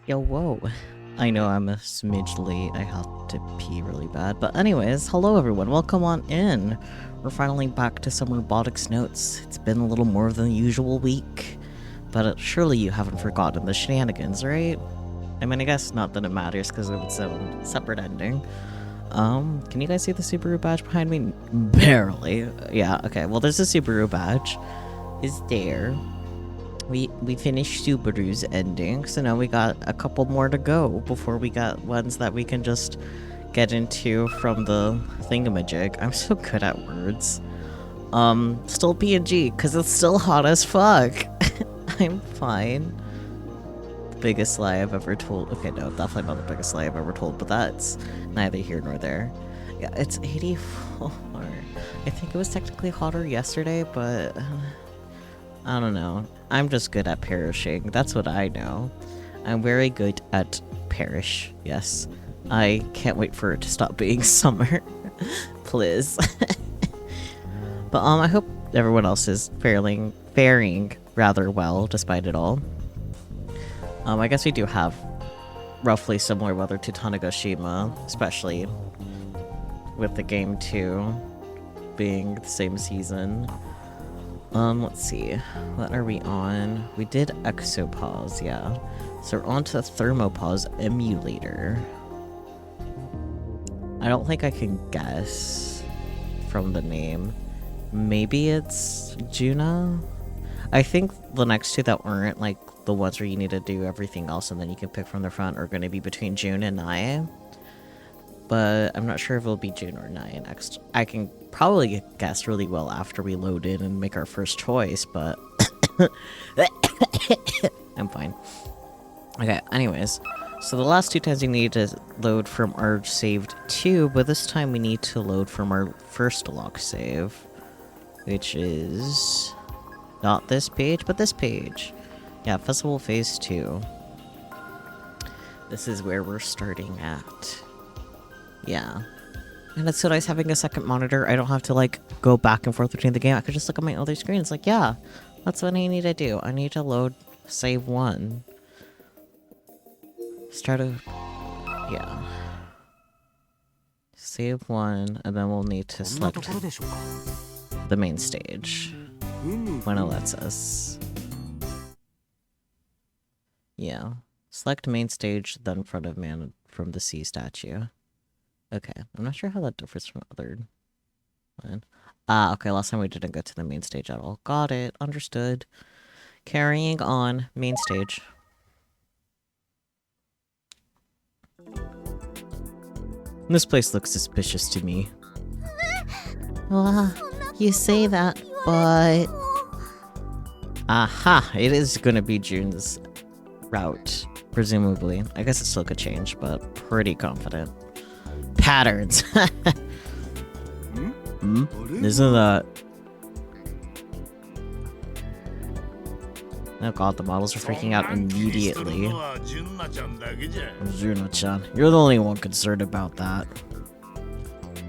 Yo, whoa. I know I'm a smidge late. I have to pee really bad. But anyways, hello everyone. Welcome on in. We're finally back to some Robotics notes. It's been a little more than the usual week. But surely you haven't forgotten the shenanigans, right? I mean, I guess not that it matters because it's a separate ending. Can you guys see the Subaru badge behind me? Barely. Yeah, okay. Well, there's a Subaru badge. Is there. We finished Subaru's ending, so now we got a couple more to go before we got ones that we can just get into from the thingamajig. I'm so good at words. Still PNG, because it's still hot as fuck. I'm fine. The biggest lie I've ever told. Okay, no, definitely not the biggest lie I've ever told, but that's neither here nor there. Yeah, it's 84. I think it was technically hotter yesterday, but I don't know. I'm just good at perishing. That's what I know. I'm very good at perish. Yes. I can't wait for it to stop being summer. Please. But I hope everyone else is faring rather well despite it all. I guess we do have roughly similar weather to Tanegashima, especially with the game 2 being the same season. Let's see. What are we on? We did Exopause, yeah. So we're on to Thermopause Emulator. I don't think I can guess from the name. Maybe it's Juna? I think the next two that aren't, like, the ones where you need to do everything else and then you can pick from the front are going to be between June and Nai. But I'm not sure if it'll be June or Nai next. I can probably guess really well after we load in and make our first choice, but I'm fine. Okay, anyways. So the last two times we need to load from our saved 2, but this time we need to load from our first lock save, which is not this page, but this page. Yeah, Festival Phase 2. This is where we're starting at. Yeah. And it's so nice having a second monitor. I don't have to, like, go back and forth between the game. I could just look at my other screen. It's like, yeah, that's what I need to do. I need to load save 1. Start a... yeah. Save 1, and then we'll need to select the main stage. When it lets us. Yeah. Select main stage, then front of man from the sea statue. Okay, I'm not sure how that differs from other one. Okay, last time we didn't go to the main stage at all. Got it, understood. Carrying on, main stage. This place looks suspicious to me. Well, you say that, but... aha, it is gonna be June's route, presumably. I guess it still could change, but pretty confident. Patterns. Isn't that... oh god, the models are freaking out immediately. Juna-chan, you're the only one concerned about that.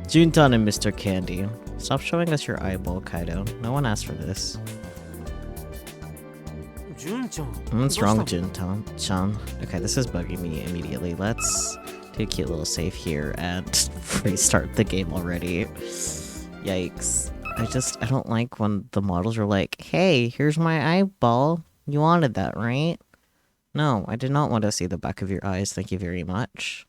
Juntan and Mr. Candy. Stop showing us your eyeball, Kaido. No one asked for this. What's wrong, Juntan-chan? Okay, this is bugging me immediately. Let's do a cute little save here and restart the game already. Yikes. I don't like when the models are like, hey, here's my eyeball. You wanted that, right? No, I did not want to see the back of your eyes. Thank you very much.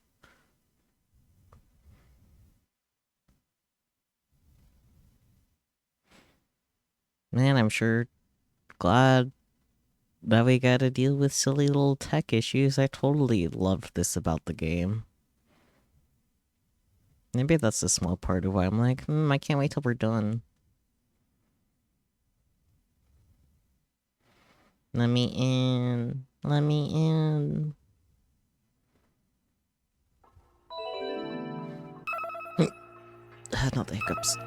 Man, I'm sure glad that we gotta deal with silly little tech issues. I totally loved this about the game. Maybe that's a small part of why I'm like, I can't wait till we're done. Let me in. Let me in. Not the hiccups.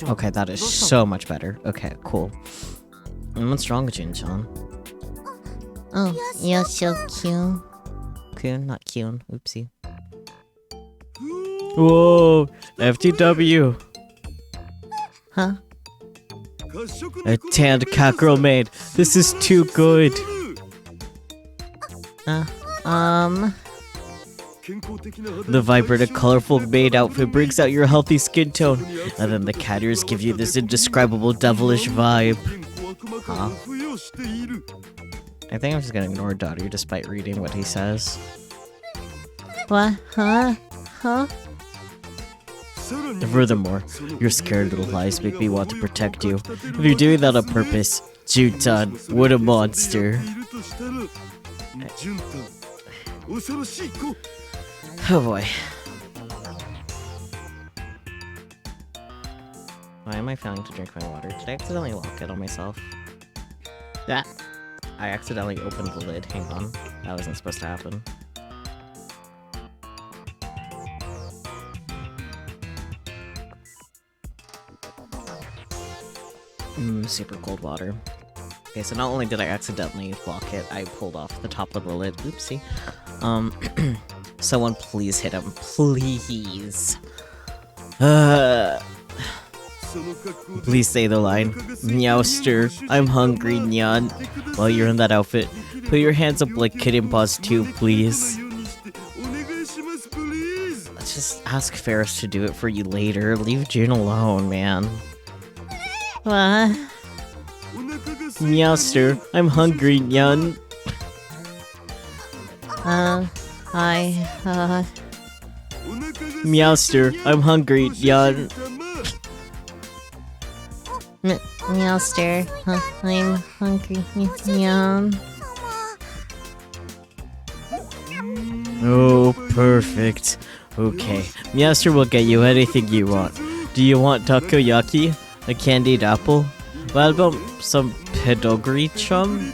Okay, that is so much better. Okay, cool. What's wrong with Jun-chan? Oh, you're so cute. Kyun, not Kyun. Oopsie. Whoa! FTW! Huh? A tanned cockerel maid. This is too good. The vibrant, colorful maid outfit brings out your healthy skin tone, and then the cat ears give you this indescribable devilish vibe. Huh? I think I'm just gonna ignore Dottie despite reading what he says. What? Huh? Furthermore, your scared little eyes make me want to protect you. If you're doing that on purpose, Juntan, what a monster. Oh boy. Why am I failing to drink my water? Did I accidentally lock it on myself? Yeah. I accidentally opened the lid. Hang on. That wasn't supposed to happen. Super cold water. Okay, so not only did I accidentally lock it, I pulled off the top of the lid. Oopsie. Someone please hit him. Please. Please say the line. Meowster, I'm hungry, Nyan. While you're in that outfit, put your hands up like kitten paws too, please. Let's just ask Ferris to do it for you later. Leave June alone, man. What? Meowster, I'm hungry, Nyan. Meowster, I'm hungry, Nyan. Meowster, I'm hungry, Nyan. Oh, perfect. Okay, Meowster will get you anything you want. Do you want takoyaki? A candied apple? What about some pedigree chum?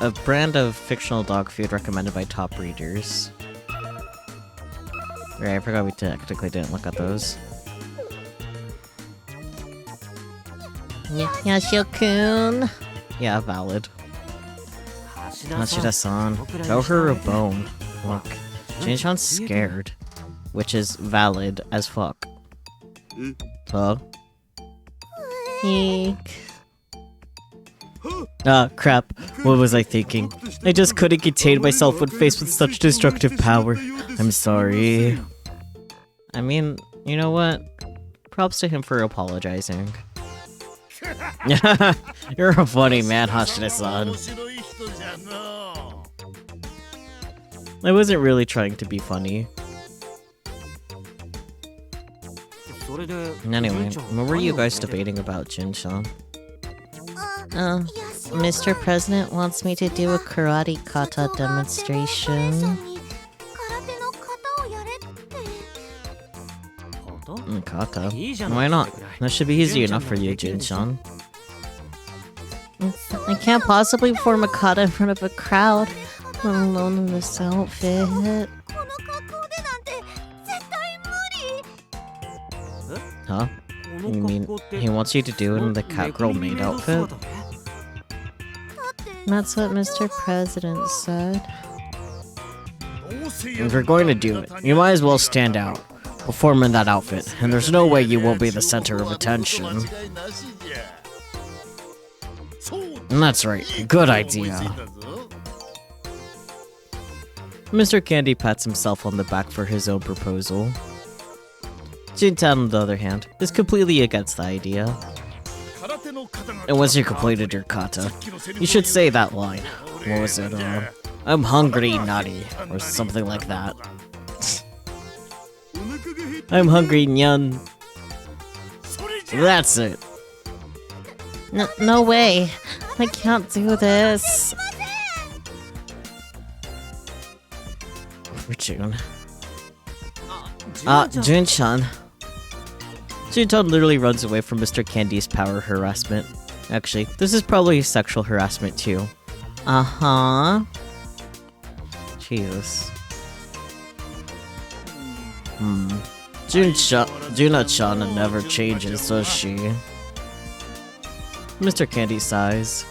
A brand of fictional dog food recommended by top readers. Right, I forgot we technically didn't look at those. Yashio-kun. Yeah, valid. Hashida-san, throw her a bone. Look, Jin-chan's scared. Which is valid as fuck. Huh? Eek. Ah, crap. What was I thinking? I just couldn't contain myself when faced with such destructive power. I'm sorry. I mean, you know what? Props to him for apologizing. You're a funny man, Hashida-san. I wasn't really trying to be funny. Anyway, what were you guys debating about, Jin-chan? Mr. President wants me to do a karate kata demonstration. Kata? Why not? That should be easy enough for you, Jin-chan. I can't possibly perform a kata in front of a crowd, let alone in this outfit. Huh? You mean he wants you to do it in the Catgirl maid outfit? That's what Mr. President said. If you're going to do it, you might as well stand out. Perform in that outfit, and there's no way you won't be the center of attention. And that's right, good idea. Mr. Candy pats himself on the back for his own proposal. Jintan, on the other hand, is completely against the idea. And once you completed your kata, you should say that line. What was it? I'm hungry, Nani, or something like that. I'm hungry, Nyan. That's it. No way. I can't do this. For June. Jun-chan. Jun-chan literally runs away from Mr. Candy's power harassment. Actually, this is probably sexual harassment too. Uh-huh. Jesus. Juna-chan never changes, does she? Mr. Candy sighs.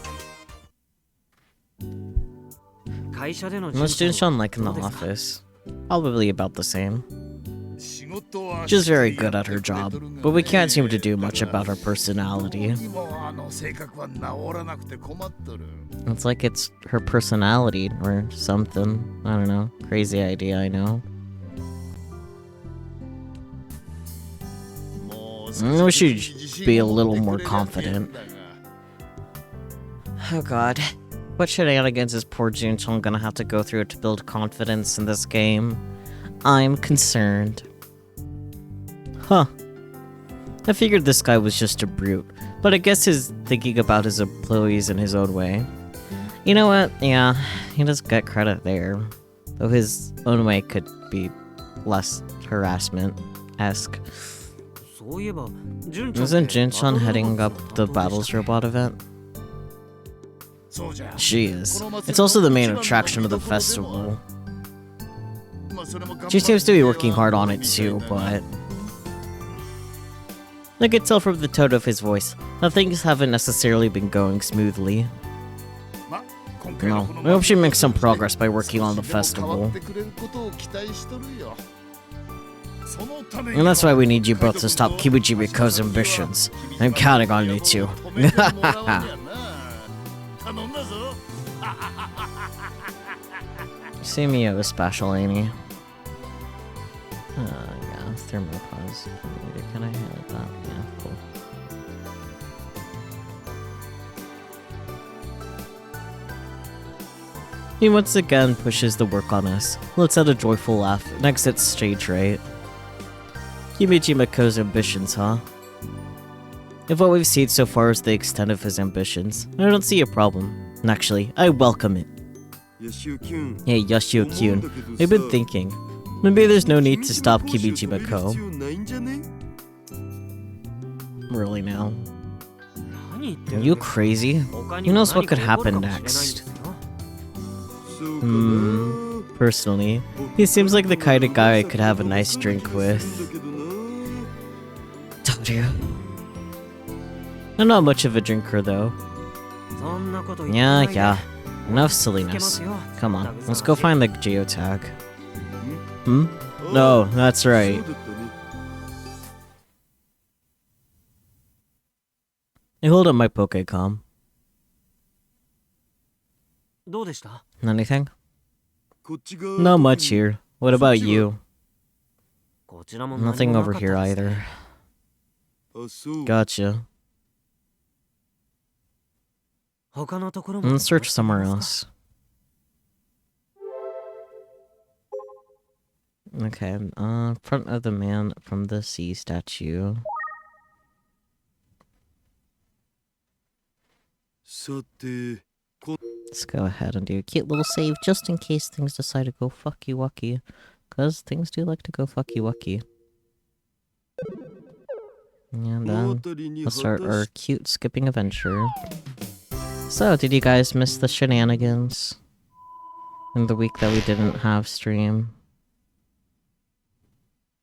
What's Jin-chan like in the office? Probably about the same. She's very good at her job, but we can't seem to do much about her personality. It's like it's her personality or something. I don't know. Crazy idea, I know. We should be a little more confident. Oh god. What shenanigans is poor Jun-chan gonna have to go through to build confidence in this game? I'm concerned. Huh. I figured this guy was just a brute, but I guess he's thinking about his employees in his own way. You know what? Yeah, he does get credit there. Though his own way could be less harassment-esque. Isn't Jin-chan heading up the Battles Robot event? She is. It's also the main attraction of the festival. She seems to be working hard on it too, but... I could tell from the tone of his voice that things haven't necessarily been going smoothly. No, I hope she makes some progress by working on the festival. And that's why we need you both to stop Kibuji Riko's ambitions. I'm counting on you two. Samio is special, Amy. Yeah, thermopause. Can I highlight that? Yeah, cool. He once again pushes the work on us. Let's add a joyful laugh and exit stage right. Kibuji Mako's ambitions, huh? If what we've seen so far is the extent of his ambitions, I don't see a problem. And actually, I welcome it. Hey, Yoshio-kyun, I've been thinking. Maybe there's no need to stop Kibuji Mako. Really now? Are you crazy? Who knows what could happen next? Personally, he seems like the kind of guy I could have a nice drink with. Told you. I'm not much of a drinker though. Yeah. Enough silliness. Come on, let's go find the geotag. No, that's right. I hold up my Pokécom. Anything? Not much here. What about you? Nothing over here either. Gotcha. Let's search somewhere else. Okay, front of the man from the sea statue. Let's go ahead and do a cute little save just in case things decide to go fucky wucky. Because things do like to go fucky wucky. And then we'll start our cute skipping adventure. So, did you guys miss the shenanigans in the week that we didn't have stream?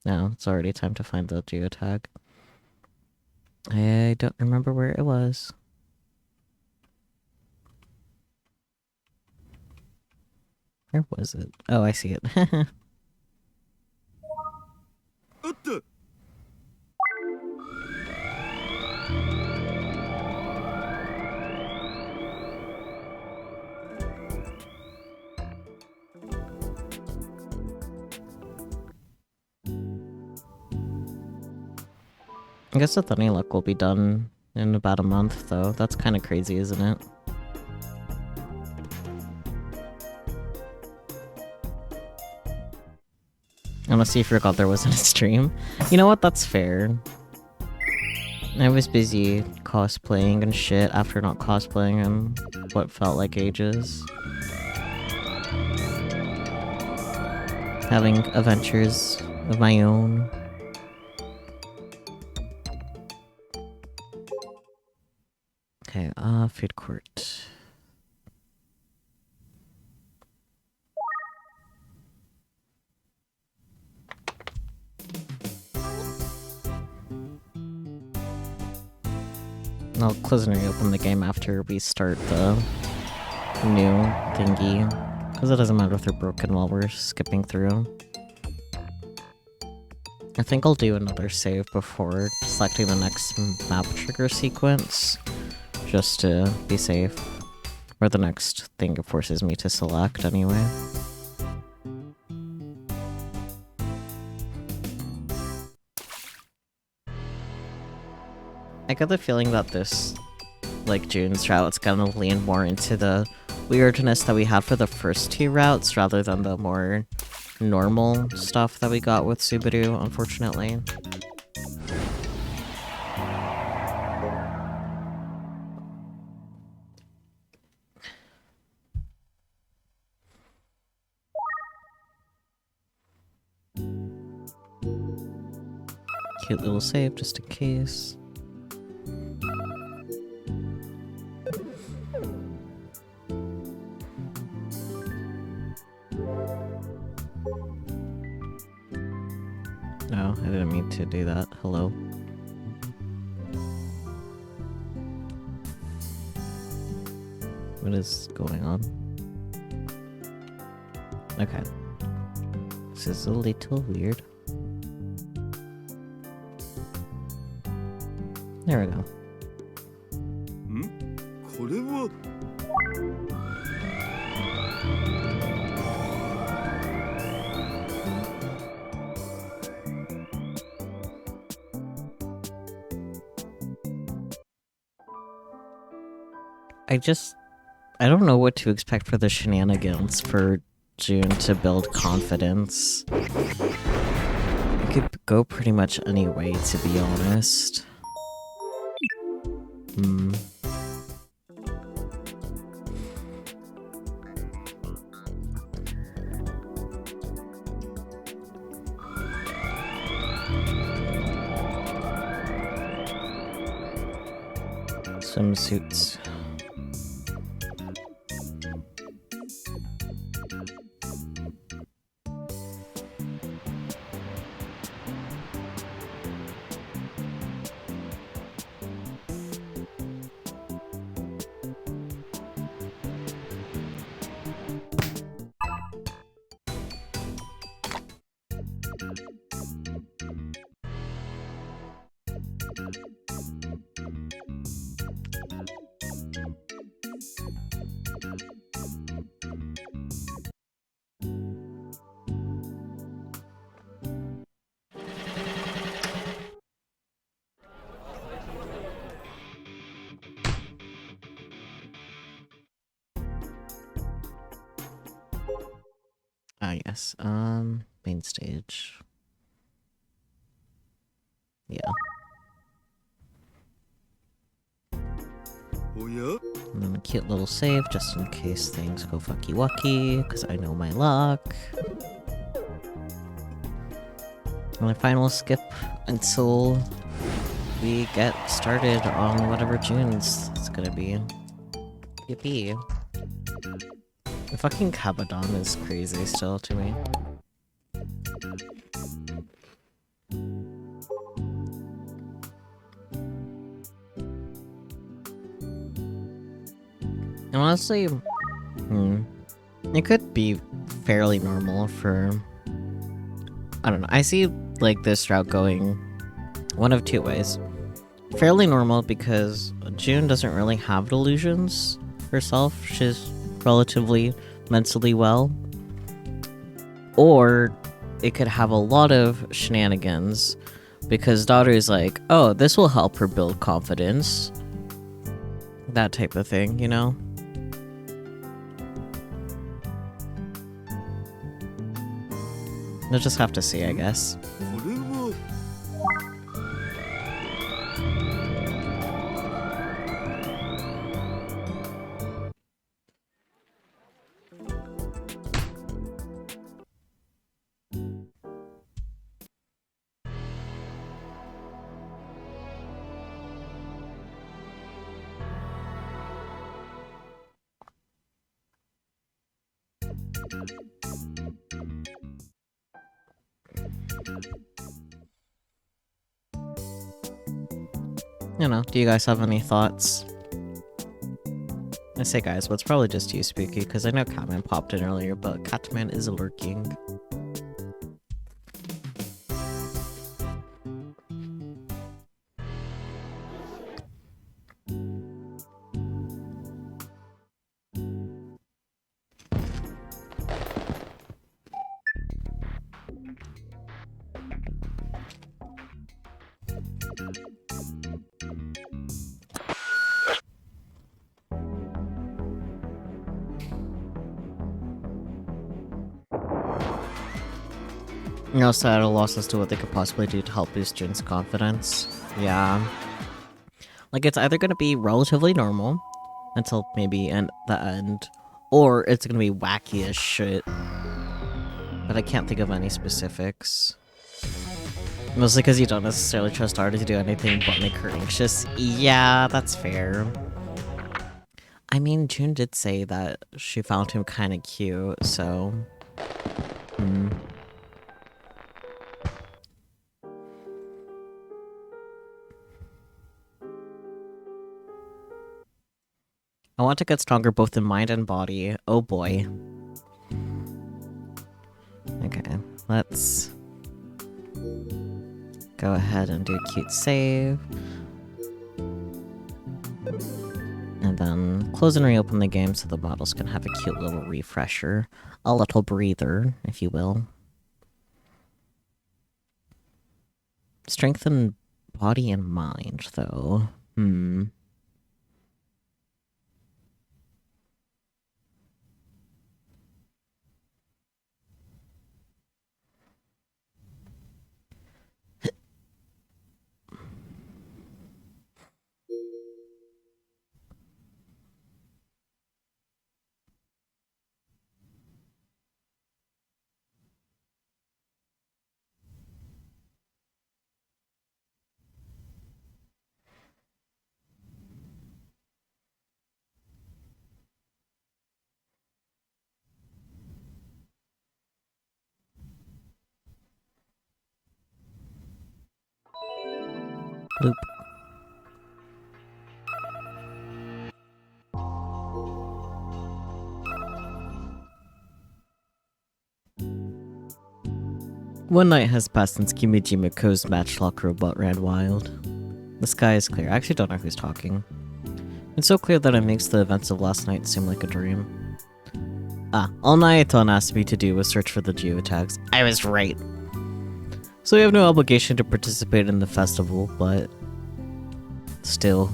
No, it's already time to find the geotag. I don't remember where it was. Where was it? Oh, I see it. I guess the Thunny Luck will be done in about a month, though. That's kind of crazy, isn't it? Honestly, I forgot there wasn't a stream. You know what? That's fair. I was busy cosplaying and shit after not cosplaying in what felt like ages. Having adventures of my own. Okay, food court. I'll close and reopen the game after we start the new thingy. Because it doesn't matter if they're broken while we're skipping through. I think I'll do another save before selecting the next map trigger sequence, just to be safe. Or the next thing it forces me to select anyway. I get the feeling that this, like, June's route's gonna lean more into the weirdness that we had for the first two routes, rather than the more normal stuff that we got with Subaru, unfortunately. Cute little save, just in case. No, I didn't mean to do that. Hello. What is going on? Okay. This is a little weird. There we go. I don't know what to expect for the shenanigans for June to build confidence. It could go pretty much any way, to be honest. Swimsuits. Ah, yes. Main stage. Yeah. Oh, yeah? And then a cute little save, just in case things go fucky-wucky, because I know my luck. And a final skip until we get started on whatever June's it's gonna be. Yippee. The fucking Cabadon is crazy still to me. And honestly, it could be fairly normal for... I don't know, I see, like, this route going one of two ways. Fairly normal because June doesn't really have delusions herself. She's relatively mentally well. Or it could have a lot of shenanigans because daughter's like, oh, this will help her build confidence. That type of thing, you know? We'll just have to see, I guess. You know, do you guys have any thoughts? I say guys, but it's probably just you, Spooky, because I know Catman popped in earlier, but Catman is lurking. You're also at a loss as to what they could possibly do to help boost Jin's confidence. Yeah. Like, it's either gonna be relatively normal until maybe the end, or it's gonna be wacky as shit. But I can't think of any specifics. Mostly because you don't necessarily trust Arda to do anything but make her anxious. Yeah, that's fair. I mean, June did say that she found him kind of cute, so... I want to get stronger both in mind and body. Oh boy. Okay, let's go ahead and do a cute save. And then close and reopen the game so the models can have a cute little refresher. A little breather, if you will. Strengthen body and mind, though. Bloop. One night has passed since Kimiji Miko's matchlock robot ran wild. The sky is clear. I actually don't know who's talking. It's so clear that it makes the events of last night seem like a dream. All Naiton asked me to do was search for the geotags. I was right. So we have no obligation to participate in the festival, but... still.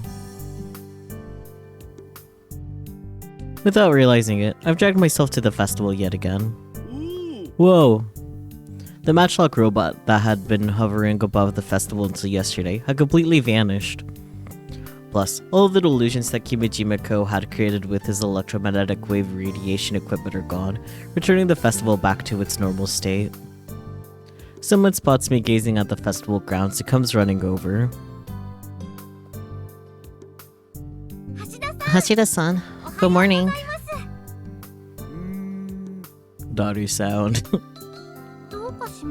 Without realizing it, I've dragged myself to the festival yet again. Whoa! The matchlock robot that had been hovering above the festival until yesterday had completely vanished. Plus, all of the illusions that Kimiji Miko had created with his electromagnetic wave radiation equipment are gone, returning the festival back to its normal state. Someone spots me gazing at the festival grounds and comes running over. Hashida-san, good morning. Daru sound.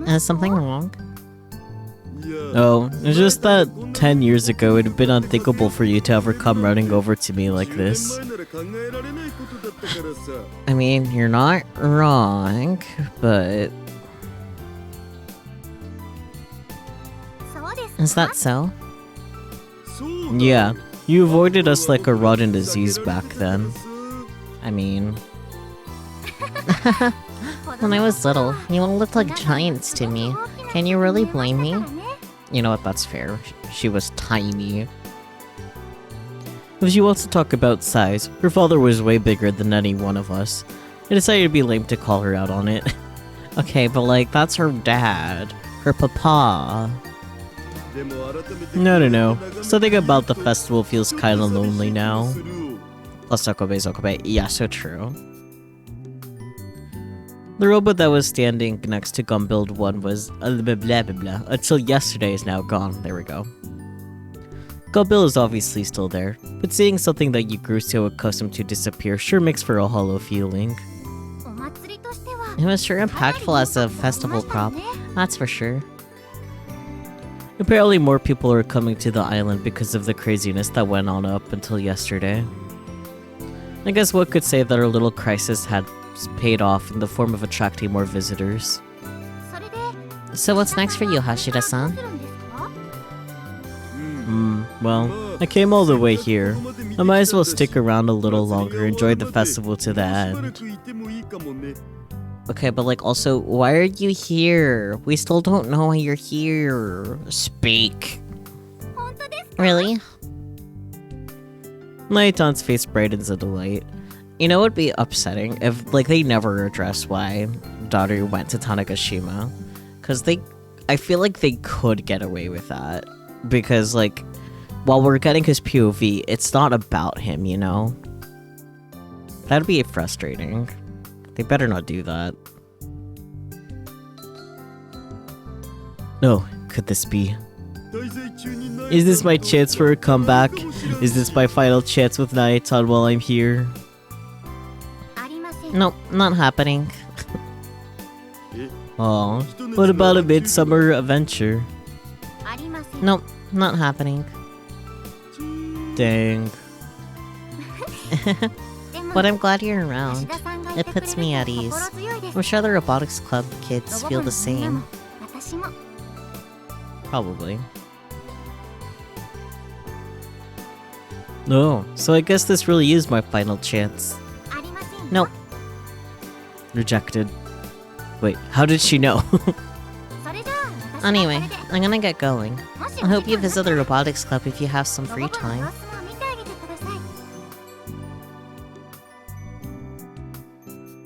Is something wrong? Oh, it's just that 10 years ago it had been unthinkable for you to ever come running over to me like this. I mean, you're not wrong, but... Is that so? Yeah, you avoided us like a rotten disease back then. I mean... When I was little, you all looked like giants to me. Can you really blame me? You know what, that's fair. She was tiny. If she wants to talk about size, her father was way bigger than any one of us. I decided it'd be lame to call her out on it. Okay, but like, that's her dad. Her papa. No. Something about the festival feels kinda lonely now. Plus Sokobe. Yeah, so true. The robot that was standing next to Gumbuild 1 was blah blah blah until yesterday is now gone. There we go. Gumbuild is obviously still there, but seeing something that you grew so accustomed to disappear sure makes for a hollow feeling. It was sure impactful as a festival prop, that's for sure. Apparently more people are coming to the island because of the craziness that went on up until yesterday. I guess one could say that our little crisis had paid off in the form of attracting more visitors. So what's next for you, Hashira-san? Well, I came all the way here. I might as well stick around a little longer, enjoy the festival to the end. Okay, but like also, why are you here? We still don't know why you're here. Speak. Really? Naitan's face brightens in delight. You know, it would be upsetting if, like, they never addressed why Daru went to Tanegashima. Because I feel like they could get away with that. Because, like, while we're getting his POV, it's not about him, you know? That'd be frustrating. They better not do that. No, could this be? Is this my chance for a comeback? Is this my final chance with Naitan while I'm here? Nope, not happening. Oh, what about a midsummer adventure? Nope, not happening. Dang. But I'm glad you're around. It puts me at ease. I'm sure the Robotics Club kids feel the same. Probably. No, so I guess this really is my final chance. Nope. Rejected. Wait, how did she know? Anyway, I'm gonna get going. I hope you visit the Robotics Club if you have some free time.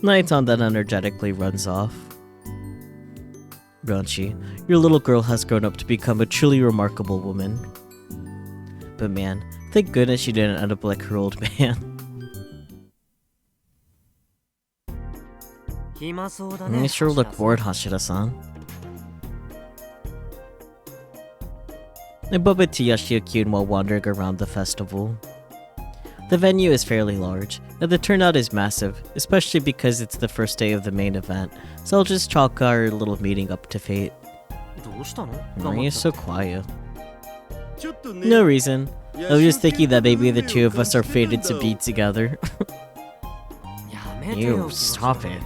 Naitan then energetically runs off. Ranchi, your little girl has grown up to become a truly remarkable woman. But man, thank goodness you didn't end up like her old man. You sure look bored, Hashira-san. I bump into Yoshio-kyun while wandering around the festival. The venue is fairly large, and the turnout is massive, especially because it's the first day of the main event, so I'll just chalk our little meeting up to fate. Why are you so quiet? No reason. I was just thinking that maybe the two of us are fated to be together. You, stop it.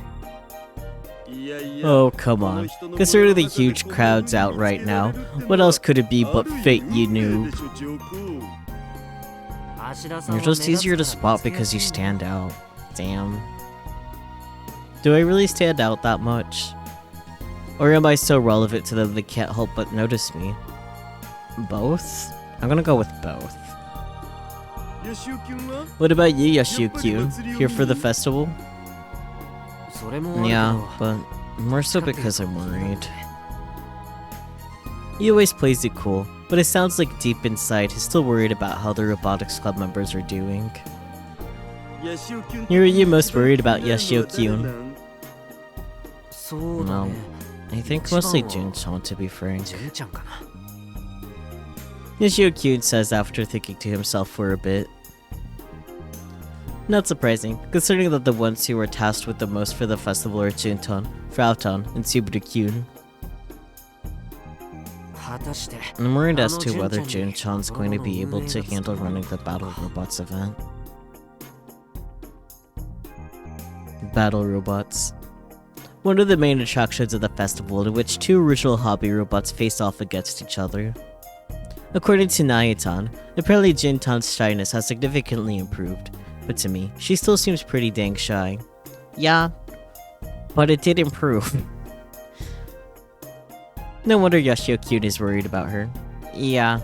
Oh, come on. Considering the huge crowds out right now, what else could it be but fate, you noob? You're just easier to spot because you stand out. Damn. Do I really stand out that much? Or am I so relevant to them they can't help but notice me? Both? I'm gonna go with both. What about you, Yoshio-kyun? Here for the festival? Yeah, but more so because I'm worried. He always plays it cool, but it sounds like deep inside he's still worried about how the Robotics Club members are doing. Who are you most worried about, Yoshio-kyun? Well, I think mostly Jun-chan, to be frank. Yoshio-kyun says after thinking to himself for a bit. Not surprising, considering that the ones who were tasked with the most for the festival are Junton, Frauton, and Subaru-kyun. I'm worried as to whether Jun-chan's going to be able to handle running the Battle Robots event. Battle Robots. One of the main attractions of the festival in which two original hobby robots face off against each other. According to Naitan, apparently Jin-tan's shyness has significantly improved, but to me, she still seems pretty dang shy. Yeah, but it did improve. No wonder Yoshio-kyun is worried about her. Yeah.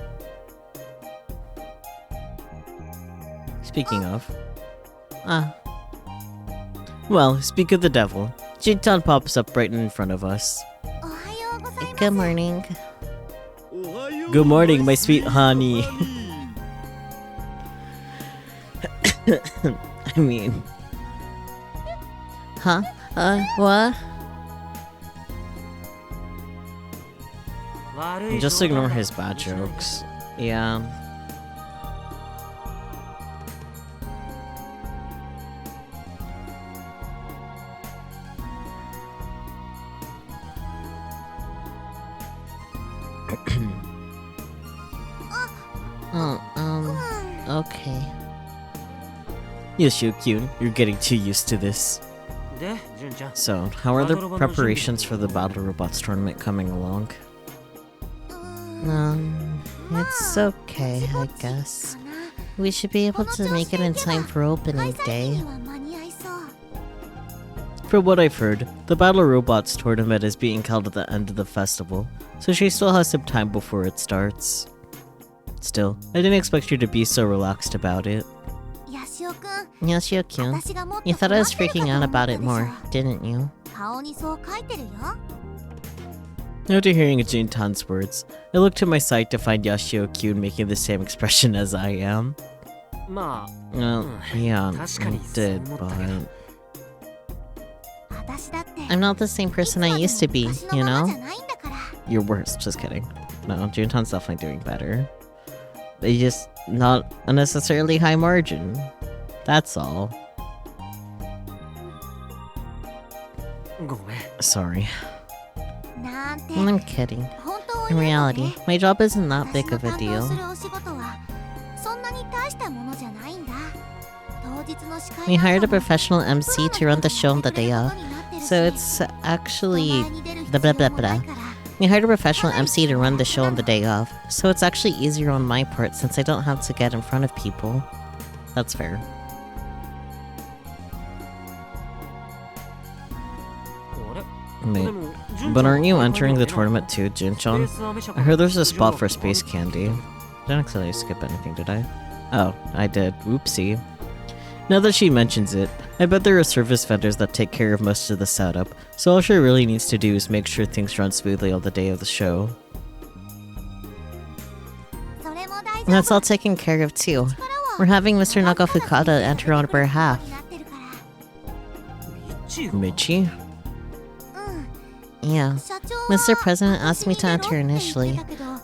Speaking of... Well, speak of the devil. Jin-tan pops up right in front of us. Good morning. Good morning, my sweet honey. I mean... Huh? What? Just ignore his bad jokes. Yeah. Okay. Yoshio-kyun, you're getting too used to this. So, how are the preparations for the Battle Robots tournament coming along? It's okay, I guess. We should be able to make it in time for opening day. From what I've heard, the Battle Robots tournament is being held at the end of the festival, so she still has some time before it starts. Still, I didn't expect you to be so relaxed about it. Yoshio-kyun, you thought I was freaking out about it more, didn't you? After hearing Juntan's words, I looked to my side to find Yoshio-kyun making the same expression as I am. Well, yeah, I did, but... I'm not the same person I used to be, you know? You're worse, just kidding. No, Juntan's definitely doing better. They just not unnecessarily high margin. That's all. Sorry. I'm kidding. In reality, my job isn't that big of a deal. We hired a professional MC to run the show on the day of, so it's actually... blah blah blah. We hired a professional MC to run the show on the day of, so it's actually easier on my part since I don't have to get in front of people. That's fair. Wait, but aren't you entering the tournament too, Jin-chan? I heard there's a spot for space candy. Didn't accidentally skip anything, did I? Oh, I did. Oopsie. Now that she mentions it, I bet there are service vendors that take care of most of the setup, so all she really needs to do is make sure things run smoothly on the day of the show. That's all taken care of too. We're having Mr. Nagafukada enter on our behalf. Michi? Yeah. Mr. President asked me to enter initially,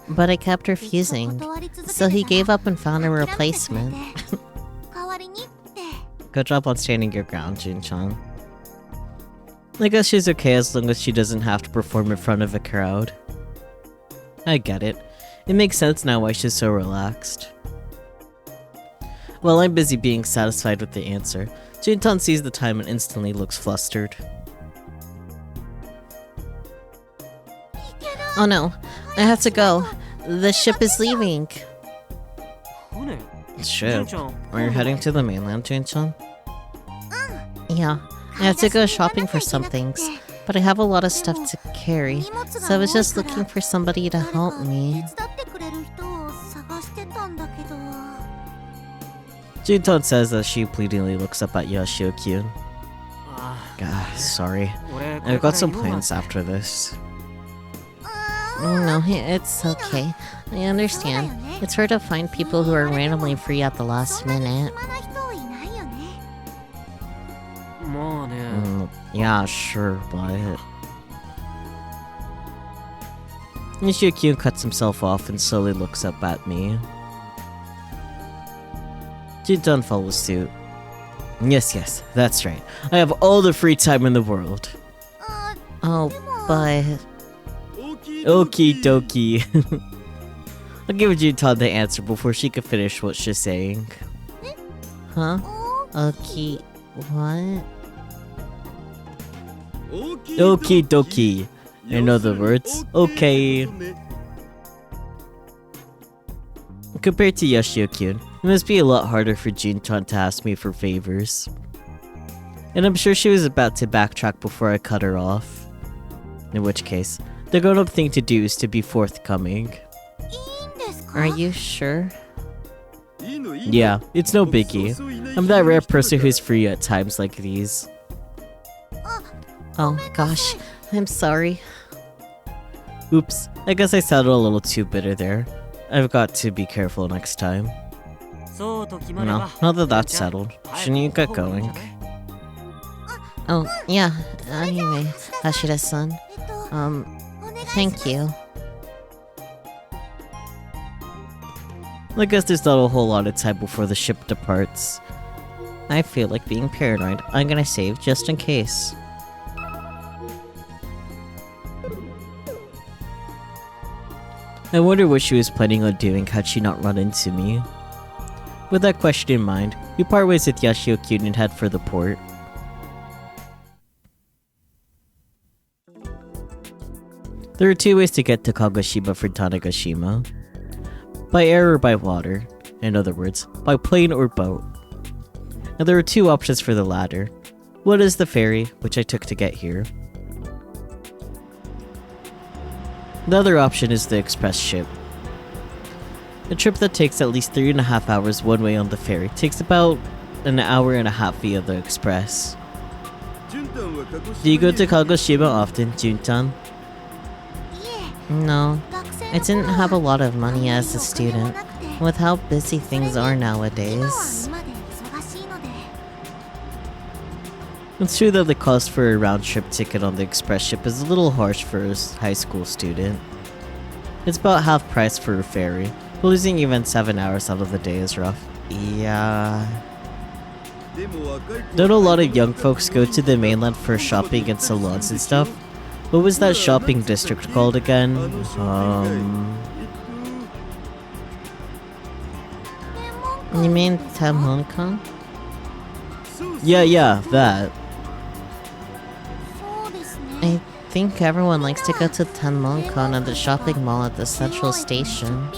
but I kept refusing, so he gave up and found a replacement. Good job on standing your ground, Jin-chan. I guess she's okay as long as she doesn't have to perform in front of a crowd. I get it. It makes sense now why she's so relaxed. While I'm busy being satisfied with the answer, Jin-chan sees the time and instantly looks flustered. Oh no, I have to go. The ship is leaving. Ship? Are you heading to the mainland, Jin-chan? Yeah, I have to go shopping for some things, but I have a lot of stuff to carry, so I was just looking for somebody to help me. Jin-chan says as she pleadingly looks up at Yoshio-kyun. Sorry. I've got some plans after this. Oh no, it's okay. I understand. It's hard to find people who are randomly free at the last minute. Yeah, sure, but... Yoshio-kyun cuts himself off and slowly looks up at me. Jin-chan follows suit. Yes, that's right. I have all the free time in the world. Oh, but... Okie dokie. I'll give Jin-chan the answer before she can finish what she's saying. Huh? Okay, what? Okie dokie. In other words, okay. Compared to Yoshio-kyun, it must be a lot harder for Jin-chan to ask me for favors. And I'm sure she was about to backtrack before I cut her off. In which case, the grown-up thing to do is to be forthcoming. Are you sure? Yeah, it's no biggie. I'm that rare person who's free at times like these. Oh gosh, I'm sorry. Oops, I guess I sounded a little too bitter there. I've got to be careful next time. No, now that that's settled, shouldn't you get going? Oh, yeah, anyway, Hashira-san. Thank you. I guess there's not a whole lot of time before the ship departs. I feel like being paranoid. I'm gonna save just in case. I wonder what she was planning on doing had she not run into me. With that question in mind, We part ways with Yashio-kyun and head for the port. There are two ways to get to Kagoshima for Tanegashima. By air or by water. In other words, by plane or boat. And there are two options for the latter. One is the ferry, which I took to get here. The other option is the express ship. A trip that takes at least 3.5 hours one way on the ferry takes about an hour and a half via the express. Do you go to Kagoshima often, Juntan? No, I didn't have a lot of money as a student. With how busy things are nowadays. It's true that the cost for a round-trip ticket on the express ship is a little harsh for a high school student. It's about half price for a ferry, but losing even 7 hours out of the day is rough. Yeah. Don't a lot of young folks go to the mainland for shopping and salons and stuff? What was that shopping district called again? You mean Tenmonkan? Yeah, that. I think everyone likes to go to Tenmonkan at the shopping mall at the central station.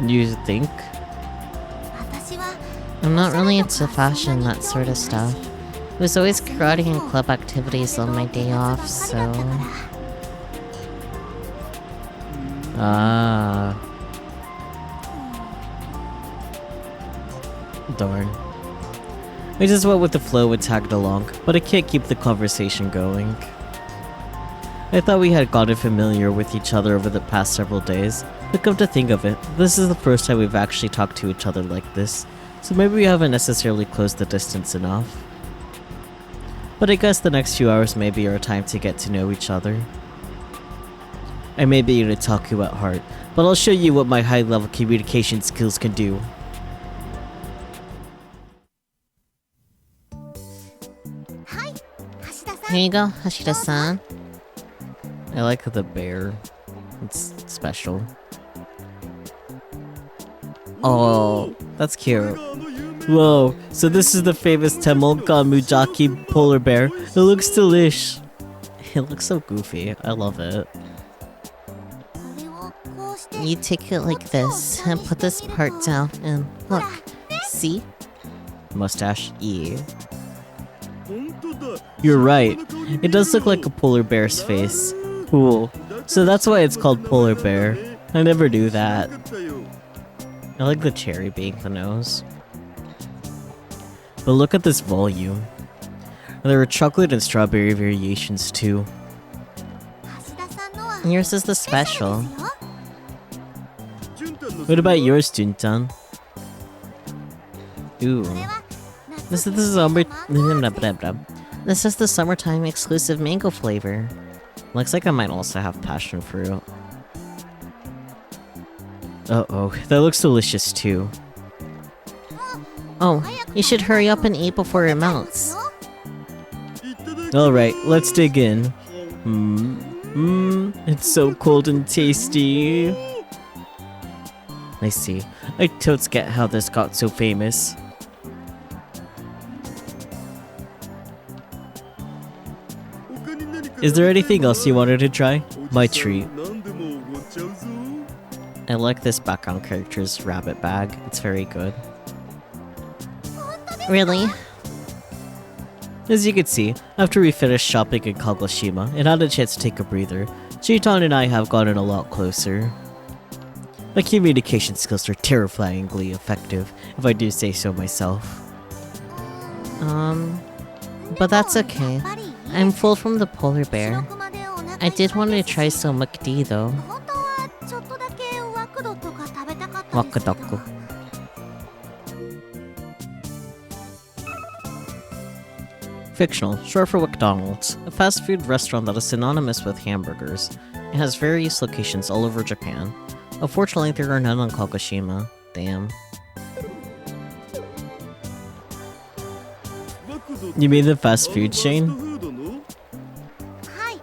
You think? I'm not really into fashion, that sort of stuff. It was always karate and club activities on my day off, so... Ah. Darn. I just went with the flow and tagged along, but I can't keep the conversation going. I thought we had gotten familiar with each other over the past several days, but come to think of it, this is the first time we've actually talked to each other like this, so maybe we haven't necessarily closed the distance enough. But I guess the next few hours may be our time to get to know each other. I may be an otaku at heart, but I'll show you what my high-level communication skills can do. Here you go, Hashida-san. I like the bear. It's special. Oh, that's cute. Whoa, so this is the famous Temonkan Mujaki polar bear. It looks delish. It looks so goofy. I love it. You take it like this, and put this part down, and look. See? Mustache? Yeah. You're right. It does look like a polar bear's face. Cool. So that's why it's called polar bear. I never knew that. I like the cherry being the nose. But look at this volume. There are chocolate and strawberry variations too. Yours is the special. What about yours, Juntan? Ooh. This is the summertime exclusive mango flavor. Looks like I might also have passion fruit. Uh-oh, that looks delicious too. Oh, you should hurry up and eat before it melts. Alright, let's dig in. It's so cold and tasty. I see. I totes get how this got so famous. Is there anything else you wanted to try? My treat. I like this background character's rabbit bag. It's very good. Really? As you can see, after we finished shopping in Kagoshima and had a chance to take a breather, Chiton and I have gotten a lot closer. My communication skills are terrifyingly effective, if I do say so myself. But that's okay. I'm full from the polar bear. I did want to try some McD though. Wakadoku. Fictional, short for McDonald's, a fast food restaurant that is synonymous with hamburgers. It has various locations all over Japan. Unfortunately, there are none on Kagoshima. Damn. You mean the fast food chain?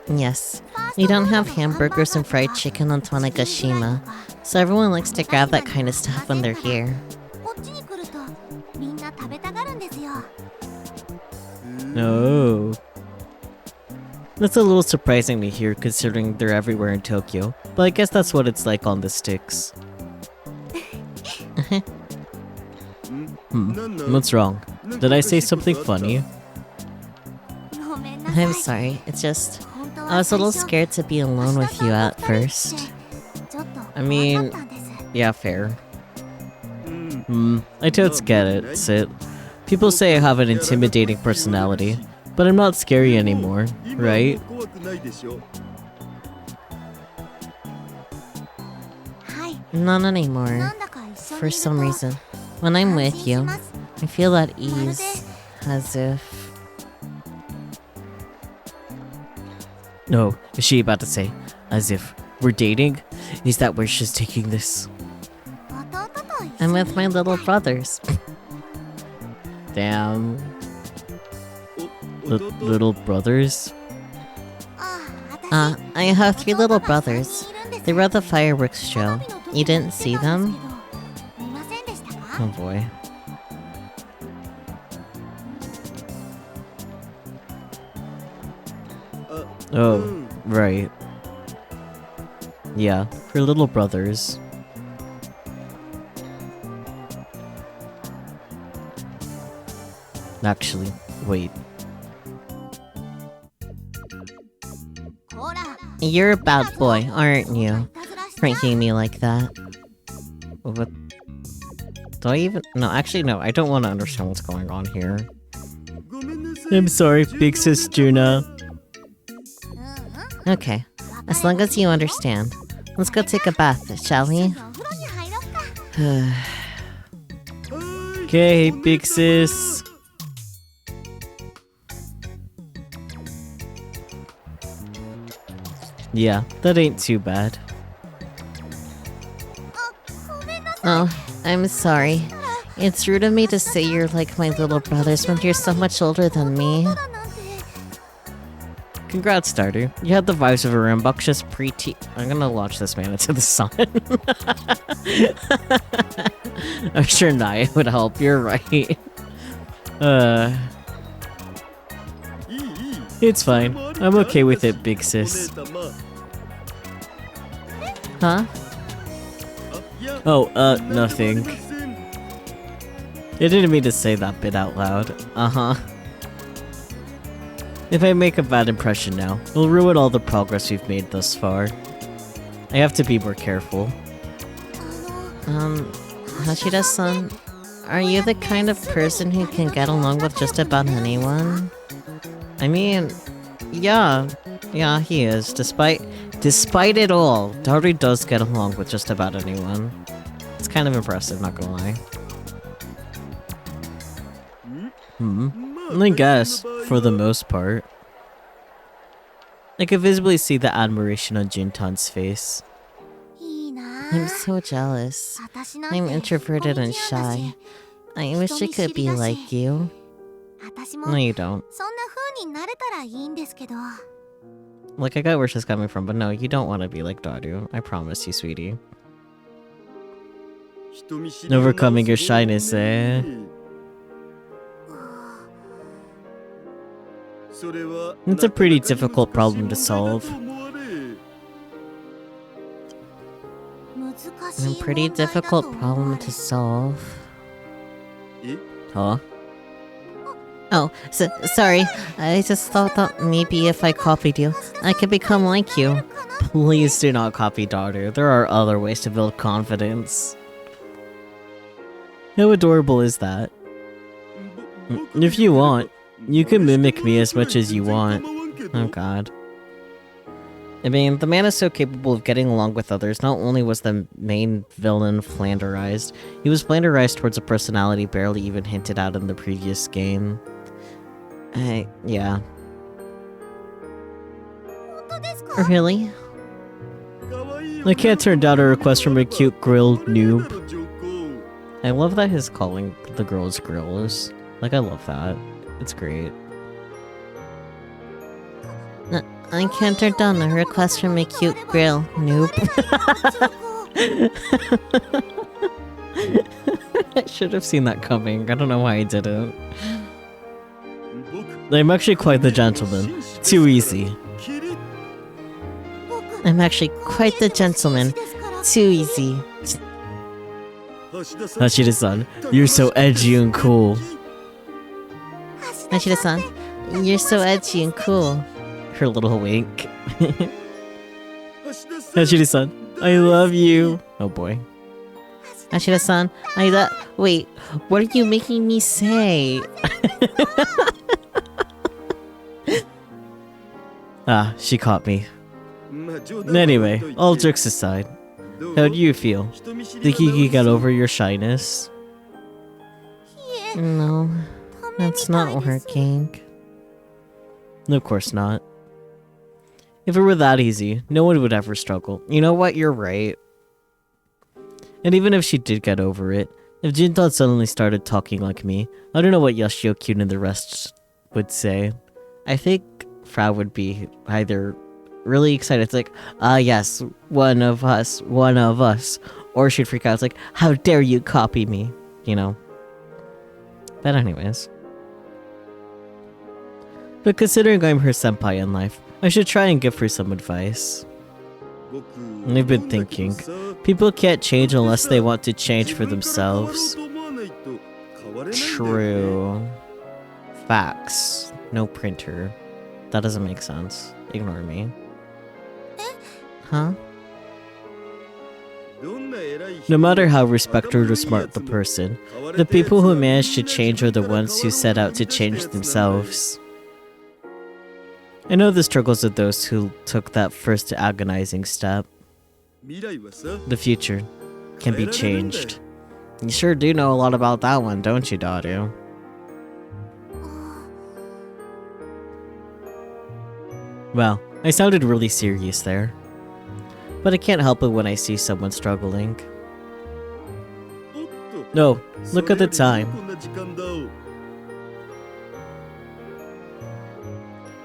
Yes. We don't have hamburgers and fried chicken on Tanegashima, so everyone likes to grab that kind of stuff when they're here. No. That's a little surprising to hear considering they're everywhere in Tokyo, but I guess that's what it's like on the sticks. What's wrong? Did I say something funny? I'm sorry, it's just... I was a little scared to be alone with you at first. I mean, yeah, fair. I totes get it, Sit. People say I have an intimidating personality, but I'm not scary anymore, right? Not anymore. For some reason. When I'm with you, I feel at ease. As if... No, is she about to say, as if we're dating? Is that where she's taking this? I'm with my little brothers. Damn. Little brothers? I have 3 little brothers. They were at the fireworks show. You didn't see them? Oh boy. Oh, right. Yeah, her little brothers. Actually, wait. You're a bad boy, aren't you? Pranking me like that. What? Do I even? No, actually, no. I don't want to understand what's going on here. I'm sorry, big sis Juna. Okay, as long as you understand. Let's go take a bath, shall we? Okay, big sis. Yeah, that ain't too bad. Oh, I'm sorry. It's rude of me to say you're like my little brothers when you're so much older than me. Congrats, Starter. You had the vibes of a rambunctious pre-teen. I'm gonna launch this man into the sun. I'm sure Naya would help, you're right. It's fine. I'm okay with it, big sis. Huh? Oh, nothing. I didn't mean to say that bit out loud. Uh-huh. If I make a bad impression now, it'll ruin all the progress we've made thus far. I have to be more careful. Hashida-san, are you the kind of person who can get along with just about anyone? I mean, yeah, he is. Despite it all, Daru does get along with just about anyone. It's kind of impressive, not gonna lie. I guess, for the most part. I could visibly see the admiration on Jintan's face. I'm so jealous. I'm introverted and shy. I wish I could be like you. No, you don't. Like, I got where she's coming from, but no, you don't want to be like Daru. I promise you, sweetie. Overcoming your shyness, eh? It's a pretty difficult problem to solve. A pretty difficult problem to solve. Huh? Oh, sorry. I just thought that maybe if I copied you, I could become like you. Please do not copy Daru. There are other ways to build confidence. How adorable is that? If you want, you can mimic me as much as you want. Oh god. I mean, the man is so capable of getting along with others. Not only was the main villain flanderized, he was flanderized towards a personality barely even hinted at in the previous game. Yeah. Really? I can't turn down a request from a cute grilled noob. I love that he's calling the girls grills. Like, I love that. It's great. I can't turn down a request from a cute girl, noob. I should have seen that coming. I don't know why I didn't. I'm actually quite the gentleman. Too easy. I'm actually quite the gentleman. Too easy. Hashida-san, you're so edgy and cool. Hashida-san, you're so edgy and cool. Her little wink. Hashida-san, I love you. Oh boy. Hashida-san, wait, what are you making me say? Ah, she caught me. Anyway, all jokes aside, how do you feel? Think you got over your shyness? No, that's not working. Of course not. If it were that easy, no one would ever struggle. You know what? You're right. And even if she did get over it, if Jintan suddenly started talking like me, I don't know what Yoshio-kyun and the rest would say. I think Frau would be either really excited, it's like, yes, one of us, or she'd freak out, it's like, how dare you copy me, you know. But anyways. But considering I'm her senpai in life, I should try and give her some advice. And I've been thinking, people can't change unless they want to change for themselves. True. Facts. No printer. That doesn't make sense. Ignore me. Huh? No matter how respected or smart the person, the people who manage to change are the ones who set out to change themselves. I know the struggles of those who took that first agonizing step. The future can be changed. You sure do know a lot about that one, don't you, Daru? Well, I sounded really serious there. But I can't help it when I see someone struggling. No, look at the time.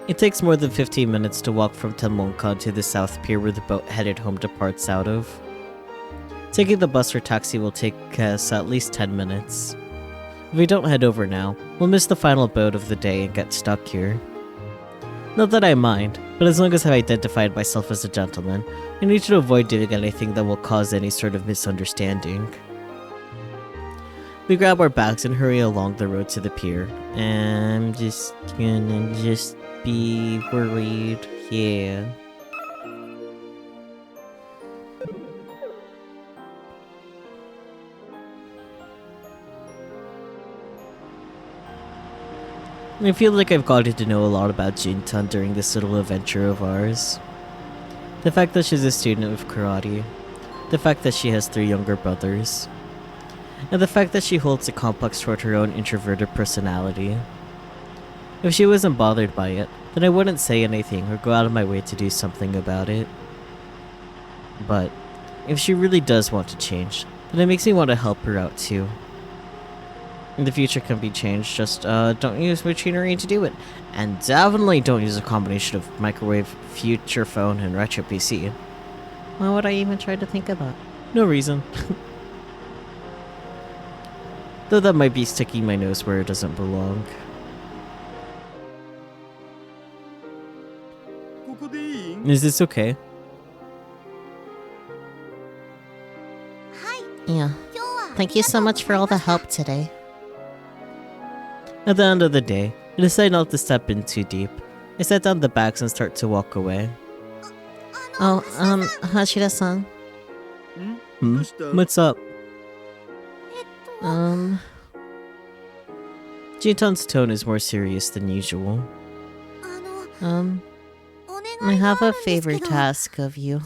It takes more than 15 minutes to walk from Tenmonkan to the South Pier where the boat headed home departs out of. Taking the bus or taxi will take us at least 10 minutes. If we don't head over now, we'll miss the final boat of the day and get stuck here. Not that I mind, but as long as I've identified myself as a gentleman, I need to avoid doing anything that will cause any sort of misunderstanding. We grab our bags and hurry along the road to the pier. I'm just gonna be worried, yeah. I feel like I've gotten to know a lot about Jintan during this little adventure of ours. The fact that she's a student of karate, the fact that she has 3 younger brothers, and the fact that she holds a complex toward her own introverted personality. If she wasn't bothered by it, then I wouldn't say anything or go out of my way to do something about it. But if she really does want to change, then it makes me want to help her out too. And the future can be changed, just don't use machinery to do it. And definitely don't use a combination of microwave, future phone, and retro PC. Why would I even try to think of that? No reason. Though that might be sticking my nose where it doesn't belong. Is this okay? Yeah. Thank you so much for all the help today. At the end of the day, I decided not to step in too deep. I set down the bags and start to walk away. Oh, Hashira-san. What's up? Jintan's tone is more serious than usual. I have a favor to ask of you.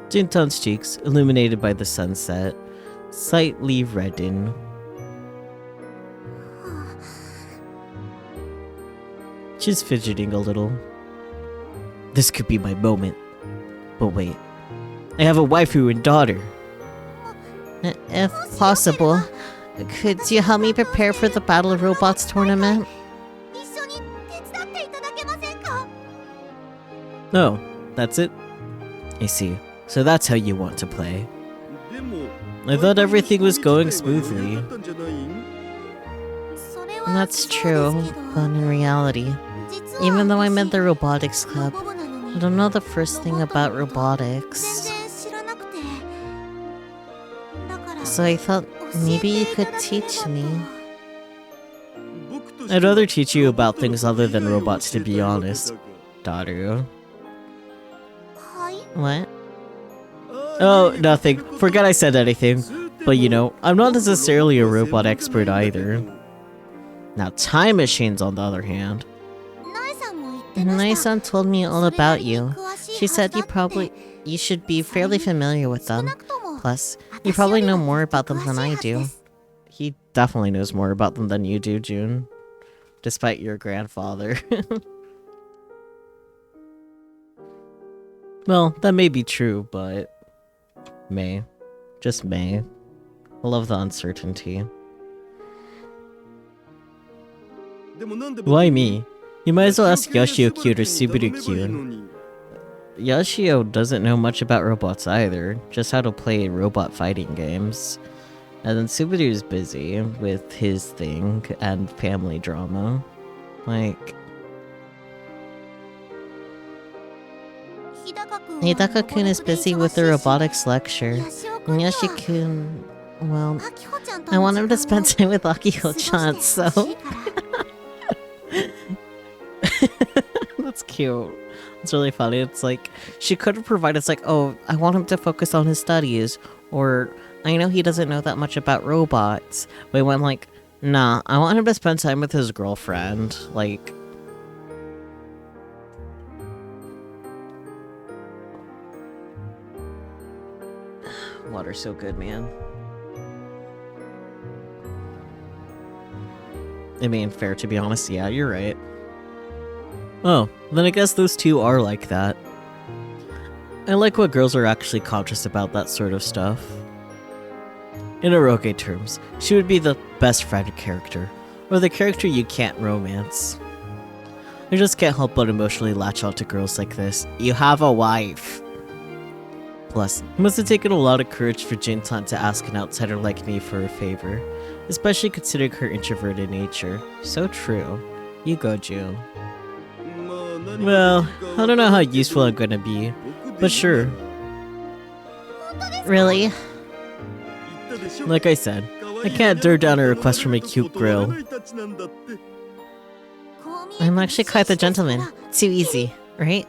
Jintan's cheeks, illuminated by the sunset, slightly redden. She's fidgeting a little. This could be my moment. But wait, I have a waifu and daughter. If possible, Could you help me prepare for the Battle of Robots tournament? Oh, that's it? I see. So that's how you want to play. I thought everything was going smoothly. That's true, but in reality, even though I'm in the robotics club, I don't know the first thing about robotics. So I thought maybe you could teach me. I'd rather teach you about things other than robots, to be honest, Daru. What? Oh, nothing. Forget I said anything. But you know, I'm not necessarily a robot expert either. Now, time machines, on the other hand. Nai-san told me all about you. She said you should be fairly familiar with them. Plus, you probably know more about them than I do. He definitely knows more about them than you do, June. Despite your grandfather. Well, that may be true, but... May. Just may. I love the uncertainty. Why me? You might as well ask Yoshio-kun or Subaru-kun. Yoshio doesn't know much about robots either, just how to play robot fighting games. And then Subaru's busy with his thing and family drama. Like... Hidaka-kun is busy with the robotics lecture. And Yoshi-kun, well, I want him to spend time with Akiko-chan, so... That's cute. It's really funny. It's like, she could have provided, it's like, oh, I want him to focus on his studies, or, I know he doesn't know that much about robots, but he went like, nah, I want him to spend time with his girlfriend, like... Water's so good, man. I mean, fair to be honest, yeah, you're right. Oh, then I guess those two are like that. I like what girls are actually conscious about that sort of stuff. In eroge terms, she would be the best friend character, or the character you can't romance. I just can't help but emotionally latch on to girls like this. You have a wife! Plus, it must have taken a lot of courage for Jintan to ask an outsider like me for a favor, especially considering her introverted nature. So true. You go, June. Well, I don't know how useful I'm gonna be, but sure. Really? Like I said, I can't turn down a request from a cute girl. I'm actually quite the gentleman. Too easy, right?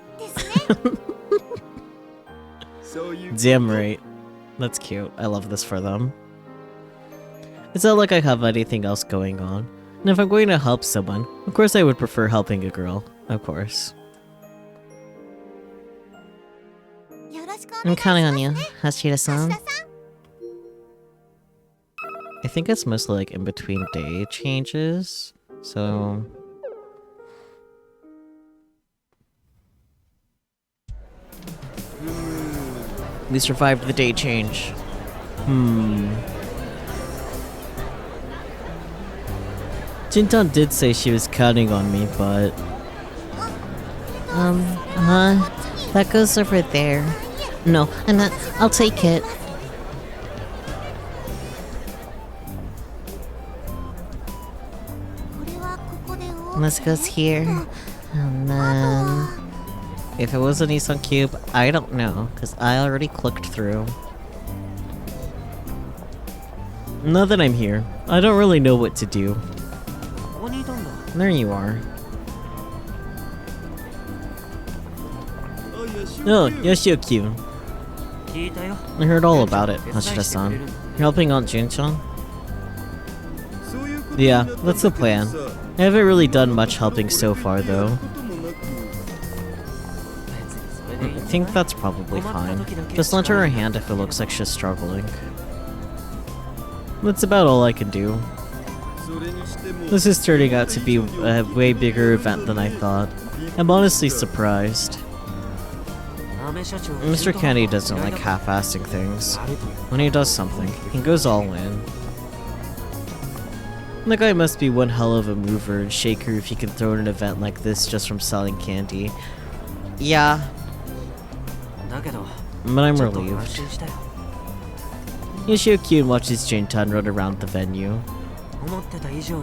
Damn right. That's cute. I love this for them. It's not like I have anything else going on. And if I'm going to help someone, of course I would prefer helping a girl. Of course. I'm counting on you, Hashira-san. I think it's mostly like in between day changes. So... we survived the day change. Jintan did say she was counting on me, but... that goes over there. No, I'm not. I'll take it. This goes here, and then... if it was a Nissan Cube, I don't know, because I already clicked through. Now that I'm here, I don't really know what to do. There you are. Oh, Yoshio-kun. I heard all about it, Hashira-san. You're helping Aunt Jun-chan? Yeah, that's the plan. I haven't really done much helping so far, though. I think that's probably fine. Just lend her a hand if it looks like she's struggling. That's about all I can do. This is turning out to be a way bigger event than I thought. I'm honestly surprised. Mr. Kenny doesn't like half-assing things. When he does something, he goes all in. The guy must be one hell of a mover and shaker if he can throw an event like this just from selling candy. Yeah. But I'm relieved. Yoshio-kyun watches Jin-tan run around the venue.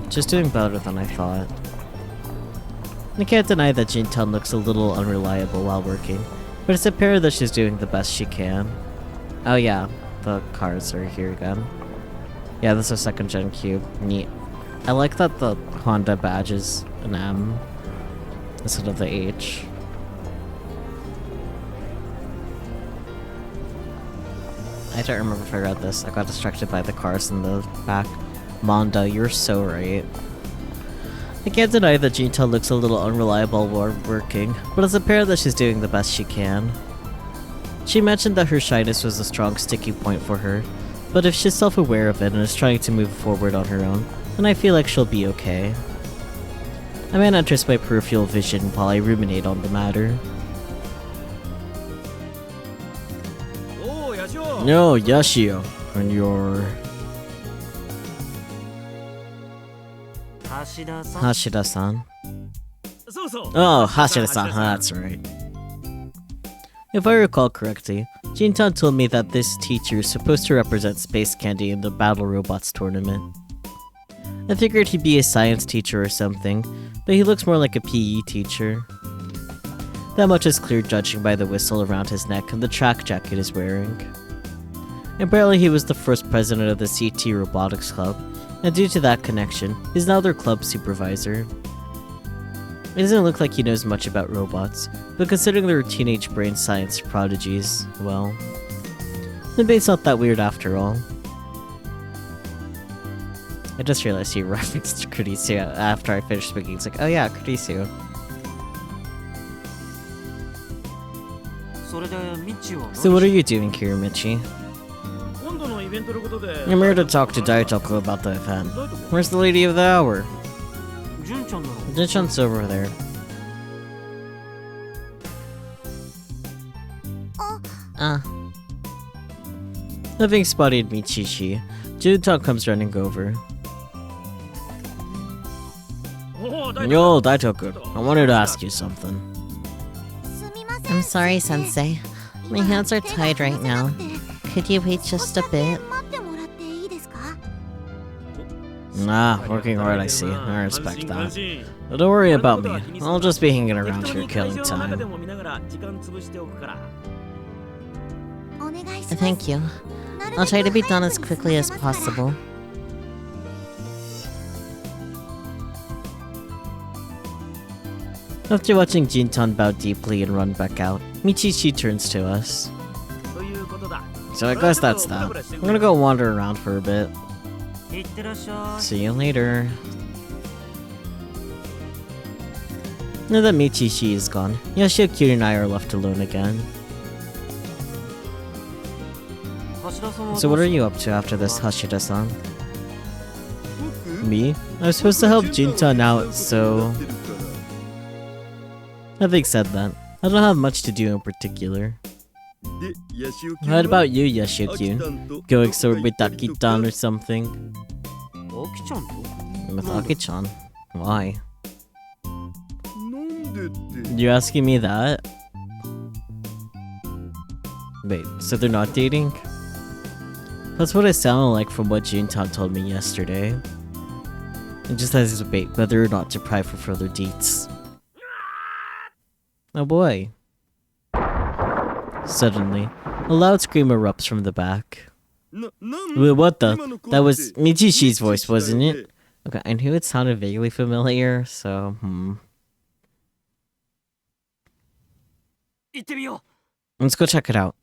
Just doing better than I thought. I can't deny that Jin-tan looks a little unreliable while working, but it's apparent that she's doing the best she can. Oh yeah, the cars are here again. Yeah, this is a 2nd gen cube. Neat. I like that the Honda badge is an M instead of the H. I don't remember if I read this. I got distracted by the cars in the back. Manda, you're so right. I can't deny that Jinta looks a little unreliable while working, but it's apparent that she's doing the best she can. She mentioned that her shyness was a strong sticky point for her, but if she's self-aware of it and is trying to move forward on her own, then I feel like she'll be okay. I may not trust my peripheral vision while I ruminate on the matter. No, Yashio, and your Hashida-san. Oh, Hashida-san, that's right. If I recall correctly, Jintan told me that this teacher is supposed to represent Space Candy in the Battle Robots tournament. I figured he'd be a science teacher or something, but he looks more like a PE teacher. That much is clear judging by the whistle around his neck and the track jacket he's wearing. Apparently he was the first president of the CT Robotics Club, and due to that connection, he's now their club supervisor. It doesn't look like he knows much about robots, but considering they're teenage brain science prodigies, well, the debate's not that weird after all. I just realized he referenced Kurisu after I finished speaking. It's like, oh yeah, Kurisu. So what are you doing, Kirimichi? I'm here to talk to Daitoku about the event. Where's the lady of the hour? Jin-chan's over there. Having spotted Michishi, Jin-chan comes running over. Yo, Daitoku, I wanted to ask you something. I'm sorry, Sensei. My hands are tied right now. Could you wait just a bit? Nah, working hard, I see. I respect that. But don't worry about me. I'll just be hanging around here killing time. Thank you. I'll try to be done as quickly as possible. After watching Jin-tan bow deeply and run back out, Michishi turns to us. So I guess that's that. I'm gonna go wander around for a bit. See you later. Now that Michishi is gone, Yoshio-kyun and I are left alone again. So what are you up to after this, Hashida-san? Me? I was supposed to help Jin-tan out, so... Having said that, I don't have much to do in particular. What about you, Yoshio-kyun? Going somewhere with Aki-chan or something? With Aki-chan? Why? You asking me that? Wait, so they're not dating? That's what it sounded like from what Jin-tan told me yesterday. It just has a debate whether or not to pry for further deets. Oh boy. Suddenly, a loud scream erupts from the back. Wait, what the? That was Michishi's voice, wasn't it? Okay, I knew it sounded vaguely familiar, so, Let's go check it out.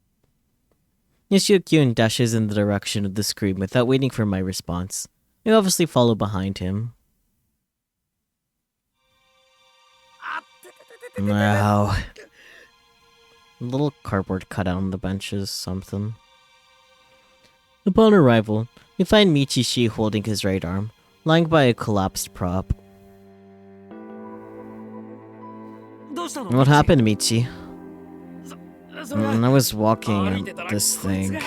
Yoshio-kyun dashes in the direction of the scream without waiting for my response. I obviously follow behind him. Wow. A little cardboard cutout on the benches, something. Upon arrival, we find Michishi holding his right arm, lying by a collapsed prop. What happened, Michi? I was walking and this thing.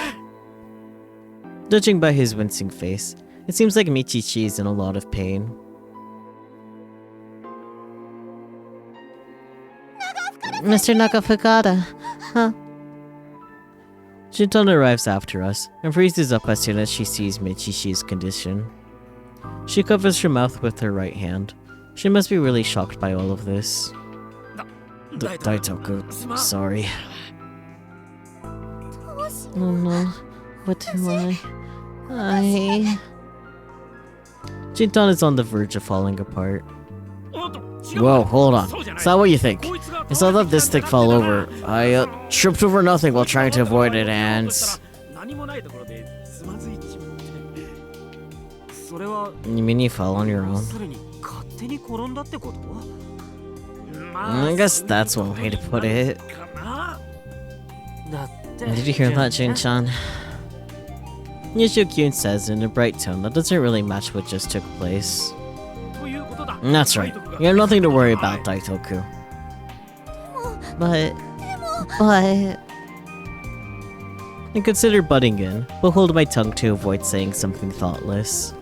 Judging by his wincing face, It seems like Michichi is in a lot of pain. Mr. Nakafukada. Huh? Shinton arrives after us and freezes up as soon as she sees Michishi's condition. She covers her mouth with her right hand. She must be really shocked by all of this. Daitoku, sorry. Oh no. What do I... Shinton is on the verge of falling apart. Whoa, hold on. It's not what you think. It's not that this thing fell over. I tripped over nothing while trying to avoid it and... You mean you fell on your own? I guess that's one way to put it. Did you hear that, Jin-chan? Nishio-kyun says in a bright tone that doesn't really match what just took place. That's right. You have nothing to worry about, Daitoku. But... I consider butting in, but hold my tongue to avoid saying something thoughtless.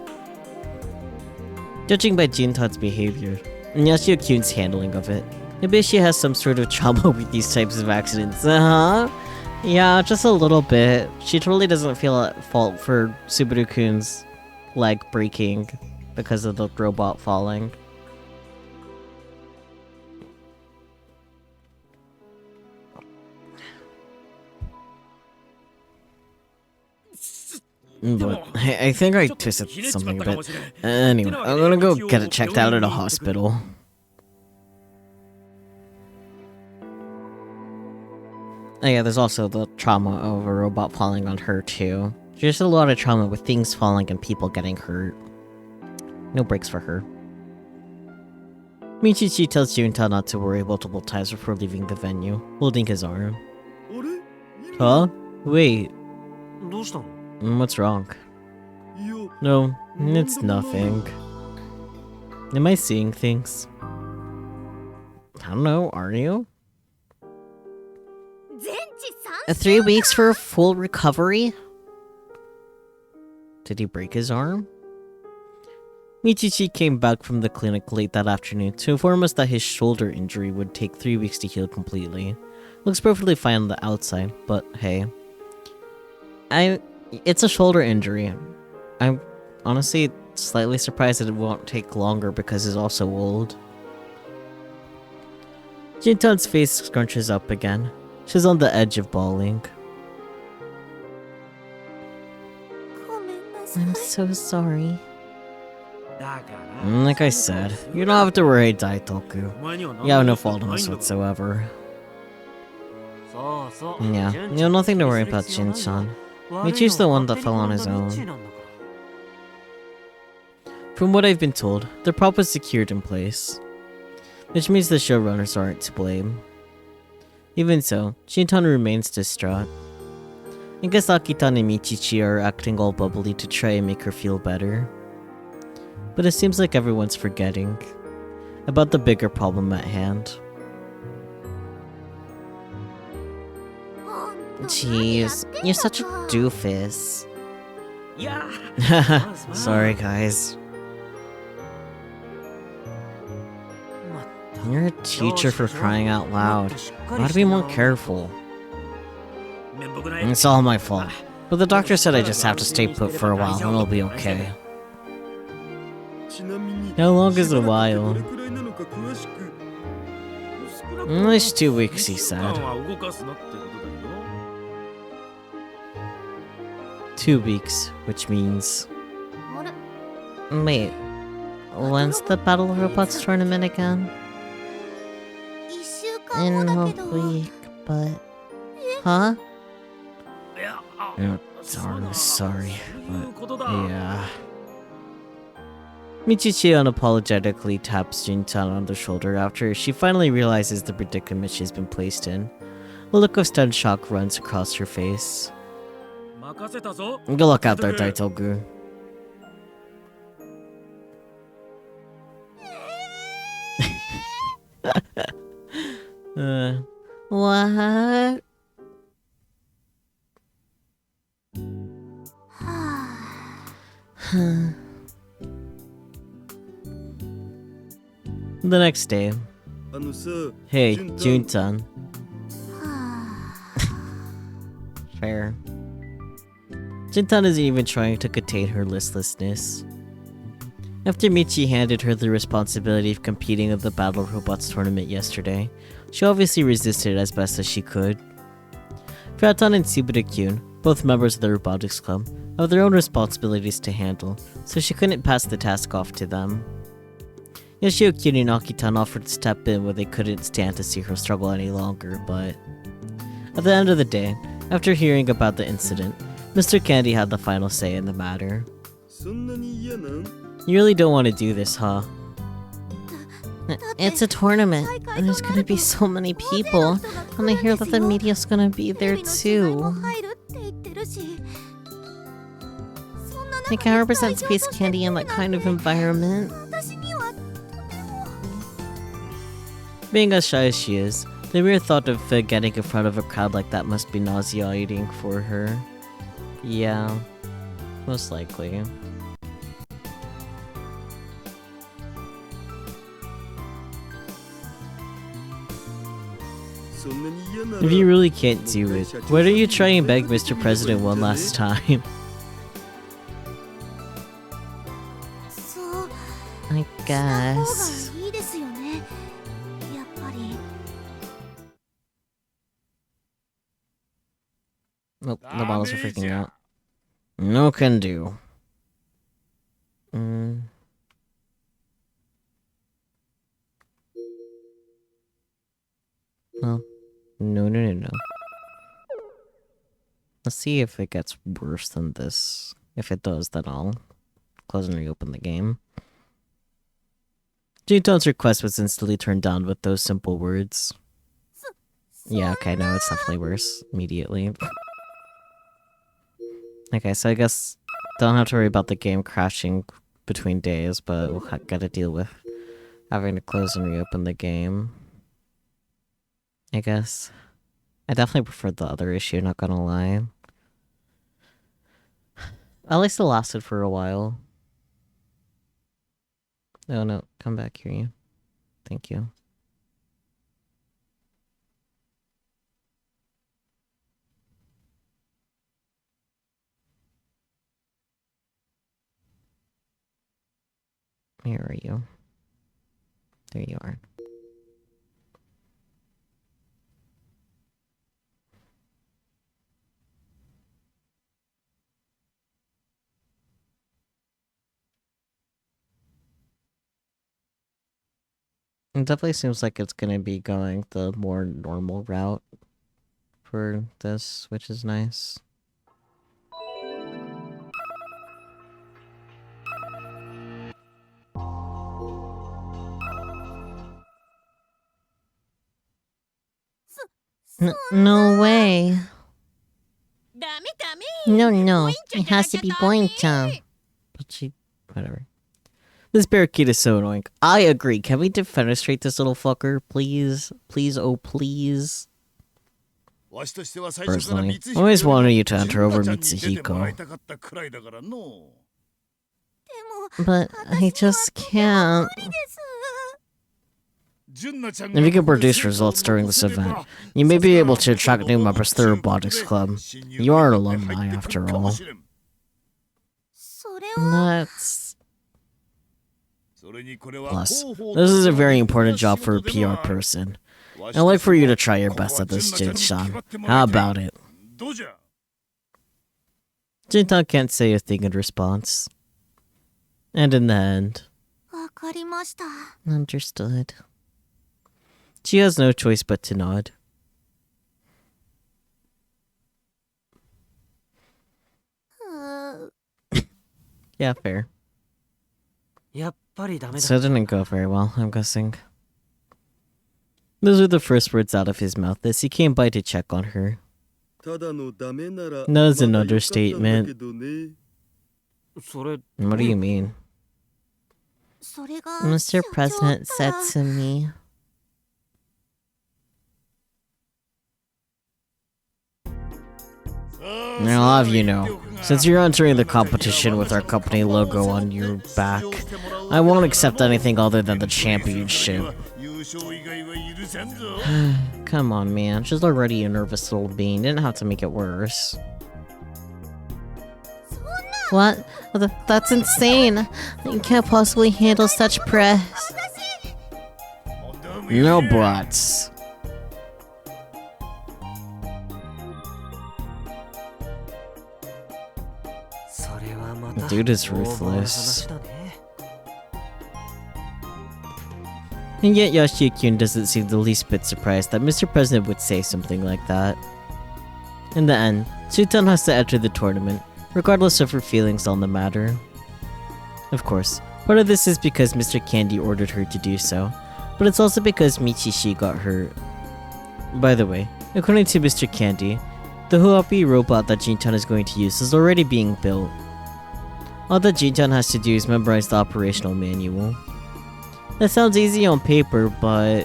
Judging by Jintan's behavior, and Yashio-kyun's handling of it, maybe she has some sort of trauma with these types of accidents, Yeah, just a little bit. She totally doesn't feel at fault for Subaru-kun's leg breaking because of the robot falling. But I think I twisted something a bit. Anyway, I'm gonna go get it checked out at a hospital. Oh yeah, there's also the trauma of a robot falling on her too. There's a lot of trauma with things falling and people getting hurt. No breaks for her. Michichi tells Junta not to worry multiple times before leaving the venue, holding his arm. Huh? Wait. What's wrong? No, it's nothing. Am I seeing things? I don't know, are you? 3 weeks for a full recovery? Did he break his arm? Michichi came back from the clinic late that afternoon to inform us that his shoulder injury would take 3 weeks to heal completely. Looks perfectly fine on the outside, but hey. It's a shoulder injury. I'm honestly slightly surprised that it won't take longer because he's also old. Jintan's face scrunches up again. She's on the edge of bawling. I'm so sorry. Like I said, you don't have to worry, Daitoku. You have no fault in this whatsoever. Yeah, you have nothing to worry about, Jin-chan. Michi's the one that fell on his own. From what I've been told, the prop was secured in place, which means the showrunners aren't to blame. Even so, Shintan remains distraught. I guess Akitan and Michichi are acting all bubbly to try and make her feel better. But it seems like everyone's forgetting about the bigger problem at hand. Jeez, you're such a doofus. Sorry, guys. You're a teacher for crying out loud. Gotta be more careful. It's all my fault. But the doctor said I just have to stay put for a while and I'll be okay. How long is a while? It's 2 weeks, he said. 2 weeks, which means... Wait, when's the Battle Robots tournament again? In a week, but... Huh? Oh, darn, sorry, but yeah. Michichi unapologetically taps Jintan on the shoulder after she finally realizes the predicament she's been placed in. A look of stunned shock runs across her face. Good luck out there, Daitoku. What? The next day. Hey, Juntan. Fair. Juntan isn't even trying to contain her listlessness. After Michi handed her the responsibility of competing in the Battle Robots tournament yesterday, she obviously resisted as best as she could. Fratan and Subura-kyun, both members of the Robotics Club, have their own responsibilities to handle, so she couldn't pass the task off to them. Yoshio-kyun and Akitan offered to step in when they couldn't stand to see her struggle any longer, but... At the end of the day, after hearing about the incident, Mr. Candy had the final say in the matter. You really don't want to do this, huh? It's a tournament, and there's gonna be so many people, and I hear that the media's gonna be there too. I can't represent Space Candy in that kind of environment. Being as shy as she is, the mere thought of getting in front of a crowd like that must be nauseating for her. Yeah, most likely. If you really can't do it, why don't you try and beg Mr. President one last time? I guess. Nope, the bottles are freaking out. No can do. Well, no. Let's see if it gets worse than this. If it does, then I'll close and reopen the game. Juntan's request was instantly turned down with those simple words. Yeah, okay, no, it's definitely worse immediately. Okay, so I guess don't have to worry about the game crashing between days, but we'll gotta deal with having to close and reopen the game. I guess. I definitely preferred the other issue, not gonna lie. At least it lasted for a while. Oh no, come back here, you. Thank you. Where are you? There you are. It definitely seems like it's gonna be going the more normal route for this, which is nice. No way. No. It has to be Boing-chan. But she... whatever. This parakeet is so annoying. I agree. Can we defenestrate this little fucker, please? Please, oh please. Personally, I always wanted you to enter over Mitsuhiko. But I just can't. If you can produce results during this event, you may be able to attract new members to the Robotics Club. You are an alumni, after all. That's... Plus, this is a very important job for a PR person. I'd like for you to try your best at this, Jin-chan. How about it? Jintan can't say a thing in response. And in the end... Understood. She has no choice but to nod. Yeah, fair. So it didn't go very well, I'm guessing. Those were the first words out of his mouth as he came by to check on her. That is an understatement. What do you mean? Mr. President said to me... I'll have you know, Since you're entering the competition with our company logo on your back, I won't accept anything other than the championship. Come on, man. She's already a nervous little bean. Didn't have to make it worse. What? That's insane. You can't possibly handle such press. No buts. The dude is ruthless. And yet Yoshio-kun doesn't seem the least bit surprised that Mr. President would say something like that. In the end, Sutan has to enter the tournament, regardless of her feelings on the matter. Of course, part of this is because Mr. Candy ordered her to do so, but it's also because Michishi got hurt. By the way, according to Mr. Candy, the Huapi robot that Jintan is going to use is already being built. All that Jintan has to do is memorize the operational manual. That sounds easy on paper, but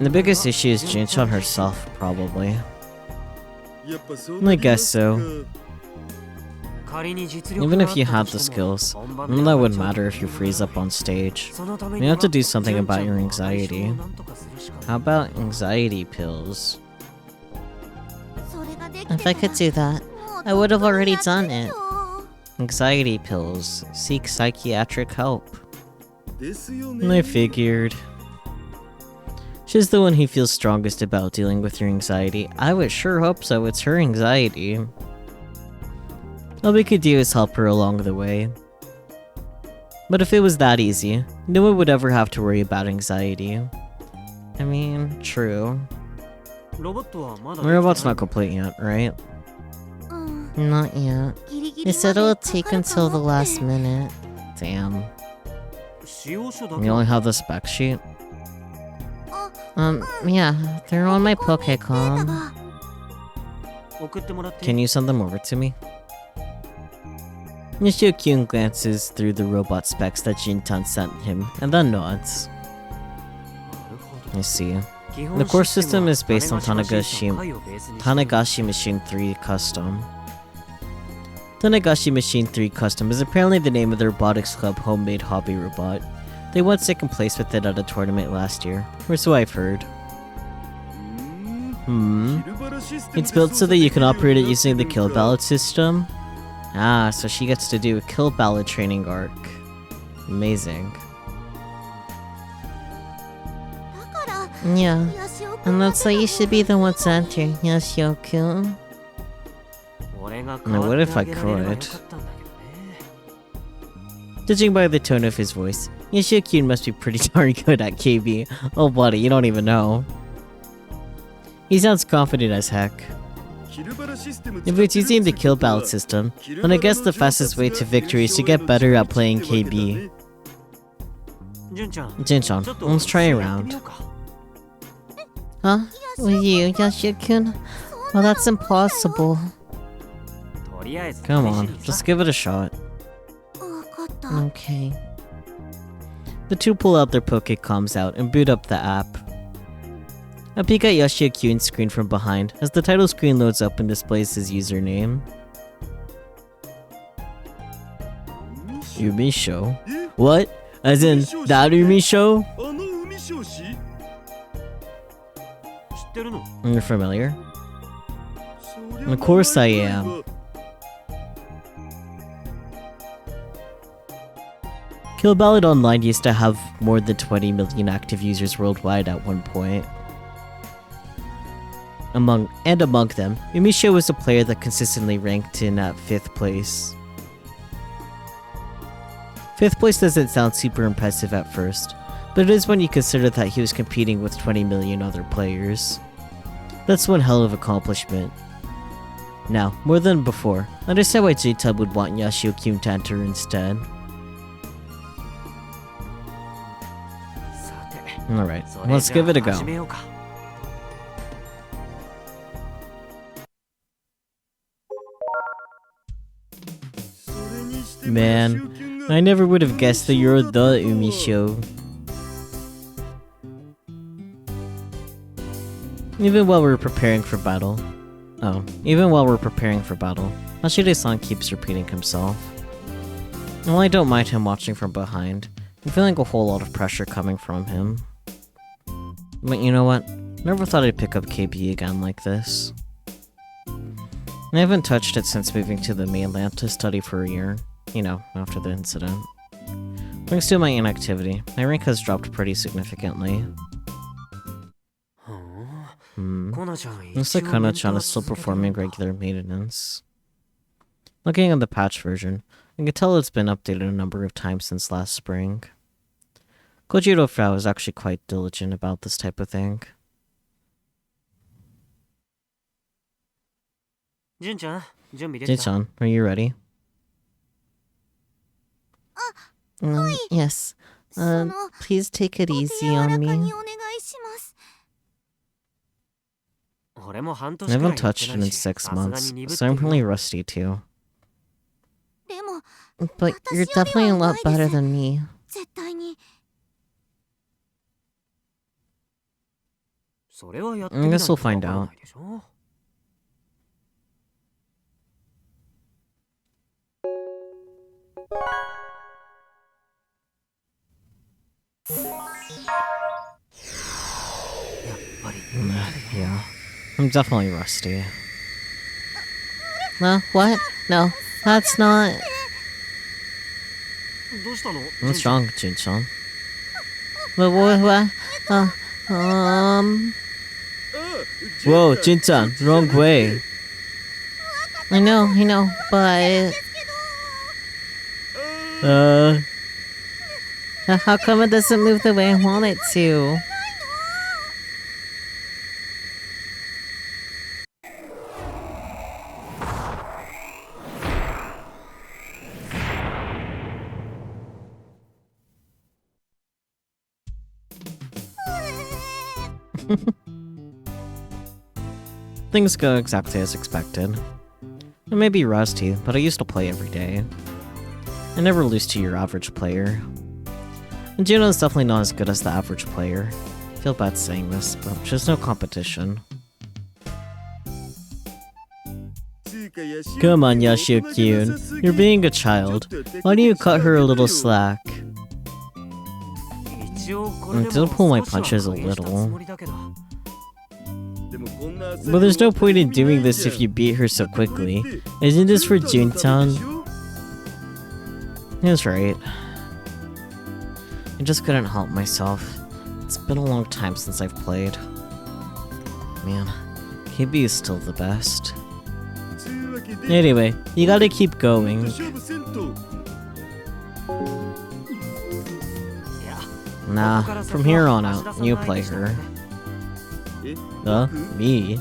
the biggest issue is Jintan herself, probably. I guess so. Even if you had the skills, none of that would matter if you freeze up on stage. You have to do something about your anxiety. How about anxiety pills? If I could do that, I would have already done it. Anxiety pills. Seek psychiatric help. I figured. She's the one who feels strongest about dealing with your anxiety. I would sure hope so. It's her anxiety. All we could do is help her along the way. But if it was that easy, no one would ever have to worry about anxiety. I mean, true. The robot's not complete yet, right? Not yet. They said it will take until the last minute. Damn. You only have the spec sheet? Yeah, they're on my Pokécom. Can you send them over to me? Yoshio-kun glances through the robot specs that Jintan sent him, and then nods. I see. The core system is based on Tanagashi Machine 3 Custom. Tanagashi Machine 3 Custom is apparently the name of the Robotics Club homemade hobby robot. They won second place with it at a tournament last year, or so I've heard. It's built so that you can operate it using the kill ballot system? Ah, so she gets to do a kill ballot training arc. Amazing. Yeah, and that's why you should be the one to enter, Yoshio-kun. Now what if I could? Judging by the tone of his voice, Yoshio-kun must be pretty darn good at KB. Oh buddy, you don't even know. He sounds confident as heck. If it's using the kill ballot system, then I guess the fastest way to victory is to get better at playing KB. Jin-chan, let's try a round. Huh? With you, Yoshio-kun? Well, that's impossible. Come on, just give it a shot. Okay. The two pull out their Pokécoms out and boot up the app. A peek at Yoshio-kun's screen from behind as the title screen loads up and displays his username. Umisho? What? As in, that Umisho? You're familiar? Of course I am. Kill Ballad Online used to have more than 20 million active users worldwide at one point. Among them, Umisho was a player that consistently ranked in at 5th place. 5th place doesn't sound super impressive at first, but it is when you consider that he was competing with 20 million other players. That's one hell of an accomplishment. Now, more than before, understand why J-Tub would want Yoshio-kun to enter instead. Alright, let's give it a go. Man, I never would have guessed that you're the Umisho. Even while we're preparing for battle, Hashide-san keeps repeating himself. Well, I don't mind him watching from behind. I'm feeling a whole lot of pressure coming from him. But you know what? Never thought I'd pick up KB again like this. I haven't touched it since moving to the mainland to study for a year. You know, after the incident. Thanks to my inactivity, my rank has dropped pretty significantly. Looks like Kana-chan is still performing regular maintenance. Looking at the patch version, I can tell it's been updated a number of times since last spring. Kojiro Frau is actually quite diligent about this type of thing. Jin-chan, are you ready? Yes. Please take it easy on me. I haven't touched it in 6 months, so I'm really rusty too. But you're definitely a lot better than me. I guess we'll find out. Yeah, I'm definitely rusty. What? No, that's not... What's wrong, Jin-chan? What? Whoa, Jin-chan, wrong way. I know, but... How come it doesn't move the way I want it to? Things go exactly as expected. I may be rusty, but I used to play every day. I never lose to your average player. And Juno is definitely not as good as the average player. I feel bad saying this, but there's no competition. Come on, Yashio-kyun. You're being a child. Why don't you cut her a little slack? I did pull my punches a little. But there's no point in doing this if you beat her so quickly. Isn't this for Jun-chan? That's right. I just couldn't help myself. It's been a long time since I've played. Man, KB is still the best. Anyway, you gotta keep going. Nah, from here on out, you play her. Me?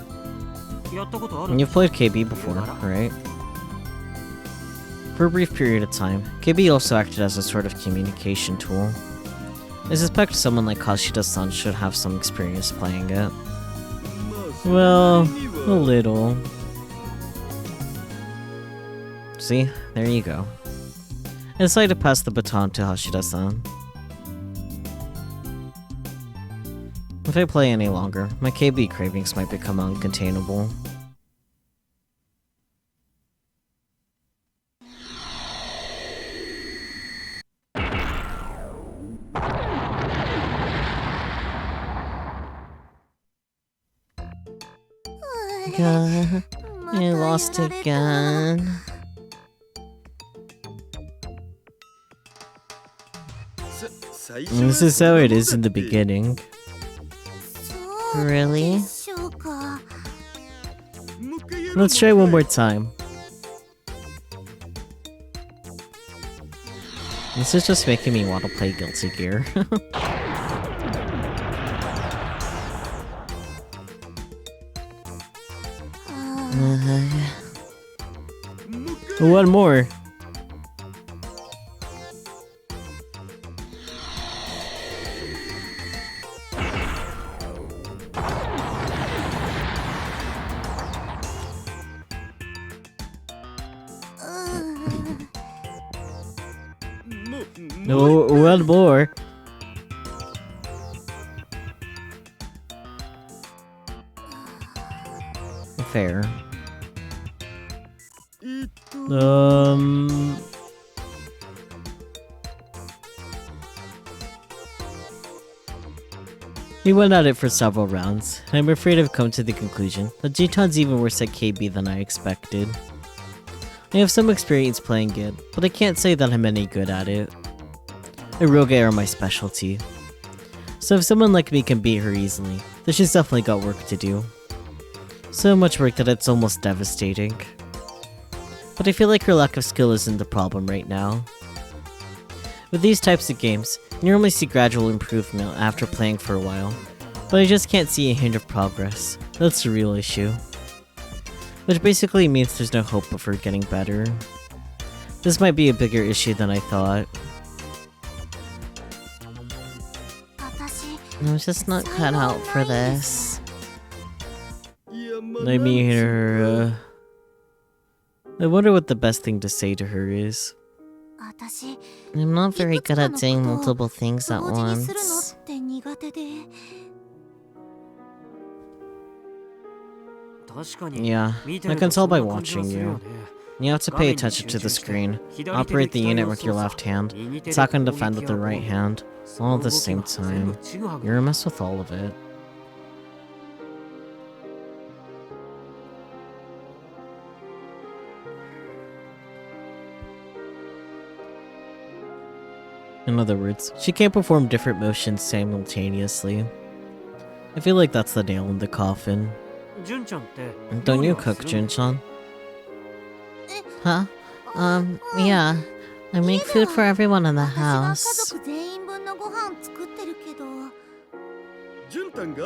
You've played KB before, right? For a brief period of time, KB also acted as a sort of communication tool. I suspect someone like Hashida-san should have some experience playing it. Well, a little. See? There you go. I decided to pass the baton to Hashida-san. If I play any longer, my KB cravings might become uncontainable. I lost again. This is how it is in the beginning. Really? Let's try one more time. This is just making me want to play Guilty Gear. One more. No, one more. Fair. We went at it for several rounds, and I'm afraid I've come to the conclusion that Jintan's even worse at KB than I expected. I have some experience playing it, but I can't say that I'm any good at it. Eroge are my specialty. So if someone like me can beat her easily, then she's definitely got work to do. So much work that it's almost devastating. But I feel like her lack of skill isn't the problem right now. With these types of games, you normally see gradual improvement after playing for a while, but I just can't see a hint of progress. That's the real issue. Which basically means there's no hope of her getting better. This might be a bigger issue than I thought. I'm just not cut out for this. I mean, I wonder what the best thing to say to her is. I'm not very good at saying multiple things at once. Yeah, I can tell by watching you. You have to pay attention to the screen, operate the unit with your left hand, attack and defend with the right hand, all at the same time. You're a mess with all of it. In other words, she can't perform different motions simultaneously. I feel like that's the nail in the coffin. Don't you cook, Jun-chan? Huh? Yeah. I make food for everyone in the house.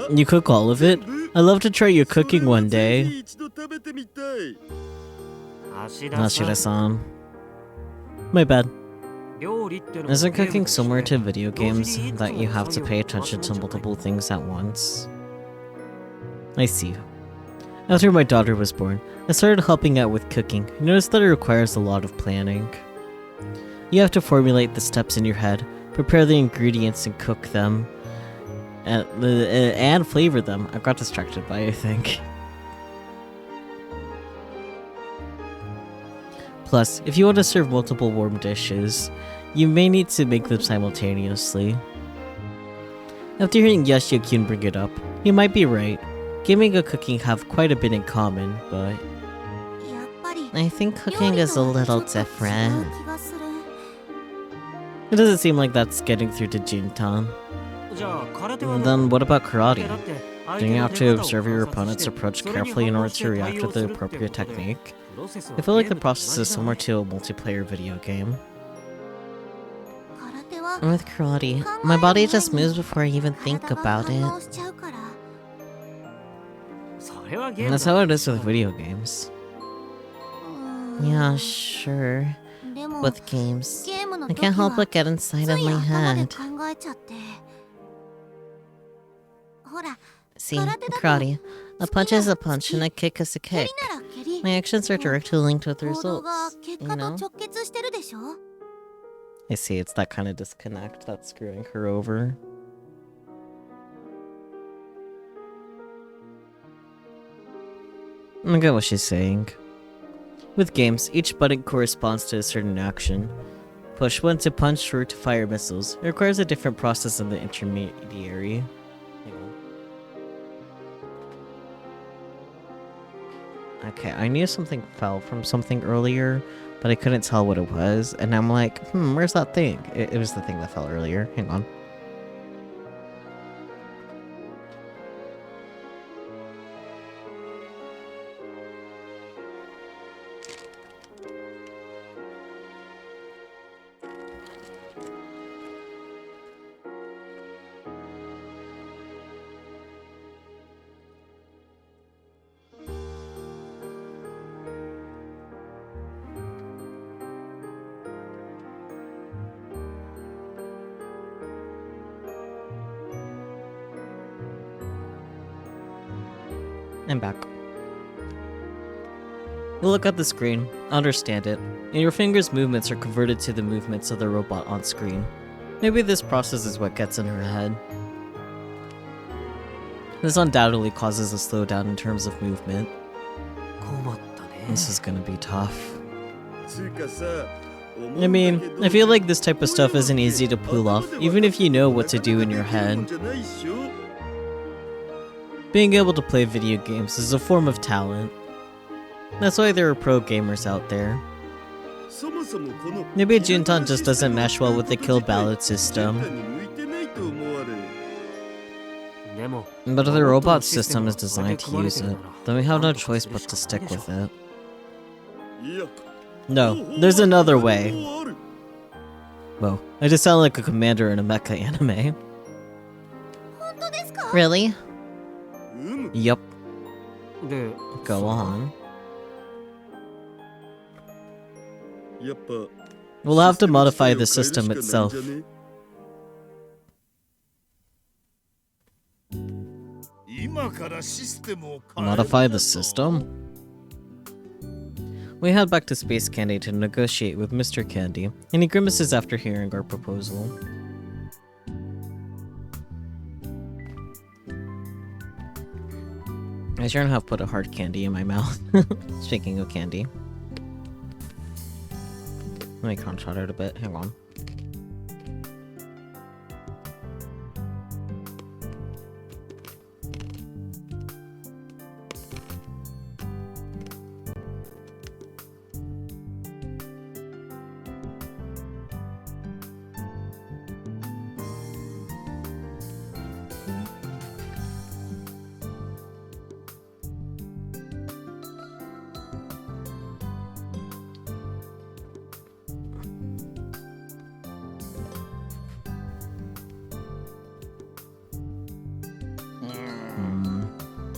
You cook all of it? I'd love to try your cooking one day. Ashira-san. My bad. Isn't cooking similar to video games, that you have to pay attention to multiple things at once? I see. After my daughter was born, I started helping out with cooking. I noticed that it requires a lot of planning. You have to formulate the steps in your head, prepare the ingredients and cook them, and flavor them. I got distracted by it, I think. Plus, if you want to serve multiple warm dishes, you may need to make them simultaneously. After hearing Yashio-kun bring it up, he might be right. Gaming and cooking have quite a bit in common, but... I think cooking is a little different. It doesn't seem like that's getting through to Jintan. Then what about karate? Don't you have to observe your opponent's approach carefully in order to react with the appropriate technique? I feel like the process is similar to a multiplayer video game. With karate, my body just moves before I even think about it. And that's how it is with video games. Yeah, sure. With games, I can't help but get inside of my head. See, karate, a punch is a punch and a kick is a kick. My actions are directly linked with the results, you know? I see, it's that kind of disconnect that's screwing her over. I get what she's saying. With games, each button corresponds to a certain action. Push 1 to punch or to fire missiles. It requires a different process than the intermediary. Okay, I knew something fell from something earlier, but I couldn't tell what it was, and I'm like, where's that thing? It was the thing that fell earlier. Hang on. I'm back. You look at the screen, understand it, and your fingers' movements are converted to the movements of the robot on screen. Maybe this process is what gets in her head. This undoubtedly causes a slowdown in terms of movement. This is gonna be tough. I mean, I feel like this type of stuff isn't easy to pull off, even if you know what to do in your head. Being able to play video games is a form of talent. That's why there are pro gamers out there. Maybe Juntan just doesn't mesh well with the kill ballot system. But if the robot system is designed to use it, then we have no choice but to stick with it. No, there's another way. Whoa, I just sound like a commander in a mecha anime. Really? Yup. Go on. We'll have to modify the system itself. Modify the system? We head back to Space Candy to negotiate with Mr. Candy, and he grimaces after hearing our proposal. I sure have put a hard candy in my mouth. Speaking of candy. Let me contract it a bit, hang on.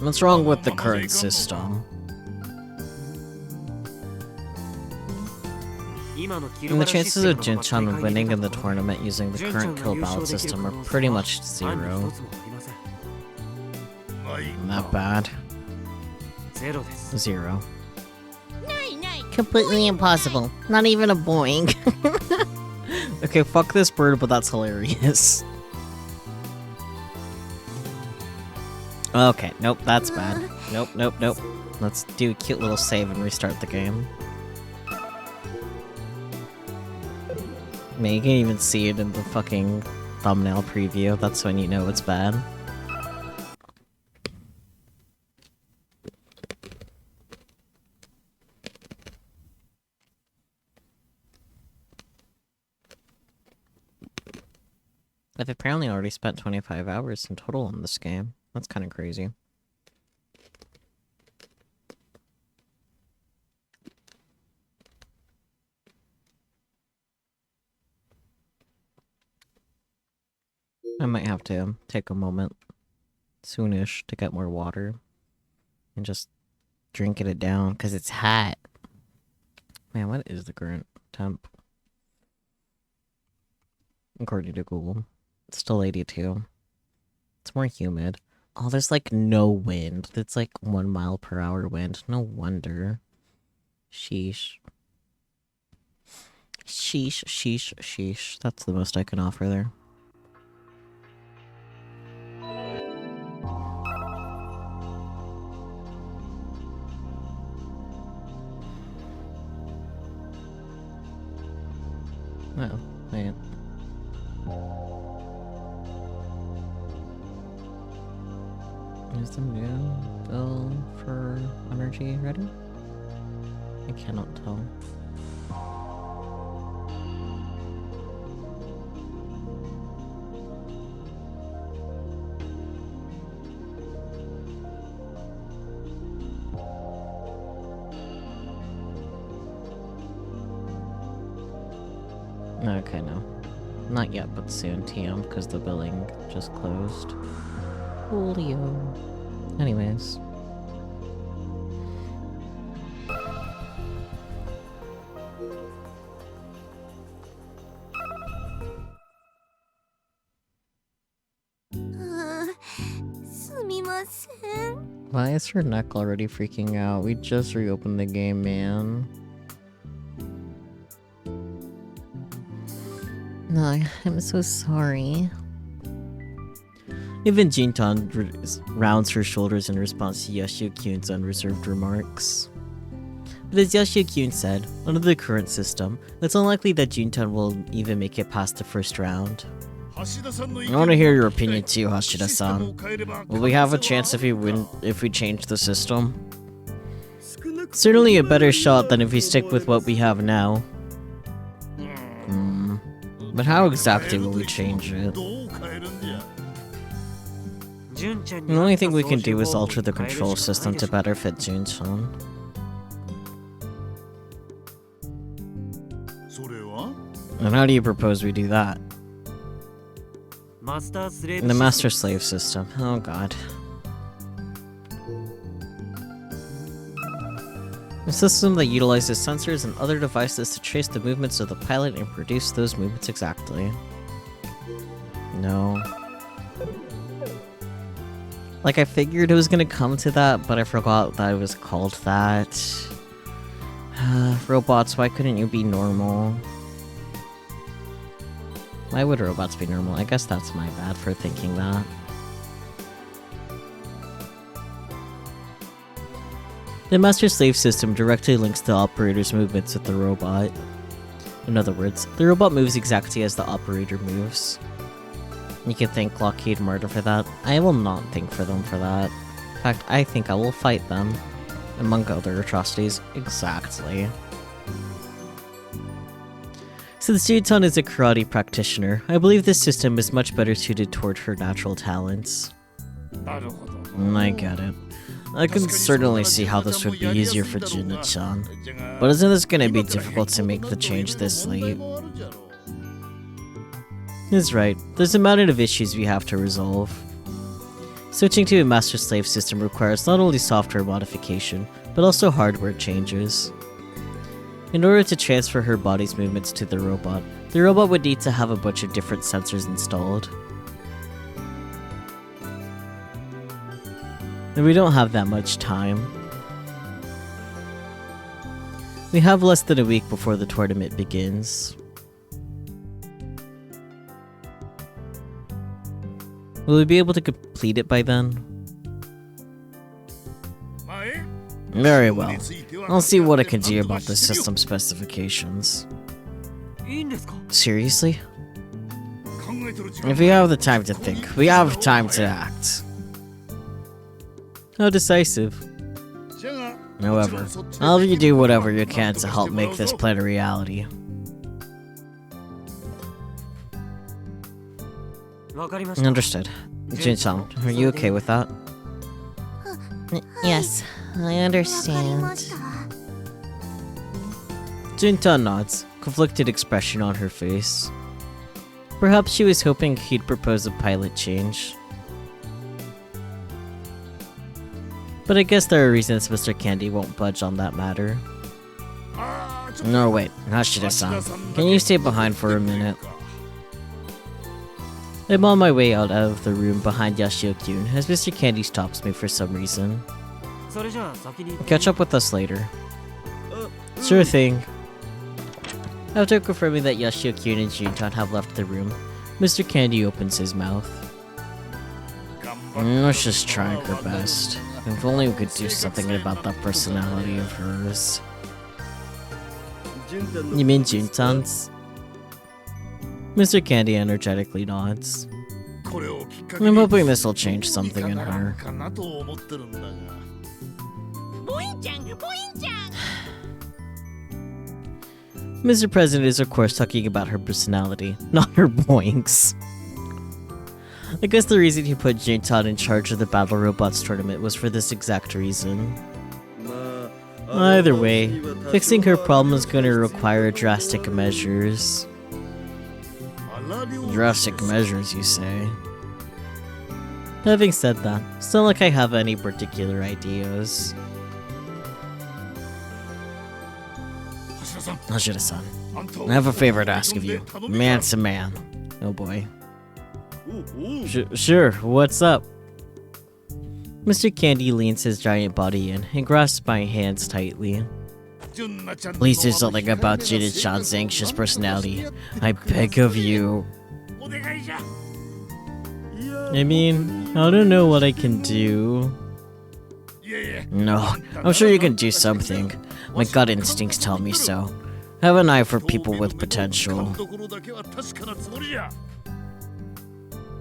What's wrong with the current system? And the chances of Jin-chan winning in the tournament using the current kill ballot system are pretty much zero. Not bad. Zero. Completely impossible. Not even a boing. Okay, fuck this bird, but that's hilarious. Okay, nope, that's bad. Nope, nope, nope. Let's do a cute little save and restart the game. Man, you can even see it in the fucking thumbnail preview. That's when you know it's bad. I've apparently already spent 25 hours in total on this game. That's kind of crazy. I might have to take a moment soonish to get more water and just drink it down because it's hot. Man, what is the current temp? According to Google, it's still 82. It's more humid. Oh, there's like no wind. It's like 1 mile per hour wind. No wonder. Sheesh. Sheesh, sheesh, sheesh. That's the most I can offer there. Oh, wait. Is the new bill for energy ready? I cannot tell. Okay, no. Not yet, but soon, TM, because the billing just closed. Coolio. Anyways. Why is her neck already freaking out? We just reopened the game, man. No, I'm so sorry. Even Jintan rounds her shoulders in response to Yashio-kyun's unreserved remarks. But as Yashio-kyun said, under the current system, it's unlikely that Juntan will even make it past the first round. I want to hear your opinion too, Hashida-san. Will we have a chance if we change the system? Certainly a better shot than if we stick with what we have now. But how exactly will we change it? The only thing we can do is alter the control system to better fit Juntan. And how do you propose we do that? In the master-slave system. Oh god. A system that utilizes sensors and other devices to trace the movements of the pilot and produce those movements exactly. No. Like, I figured it was gonna come to that, but I forgot that it was called that. Robots, why couldn't you be normal? Why would robots be normal? I guess that's my bad for thinking that. The master-slave system directly links the operator's movements with the robot. In other words, the robot moves exactly as the operator moves. You can thank Lockheed Martin for that. I will not thank for them for that. In fact, I think I will fight them. Among other atrocities. Exactly. Since Juntan is a karate practitioner, I believe this system is much better suited toward her natural talents. I get it. I can certainly see how this would be easier for Junta-chan, but isn't this gonna be difficult to make the change this late? He's right, there's a mountain of issues we have to resolve. Switching to a master-slave system requires not only software modification, but also hardware changes. In order to transfer her body's movements to the robot would need to have a bunch of different sensors installed. And we don't have that much time. We have less than a week before the tournament begins. Will we be able to complete it by then? Very well. I'll see what I can do about the system specifications. Seriously? If we have the time to think, we have time to act. How decisive. However, I'll have you do whatever you can to help make this plan a reality. Understood. Jin-chan, are you okay with that? Yes, I understand. Junta nods, conflicted expression on her face. Perhaps she was hoping he'd propose a pilot change. But I guess there are reasons Mr. Candy won't budge on that matter. No, wait, Hashida-san, can you stay behind for a minute? I'm on my way out of the room behind Yashio-kyun as Mr. Candy stops me for some reason. Catch up with us later. Sure thing. After confirming that Yashio-kyun and Juntan have left the room, Mr. Candy opens his mouth. Let's just try her best. If only we could do something about that personality of hers. You mean Juntan's? Mr. Candy energetically nods. I'm hoping this will change something in her. Mr. President is of course talking about her personality, not her boinks. I guess the reason he put Juntan in charge of the Battle Robots tournament was for this exact reason. Either way, fixing her problem is going to require drastic measures. Drastic measures, you say? Having said that, it's not like I have any particular ideas. Hashida-san, I have a favor to ask of you. Man to man. Oh boy. Sure, what's up? Mr. Candy leans his giant body in and grasps my hands tightly. Please do something about Jin-chan's anxious personality. I beg of you. I mean, I don't know what I can do. No, I'm sure you can do something. My gut instincts tell me so. Have an eye for people with potential.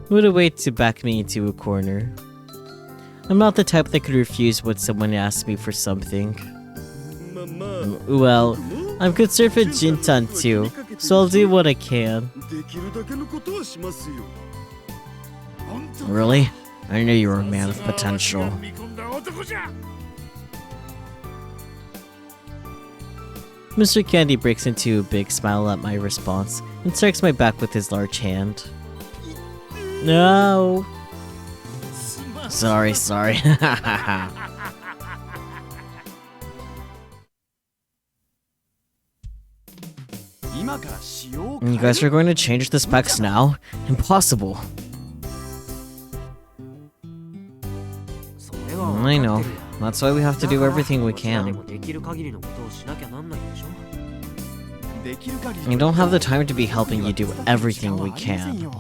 What a way to back me into a corner. I'm not the type that could refuse when someone asks me for something. Well, I'm concerned for Jintan too, so I'll do what I can. Really? I knew you were a man with potential. Mr. Candy breaks into a big smile at my response and strikes my back with his large hand. No! Sorry. You guys are going to change the specs now? Impossible. I know. That's why we have to do everything we can. We don't have the time to be helping you do everything we can.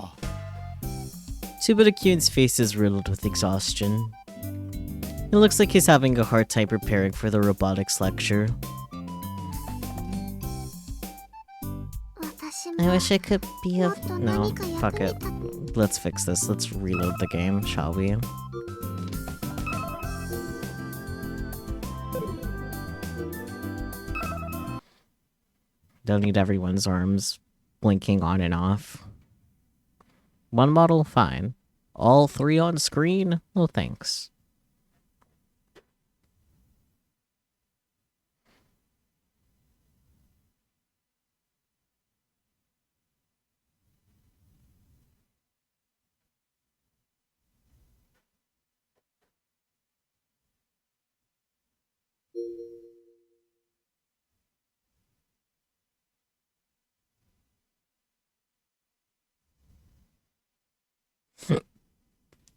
Tsubara-kyun's face is riddled with exhaustion. It looks like he's having a hard time preparing for the robotics lecture. I wish I could be of. No, fuck it. Let's fix this. Let's reload the game, shall we? Don't need everyone's arms blinking on and off. One model, fine. All three on screen? No thanks.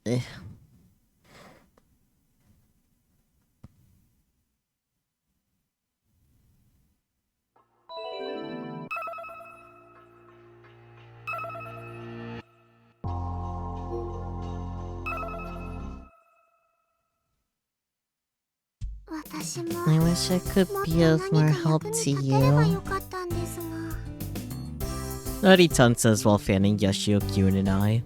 Eh. I wish I could be of more help to you. Nari-tan says while fanning Yashio-kyun and I.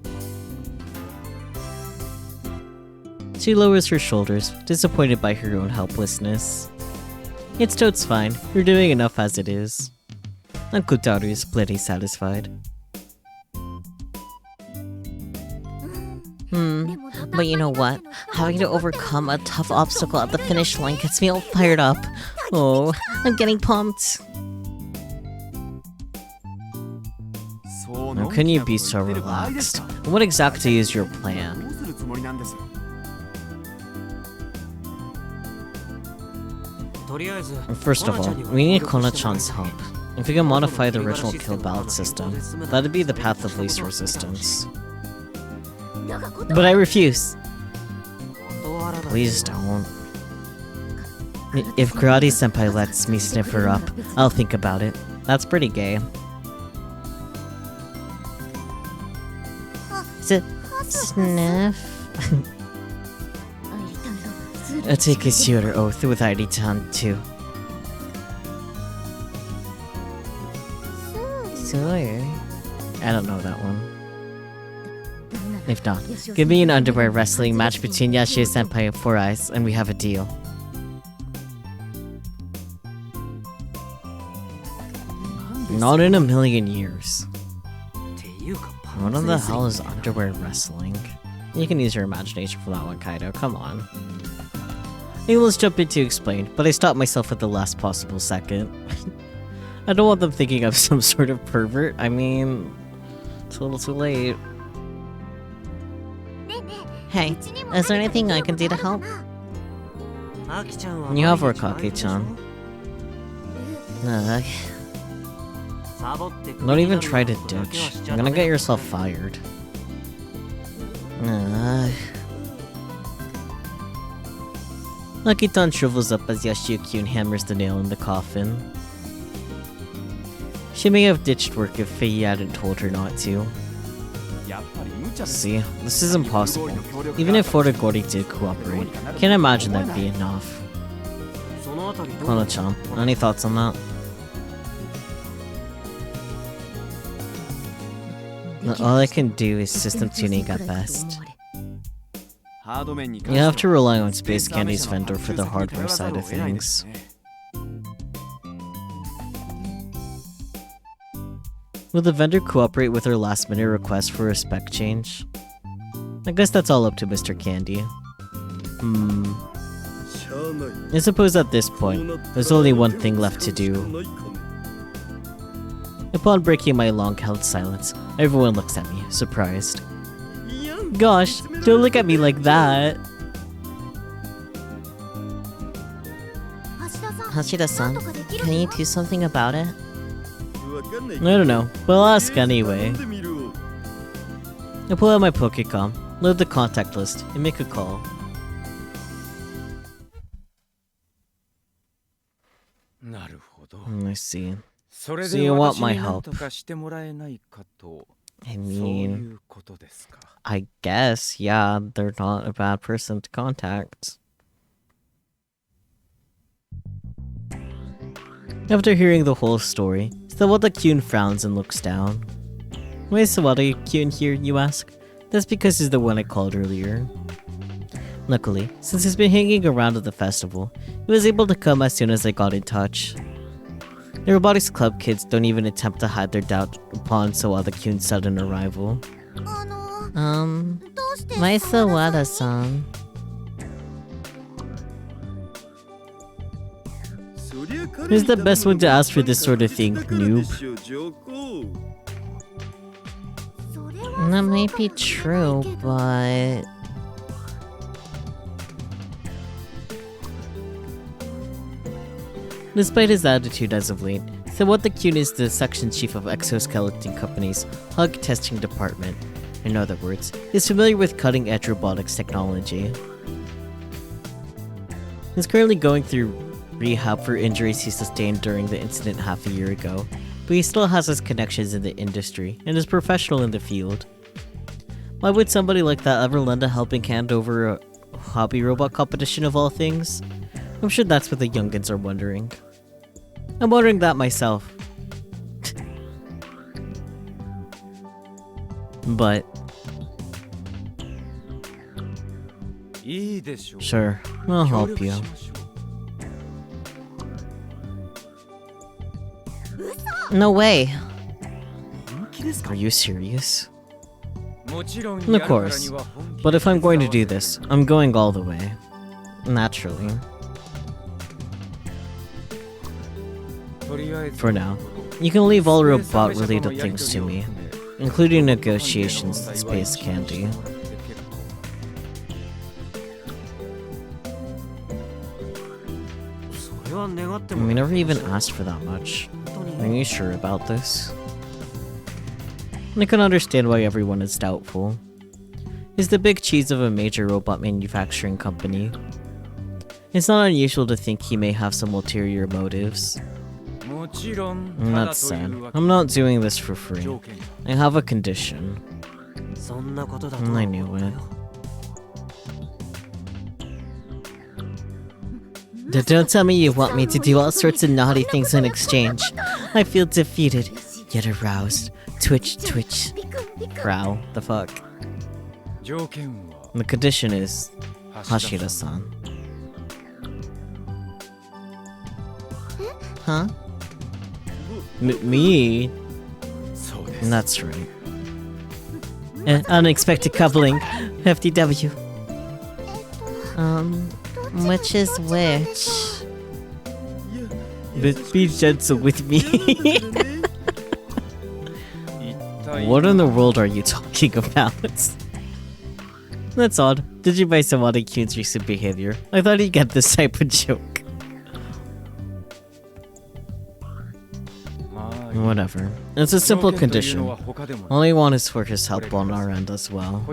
She lowers her shoulders, disappointed by her own helplessness. It's totes fine, you're doing enough as it is. And Kutaru is plenty satisfied. But you know what? Having to overcome a tough obstacle at the finish line gets me all fired up. Oh, I'm getting pumped. How can you be so relaxed? What exactly is your plan? First of all, we need Kona-chan's help. If we can modify the original kill ballot system, that'd be the path of least resistance. But I refuse! Please don't. If Karate-senpai lets me sniff her up, I'll think about it. That's pretty gay. Sniff? I'll take a shooter oath with Airi-chan too. Sure. I don't know that one. If not, give me an underwear wrestling match between Yashio-senpai and Four Eyes, and we have a deal. Not in a million years. What in the hell is underwear wrestling? You can use your imagination for that one, Kaido, come on. Let's jump in to explain, but I stopped myself at the last possible second. I don't want them thinking I'm some sort of pervert. I mean, it's a little too late. Hey, is there anything I can do to help? You have work, Aki-chan. Don't even try to ditch. You're gonna get yourself fired. Aki-tan shrivels up as Yashio-kyun hammers the nail in the coffin. She may have ditched work if Fei hadn't told her not to. See, this is impossible. Even if Ford and Gordy did cooperate, can't imagine that'd be enough. Kono-chan, any thoughts on that? All I can do is system tuning at best. You have to rely on Space Candy's vendor for the hardware side of things. Will the vendor cooperate with her last-minute request for a spec change? I guess that's all up to Mr. Candy. I suppose at this point, there's only one thing left to do. Upon breaking my long-held silence, everyone looks at me, surprised. Gosh, don't look at me like that! Hashida-san, can you do something about it? I don't know, but I'll ask anyway. I pull out my Pokecom, load the contact list, and make a call. I see. So you want my help? I mean, I guess, yeah, they're not a bad person to contact. After hearing the whole story, Sawada-kyun frowns and looks down. Why is Sawada-kyun here, you ask? That's because he's the one I called earlier. Luckily, since he's been hanging around at the festival, he was able to come as soon as I got in touch. The Robotics Club kids don't even attempt to hide their doubt upon Sawada-kyun's sudden arrival. Why Sawada-san? Who's the best one to ask for this sort of thing, noob? That might be true, but... Despite his attitude as of late, Sawada-kyun is the section chief of Exoskeleton Company's hug testing department. In other words, he's familiar with cutting-edge robotics technology. He's currently going through rehab for injuries he sustained during the incident half a year ago, but he still has his connections in the industry and is professional in the field. Why would somebody like that ever lend a helping hand over a hobby robot competition of all things? I'm sure that's what the youngins are wondering. I'm wondering that myself. But... sure, I'll help you. No way. Are you serious? Of course. But if I'm going to do this, I'm going all the way. Naturally. For now, you can leave all robot-related things to me, including negotiations with Space Candy. We never even asked for that much. Are you sure about this? I can understand why everyone is doubtful. He's the big cheese of a major robot manufacturing company. It's not unusual to think he may have some ulterior motives. That said, I'm not doing this for free. I have a condition. I knew it. Don't tell me you want me to do all sorts of naughty things in exchange. I feel defeated, yet aroused. Twitch, twitch. Growl, the fuck. The condition is Hashida-san. Huh? Me? That's right. An unexpected coupling. FTW. Which is which? But be gentle with me. What in the world are you talking about? That's odd. Did you buy Sawada-kyun's recent behavior? I thought he'd get this type of joke. Whatever. It's a simple condition. All I want is for his help on our end as well.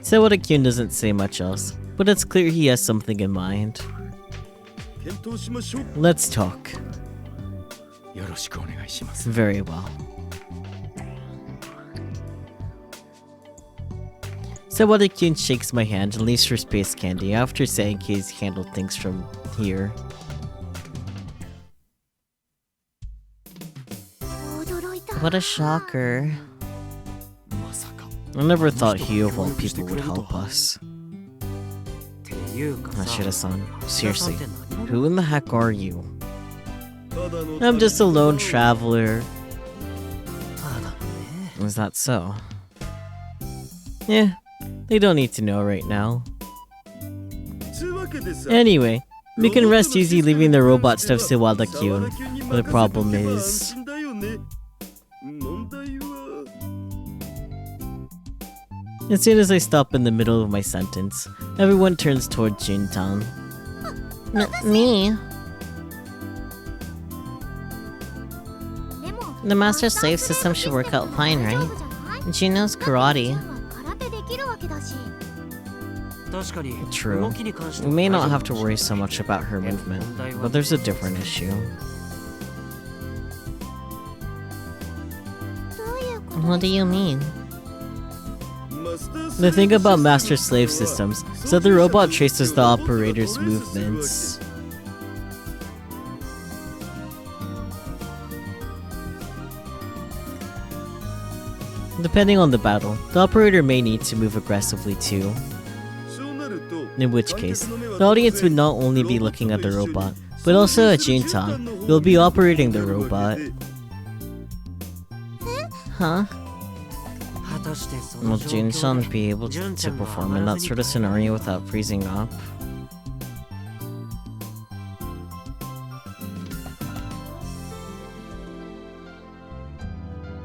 Sawada-kyun doesn't say much else, but it's clear he has something in mind. Let's talk. Very well. So Wadakyun shakes my hand and leaves for Space Candy after saying he's handled things from here. What a shocker. I never thought he of all people would help us. Ashida-san, seriously, who in the heck are you? I'm just a lone traveler. Is that so? Yeah, they don't need to know right now. Anyway, we can rest easy leaving the robot stuff to Wadakyun. The problem is... As soon as I stop in the middle of my sentence, everyone turns toward Jintan. Me? The master-slave system should work out fine, right? Jin knows karate. True. We may not have to worry so much about her movement, but there's a different issue. What do you mean? The thing about master-slave systems is that the robot traces the operator's movements. Depending on the battle, the operator may need to move aggressively too. In which case, the audience would not only be looking at the robot, but also at Jintan, who will be operating the robot. Huh? Will Jintan be able to perform in that sort of scenario without freezing up?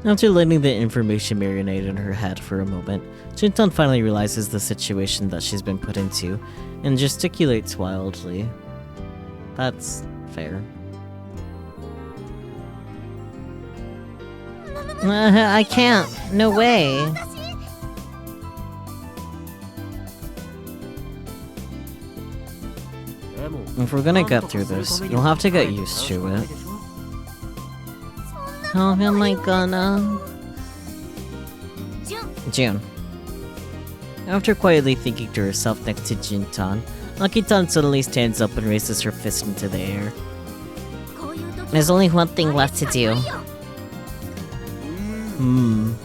After letting the information marinate in her head for a moment, Jintan finally realizes the situation that she's been put into, and gesticulates wildly. That's fair. I can't. No way. If we're gonna get through this, you'll have to get used to it. How am I gonna? June. After quietly thinking to herself next to Jintan, Akitan suddenly stands up and raises her fist into the air. There's only one thing left to do. I'm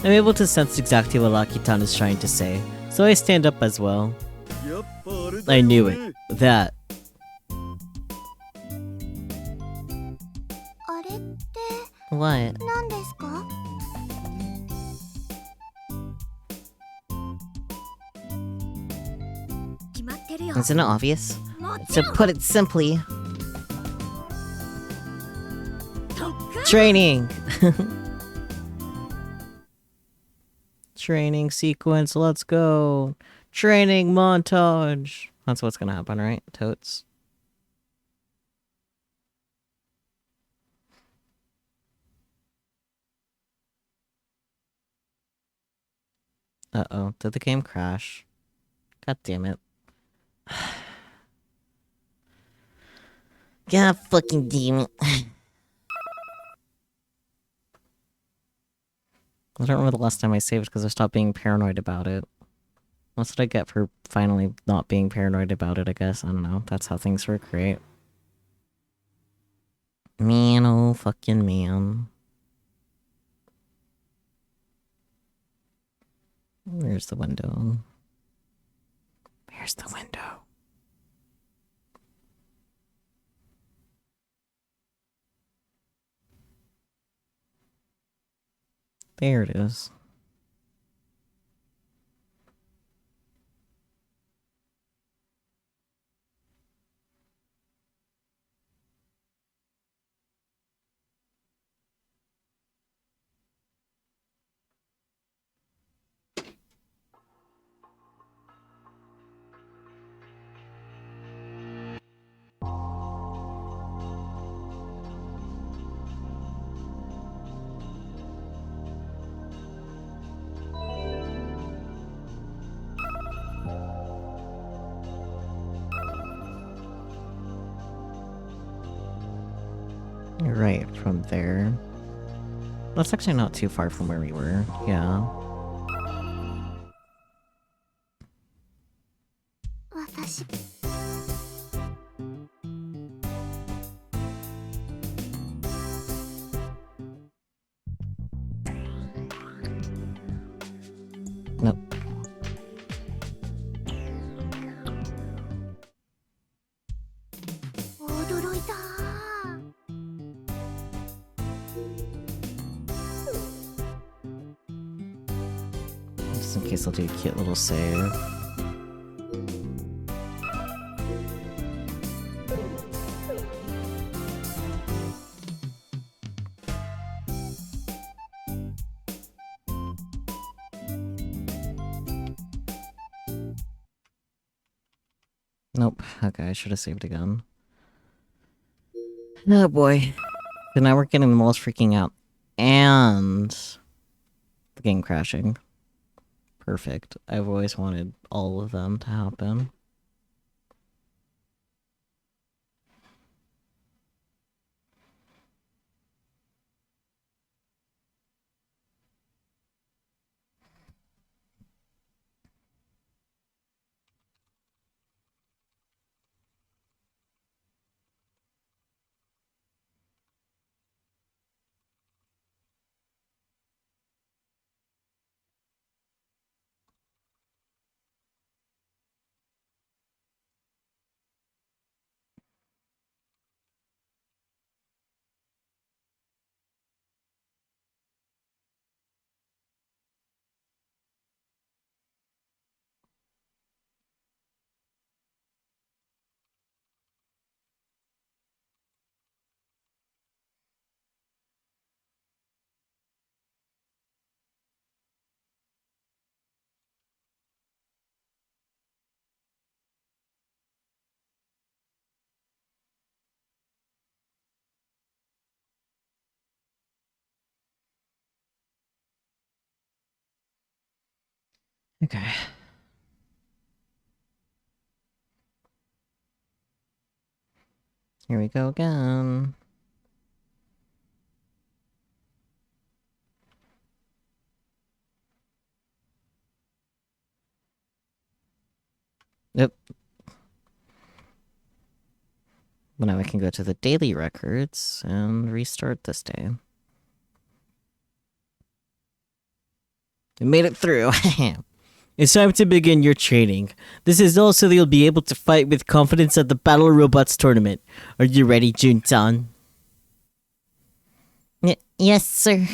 able to sense exactly what Akitan is trying to say, so I stand up as well. I knew it. That. What? Isn't it obvious? To put it simply, Training! Training sequence, let's go! Training montage! That's what's gonna happen, right? Totes. Uh-oh, did the game crash? God damn it. God fucking damn it. I don't remember the last time I saved because I stopped being paranoid about it. What's what I get for finally not being paranoid about it, I guess. I don't know. That's how things work, right? Man, oh fucking man. Where's the window? Where's the window? There it is. right from there. That's actually not too far from where we were. Yeah. Nope. Just in case I'll do a cute little save. Nope. Okay, I should have saved again. Oh boy. So now we're getting the most freaking out. And the game crashing. Perfect. I've always wanted all of them to happen. Okay. Here we go again. Yep. Well, now I can go to the daily records and restart this day. We made it through. It's time to begin your training. This is all so that you'll be able to fight with confidence at the Battle Robots tournament. Are you ready, Juntan? Yes, sir.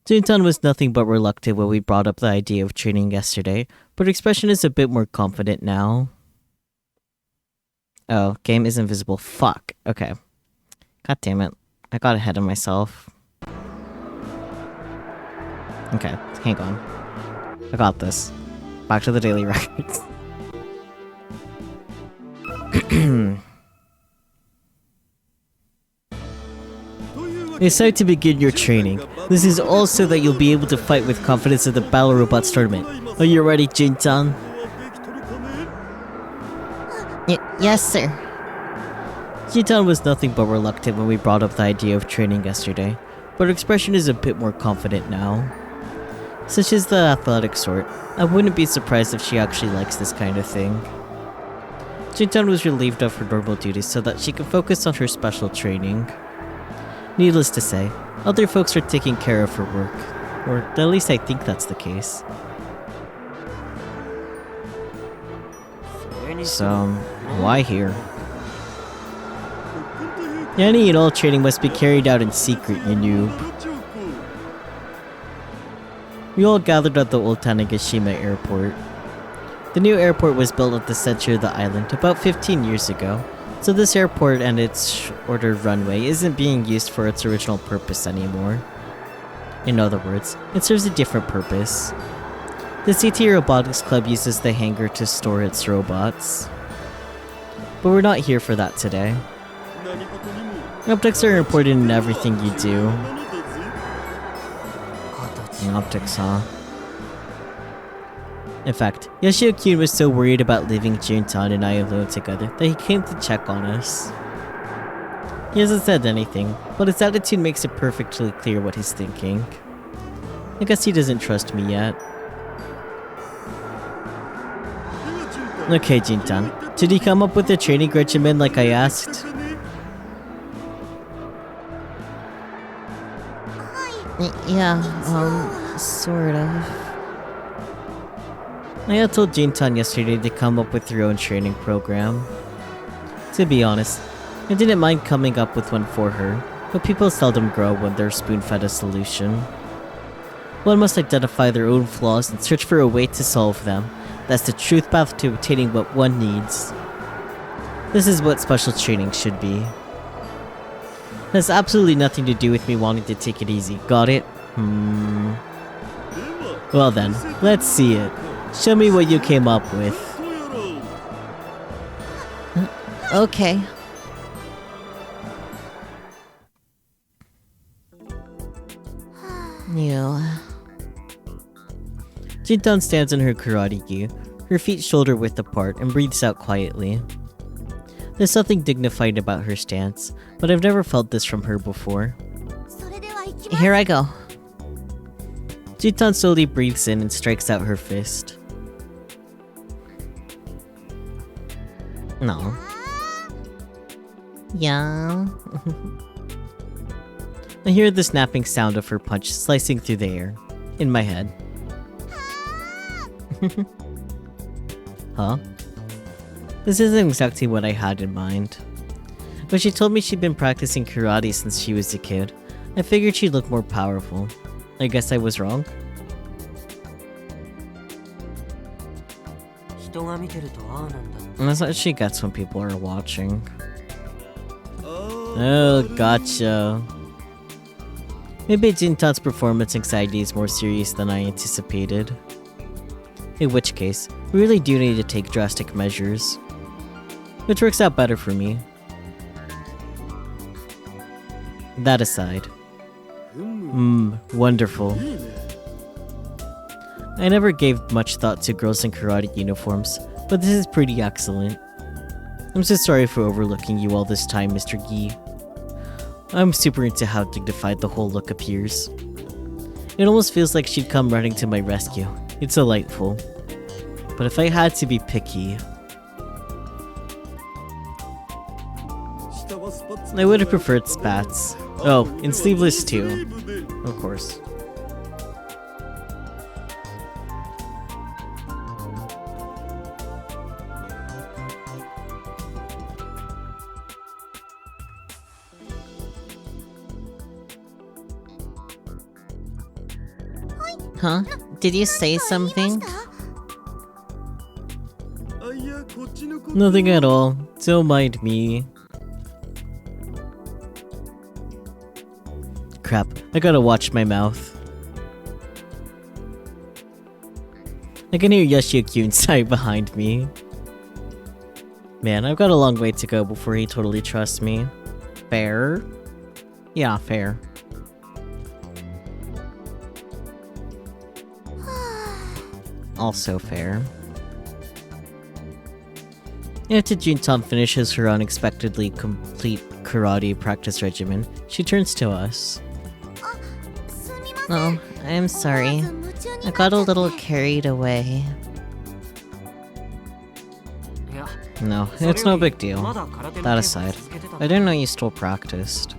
Juntan was nothing but reluctant when we brought up the idea of training yesterday, but her expression is a bit more confident now. Oh, game is invisible. Fuck. Okay. God damn it. I got ahead of myself. Okay, hang on. I got this. Back to the daily records. It's time to begin your training. This is all so that you'll be able to fight with confidence at the Battle Robots tournament. Are you ready, Jin-chan? Yes, sir. Jin-chan was nothing but reluctant when we brought up the idea of training yesterday, but her expression is a bit more confident now. Since she's the athletic sort, I wouldn't be surprised if she actually likes this kind of thing. Jin-chan was relieved of her normal duties so that she could focus on her special training. Needless to say, other folks are taking care of her work, or at least I think that's the case. So, why here? Any and all training must be carried out in secret, you noob. We all gathered at the old Tanegashima airport. The new airport was built at the center of the island about 15 years ago, so this airport and its shorter runway isn't being used for its original purpose anymore. In other words, it serves a different purpose. The CT Robotics Club uses the hangar to store its robots. But we're not here for that today. Optics are important in everything you do. Optics, huh? In fact, Yoshio-kun was so worried about leaving Juntan and I alone together that he came to check on us. He hasn't said anything, but his attitude makes it perfectly clear what he's thinking. I guess he doesn't trust me yet. Okay, Jintan. Did he come up with a training regimen like I asked? Yeah, sort of. I had told Jintan yesterday to come up with your own training program. To be honest, I didn't mind coming up with one for her, but people seldom grow when they're spoon-fed a solution. One must identify their own flaws and search for a way to solve them. That's the truth path to obtaining what one needs. This is what special training should be. It has absolutely nothing to do with me wanting to take it easy, got it? Well then, let's see it. Show me what you came up with. Okay. You. Jintan stands in her karate gi, her feet shoulder width apart, and breathes out quietly. There's something dignified about her stance, but I've never felt this from her before. Here I go. Jintan slowly breathes in and strikes out her fist. No. Yeah. I hear the snapping sound of her punch slicing through the air. In my head. Huh? This isn't exactly what I had in mind. When she told me she'd been practicing karate since she was a kid, I figured she'd look more powerful. I guess I was wrong. And that's what she gets when people are watching. Oh, gotcha. Maybe Jintan's performance anxiety is more serious than I anticipated. In which case, we really do need to take drastic measures. Which works out better for me. That aside. Wonderful. I never gave much thought to girls in karate uniforms, but this is pretty excellent. I'm so sorry for overlooking you all this time, Mr. Gi. I'm super into how dignified the whole look appears. It almost feels like she'd come running to my rescue. It's delightful. But if I had to be picky, I would have preferred spats. Oh, and sleeveless too. Of course. Huh? Did you say something? Nothing at all. Don't mind me. Crap, I gotta watch my mouth. I can hear Yoshiyuki sigh behind me. Man, I've got a long way to go before he totally trusts me. Fair? Yeah, fair. Also fair. After Jintan finishes her unexpectedly complete karate practice regimen, she turns to us. Oh, I'm sorry. I got a little carried away. No, it's no big deal. That aside, I didn't know you still practiced.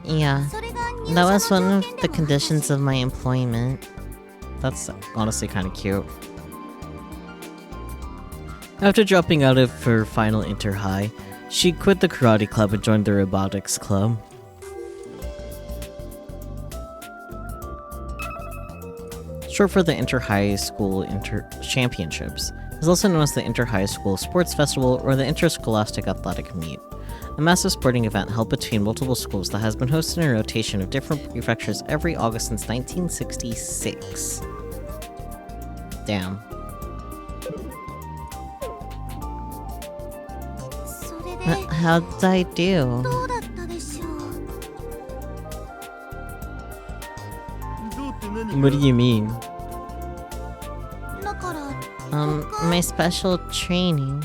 Yeah, that was one of the conditions of my employment. That's honestly kind of cute. After dropping out of her final inter-high, she quit the karate club and joined the robotics club. Short for the Inter-High School Championships. It's also known as the Inter-High School Sports Festival or the Interscholastic Athletic Meet, a massive sporting event held between multiple schools that has been hosted in a rotation of different prefectures every August since 1966. Damn. How'd I do? What do you mean? My special training.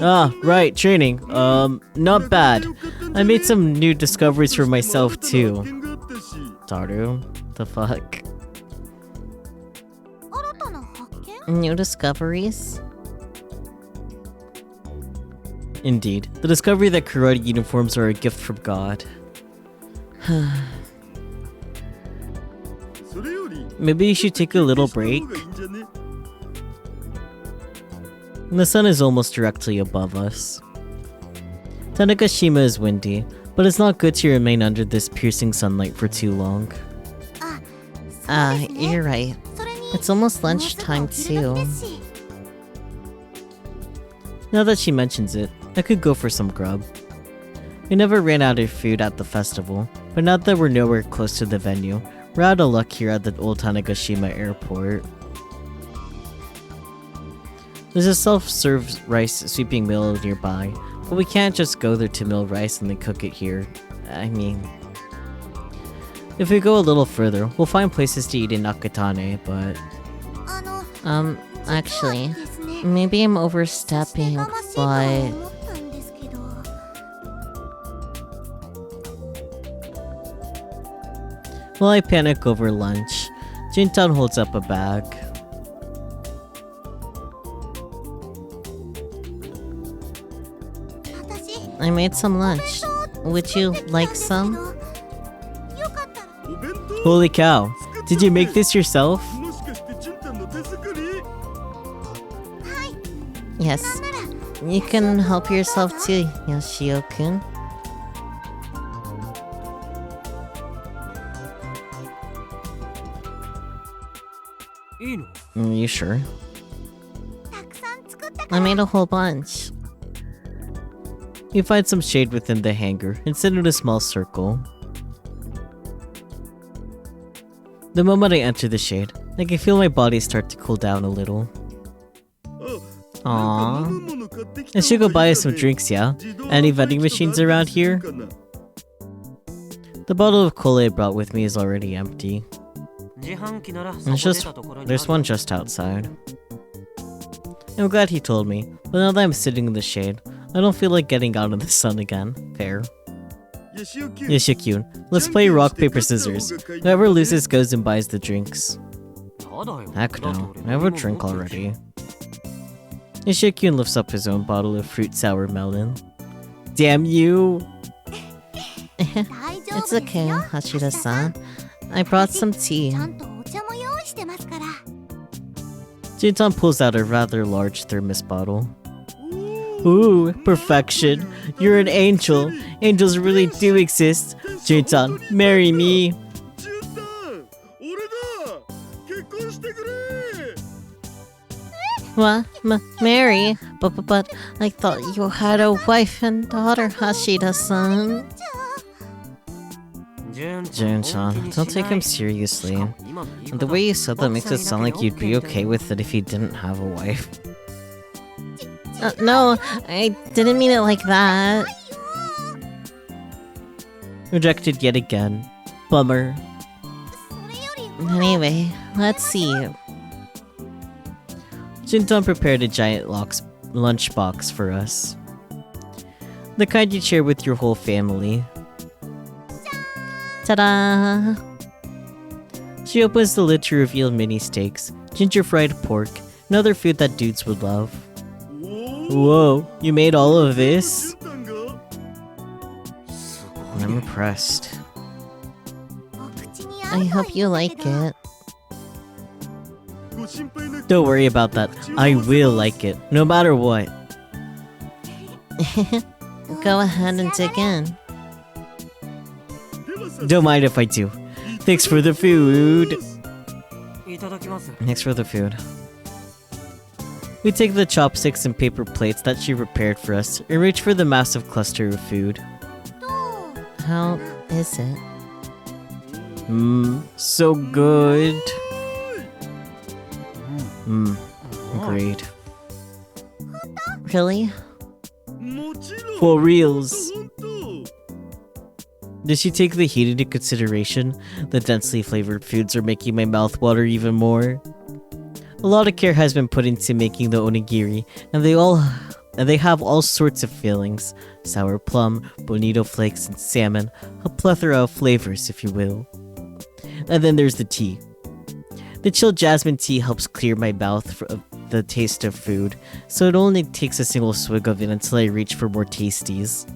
Ah, right, training. Not bad. I made some new discoveries for myself too. Taru? The fuck? New discoveries? Indeed. The discovery that karate uniforms are a gift from God. Maybe you should take a little break? The sun is almost directly above us. Tanegashima is windy, but it's not good to remain under this piercing sunlight for too long. You're right. It's almost lunchtime too. Now that she mentions it, I could go for some grub. We never ran out of food at the festival, but now that we're nowhere close to the venue, we're out of luck here at the old Tanegashima airport. There's a self-serve rice sweeping mill nearby, but we can't just go there to mill rice and then cook it here. I mean... If we go a little further, we'll find places to eat in Nakatane, but... Actually, maybe I'm overstepping, but... While I panic over lunch, Jintan holds up a bag. I made some lunch. Would you like some? Holy cow! Did you make this yourself? Yes. You can help yourself too, Yoshio-kun. You sure? I made a whole bunch. You find some shade within the hangar and sit in a small circle. The moment I enter the shade, I can feel my body start to cool down a little. Aww. I should go buy us some drinks, yeah? Any vending machines around here? The bottle of cola I brought with me is already empty. There's one just outside. I'm glad he told me, but now that I'm sitting in the shade, I don't feel like getting out in the sun again. Fair. Yoshio-kun, let's play rock, paper, scissors. Whoever loses goes and buys the drinks. Heck no, I have a drink already. Yoshio-kun lifts up his own bottle of fruit sour melon. Damn you! It's okay, Hashida-san. I brought some tea. Jintan pulls out a rather large thermos bottle. Ooh, perfection. You're an angel. Angels really do exist. Jintan, marry me. What? Mary? But I thought you had a wife and daughter, Hashida-san. Jun-chan, don't take him seriously. And the way you said that makes it sound like you'd be okay with it if he didn't have a wife. No, I didn't mean it like that. Rejected yet again. Bummer. Anyway, let's see. Jintan prepared a giant lunchbox for us. The kind you share with your whole family. Ta-da! She opens the lid to reveal mini steaks, ginger fried pork, and other food that dudes would love. Whoa, you made all of this? I'm impressed. I hope you like it. Don't worry about that. I will like it, no matter what. Go ahead and dig in. Don't mind if I do. Thanks for the food. Thanks for the food. We take the chopsticks and paper plates that she prepared for us and reach for the massive cluster of food. How is it? So good. Great. Really? For reals. Did she take the heat into consideration? The densely flavored foods are making my mouth water even more. A lot of care has been put into making the onigiri, and they all and they have all sorts of fillings: sour plum, bonito flakes, and salmon, a plethora of flavors, if you will. And then there's the tea. The chilled jasmine tea helps clear my mouth of the taste of food, so it only takes a single swig of it until I reach for more tasties.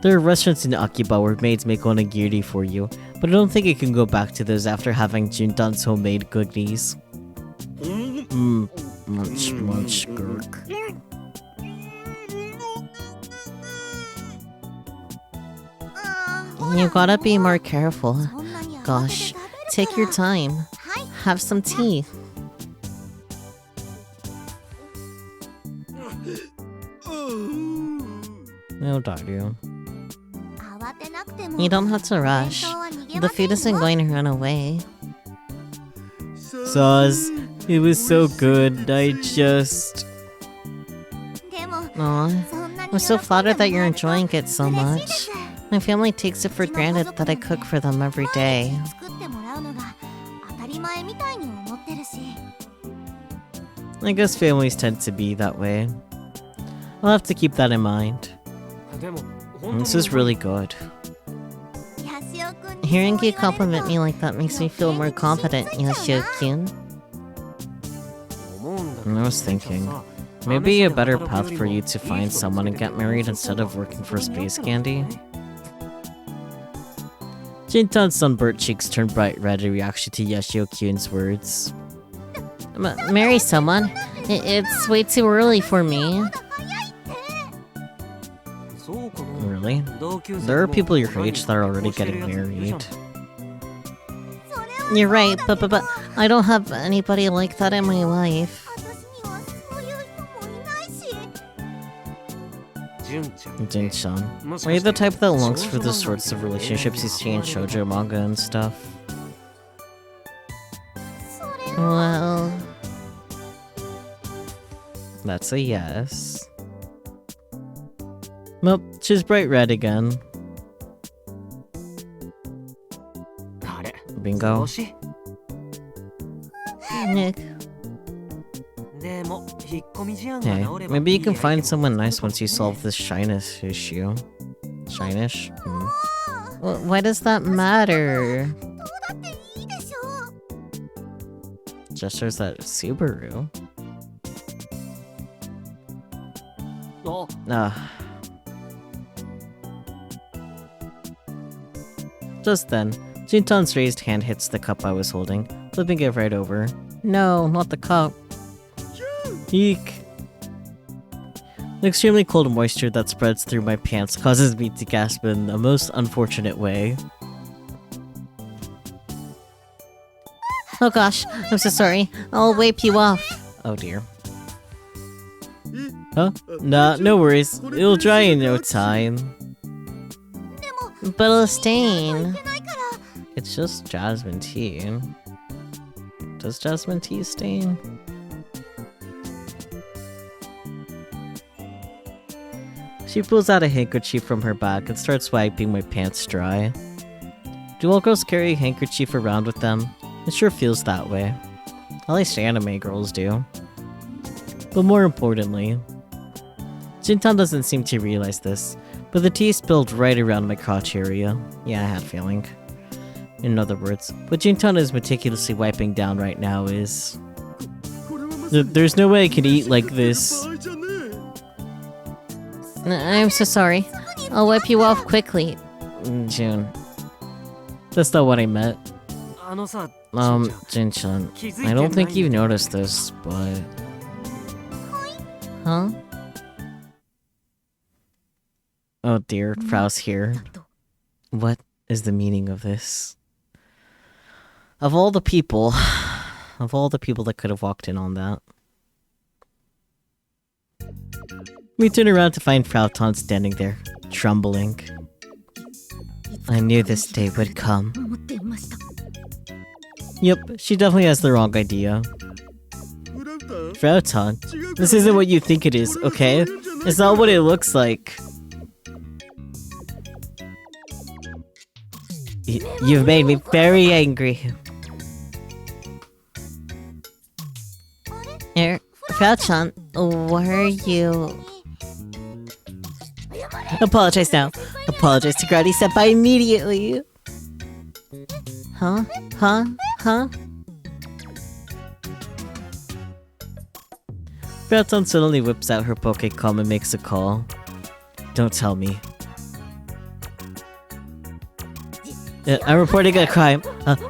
There are restaurants in Akiba where maids make onigiri for you, but I don't think I can go back to those after having Juntan's homemade goodies. Munch, munch, gurk. You gotta be more careful. Gosh, take your time. Have some tea. No, Dario. You don't have to rush. The food isn't going to run away. Sauce, it was so good, I just... Aw, I'm so flattered that you're enjoying it so much. My family takes it for granted that I cook for them every day. I guess families tend to be that way. I'll have to keep that in mind. This is really good. Hearing you compliment me like that makes me feel more confident, Yoshio-kun. I was thinking, maybe a better path for you to find someone and get married instead of working for Space Candy? Jintan's sunburnt cheeks turned bright red in reaction to Yoshio-kun's words. Marry someone? It's way too early for me. Really? There are people your age that are already getting married. You're right, but I don't have anybody like that in my life. Jin-chan, are you the type that longs for the sorts of relationships you see in shoujo manga and stuff? Well... That's a yes. Nope, she's bright red again. Bingo. Nick. Hey, maybe you can find someone nice once you solve this shyness issue. Shynish? Why does that matter? Gestures at Subaru. Just then, Jintan's raised hand hits the cup I was holding, flipping it right over. No, not the cup. Eek. The extremely cold moisture that spreads through my pants causes me to gasp in a most unfortunate way. Oh gosh, I'm so sorry. I'll wipe you off. Oh dear. Huh? Nah, no worries. It'll dry in no time. But it'll stain. It's just jasmine tea. Does jasmine tea stain? She pulls out a handkerchief from her bag and starts wiping my pants dry. Do all girls carry a handkerchief around with them? It sure feels that way. At least anime girls do. But more importantly, Jintan doesn't seem to realize this, but the tea spilled right around my crotch area. Yeah, I had a feeling. In other words, what Jintan is meticulously wiping down right now is... There's no way I can eat like this. I'm so sorry. I'll wipe you off quickly. Jun. That's not what I meant. Jin-chan, I don't think you've noticed this, but... Huh? Oh dear, Frau's here. What is the meaning of this? Of all the people that could have walked in on that. We turn around to find Frau Tan standing there, trembling. I knew this day would come. Yep, she definitely has the wrong idea. Frau Tan, this isn't what you think it is, okay? It's not what it looks like. You've made me very angry. Frau-chan, why are you... Apologize now. Apologize to Karate Senpai immediately. Huh? Huh? Huh? Raton suddenly whips out her Pokecom and makes a call. Don't tell me. I'm reporting a crime.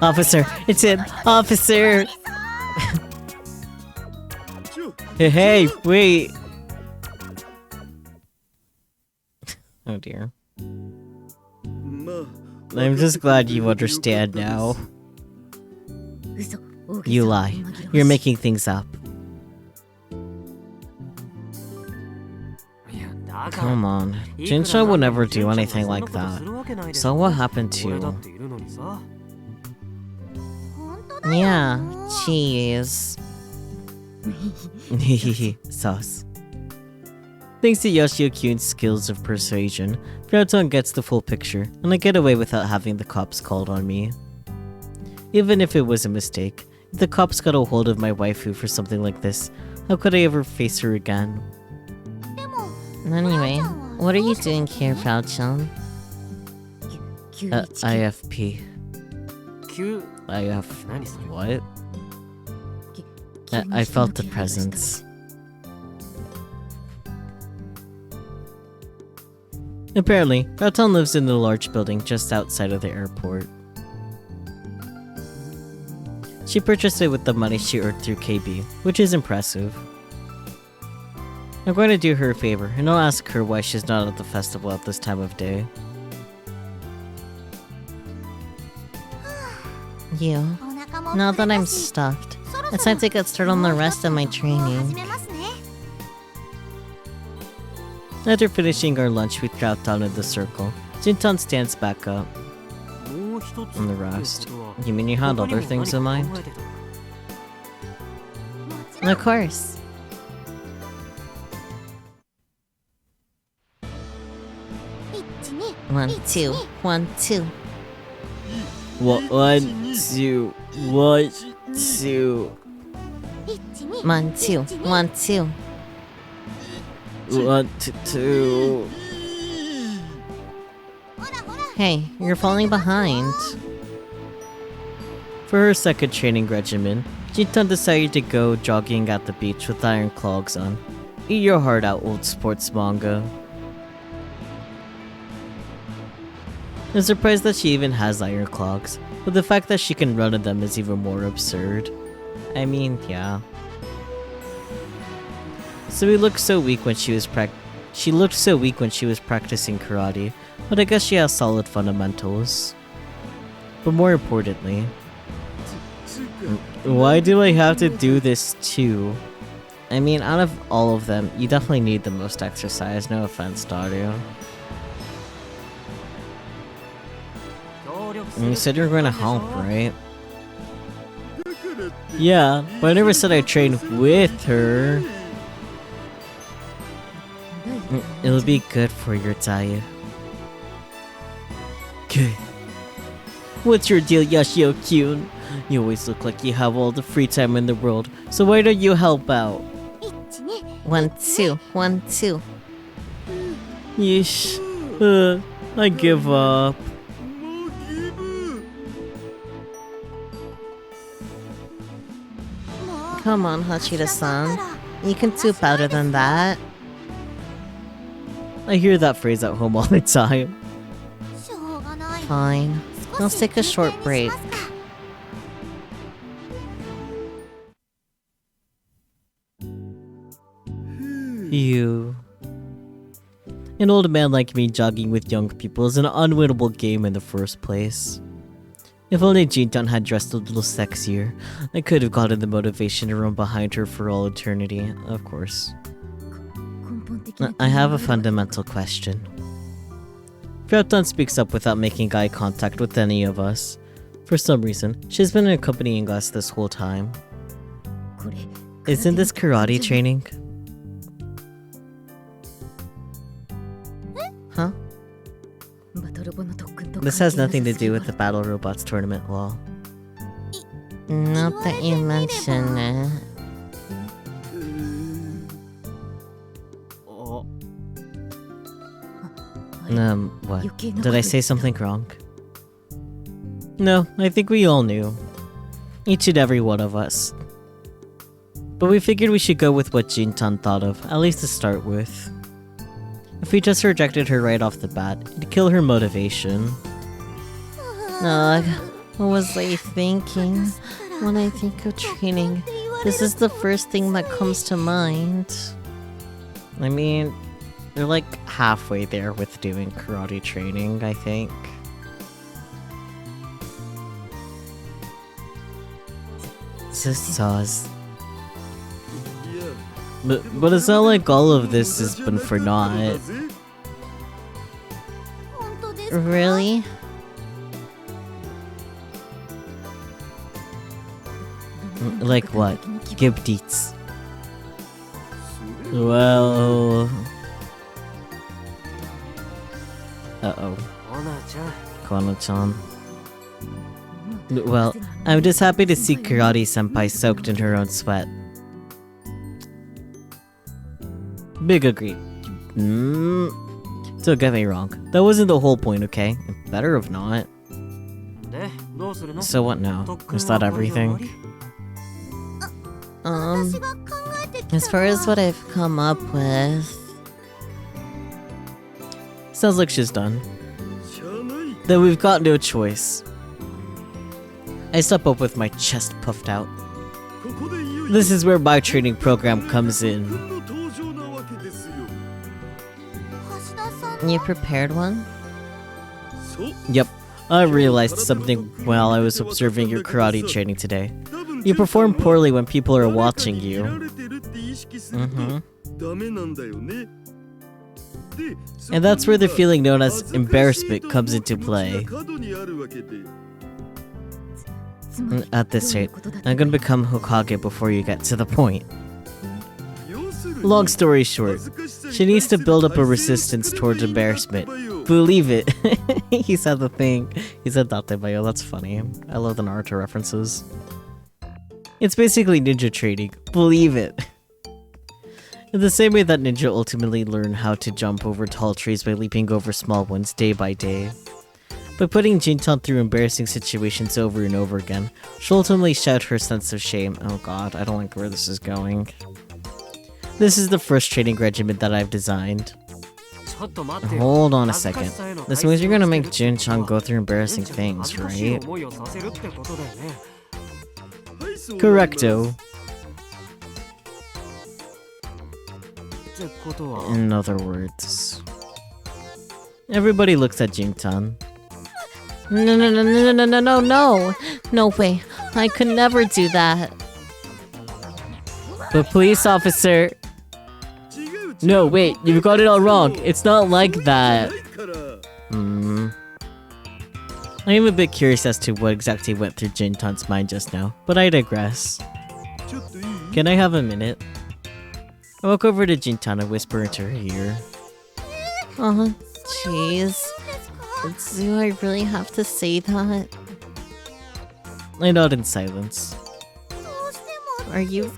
Officer, it's him. Officer! Hey, wait! Oh dear. I'm just glad you understand now. You lie. You're making things up. Come on. Jinsha would never do anything like that. So what happened to... Yeah, jeez. Sus. Thanks to Yoshio-kyun's skills of persuasion, Raton gets the full picture, and I get away without having the cops called on me. Even if it was a mistake, if the cops got a hold of my waifu for something like this, how could I ever face her again? Anyway, what are you doing here, Frau-chan? IFP. What? I felt the presence. Apparently, Raton lives in a large building just outside of the airport. She purchased it with the money she earned through KB, which is impressive. I'm going to do her a favor, and I'll ask her why she's not at the festival at this time of day. You. Now that I'm stuffed, it's time to get started on the rest of my training. After finishing our lunch, we crouch down in the circle. Jintan stands back up. And the rest. You mean you had other things in mind? Of course. One, two, 1, 2. One, two, 1, 2. 1, 2, 1, 2. 1, 2. Hey, you're falling behind. For her second training regimen, Jintan decided to go jogging at the beach with iron clogs on. Eat your heart out, old sports manga. I'm surprised that she even has iron clogs, but the fact that she can run in them is even more absurd. I mean, yeah. So he looked so weak when she was practicing karate, but I guess she has solid fundamentals. But more importantly, why do I have to do this too? I mean, out of all of them, you definitely need the most exercise, no offense, Dario. And you said you were going to help, right? Yeah, but I never said I trained with her. It'll be good for your diet. Good. What's your deal, Yoshio-kyun? You always look like you have all the free time in the world, so why don't you help out? 1, 2, 1, 2. Yeesh. I give up. Come on, Hachida-san. You can do better than that. I hear that phrase at home all the time. Fine. Let's take a short break. You. An old man like me jogging with young people is an unwinnable game in the first place. If only Jintan had dressed a little sexier, I could have gotten the motivation to run behind her for all eternity, of course. I have a fundamental question. Raton speaks up without making eye contact with any of us. For some reason, she's been accompanying us this whole time. Isn't this karate training? Huh? This has nothing to do with the Battle Robots tournament law. Not that you mention it. What? Did I say something wrong? No, I think we all knew. Each and every one of us. But we figured we should go with what Jintan thought of, at least to start with. If we just rejected her right off the bat, it'd kill her motivation. Ugh, what was I thinking? When I think of training, this is the first thing that comes to mind. I mean, they're like halfway there with doing karate training, I think. Sisters. But it's not like all of this has been for naught. Really? Like what? Give deets. Well... Uh-oh. Kona-chan. Well, I'm just happy to see Karate-senpai soaked in her own sweat. Big agree. Don't get me wrong. That wasn't the whole point, okay? Better if not. So what now? Is that everything? As far as what I've come up with... Sounds like she's done. Then we've got no choice. I step up with my chest puffed out. This is where my training program comes in. You prepared one? Yep, I realized something while I was observing your karate training today. You perform poorly when people are watching you. And that's where the feeling known as embarrassment comes into play. At this rate, I'm gonna become Hokage before you get to the point. Long story short, she needs to build up a resistance towards embarrassment. Believe it! He said the thing. He said Datebayo, that's funny. I love the Naruto references. It's basically ninja training. Believe it! In the same way that ninja ultimately learn how to jump over tall trees by leaping over small ones day by day. By putting Jintan through embarrassing situations over and over again, she'll ultimately shed her sense of shame. Oh god, I don't like where this is going. This is the first training regimen that I've designed. Hold on a second. This means you're gonna make Jin-chan go through embarrassing things, right? Correcto. In other words... Everybody looks at Jin-chan. No way. I could never do that. But police officer... No, wait, you've got it all wrong. It's not like that. I am a bit curious as to what exactly went through Jin-tan's mind just now, but I digress. Can I have a minute? I walk over to Jin-tan and whisper into her ear. Oh, jeez. Do I really have to say that? I nod in silence. Are you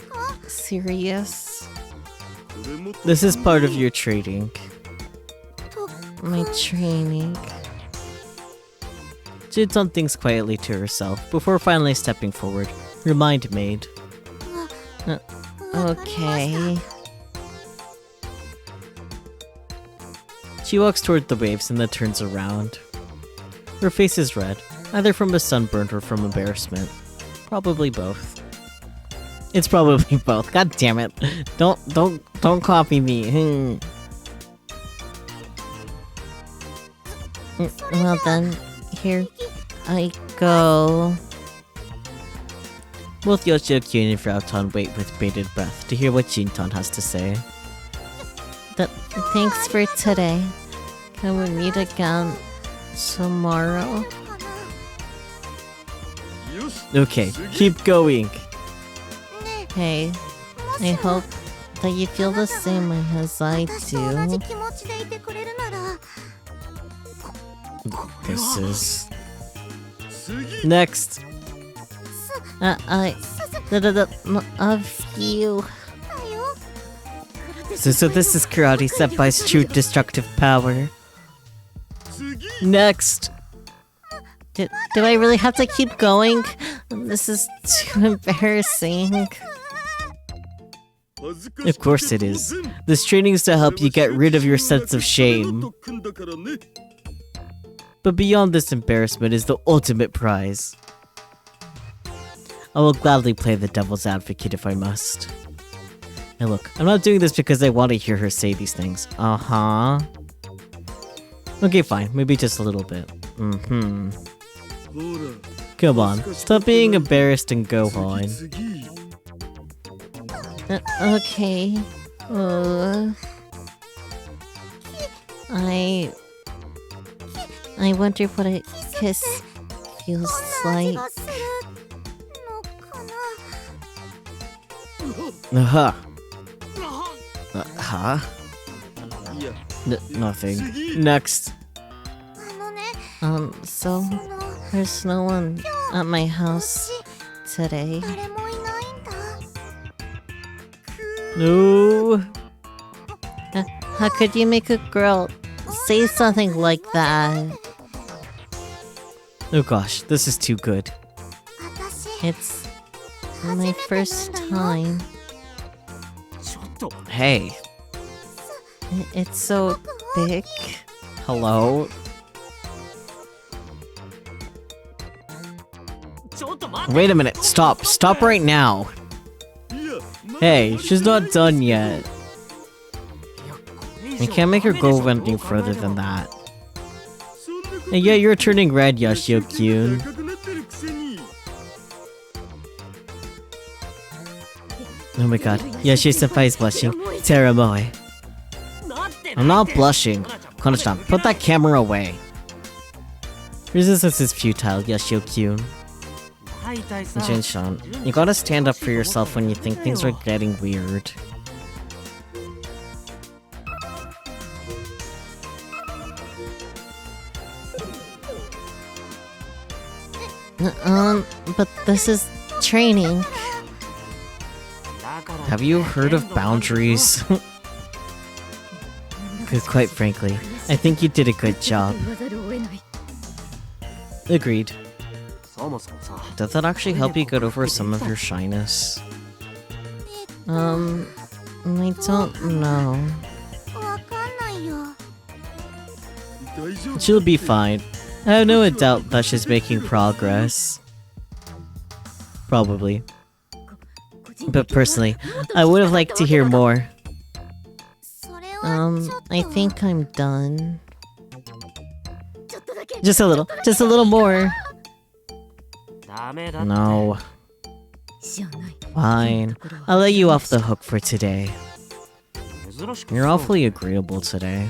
serious? This is part of your training. My training. Jin-tan thinks quietly to herself before finally stepping forward. Her mind made. Okay. She walks toward the waves and then turns around. Her face is red, either from a sunburn or from embarrassment. Probably both. It's probably both. God damn it! Don't copy me. Well then, here I go. Both Yoshioki and Frauton wait with bated breath to hear what Jin-tan has to say. Thanks for today. Can we meet again tomorrow? Okay, keep going. Hey, I hope that you feel the same way as I do. This is... Next! Of you. So this is Karate Senpai's true destructive power. Next! Do I really have to keep going? This is too embarrassing. Of course it is. This training is to help you get rid of your sense of shame. But beyond this embarrassment is the ultimate prize. I will gladly play the devil's advocate if I must. And look, I'm not doing this because I want to hear her say these things. Uh-huh. Okay, fine. Maybe just a little bit. Mm-hmm. Come on. Stop being embarrassed and go on. Okay. I wonder what a kiss feels like. Uh-huh. Huh? Nothing. Next. So there's no one at my house today. No. How could you make a girl say something like that? Oh gosh, this is too good. It's my first time. Hey. It's so big. Hello? Wait a minute, stop. Stop right now. Hey, she's not done yet. You can't make her go any further than that. And yeah, you're turning red, Yoshio-kyun. Oh my god, Yoshi-senpai is blushing. Teramoe. I'm not blushing. Kono-chan, put that camera away. Resistance is futile, Yoshio-kyun. Jin-chan, you gotta stand up for yourself when you think things are getting weird. But this is training. Have you heard of boundaries? Because quite frankly, I think you did a good job. Agreed. Does that actually help you get over some of your shyness? I don't know. She'll be fine. I have no doubt that she's making progress. Probably. But personally, I would have liked to hear more. I think I'm done. Just a little more. No. Fine. I'll let you off the hook for today. You're awfully agreeable today.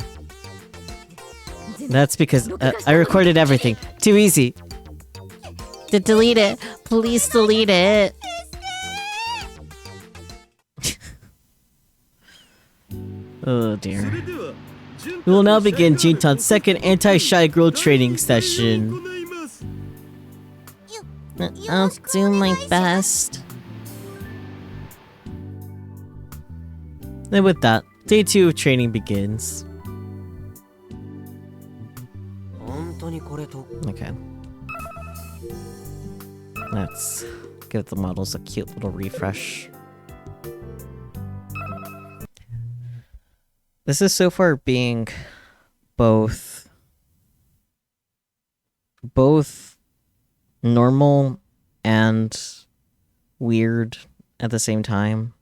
That's because I recorded everything. Too easy. Delete it. Please delete it. Oh dear. We will now begin Jintan's second anti-shy girl training session. I'll do my best. And with that, day 2 of training begins. Okay. Let's give the models a cute little refresh. This is so far being both normal and weird at the same time,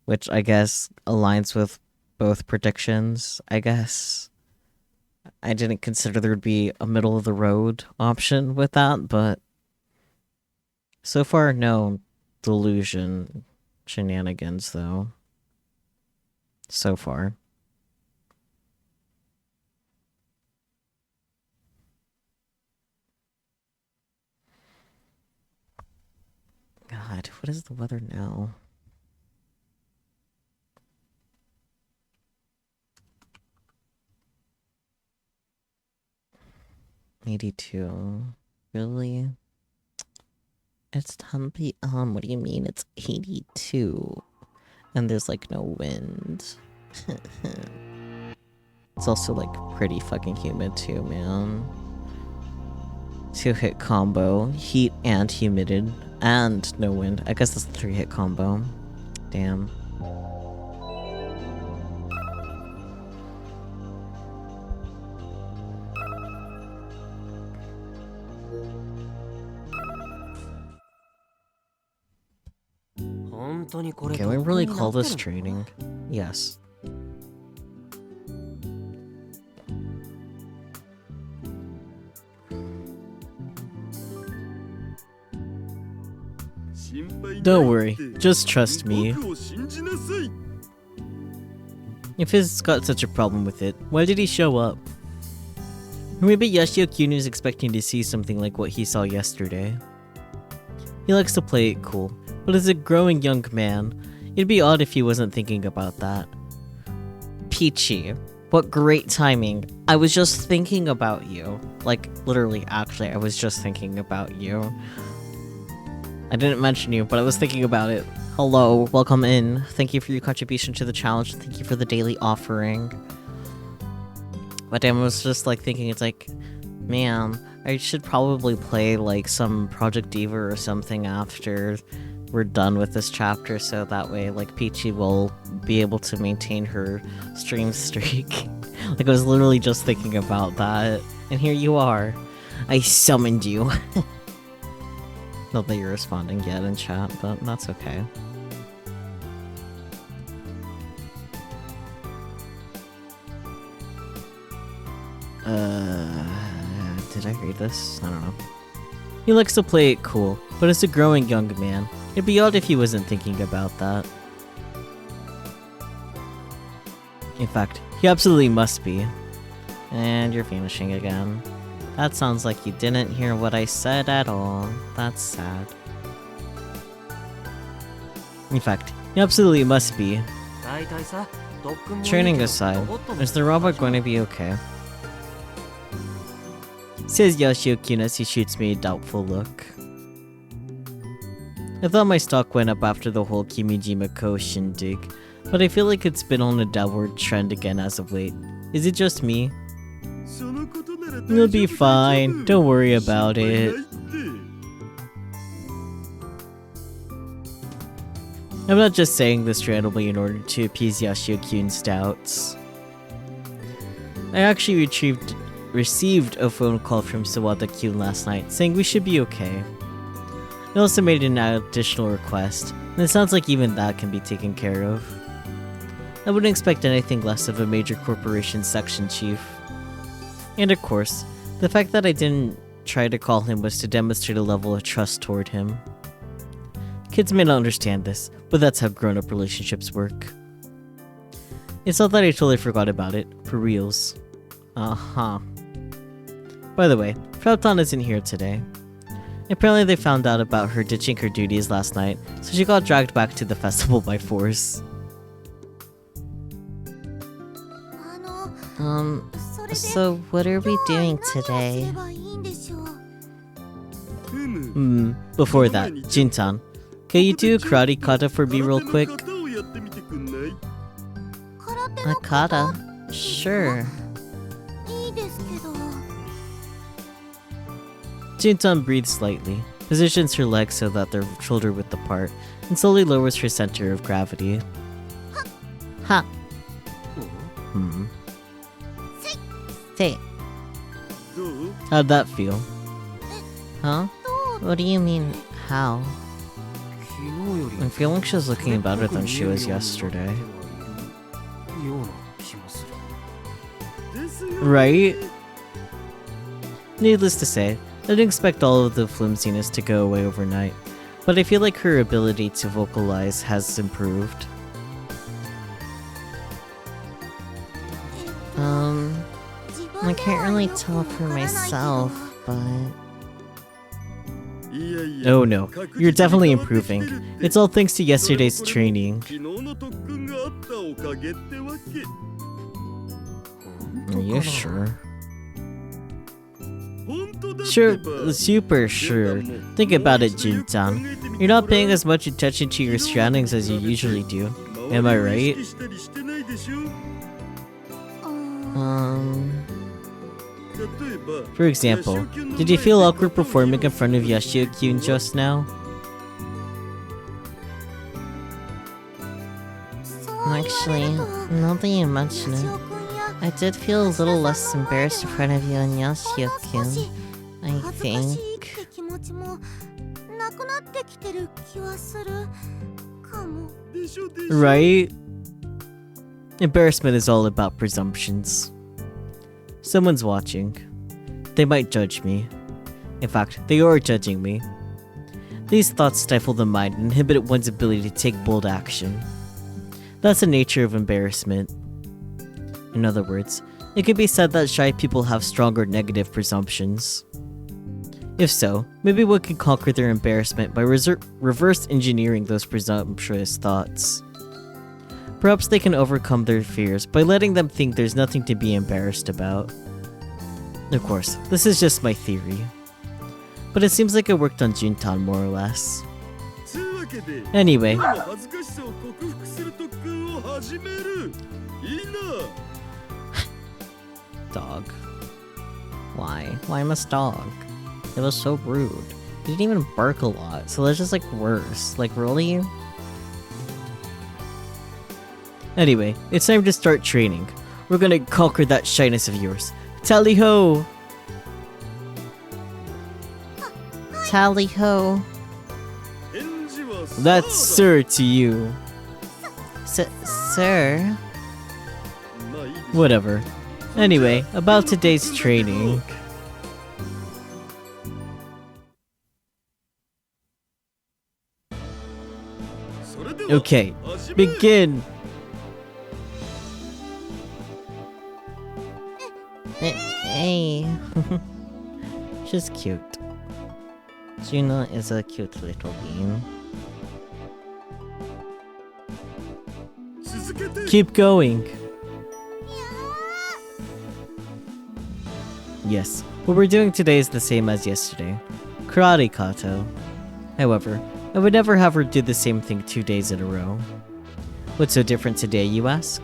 which I guess aligns with both predictions, I guess. I didn't consider there would be a middle of the road option with that, but so far no delusion shenanigans though. So far. God, what is the weather now? $82. Really? It's 10 p.m. What do you mean it's 82? And there's like no wind. It's also like pretty fucking humid too, man. 2-hit combo, heat and humid, and no wind. I guess that's a 3-hit combo. Damn. Can we really call this training? Yes. Don't worry, just trust me. If he's got such a problem with it, why did he show up? Maybe Yashio-kun is expecting to see something like what he saw yesterday. He likes to play it cool, but as a growing young man, it'd be odd if he wasn't thinking about that. Peachy, what great timing. I was just thinking about you. Like, literally, actually, I was just thinking about you. I didn't mention you, but I was thinking about it. Hello, welcome in. Thank you for your contribution to the challenge. Thank you for the daily offering. But I was just like thinking, it's like, man, I should probably play like some Project Diva or something after we're done with this chapter, so that way like Peachy will be able to maintain her stream streak. Like I was literally just thinking about that, and here you are. I summoned you. Not that you're responding yet in chat, but that's okay. Did I read this? I don't know. He likes to play it cool, but as a growing young man, it'd be odd if he wasn't thinking about that. In fact, he absolutely must be. And you're vanishing again. That sounds like you didn't hear what I said at all. That's sad. In fact, he absolutely must be. Training aside, is the robot going to be okay? Says Yashio-kun as he shoots me a doubtful look. I thought my stock went up after the whole Kimijima-ko shindig, but I feel like it's been on a downward trend again as of late. Is it just me? You'll be fine, don't worry about it. I'm not just saying this randomly in order to appease Yashio-kun's doubts. I actually received a phone call from Sawada-kun last night saying we should be okay. I also made an additional request, and it sounds like even that can be taken care of. I wouldn't expect anything less of a major corporation section chief. And of course, the fact that I didn't try to call him was to demonstrate a level of trust toward him. Kids may not understand this, but that's how grown-up relationships work. It's not that I totally forgot about it, for reals. Uh-huh. By the way, Frauton isn't here today. Apparently they found out about her ditching her duties last night, so she got dragged back to the festival by force. So what are we doing today? Before that, Jintan, can you do a karate kata for me real quick? A kata? Sure. Jintan breathes slightly, positions her legs so that they're shoulder width apart, and slowly lowers her center of gravity. Ha! Say. How'd that feel? Huh? What do you mean, how? I'm feeling she's looking better than she was yesterday. Right? Needless to say, I didn't expect all of the flimsiness to go away overnight, but I feel like her ability to vocalize has improved. I can't really tell for myself, but... Oh no, you're definitely improving. It's all thanks to yesterday's training. Are you sure? Sure, super sure. Think about it, Jintan. You're not paying as much attention to your surroundings as you usually do. Am I right? For example, did you feel awkward performing in front of Yashio-kyun just now? Actually, now that you mention it, I did feel a little less embarrassed in front of you and Yashio-kyun, I think. Right? Embarrassment is all about presumptions. Someone's watching. They might judge me. In fact, they are judging me. These thoughts stifle the mind and inhibit one's ability to take bold action. That's the nature of embarrassment. In other words, it could be said that shy people have stronger negative presumptions. If so, maybe one can conquer their embarrassment by reverse engineering those presumptuous thoughts. Perhaps they can overcome their fears by letting them think there's nothing to be embarrassed about. Of course, this is just my theory. But it seems like it worked on Juntan more or less. Anyway. Dog. Why? Why must dog? It was so rude. He didn't even bark a lot, so that's just like worse. Like, really? Anyway, it's time to start training. We're gonna conquer that shyness of yours. Tally ho! Tally ho. That's sir to you. Sir? Whatever. Anyway, about today's training. Okay, begin! Hey. She's cute. Juna is a cute little bean. Keep going! Yes, what we're doing today is the same as yesterday. Karate Kato. However, I would never have her do the same thing 2 days in a row. What's so different today, you ask?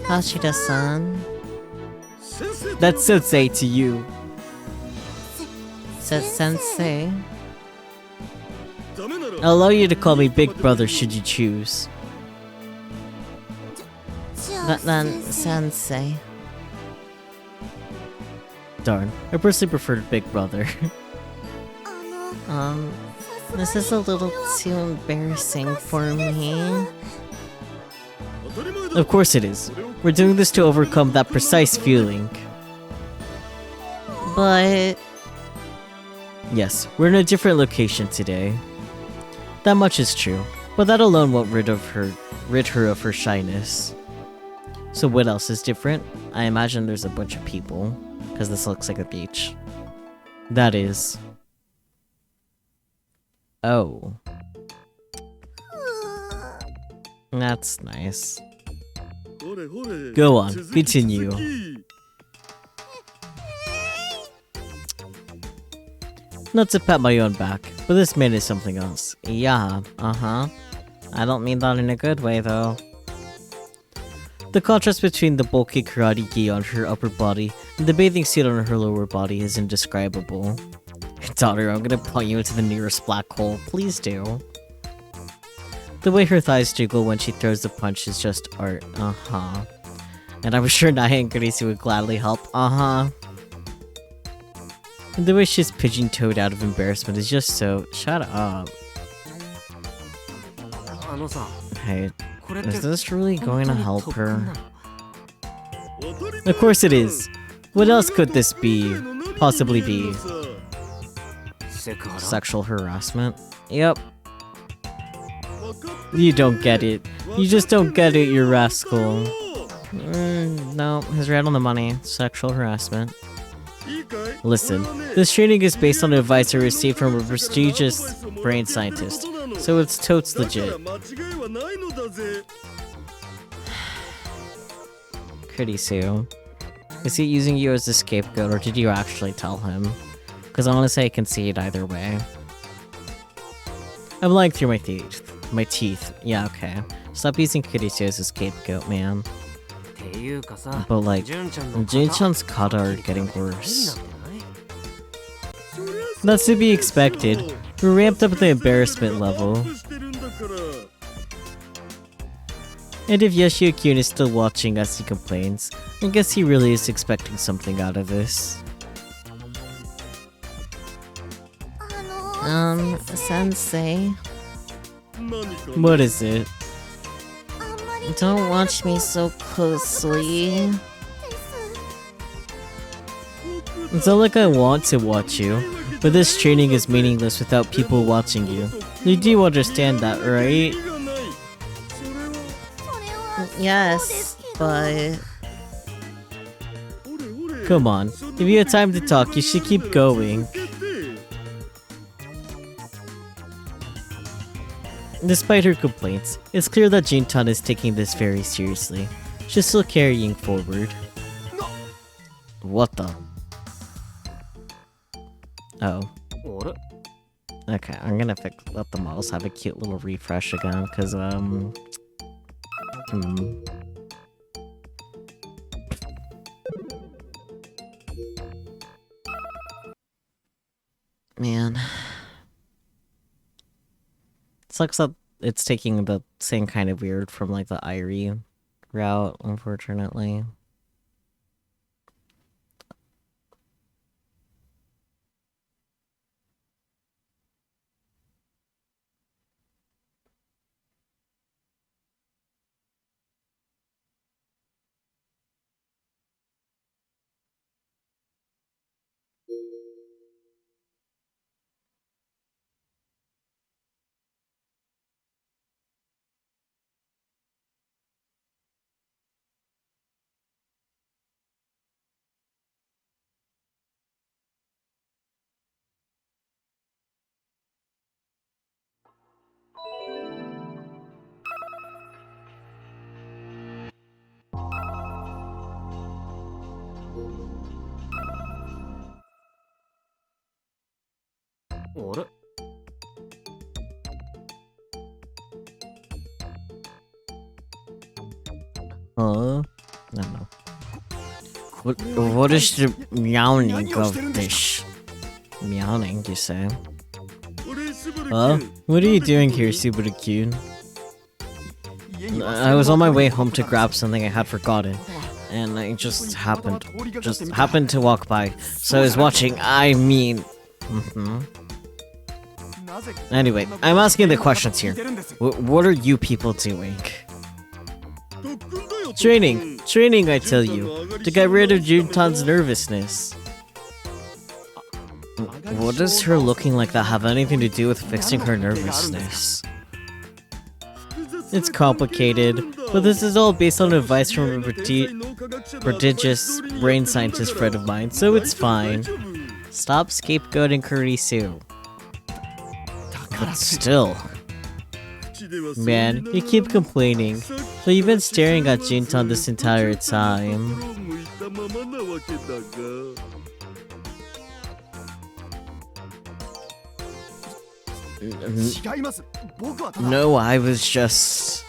Hashida-san. That's sensei to you. Sensei. I'll allow you to call me Big Brother should you choose. Then Sensei. Darn, I personally prefer Big Brother. This is a little too embarrassing for me. Of course it is. We're doing this to overcome that precise feeling. But... Yes, we're in a different location today. That much is true, but that alone won't rid her of her shyness. So what else is different? I imagine there's a bunch of people, because this looks like a beach. That is... Oh. That's nice. Go on, continue. Not to pat my own back, but this man is something else. Yeah, I don't mean that in a good way, though. The contrast between the bulky karate gi on her upper body and the bathing suit on her lower body is indescribable. Daughter, I'm gonna point you into the nearest black hole. Please do. The way her thighs jiggle when she throws the punch is just art. And I'm sure Naya and Gracie would gladly help. And the way she's pigeon-toed out of embarrassment is just so... Shut up. Hey, is this really going to help her? Of course it is. What else could this be? Possibly be? Sexual harassment? Yep. You don't get it. You just don't get it, you rascal. No, he's right on the money. Sexual harassment. Listen, this training is based on advice I received from a prestigious brain scientist, so it's totes legit. Kurisu, is he using you as a scapegoat, or did you actually tell him? Because honestly, I can see it either way. I'm lying through my teeth. Yeah, okay. Stop using Kurisu as a scapegoat, man. But like, Jin-chan's kata are getting worse. That's to be expected. We ramped up the embarrassment level. And if Yoshio-kun is still watching as he complains, I guess he really is expecting something out of this. Sensei. What is it? Don't watch me so closely. It's not like I want to watch you, but this training is meaningless without people watching you. You do understand that, right? Yes, but... Come on, if you have time to talk, you should keep going. Despite her complaints, it's clear that Jin-chan is taking this very seriously. She's still carrying forward. What the? Oh. Okay, I'm gonna let the models have a cute little refresh again, cause Man. Sucks that it's taking the same kind of weird from like the Irie route, unfortunately. I don't know. What is the meowing of this? Meowing, you say? What are you doing here, Subaru-kun? I was on my way home to grab something I had forgotten, and I just happened to walk by. So I was watching. Anyway, I'm asking the questions here. What are you people doing? Training, I tell you, to get rid of Juntan's nervousness. What does her looking like that have anything to do with fixing her nervousness? It's complicated, but this is all based on advice from a prodigious brain scientist friend of mine, so it's fine. Stop scapegoating Kurisu. But still... Man, you keep complaining, but you've been staring at Jintan this entire time. No, I was just...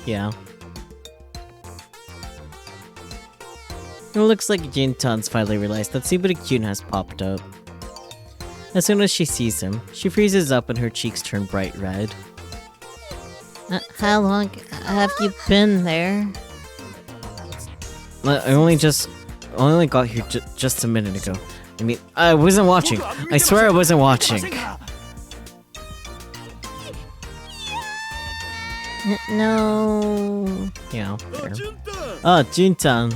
Yeah. It looks like Jintan's finally realized that Subaru-kun has popped up. As soon as she sees him, she freezes up and her cheeks turn bright red. How long have you been there? I only got here just a minute ago. I mean, I wasn't watching. I swear I wasn't watching. No. Yeah, fair. Juntan.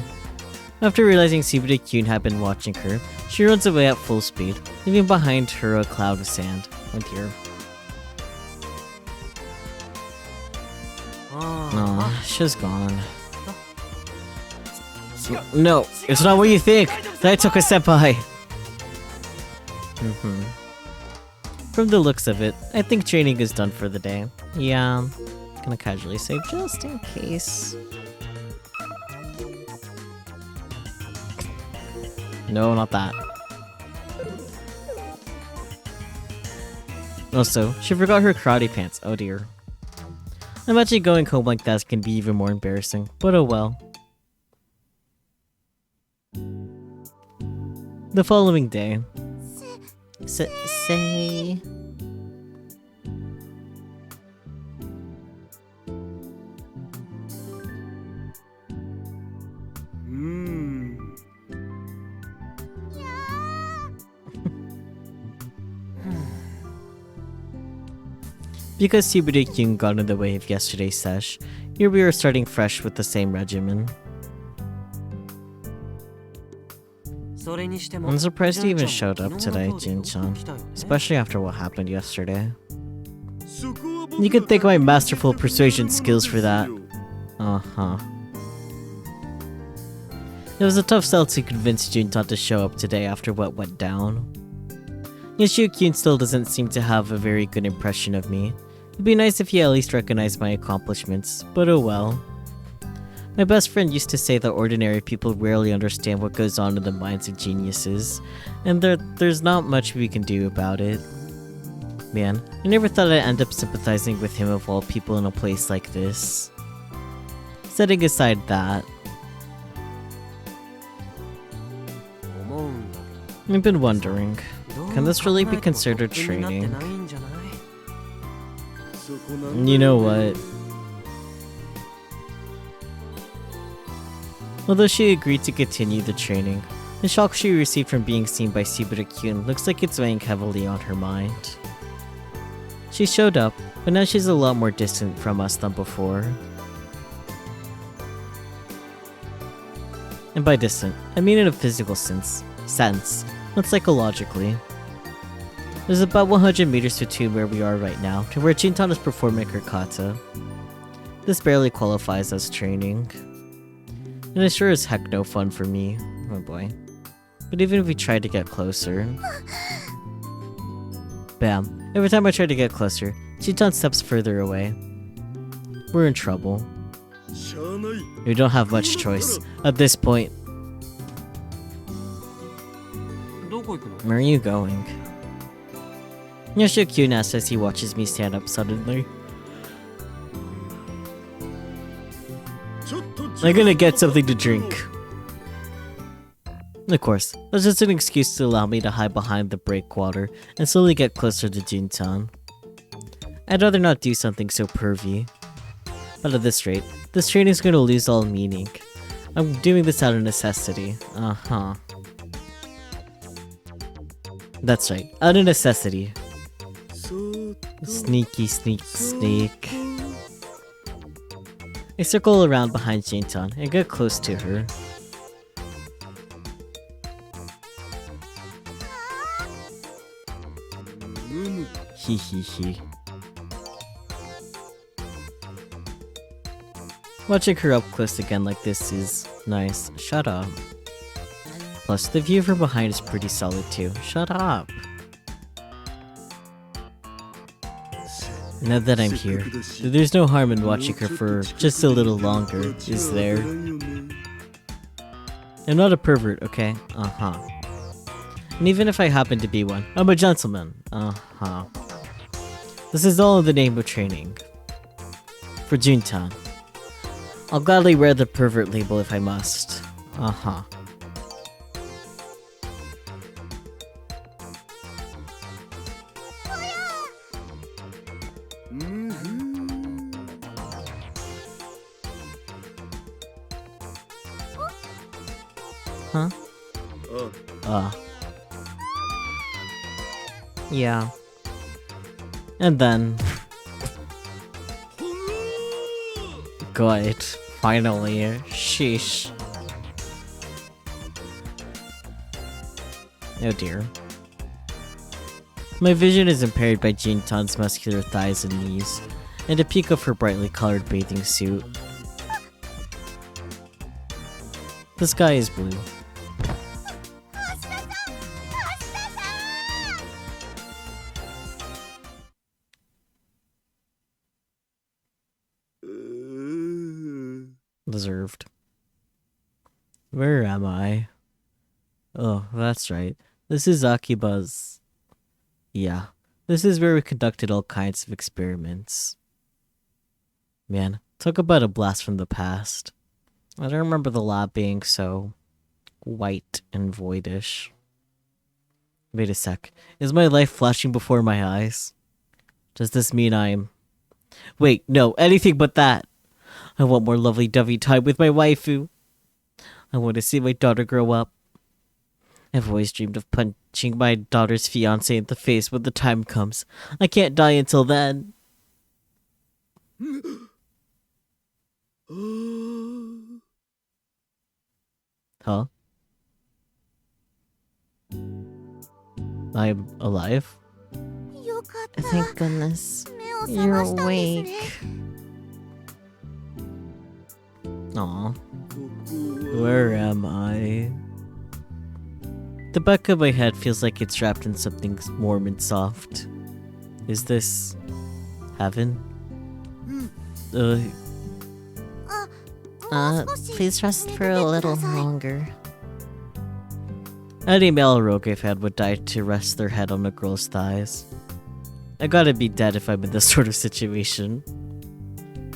After realizing Subaru-kun had been watching her, she runs away at full speed, leaving behind her a cloud of sand. Oh dear. Aw, she's gone. No, it's not what you think! That took a senpai! From the looks of it, I think training is done for the day. Yeah, gonna casually say just in case. No, not that. Also, she forgot her karate pants. Oh dear. Imagine going home like that can be even more embarrassing, but oh well. The following day. Say... Because Subude-kyun got in the way of yesterday's sesh, here we are starting fresh with the same regimen. I'm surprised you even showed up today, Jun-chan, especially after what happened yesterday. You can thank my masterful persuasion skills for that. Uh-huh. It was a tough sell to convince Jun-chan to show up today after what went down. Yoshio-kyun still doesn't seem to have a very good impression of me. It'd be nice if he at least recognized my accomplishments, but oh well. My best friend used to say that ordinary people rarely understand what goes on in the minds of geniuses, and there's not much we can do about it. Man, I never thought I'd end up sympathizing with him of all people in a place like this. Setting aside that, I've been wondering, can this really be considered training? You know what? Although she agreed to continue the training, the shock she received from being seen by Subude-kyun looks like it's weighing heavily on her mind. She showed up, but now she's a lot more distant from us than before. And by distant, I mean in a physical sense, not psychologically. There's about 100 meters between where we are right now to where Jun-chan is performing her kata. This barely qualifies as training. And it sure is heck no fun for me. Oh boy. But even if we try to get closer... Bam. Every time I try to get closer, Jun-chan steps further away. We're in trouble. We don't have much choice at this point. Where are you going? Yoshio-kyun asks as he watches me stand up suddenly. I'm gonna get something to drink. Of course, that's just an excuse to allow me to hide behind the breakwater and slowly get closer to Jun-chan. I'd rather not do something so pervy. But at this rate, this training's gonna lose all meaning. I'm doing this out of necessity. Uh-huh. That's right, out of necessity. Sneaky, sneak. I circle around behind Jun-chan and get close to her. Hee. Watching her up close again like this is nice. Shut up. Plus, the view from behind is pretty solid too. Shut up. Now that I'm here, there's no harm in watching her for just a little longer, is there? I'm not a pervert, okay? Uh-huh. And even if I happen to be one, I'm a gentleman. Uh-huh. This is all in the name of training. For Jun-chan. I'll gladly wear the pervert label if I must. Uh-huh. Huh? Yeah. And then... Good. Finally. Sheesh. Oh dear. My vision is impaired by Jun-chan's muscular thighs and knees, and a peak of her brightly colored bathing suit. The sky is blue. Deserved. Where am I? Oh, that's right. This is Akiba's. Yeah, this is where we conducted all kinds of experiments. Man, talk about a blast from the past. I don't remember the lab being so white and voidish. Wait a sec. Is my life flashing before my eyes? Does this mean I'm... Wait, no, anything but that. I want more lovey-dovey time with my waifu. I want to see my daughter grow up. I've always dreamed of punching my daughter's fiancé in the face when the time comes. I can't die until then. Huh? I'm alive? Thank goodness. You're awake. Aw. Where am I? The back of my head feels like it's wrapped in something warm and soft. Is this... heaven? Please rest for a little longer. Any male Rogue fan would die to rest their head on a girl's thighs. I gotta be dead if I'm in this sort of situation.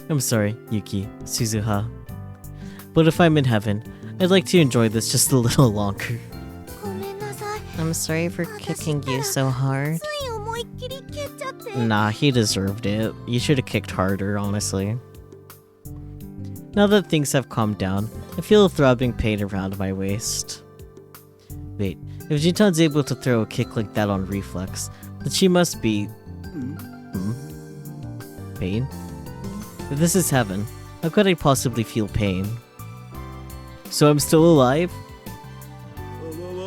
I'm sorry, Yuki, Suzuha. But if I'm in heaven, I'd like to enjoy this just a little longer. I'm sorry for kicking you so hard. Nah, he deserved it. You should have kicked harder, honestly. Now that things have calmed down, I feel a throbbing pain around my waist. Wait, if Jintan's able to throw a kick like that on reflex, then she must be... Pain? If this is heaven, how could I possibly feel pain? So I'm still alive?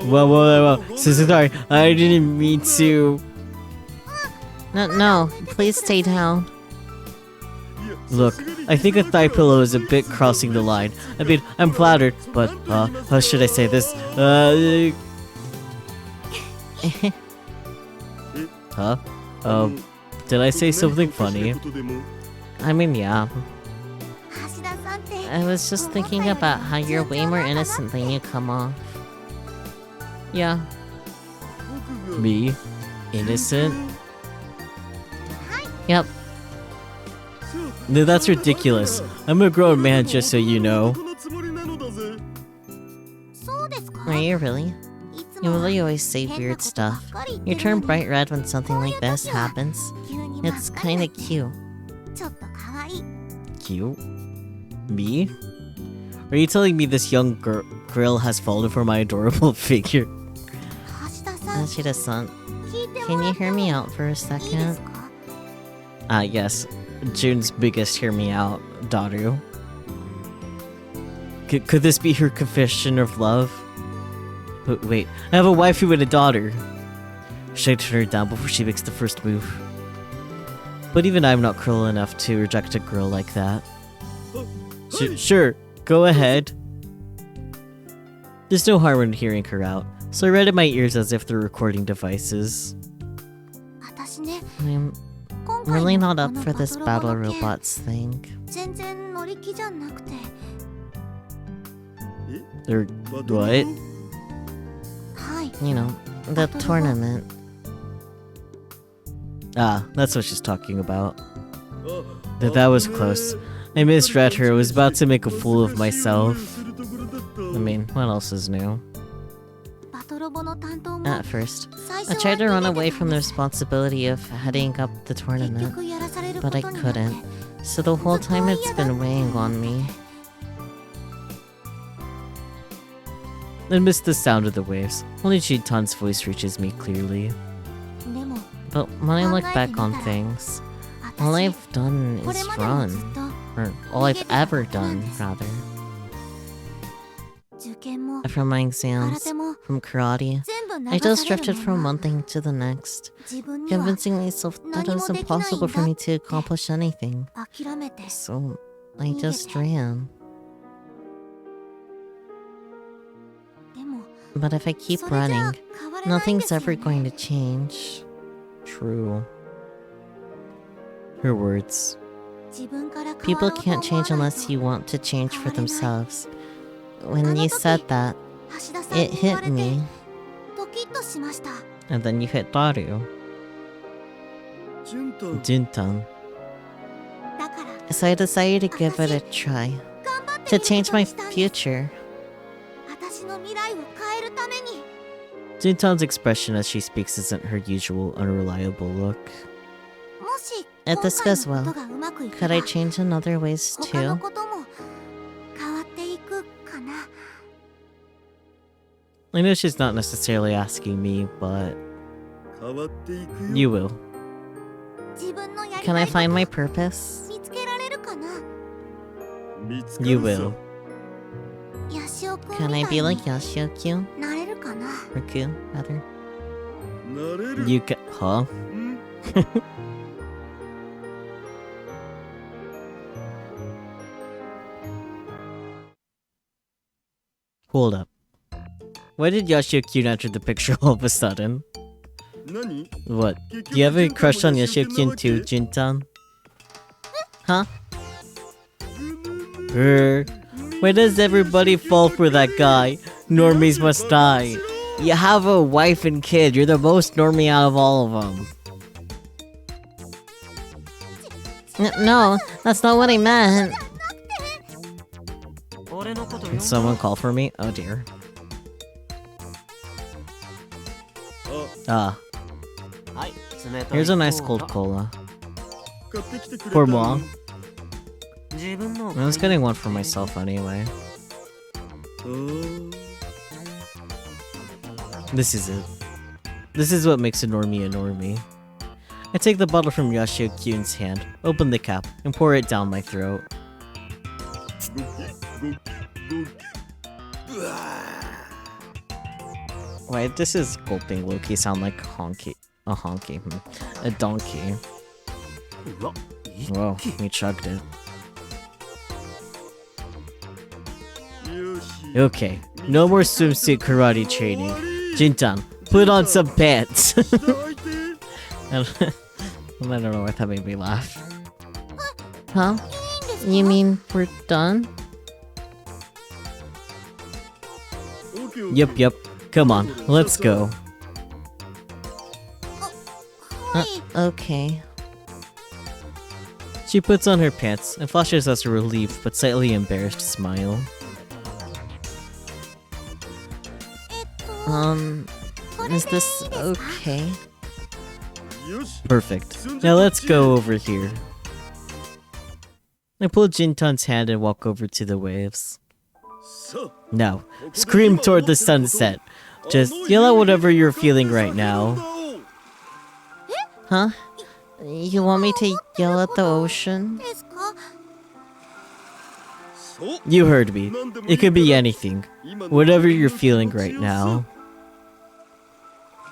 Whoa. Sorry, I didn't mean to... No, please stay down. Look, I think a thigh pillow is a bit crossing the line. I mean, I'm flattered, but, how should I say this? Huh? Did I say something funny? I mean, yeah. I was just thinking about how you're way more innocent than you come off. Yeah. Me? Innocent? Yep. No, that's ridiculous. I'm a grown man, just so you know. Are you really? You really always say weird stuff. You turn bright red when something like this happens. It's kinda cute. Cute? Me? Are you telling me this young girl has fallen for my adorable figure? Ashida-san, can you hear me out for a second? Yes. June's biggest hear me out, Daru. Could this be her confession of love? But wait, I have a waifu and a daughter. Should I turn her down before she makes the first move? But even I'm not cruel enough to reject a girl like that. Sure, go ahead. There's no harm in hearing her out, so I read in my ears as if they're recording devices. I'm really not up for this battle robots thing. What? You know, the tournament. Ah, that's what she's talking about. That was close. I misread her. I was about to make a fool of myself. I mean, what else is new? At first, I tried to run away from the responsibility of heading up the tournament, but I couldn't. So the whole time it's been weighing on me. I miss the sound of the waves. Only Jintan's voice reaches me clearly. But when I look back on things, all I've done is run. Or all I've ever done, rather. From my exams, from karate, I just drifted from one thing to the next, convincing myself that it was impossible for me to accomplish anything. So, I just ran. But if I keep running, nothing's ever going to change. True. Her words. People can't change unless you want to change for themselves. When you said that, it hit me. And then you hit Daru. Jintan. So I decided to give it a try. To change my future. Jintan's expression as she speaks isn't her usual unreliable look. If this goes well, could I change in other ways too? I know she's not necessarily asking me, but you will. Can I find my purpose? You will. Can I be like Yashio-kyu? Or Kyu, rather. You can. Huh? Hold up. Why did Yashio-kyun enter the picture all of a sudden? What? Do you have a crush on Yashio-kyun too, Jintan? Huh? Why does everybody fall for that guy? Normies must die. You have a wife and kid. You're the most normie out of all of them. No, that's not what I meant. Did someone call for me? Oh dear. Ah. Here's a nice cold cola. For moi. I was getting one for myself anyway. This is it. This is what makes a normie a normie. I take the bottle from Yashio-kyun's hand, open the cap, and pour it down my throat. Wait, this is gulping low-key sound like honky. A honky. A donkey. Whoa, he chugged it. Okay, no more swimsuit karate training. Jintan, put on some pants. I don't know why that made me laugh. Huh? You mean we're done? Yep. Come on, let's go. Okay. She puts on her pants and flashes us a relieved but slightly embarrassed smile. Is this okay? Perfect. Now let's go over here. I pull Jintan's hand and walk over to the waves. Now, scream toward the sunset. Just yell out whatever you're feeling right now. Huh? You want me to yell at the ocean? You heard me. It could be anything. Whatever you're feeling right now.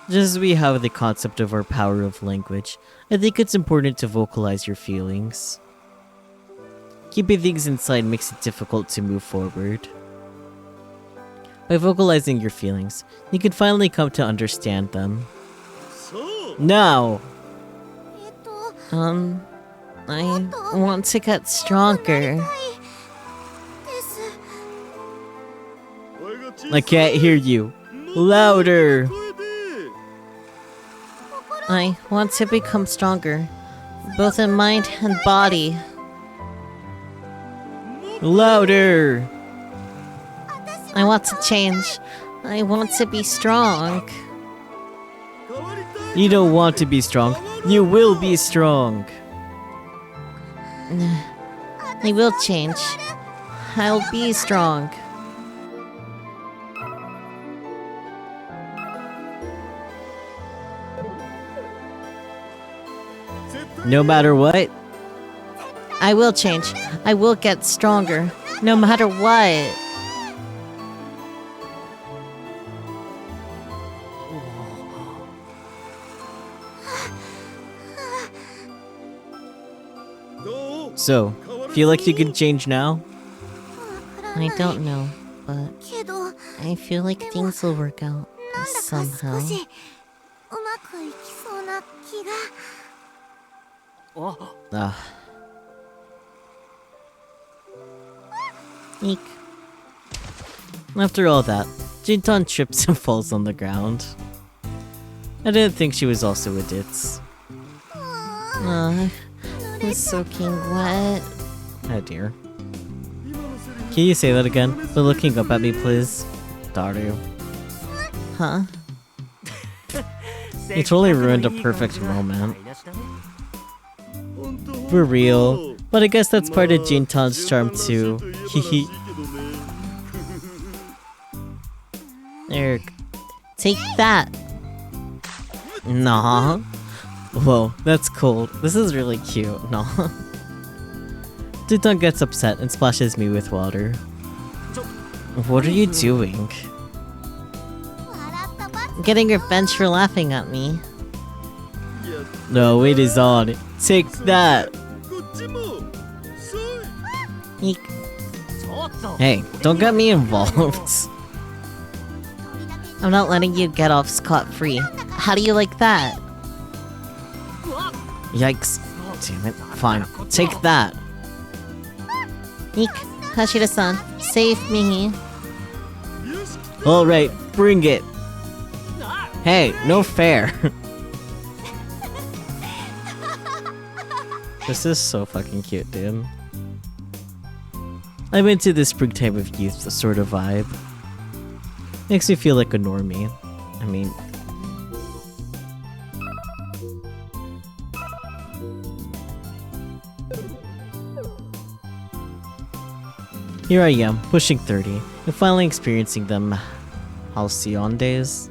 Just as we have the concept of our power of language, I think it's important to vocalize your feelings. Keeping things inside makes it difficult to move forward. By vocalizing your feelings, you can finally come to understand them. Now! I want to get stronger. I can't hear you. Louder! I want to become stronger, both in mind and body. Louder! I want to change. I want to be strong. You don't want to be strong. You will be strong. I will change. I'll be strong. No matter what. I will change. I will get stronger. No matter what. So, feel like you can change now? I don't know, but I feel like things will work out somehow. Eek. After all that, Jintan trips and falls on the ground. I didn't think she was also a ditz. I'm soaking wet. Oh dear. Can you say that again? But looking up at me, please. Daru. Huh? You totally ruined a perfect moment. For real. But I guess that's part of Jintan's charm too. Hehe. Eric. Take that! Nah. Whoa, that's cold. This is really cute. Nah. Jintan gets upset and splashes me with water. What are you doing? Getting revenge for laughing at me. No, it is on. Take that! Eek. Hey, don't get me involved. I'm not letting you get off scot-free. How do you like that? Yikes. Damn it. Fine. Take that. Eek. Hashira-san, save me. Alright, bring it. Hey, no fair. This is so fucking cute, dude. I'm into this springtime of youth sort of vibe. Makes me feel like a normie. I mean... Here I am, pushing 30, and finally experiencing them halcyon days.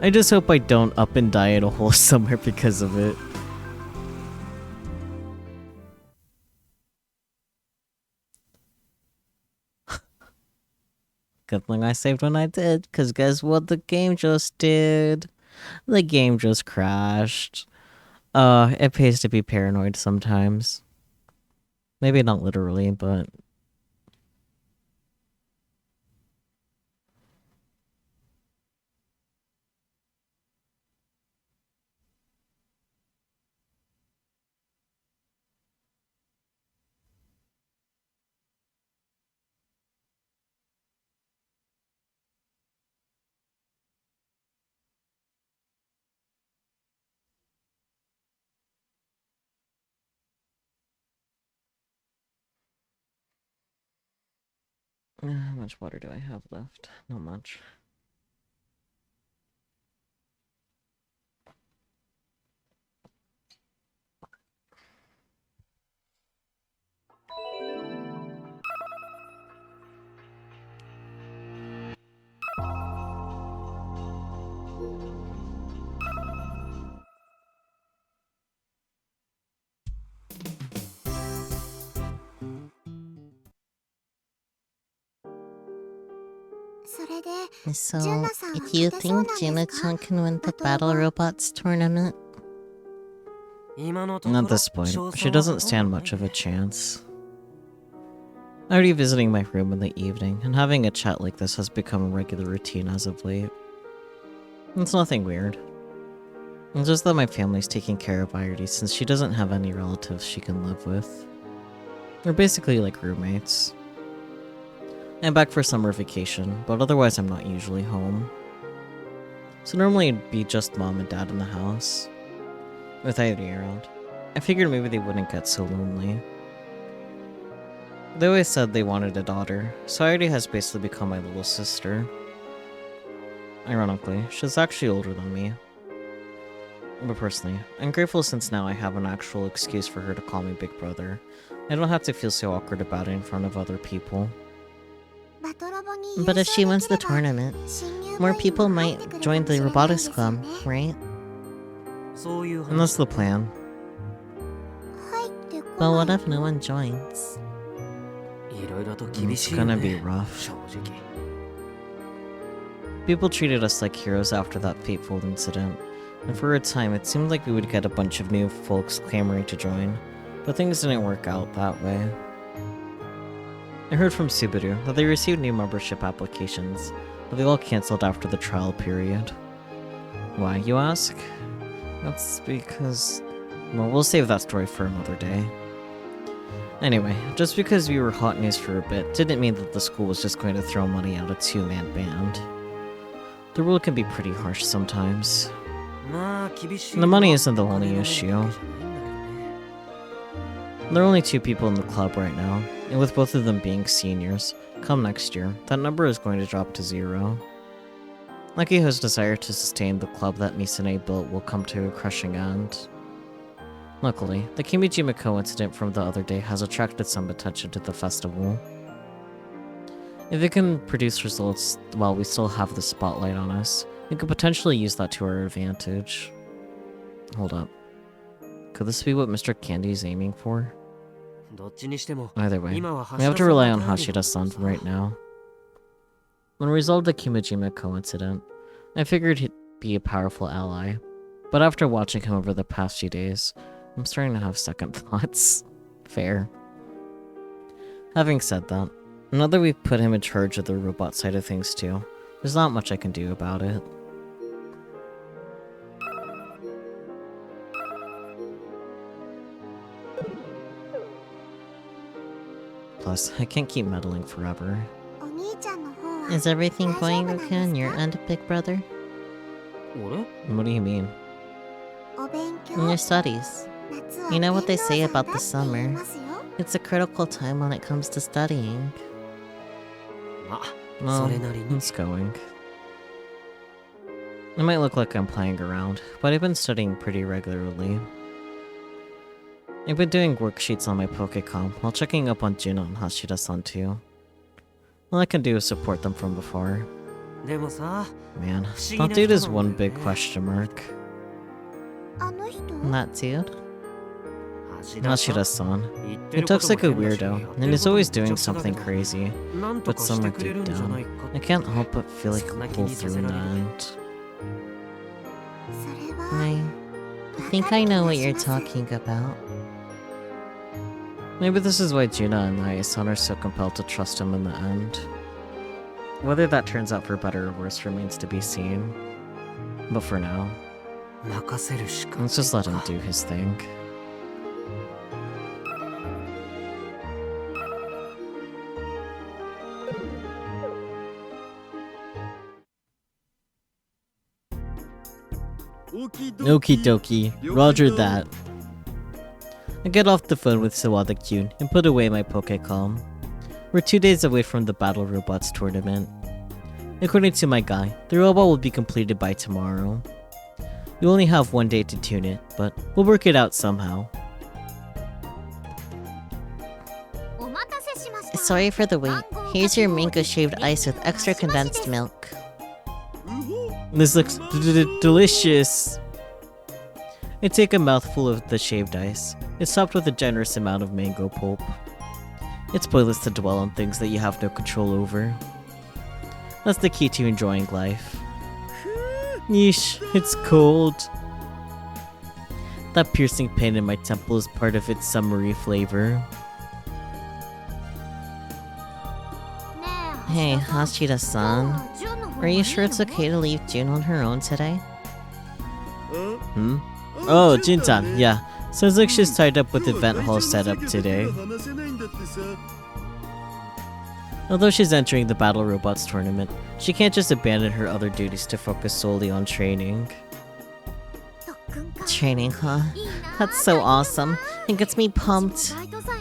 I just hope I don't up and die in a hole somewhere because of it. Good thing I saved when I did, cause guess what the game just did? The game just crashed. It pays to be paranoid sometimes. Maybe not literally, but... How much water do I have left? Not much. So, if you think Juna-chan can win the Battle Robots tournament? At this point, she doesn't stand much of a chance. Already visiting my room in the evening, and having a chat like this has become a regular routine as of late. It's nothing weird. It's just that my family's taking care of Irity since she doesn't have any relatives she can live with. We're basically like roommates. I'm back for summer vacation, but otherwise I'm not usually home. So normally it'd be just mom and dad in the house, with Irity around. I figured maybe they wouldn't get so lonely. They always said they wanted a daughter, so Irity has basically become my little sister. Ironically, she's actually older than me. But personally, I'm grateful since now I have an actual excuse for her to call me Big Brother. I don't have to feel so awkward about it in front of other people. But if she wins the tournament, more people might join the Robotics Club, right? And that's the plan. But what if no one joins? It's gonna be rough. People treated us like heroes after that fateful incident, and for a time it seemed like we would get a bunch of new folks clamoring to join, but things didn't work out that way. I heard from Subaru that they received new membership applications, but they all cancelled after the trial period. Why, you ask? That's because... well, we'll save that story for another day. Anyway, just because we were hot news for a bit didn't mean that the school was just going to throw money at a two-man band. The world can be pretty harsh sometimes. And the money isn't the only issue. There are only 2 people in the club right now, and with both of them being seniors, come next year, that number is going to drop to 0. Akihiko's desire to sustain the club that Misane built will come to a crushing end. Luckily, the Kimijima incident from the other day has attracted some attention to the festival. If it can produce results while we still have the spotlight on us, we could potentially use that to our advantage. Hold up. Could this be what Mr. Candy is aiming for? Either way, we have to rely on Hashida-san right now. When we resolved the Kimijima incident, I figured he'd be a powerful ally, but after watching him over the past few days, I'm starting to have second thoughts. Fair. Having said that, now that we've put him in charge of the robot side of things too, there's not much I can do about it. Plus, I can't keep meddling forever. Is everything going okay on your end, big brother? What do you mean? In your studies. You know what they say about the summer. It's a critical time when it comes to studying. Well, it's going. It might look like I'm playing around, but I've been studying pretty regularly. I've been doing worksheets on my Pokecom while checking up on Juno and Hashida-san too. All I can do is support them from before. Man, that dude is one big question mark. That dude? Hashida-san. He talks like a weirdo, and he's always doing something crazy. But somewhere deep down, I can't help but feel like he'll pull through in the end. I think I know what you're talking about. Maybe this is why Juna and Naya-san are so compelled to trust him in the end. Whether that turns out for better or worse remains to be seen. But for now, let's just let him do his thing. Okie dokie, roger that. I get off the phone with Sawada-kyun and put away my Pokecom. We're 2 days away from the Battle Robots tournament. According to my guy, the robot will be completed by tomorrow. You only have 1 day to tune it, but we'll work it out somehow. Sorry for the wait. Here's your mango shaved ice with extra condensed milk. This looks delicious! I take a mouthful of the shaved ice. It's topped with a generous amount of mango pulp. It's pointless to dwell on things that you have no control over. That's the key to enjoying life. Yeesh, it's cold. That piercing pain in my temple is part of its summery flavor. Hey, Hashida-san. Are you sure it's okay to leave June on her own today? Oh, Jin-san, yeah. Sounds like she's tied up with event hall setup today. Although she's entering the Battle Robots tournament, she can't just abandon her other duties to focus solely on training. Training, huh? That's so awesome. It gets me pumped.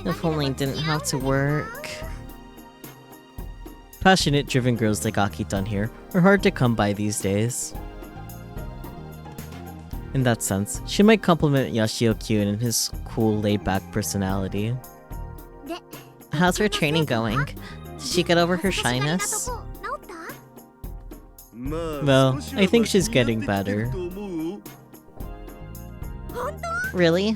If only I didn't have to work. Passionate, driven girls like Aki-tan here are hard to come by these days. In that sense, she might compliment Yashio-kyun and his cool, laid-back personality. How's her training going? Did she get over her shyness? Well, I think she's getting better. Really?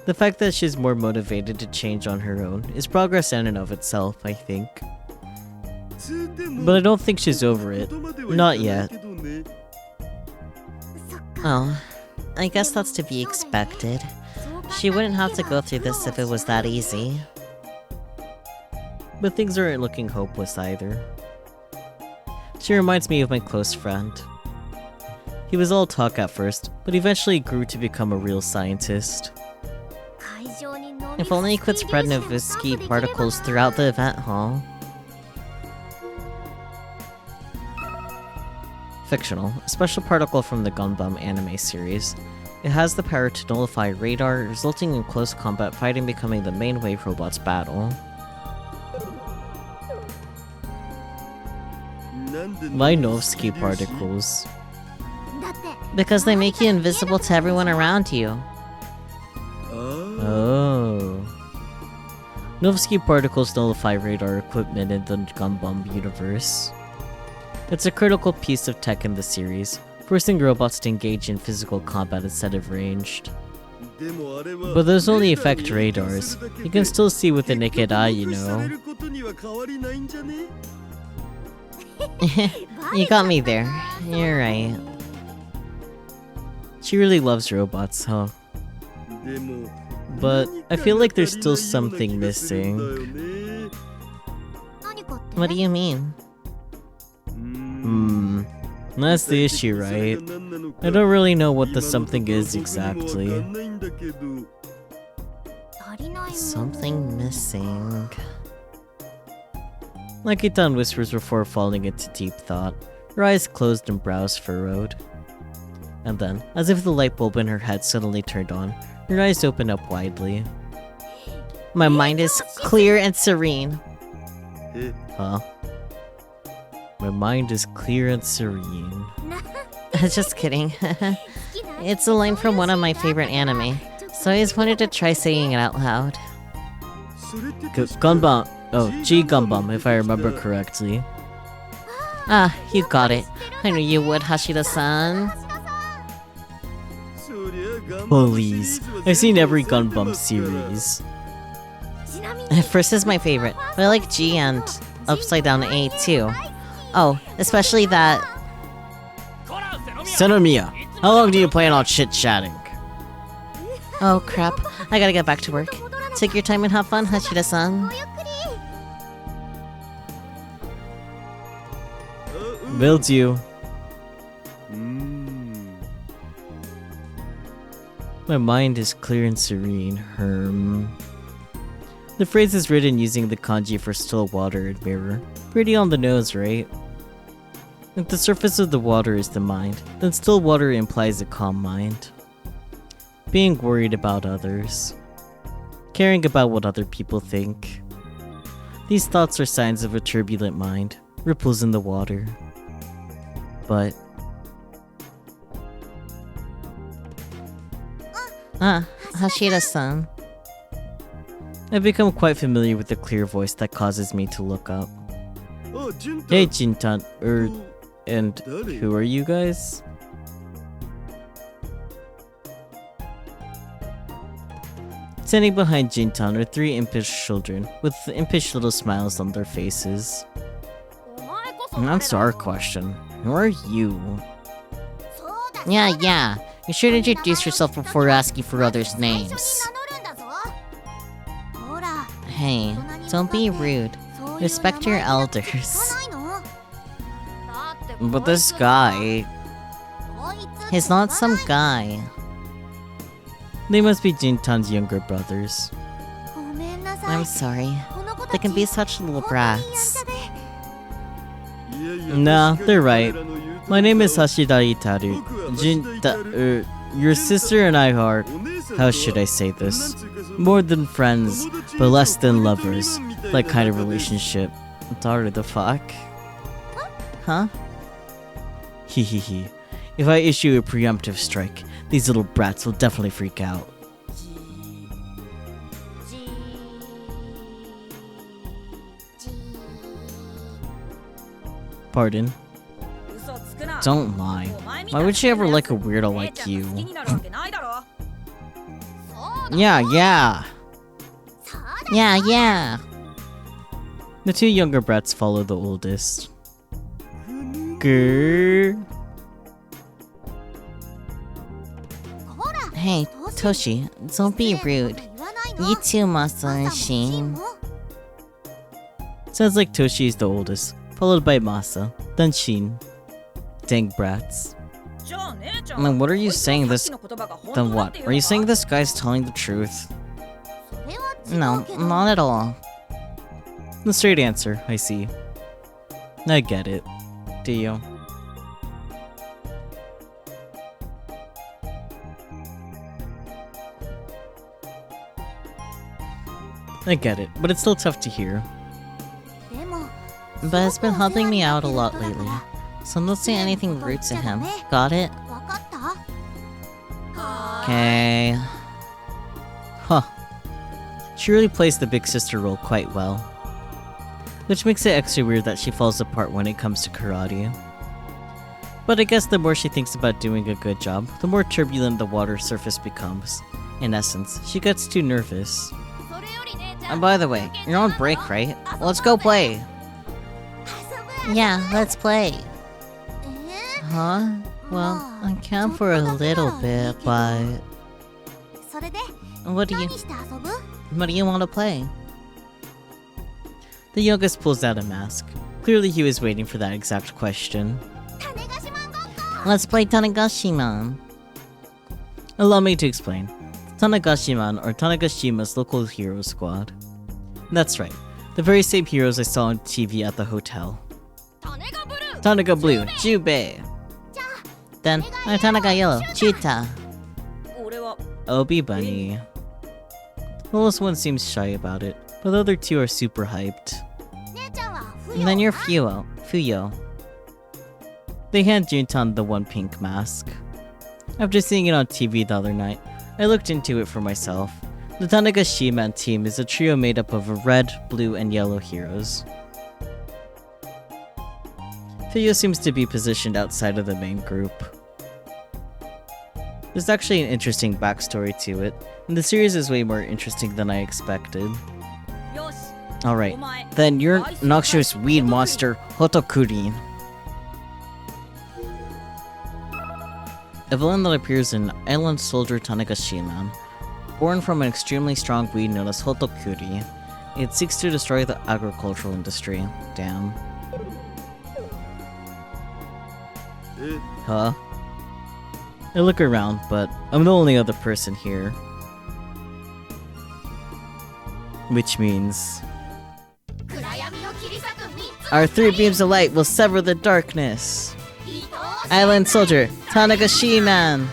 The fact that she's more motivated to change on her own is progress in and of itself, I think. But I don't think she's over it. Not yet. Oh, I guess that's to be expected. She wouldn't have to go through this if it was that easy. But things aren't looking hopeless either. She reminds me of my close friend. He was all talk at first, but eventually grew to become a real scientist. If only he could spread Novisky particles throughout the event hall. Fictional, a special particle from the Gundam anime series. It has the power to nullify radar, resulting in close combat fighting becoming the main way robots battle. Why Novsky particles? Because they make you invisible to everyone around you. Oh. Novsky particles nullify radar equipment in the Gumball universe. It's a critical piece of tech in the series, forcing robots to engage in physical combat instead of ranged. But those only affect radars. You can still see with the naked eye, you know. You got me there. You're right. She really loves robots, huh? But I feel like there's still something missing. What do you mean? That's the issue, right? I don't really know what the something is exactly. Something missing. Lucky-tan whispers before falling into deep thought, her eyes closed and brows furrowed. And then, as if the light bulb in her head suddenly turned on, her eyes opened up widely. My mind is clear and serene. Huh? My mind is clear and serene. Just kidding. It's a line from one of my favorite anime, so I just wanted to try saying it out loud. Gunbam. Oh, G Gumbum, if I remember correctly. Ah, you got it. I knew you would, Hashida-san. Please, I've seen every Gunbum series. First is my favorite, but I like G and Upside Down A too. Oh, especially that. Senomiya, how long do you plan on chit-chatting? Oh crap, I gotta get back to work. Take your time and have fun, Hashida-san. Will do. My mind is clear and serene, The phrase is written using the kanji for still water and mirror. Pretty on the nose, right? If the surface of the water is the mind, then still water implies a calm mind. Being worried about others. Caring about what other people think. These thoughts are signs of a turbulent mind, ripples in the water. But... Hashida-san. I've become quite familiar with the clear voice that causes me to look up. Hey Jintan, and who are you guys? Standing behind Jintan are three impish children, with impish little smiles on their faces. That's our question. Who are you? Yeah. You should introduce yourself before asking for others' names. Hey, don't be rude. Respect your elders. But this guy... He's not some guy. They must be Jintan's younger brothers. I'm sorry. They can be such little brats. Nah, they're right. My name is Hashida Itaru. Your sister and I are... How should I say this? More than friends, but less than lovers. That kind of relationship. Daughter the fuck? Huh? Hehehe. If I issue a preemptive strike, these little brats will definitely freak out. Pardon? Don't lie. Why would she ever like a weirdo like you? Yeah. Yeah. The two younger brats follow the oldest. Grrr. Hey, Toshi, don't be rude. You too, Masa and Shin. Sounds like Toshi is the oldest, followed by Masa, then Shin. Dang brats. I mean, what are you saying this... Then what? Are you saying this guy's telling the truth? No, not at all. The straight answer, I see. I get it. Do you? I get it, but it's still tough to hear. But it's been helping me out a lot lately. So don't say anything rude to him. Got it? Okay. Huh. She really plays the big sister role quite well. Which makes it extra weird that she falls apart when it comes to karate. But I guess the more she thinks about doing a good job, the more turbulent the water surface becomes. In essence, she gets too nervous. And by the way, you're on break, right? Let's go play. Yeah, let's play. Huh? Well, I can for a little bit, but... What do you want to play? The youngest pulls out a mask. Clearly he was waiting for that exact question. Let's play Tanegashiman. Allow me to explain. Tanegashiman or Tanegashima's local hero squad. That's right, the very same heroes I saw on TV at the hotel. Tanega Blue, Jubei! Then, Tanaga Yellow, Cheetah. Obi Bunny. The lowest one seems shy about it, but the other two are super hyped. And then you're Fuyo. They hand Juntan the one pink mask. After seeing it on TV the other night, I looked into it for myself. The Tanegashiman team is a trio made up of red, blue, and yellow heroes. Fuyo seems to be positioned outside of the main group. There's actually an interesting backstory to it, and the series is way more interesting than I expected. Alright, then you're noxious weed monster, Hotokurin. A villain that appears in Island Soldier Tanegashiman. Born from an extremely strong weed known as Hotokuri, it seeks to destroy the agricultural industry. Damn. Huh? I look around, but I'm the only other person here. Which means... our three beams of light will sever the darkness! Island Soldier, Tanegashiman!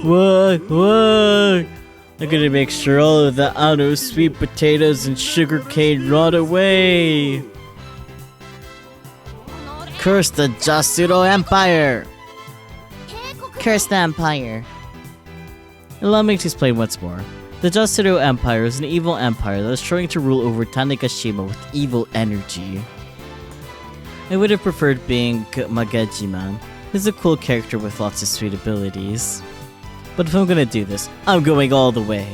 What? I'm gonna make sure all of the Ano sweet potatoes and sugarcane rot away! Curse the Jasuro Empire! Curse the Empire. Allow me to explain once more. The Jasuro Empire is an evil empire that is trying to rule over Tanegashima with evil energy. I would have preferred being Magejiman. He's a cool character with lots of sweet abilities. But if I'm gonna do this, I'm going all the way.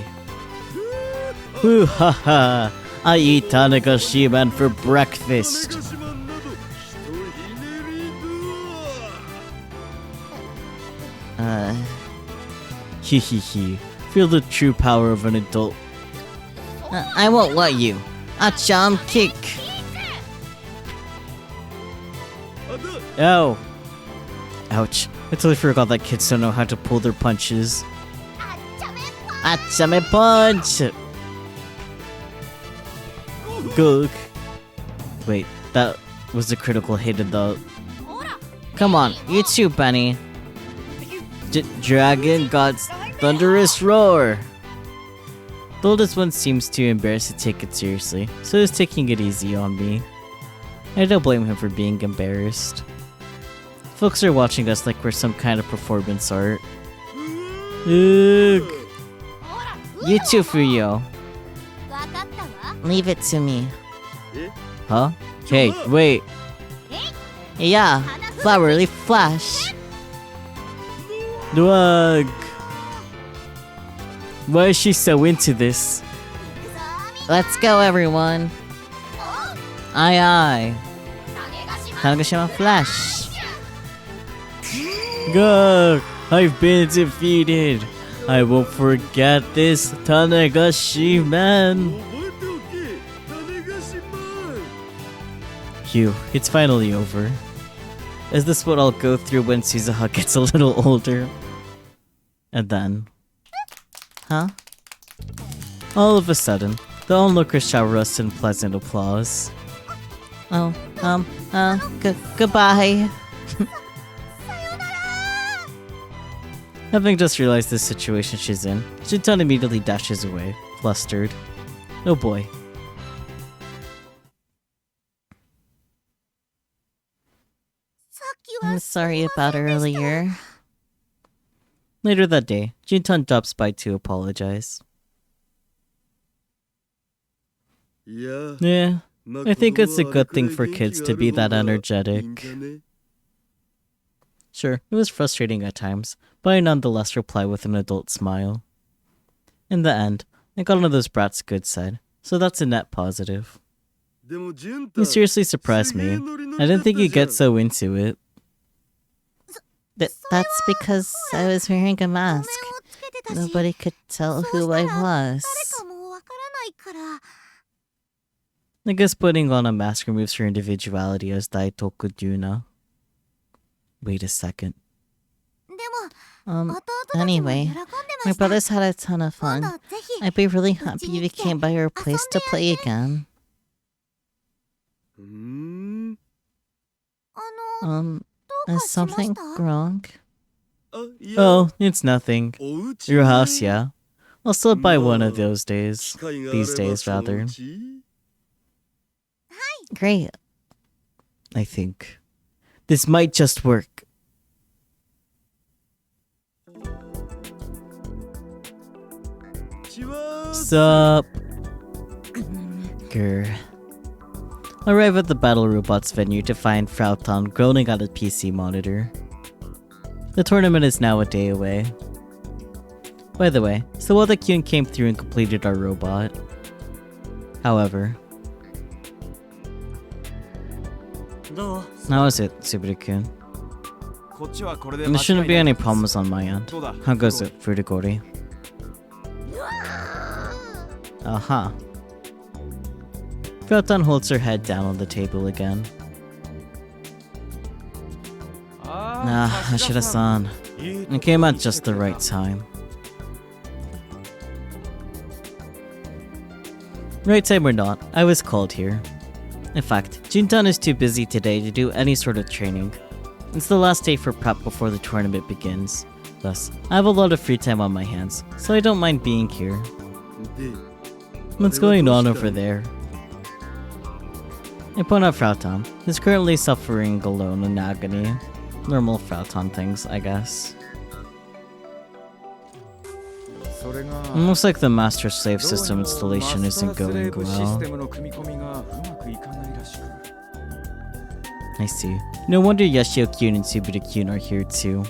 Hoo ha ha! I eat Tanegashiman for breakfast! Hee hee hee. Feel the true power of an adult. I won't let you. A jump kick. Ow! Ouch. I totally forgot that kids don't know how to pull their punches. Achame punch! Gook. Wait, that was a critical hit of the... Come on, you too, Bunny. Dragon God's thunderous roar! The oldest one seems too embarrassed to take it seriously, so he's taking it easy on me. I don't blame him for being embarrassed. Folks are watching us like we're some kind of performance art. Ugh. You too, Fuyo. Leave it to me. Huh? Hey, wait. Yeah, flower leaf flash. Dwag. Why is she so into this? Let's go, everyone. Aye aye. Tanegashima flash. Go! I've been defeated. I won't forget this, Tanegashiman. Phew, it's finally over. Is this what I'll go through when Suzuha gets a little older? And then... Huh? All of a sudden, the onlookers shower us in pleasant applause. Oh, goodbye. Having just realized the situation she's in, Shintan immediately dashes away, flustered. Oh boy. I'm sorry about earlier. Later that day, Jintan drops by to apologize. Yeah, I think it's a good thing for kids to be that energetic. Sure, it was frustrating at times, but I nonetheless reply with an adult smile. In the end, I got on those brats' good side, so that's a net positive. You seriously surprised me. I didn't think you'd get so into it. That's because I was wearing a mask. Nobody could tell who I was. I guess putting on a mask removes your individuality as Daitoku Juna. Wait a second. Anyway, my brothers had a ton of fun. I'd be really happy if you came by our place to play again. Is something wrong? Oh, it's nothing. Your house, yeah? I'll stop by one of those days. These days, rather. Great. I think. This might just work. Sup? Grr. Arrive at the Battle Robots venue to find Frauton groaning at a PC monitor. The tournament is now a day away. By the way, Sawada-kyun came through and completed our robot. However... How is it, Subaru-kun? There shouldn't be any problems on my end. How goes it, Furigori? Aha. Frauton holds her head down on the table again. Hashira-san. It came at just the right time. Right time or not, I was called here. In fact, Jintan is too busy today to do any sort of training. It's the last day for prep before the tournament begins. Thus, I have a lot of free time on my hands, so I don't mind being here. What's going on over there? I point out Frauton, who's currently suffering alone in agony. Normal Frauton things, I guess. It looks like the master-slave system installation isn't going well. I see. No wonder Yashio-kyun and Subaru-kyun are here too.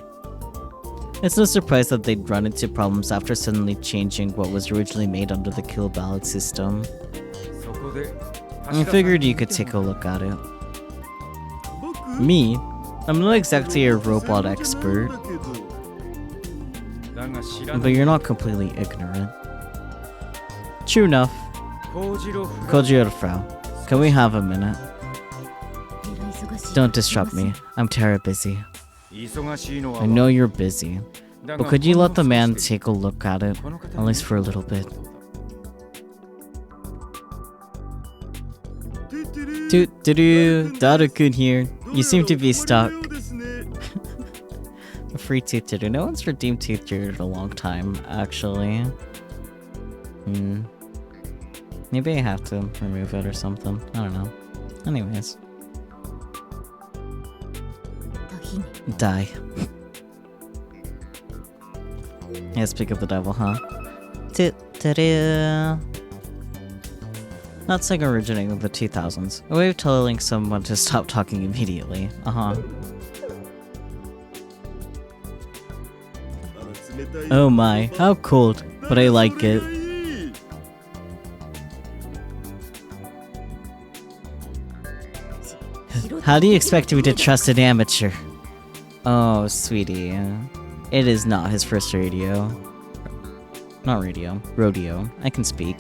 It's no surprise that they'd run into problems after suddenly changing what was originally made under the kill ballot system. I figured you could take a look at it. Me? I'm not exactly a robot expert. But you're not completely ignorant. True enough. Kojiro Frau, can we have a minute? Don't disrupt me. I'm terribly busy. I know you're busy, but could you let the man take a look at it, at least for a little bit? Daru-kun here. You seem to be stuck. A free tooth tutor. No one's redeemed tooth tutor in a long time, actually. Maybe I have to remove it or something. I don't know. Anyways. Die. Yeah, speak of the devil, huh? That's like originating in the 2000s. A way of telling someone to stop talking immediately. Oh my, how cold, but I like it. How do you expect me to trust an amateur? Oh, sweetie. It is not his first rodeo. Not radio. Rodeo. I can speak.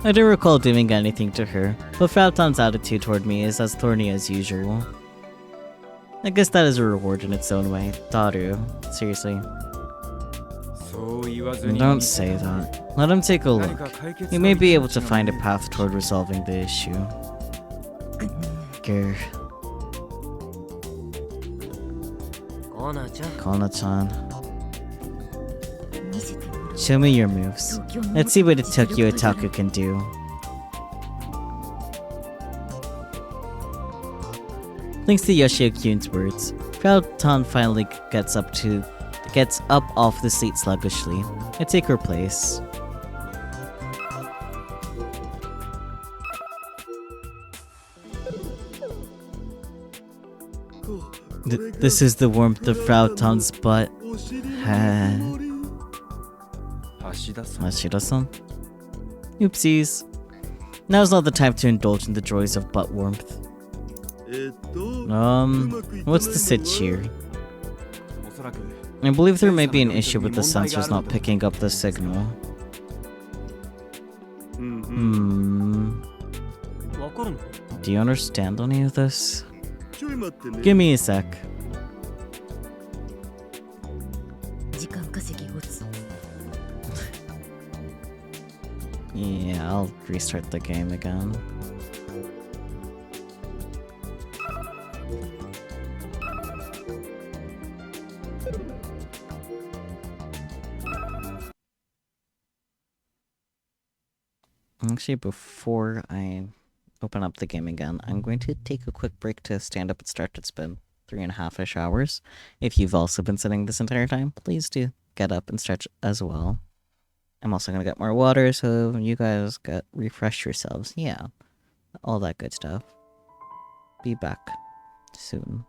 I don't recall doing anything to her, but Frauton's attitude toward me is as thorny as usual. I guess that is a reward in its own way. Daru. Seriously. Don't say that. Let him take a look. He may be able to find a path toward resolving the issue. Grr. Kona-chan. Show me your moves. Let's see what a Tokyo Otaku can do. Thanks to Yoshio Kyun's words, Proud Tan finally gets up off the seat sluggishly. I take her place. This is the warmth of Frau Tan's butt. Hashida-san? Oopsies. Now's not the time to indulge in the joys of butt warmth. What's the sitch here? I believe there may be an issue with the sensors not picking up the signal. Do you understand any of this? Give me a sec. Yeah, I'll restart the game again. Actually, before I open up the game again, I'm going to take a quick break to stand up and stretch. It's been 3.5-ish hours. If you've also been sitting this entire time, please do get up and stretch as well. I'm also gonna get more water so you guys refresh yourselves. Yeah, all that good stuff. Be back soon.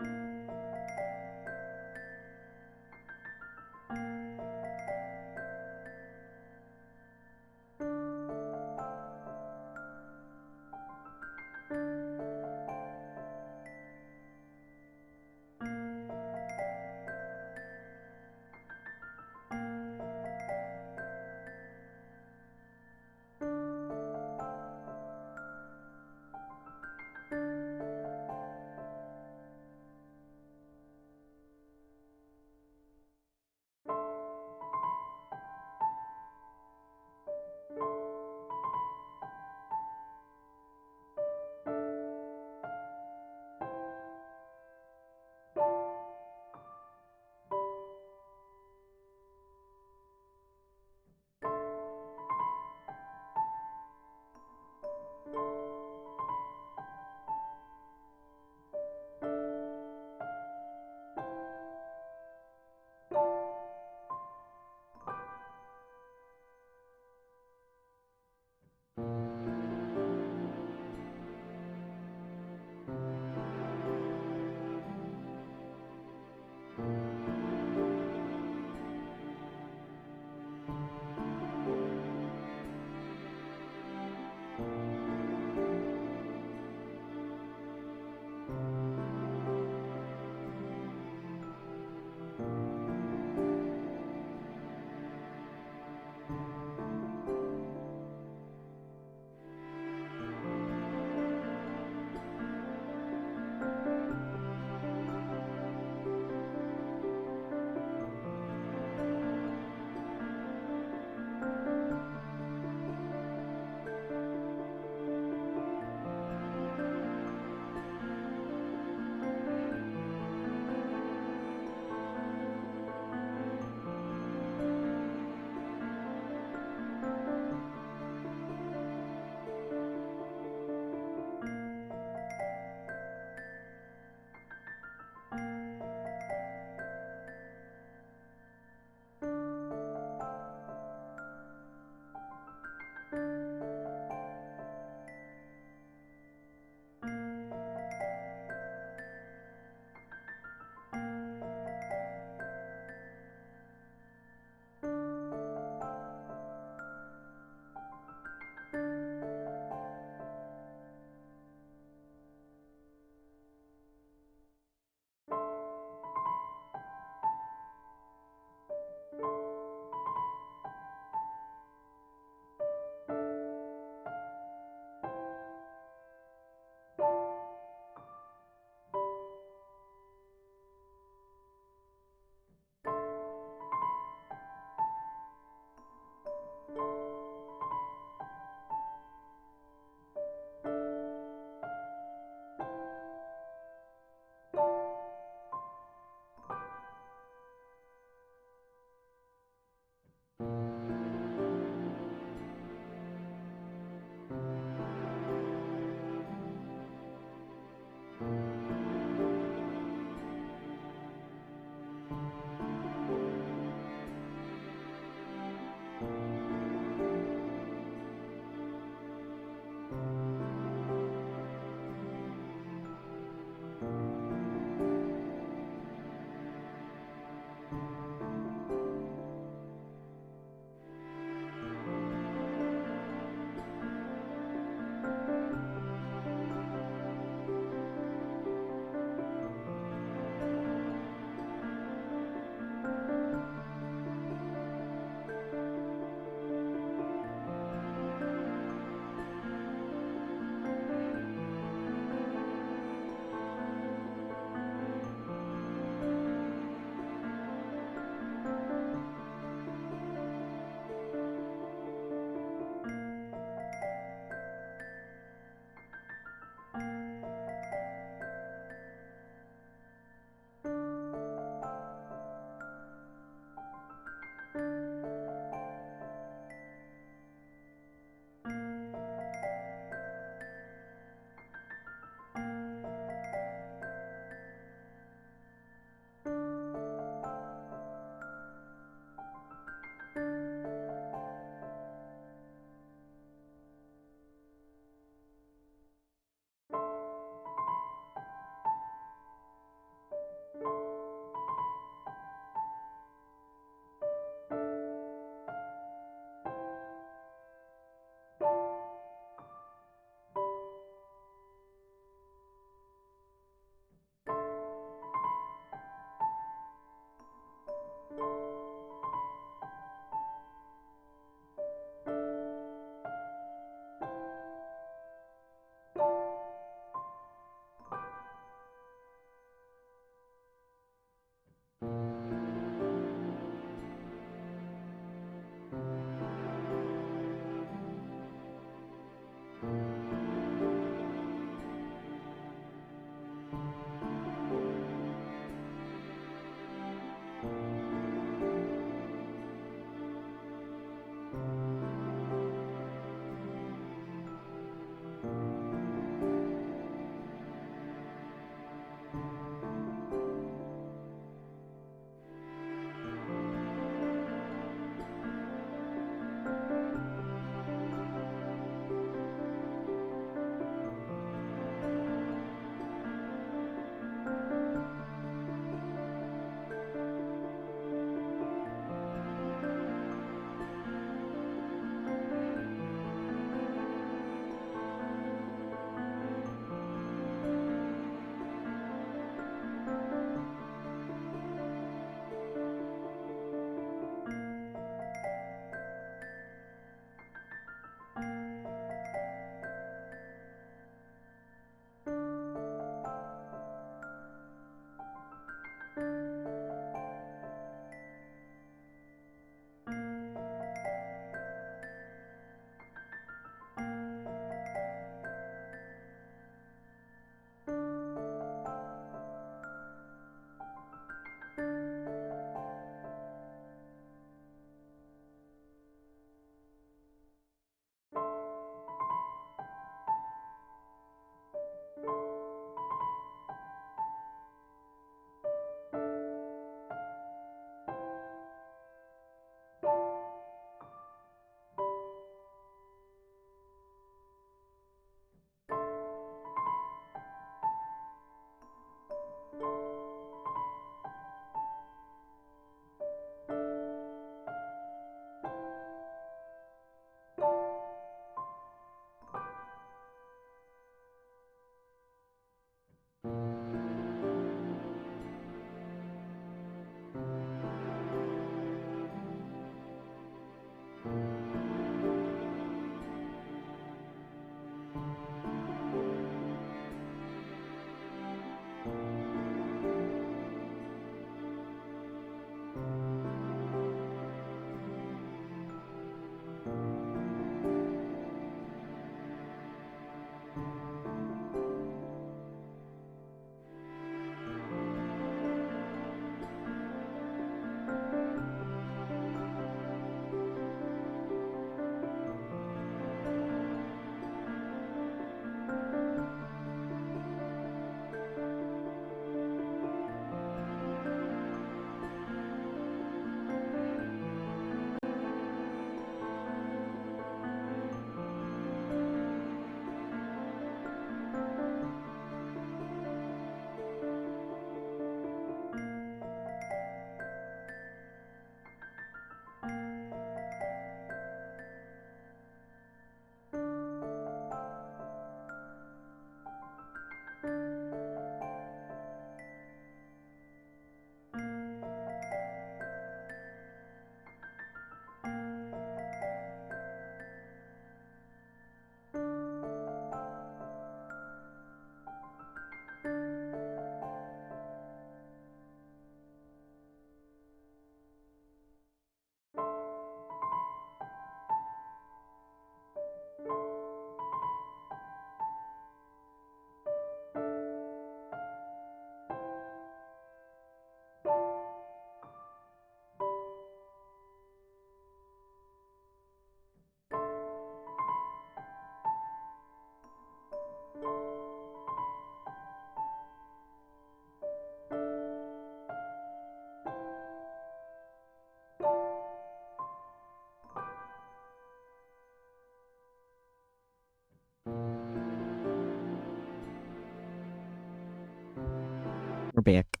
We're back.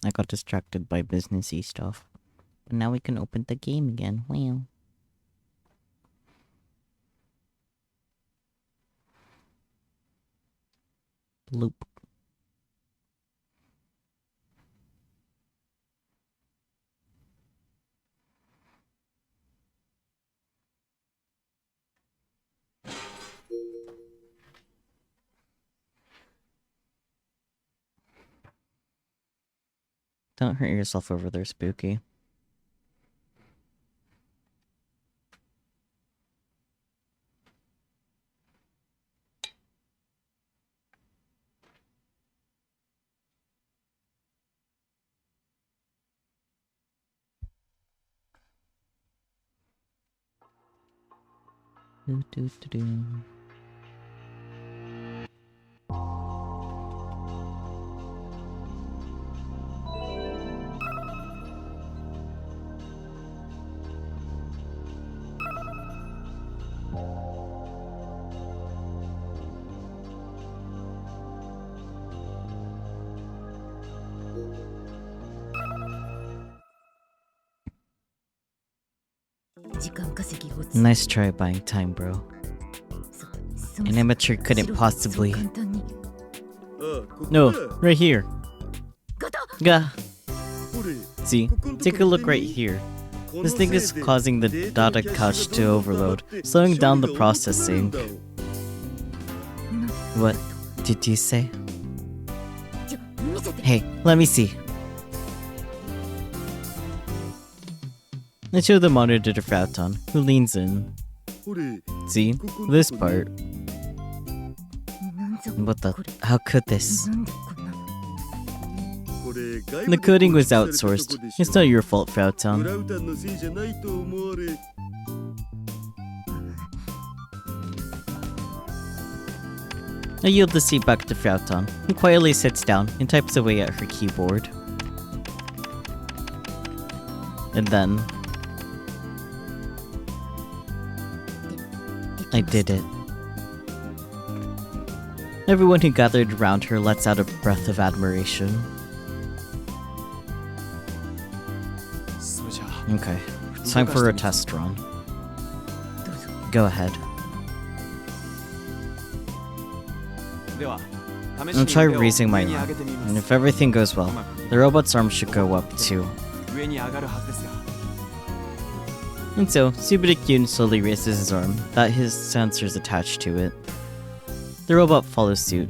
I got distracted by businessy stuff. But now we can open the game again. Wow. Loop. Don't hurt yourself over there, Spooky. Do, do, do, do. Nice try buying time, bro. An amateur couldn't possibly. No, right here. Gah. See, take a look right here. This thing is causing the data cache to overload, slowing down the processing. What did you say? Hey, let me see. I show the monitor to Frauton, who leans in. See? This part. What the? How could this? The coding was outsourced. It's not your fault, Frauton. I yield the seat back to Frauton, who quietly sits down and types away at her keyboard. And then... I did it. Everyone who gathered around her lets out a breath of admiration. Okay, it's time for a test run. Go ahead. I'll try raising my arm, and if everything goes well, the robot's arm should go up too. And so, Subida-kyun slowly raises his arm, that his sensor's attached to it. The robot follows suit.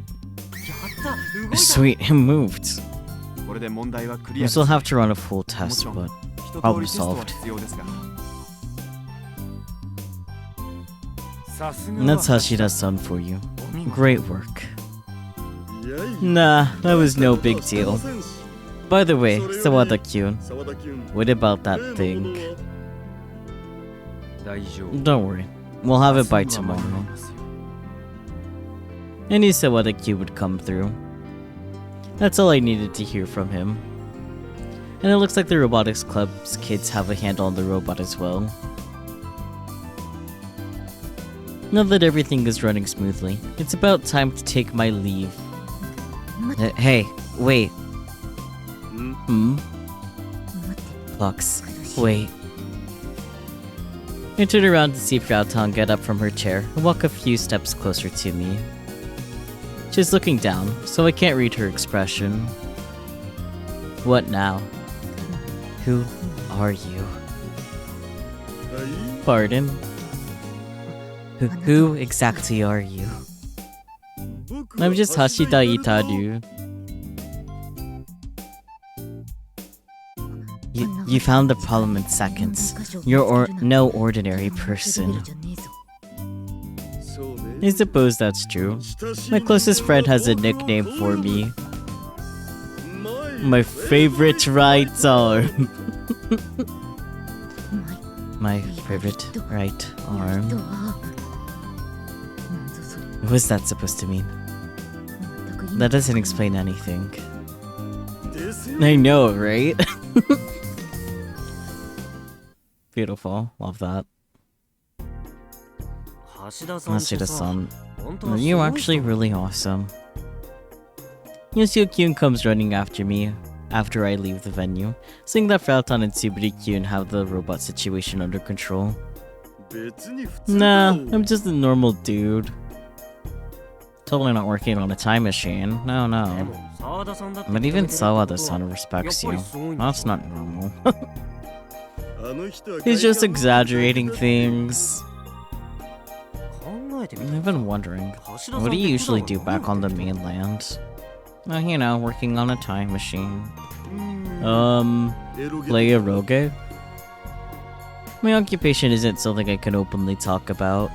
Sweet, it moved. We still have to run a full test, but problem solved. And that's Hashida-san for you. Great work. Nah, that was no big deal. By the way, Sawada-kyun, what about that thing? Don't worry, we'll have it by tomorrow. I knew Sawada-kyun would come through. That's all I needed to hear from him. And it looks like the Robotics Club's kids have a handle on the robot as well. Now that everything is running smoothly, it's about time to take my leave. Hey, wait. Lux, wait. I turn around to see Frauton get up from her chair and walk a few steps closer to me. She's looking down, so I can't read her expression. What now? Who are you? Pardon? Who exactly are you? I'm just Hashida Itaru. You found the problem in seconds. You're no ordinary person. I suppose that's true. My closest friend has a nickname for me. My favorite right arm. My favorite right arm. What's that supposed to mean? That doesn't explain anything. I know, right? Beautiful. Love that. Hashida-san, you're actually really awesome. Yoshio-kyun comes running after me after I leave the venue, saying that Frauton and Subida-kyun have the robot situation under control. Nah, I'm just a normal dude. Totally not working on a time machine. No. But even Sawada-san respects you. That's not normal. He's just exaggerating things. I've been wondering, what do you usually do back on the mainland? You know, working on a time machine. Play a rogue? My occupation isn't something I can openly talk about.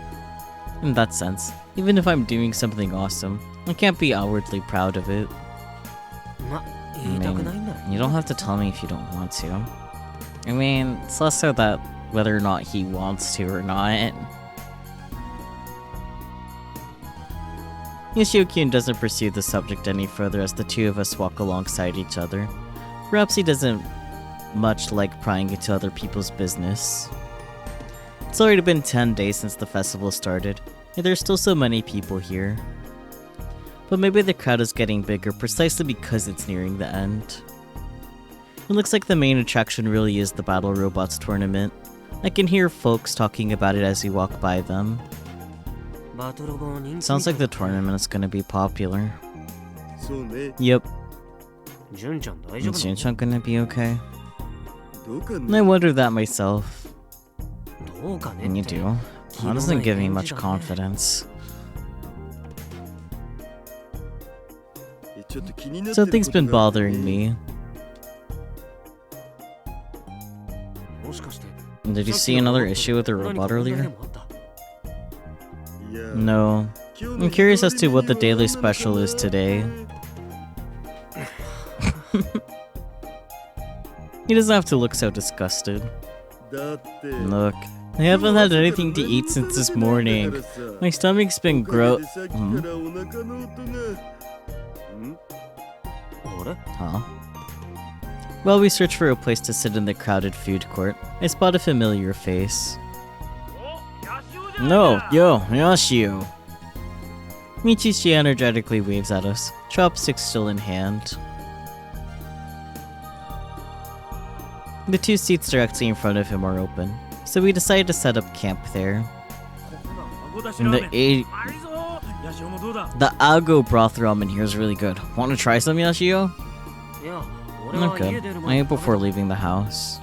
In that sense, even if I'm doing something awesome, I can't be outwardly proud of it. I mean, you don't have to tell me if you don't want to. I mean, it's less so that whether or not he wants to or not. Yoshio-kyun doesn't pursue the subject any further as the two of us walk alongside each other. Perhaps he doesn't much like prying into other people's business. It's already been 10 days since the festival started, and there's still so many people here. But maybe the crowd is getting bigger precisely because it's nearing the end. It looks like the main attraction really is the Battle Robots tournament. I can hear folks talking about it as we walk by them. Sounds like the tournament is gonna be popular. Yep. Is Jun-chan gonna be okay? I wonder that myself. And you do. That doesn't give me much confidence. Something's been bothering me. Did you see another issue with the robot earlier? No. I'm curious as to what the daily special is today. He doesn't have to look so disgusted. Look, I haven't had anything to eat since this morning. My stomach's been Huh? While we search for a place to sit in the crowded food court, I spot a familiar face. No, yo, Yoshio! Michichi energetically waves at us, chopsticks still in hand. The two seats directly in front of him are open, so we decide to set up camp there. The Ago broth ramen here is really good. Want to try some, Yoshio? Okay, I ate before leaving the house.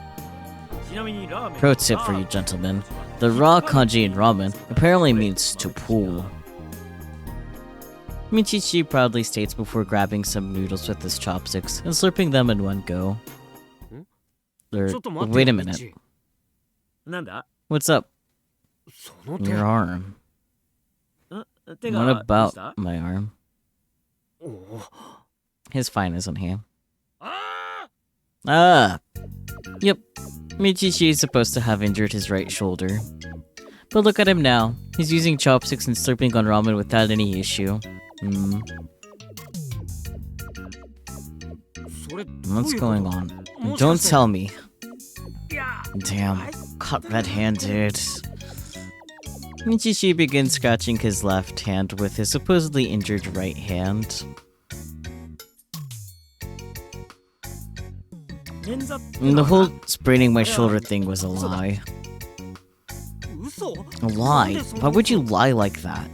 Pro tip for you gentlemen, the raw kanji in ramen apparently means to pull. Michichi proudly states before grabbing some noodles with his chopsticks and slurping them in one go. Wait a minute. What's up? Your arm. What about my arm? His fine, isn't he? Ah! Yep. Michichi is supposed to have injured his right shoulder. But look at him now. He's using chopsticks and slurping on ramen without any issue. What's going on? Don't tell me. Damn, caught red-handed. Michichi begins scratching his left hand with his supposedly injured right hand. And the whole spraining my shoulder thing was a lie. A lie? Why would you lie like that?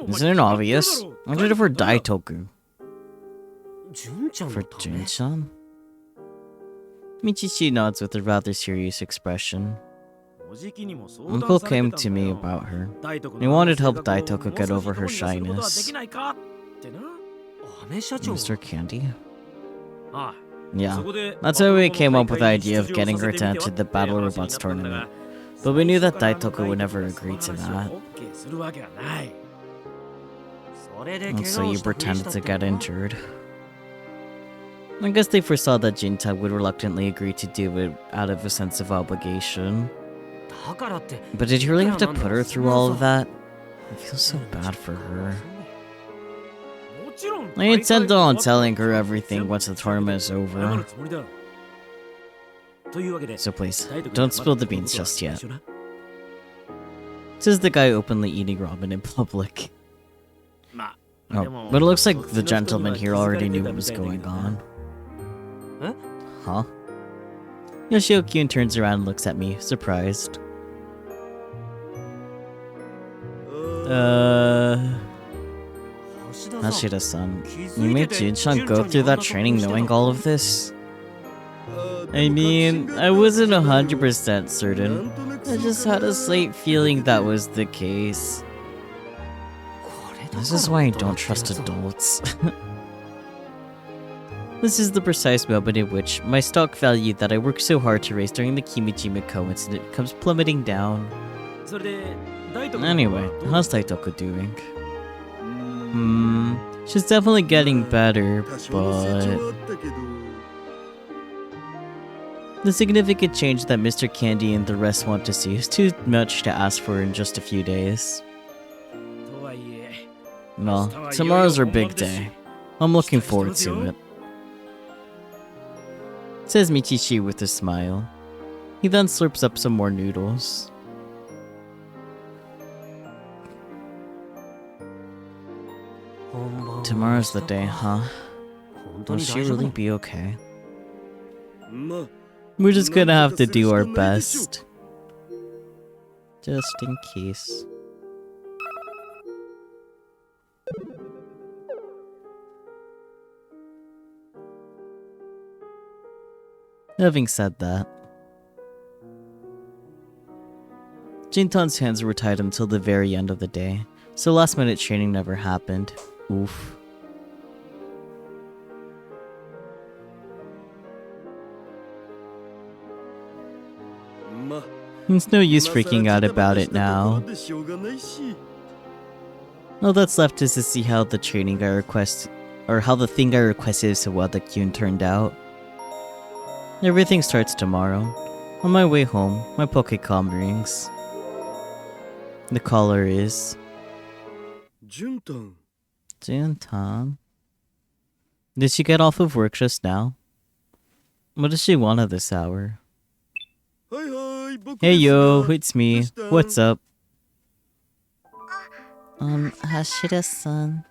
Isn't it obvious? I did it for Daitoku. For Jun-chan? Michichi nods with a rather serious expression. Uncle came to me about her. He wanted to help Daitoku get over her shyness. Mr. Candy? Yeah, that's why we came up with the idea of getting her to enter the Battle Robots tournament. But we knew that Daitoku would never agree to that. And so you pretended to get injured. I guess they foresaw that Jinta would reluctantly agree to do it out of a sense of obligation. But did you really have to put her through all of that? I feel so bad for her. I intend on telling her everything once the tournament is over. So please, don't spill the beans just yet. Says the guy openly eating ramen in public. Oh, but it looks like the gentleman here already knew what was going on. Huh? Yoshio-kyun turns around and looks at me, surprised. Hashida-san, you made Jun-chan go through that training knowing all of this? I mean, I wasn't 100% certain. I just had a slight feeling that was the case. This is why I don't trust adults. This is the precise moment in which my stock value that I worked so hard to raise during the Kimijima coincident comes plummeting down. Anyway, how's Daitoku doing? She's definitely getting better, but... The significant change that Mr. Candy and the rest want to see is too much to ask for in just a few days. No, tomorrow's our big day. I'm looking forward to it. Says Michichi with a smile. He then slurps up some more noodles. Tomorrow's the day, huh? Will she really be okay? We're just gonna have to do our best. Just in case. Having said that, Jintan's hands were tied until the very end of the day, so last minute training never happened. Oof. It's no use freaking out about it now. All that's left is to see how the training I request, or how the thing I requested to Wada-kyun turned out. Everything starts tomorrow. On my way home, my Pokecom rings. The caller is... Juntan. Did she get off of work just now? What does she want at this hour? Hey yo, it's me. What's up? Hashira-san,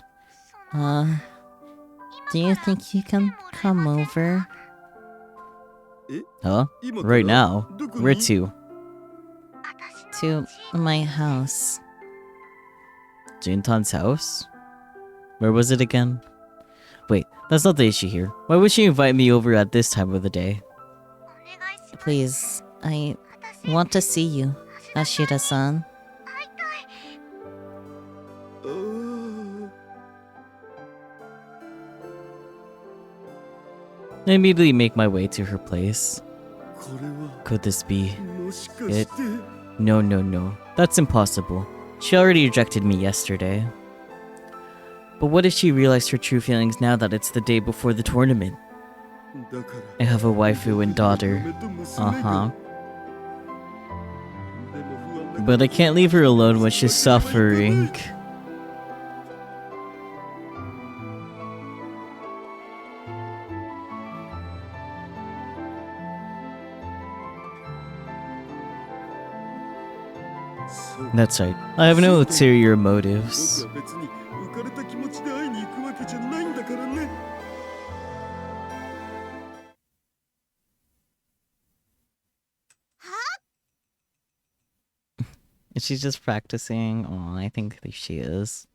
do you think you can come over? Huh? Right now? Where to? To my house. Juntan's house? Where was it again? Wait, that's not the issue here. Why would she invite me over at this time of the day? Please, I want to see you, Hashira-san. I immediately make my way to her place. Could this be it? No. That's impossible. She already rejected me yesterday. But what if she realized her true feelings now that it's the day before the tournament? I have a waifu and daughter. Uh-huh. But I can't leave her alone when she's suffering. That's right. I have no ulterior motives. Is she just practicing? Oh, I think that she is.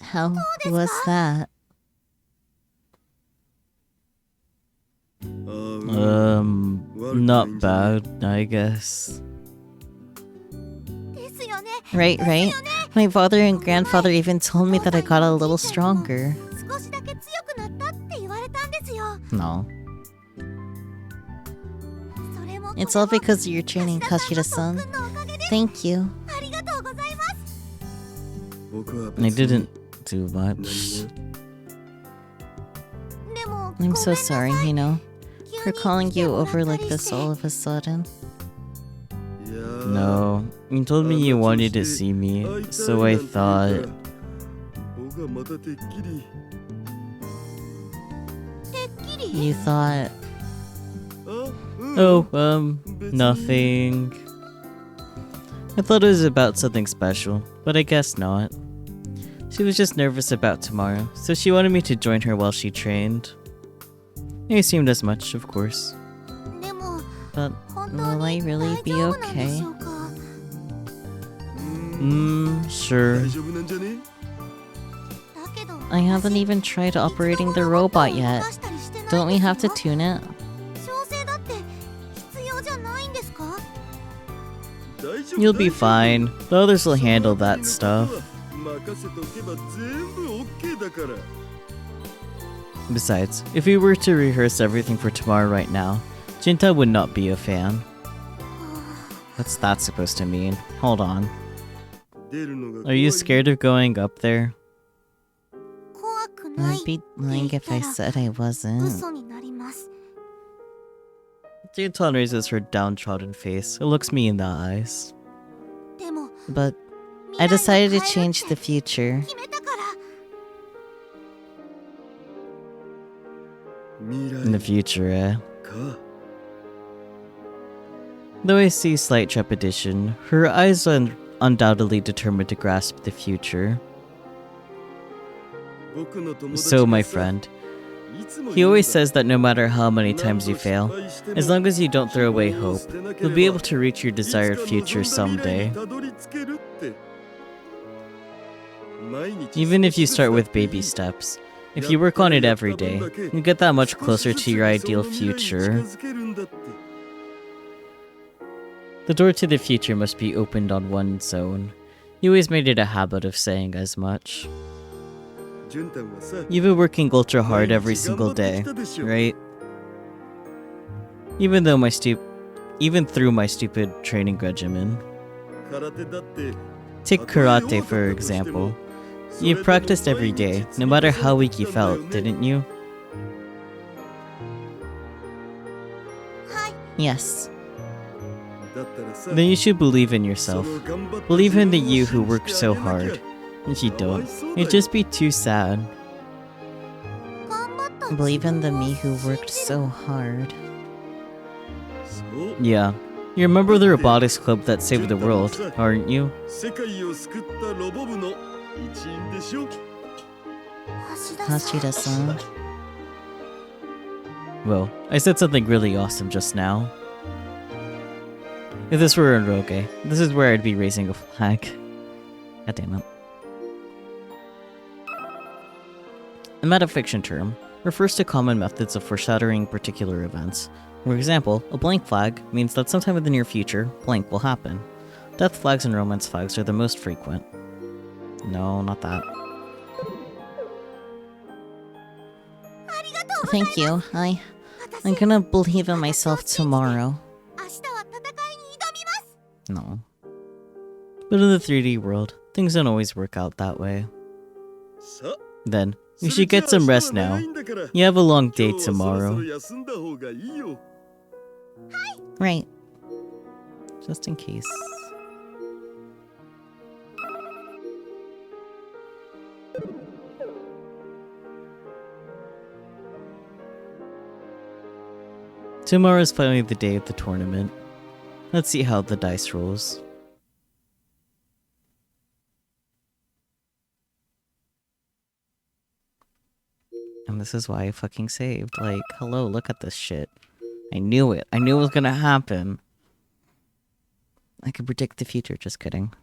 How was that? Not bad, I guess. Right. My father and grandfather even told me that I got a little stronger. No. It's all because of your training, Kashira-san. Thank you. I didn't do much. I'm so sorry, for calling you over like this all of a sudden. No, you told me you wanted to see me, so I thought... You thought... Oh, nothing. I thought it was about something special, but I guess not. She was just nervous about tomorrow, so she wanted me to join her while she trained. It assumed as much, of course. But will I really be okay? Sure. I haven't even tried operating the robot yet. Don't we have to tune it? You'll be fine. The others will handle that stuff. Besides, if we were to rehearse everything for tomorrow right now, Jinta would not be a fan. What's that supposed to mean? Hold on. Are you scared of going up there? I'd be lying if I said I wasn't. Junton raises her downtrodden face and looks me in the eyes. But I decided to change the future. In the future, eh? Though I see slight trepidation, her eyes are undoubtedly determined to grasp the future. So, my friend, he always says that no matter how many times you fail, as long as you don't throw away hope, you'll be able to reach your desired future someday. Even if you start with baby steps, if you work on it every day, you'll get that much closer to your ideal future. The door to the future must be opened on one's own. He always made it a habit of saying as much. You've been working ultra hard every single day, right? Even through my stupid training regimen. Take karate for example. You practiced every day, no matter how weak you felt, didn't you? Yes. Then you should believe in yourself. Believe in the you who worked so hard. If you don't, it'd just be too sad. Believe in the me who worked so hard. Yeah. You remember the Robotics Club that saved the world, aren't you? Hashida-san. Well, I said something really awesome just now. If this were in Roge, this is where I'd be raising a flag. God damn it. A metafiction term refers to common methods of foreshadowing particular events. For example, a blank flag means that sometime in the near future, blank will happen. Death flags and romance flags are the most frequent. No, not that. Thank you. I'm gonna believe in myself tomorrow. No. But in the 3D world, things don't always work out that way. Then, you should get some rest now. You have a long day tomorrow. Right. Just in case. Tomorrow is finally the day of the tournament. Let's see how the dice rolls. And this is why I fucking saved. Like, hello, look at this shit. I knew it. I knew it was gonna happen. I could predict the future, just kidding.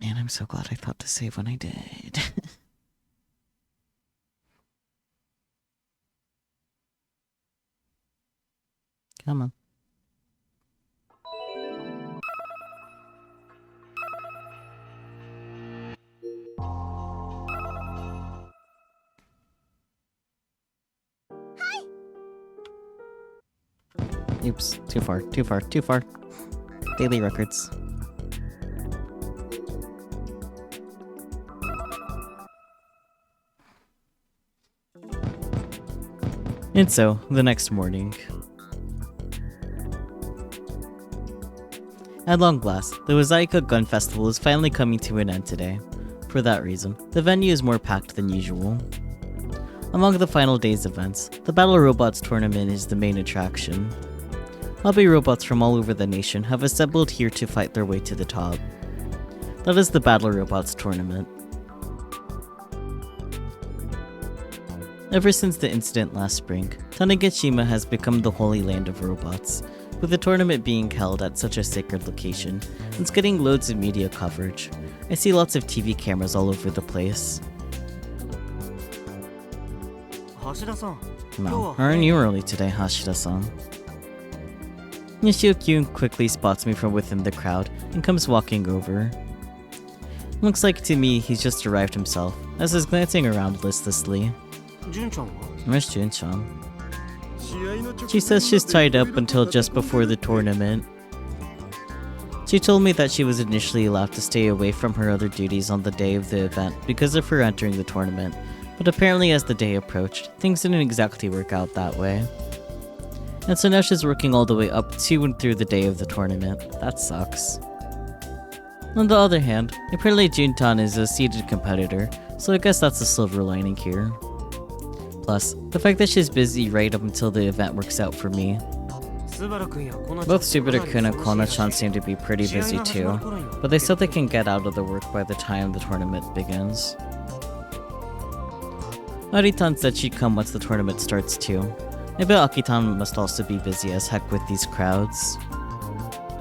Man, I'm so glad I thought to save when I did. Come on. Oops, too far. Daily records. And so, the next morning. At long last, the Wazaika Gun Festival is finally coming to an end today. For that reason, the venue is more packed than usual. Among the final day's events, the Battle Robots tournament is the main attraction. Hobby robots from all over the nation have assembled here to fight their way to the top. That is the Battle Robots tournament. Ever since the incident last spring, Tanegashima has become the holy land of robots, with the tournament being held at such a sacred location. It's getting loads of media coverage. I see lots of TV cameras all over the place. No, aren't you early today, Hashida-san? Nishio-kyun quickly spots me from within the crowd and comes walking over. Looks like to me he's just arrived himself, as he's glancing around listlessly. Where's Jun-chan? She says she's tied up until just before the tournament. She told me that she was initially allowed to stay away from her other duties on the day of the event because of her entering the tournament, but apparently as the day approached, things didn't exactly work out that way. And so now she's working all the way up to and through the day of the tournament. That sucks. On the other hand, apparently Juntan is a seeded competitor, so I guess that's the silver lining here. Plus, the fact that she's busy right up until the event works out for me. Both Subaru-kun and Kono-chan seem to be pretty busy too, but they said they can get out of the work by the time the tournament begins. Aritan said she'd come once the tournament starts too. I bet Akitan must also be busy as heck with these crowds.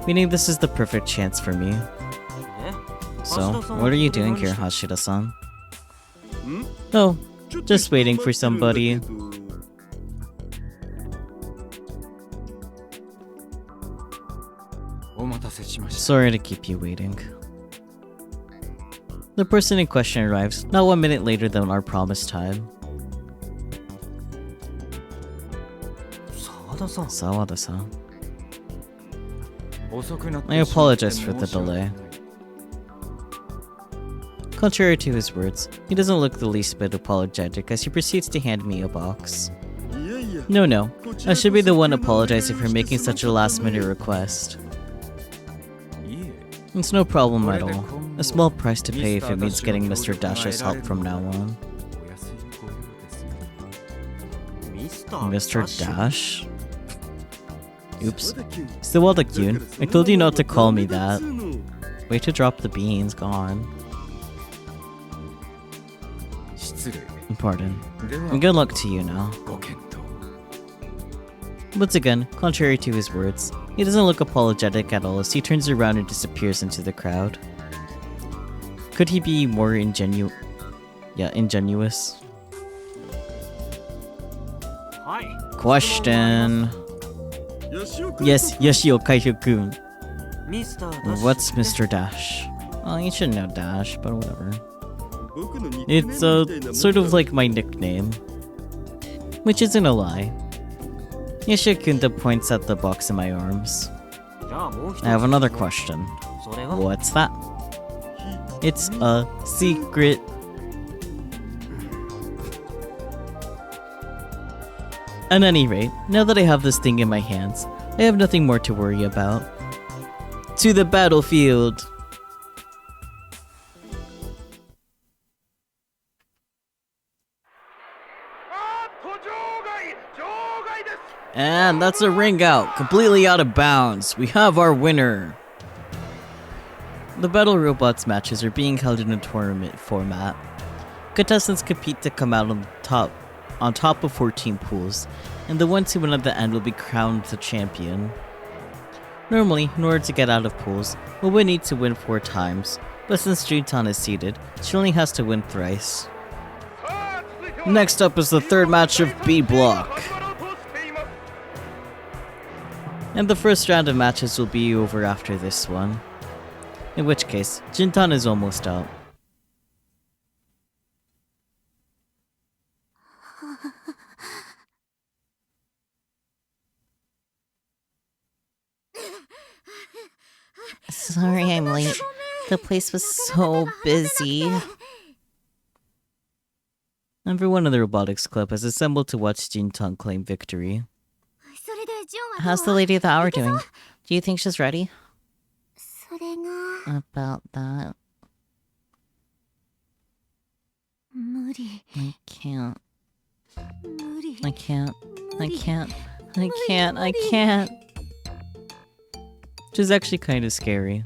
Meaning this is the perfect chance for me. So, what are you doing here, Hashira-san? Oh, just waiting for somebody. Sorry to keep you waiting. The person in question arrives not 1 minute later than our promised time. Sawada-san. I apologize for the delay. Contrary to his words, he doesn't look the least bit apologetic as he proceeds to hand me a box. No, I should be the one apologizing for making such a last-minute request. It's no problem at all. A small price to pay if it means getting Mr. DaSH's help from now on. Mr. DaSH? Oops. Sawada-kyun, I told you not to call me that. Way to drop the beans, gone. Pardon. And good luck to you now. Once again, contrary to his words, he doesn't look apologetic at all as he turns around and disappears into the crowd. Could he be more ingenuous? Question. Yes, Yoshio Kaiju-kun. What's Mr. DaSH? Oh, you should know DaSH, but whatever. It's sort of like my nickname. Which isn't a lie. Yoshikunda points at the box in my arms. I have another question. What's that? It's a secret. At any rate, now that I have this thing in my hands, I have nothing more to worry about. To the battlefield! And that's a ring out, completely out of bounds. We have our winner. The Battle Robots matches are being held in a tournament format. Contestants compete to come out on top of 14 pools, and the ones who win at the end will be crowned the champion. Normally, in order to get out of pools, one would need to win 4 times, but since Juntan is seeded, she only has to win thrice. Next up is the third match of B Block. And the first round of matches will be over after this one. In which case, Juntan is almost out. Sorry I'm late. The place was so busy. Everyone in the Robotics Club has assembled to watch Juntan claim victory. How's the lady of the hour doing? Do you think she's ready? About that. I can't. I can't. I can't. I can't. I can't. Which is actually kind of scary.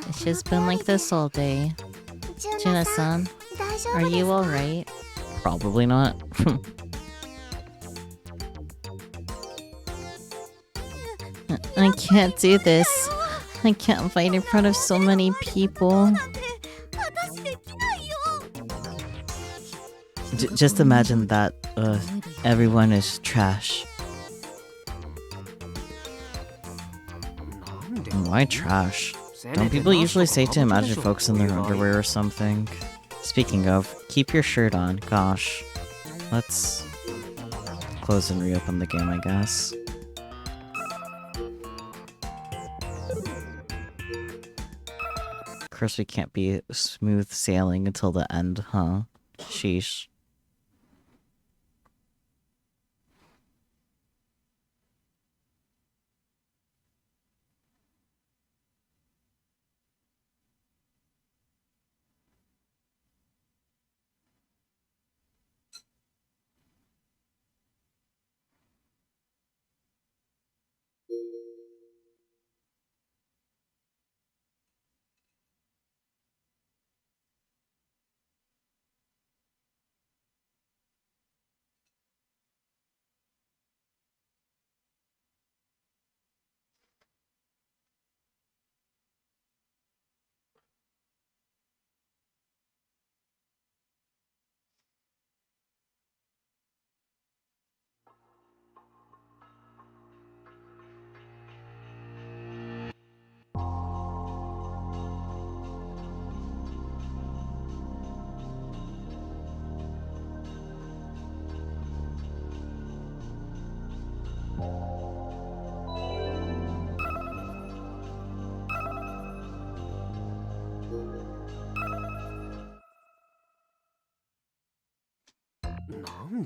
It's just been like this all day. Juna-san, are you alright? Probably not. I can't do this. I can't fight in front of so many people. Just imagine that everyone is trash. Why trash? Don't people usually say to imagine folks in their underwear or something? Speaking of, keep your shirt on. Gosh. Let's close and reopen the game, I guess. Of course we can't be smooth sailing until the end, huh? Sheesh.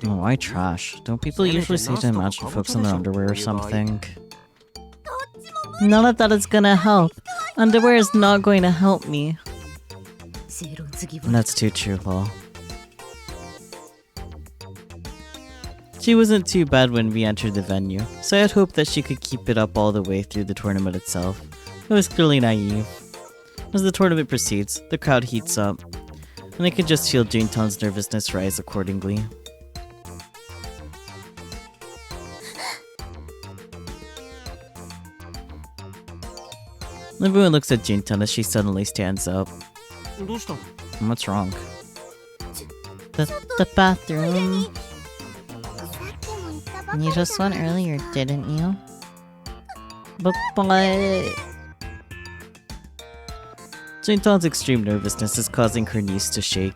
Oh, why trash? Don't people usually say to imagine folks in their underwear or something? None of that is gonna help. Underwear is not going to help me. That's too true, lol. She wasn't too bad when we entered the venue, so I had hoped that she could keep it up all the way through the tournament itself. I was clearly naive. As the tournament proceeds, the crowd heats up, and I could just feel Juntan's nervousness rise accordingly. Everyone looks at Juntan as she suddenly stands up. What's wrong? The bathroom. You just went earlier, didn't you? But Juntan's extreme nervousness is causing her knees to shake.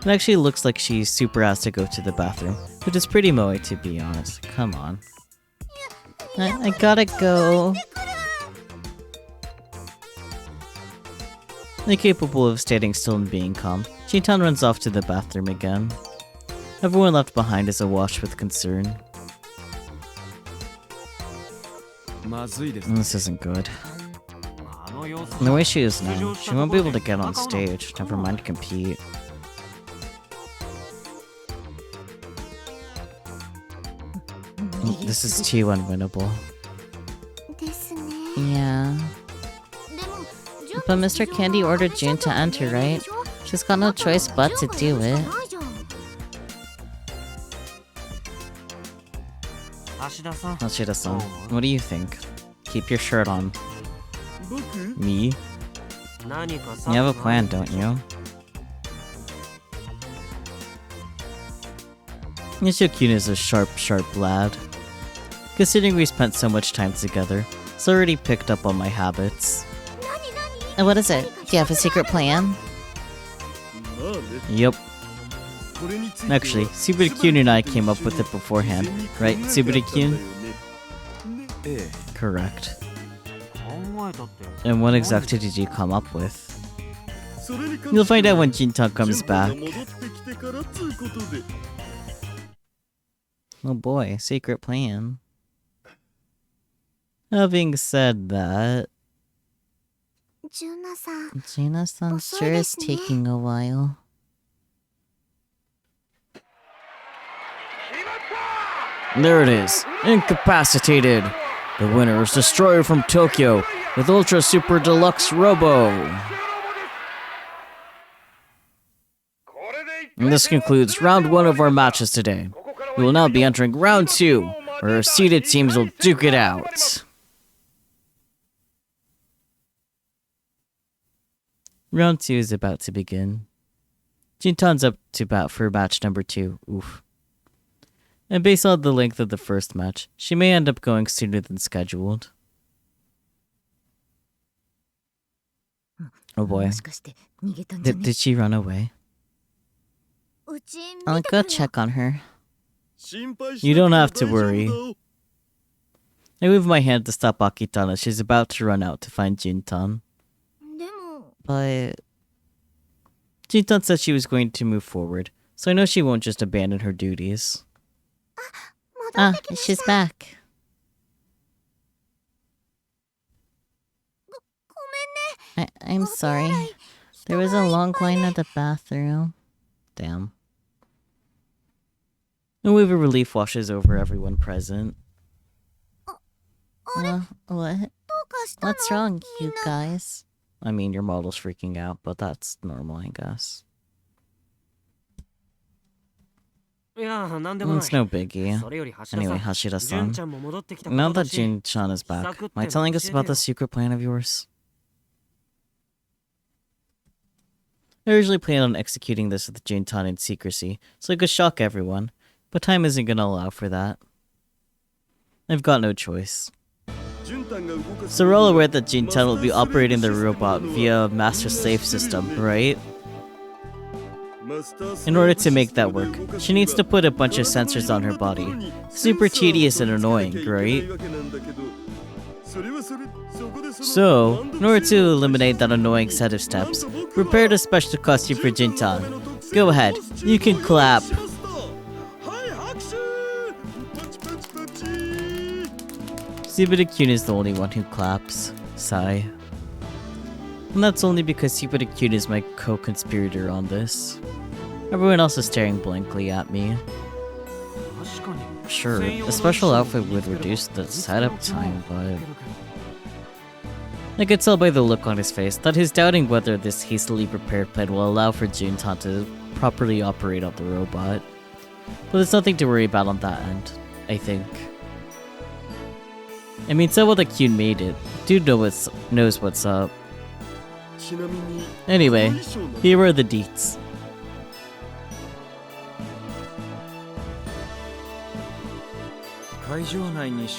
It actually looks like she super has to go to the bathroom, which is pretty moe to be honest. Come on. I gotta go. Incapable of standing still and being calm, Juntan runs off to the bathroom again. Everyone left behind is awash with concern. This isn't good. The way she is now, she won't be able to get on stage, never mind compete. This is too unwinnable. Yeah. But Mr. Candy ordered June to enter, right? She's got no choice but to do it. Hashida-san, what do you think? Keep your shirt on. Me? You have a plan, don't you? Nishio-kun is a sharp lad. Considering we spent so much time together, it's already picked up on my habits. What is it? Do you have a secret plan? Yep. Actually, Subura-kun and I came up with it beforehand, right, Subura-kun? Correct. And what exactly did you come up with? You'll find out when Juntan comes back. Oh boy, secret plan. Having said that... Gina-san sure is taking a while. There it is, incapacitated. The winner is Destroyer from Tokyo with Ultra Super Deluxe Robo. And this concludes round 1 of our matches today. We will now be entering round 2, where our seeded teams will duke it out. Round 2 is about to begin. Juntan's up to bat for match number 2. Oof. And based on the length of the first match, she may end up going sooner than scheduled. Oh boy. しかして逃げたんじゃ Did, ね did she run away? うち I'll go check on her. You don't have to worry. I wave my hand to stop Akitana. She's about to run out to find Jintan. でも But Jintan said she was going to move forward, so I know she won't just abandon her duties. she's back. ごめんね I'm sorry. There was a long line at the bathroom. Damn. A wave of relief washes over everyone present. What? どうかしたの What's wrong, you みんな guys? I mean, your model's freaking out, but that's normal, I guess. いや、なんでもない It's no biggie. それより橋田さん Anyway, Hashida-san, ちゃんも戻ってきた now ことだ that し Jin-chan is back, am I telling us about the secret plan of yours? I originally planned on executing this with Jin-tan in secrecy, so I could shock everyone, but time isn't gonna allow for that. I've got no choice. So we're all aware that Jin-tan will be operating the robot via a master-slave system, right? In order to make that work, she needs to put a bunch of sensors on her body. Super tedious and annoying, right? So, in order to eliminate that annoying set of steps, prepared a special costume for Jintan. Go ahead, you can clap. Subida-kun is the only one who claps. Sigh. And that's only because Subida-kun is my co-conspirator on this. Everyone else is staring blankly at me. 確かに Sure, a special outfit would reduce the setup time, but... I could tell by the look on his face that he's doubting whether this hastily prepared plan will allow for Juntan to properly operate on the robot. But there's nothing to worry about on that end, I think. I mean, Sawada-kun made it. Dude knows what's up. Anyway, here are the deets.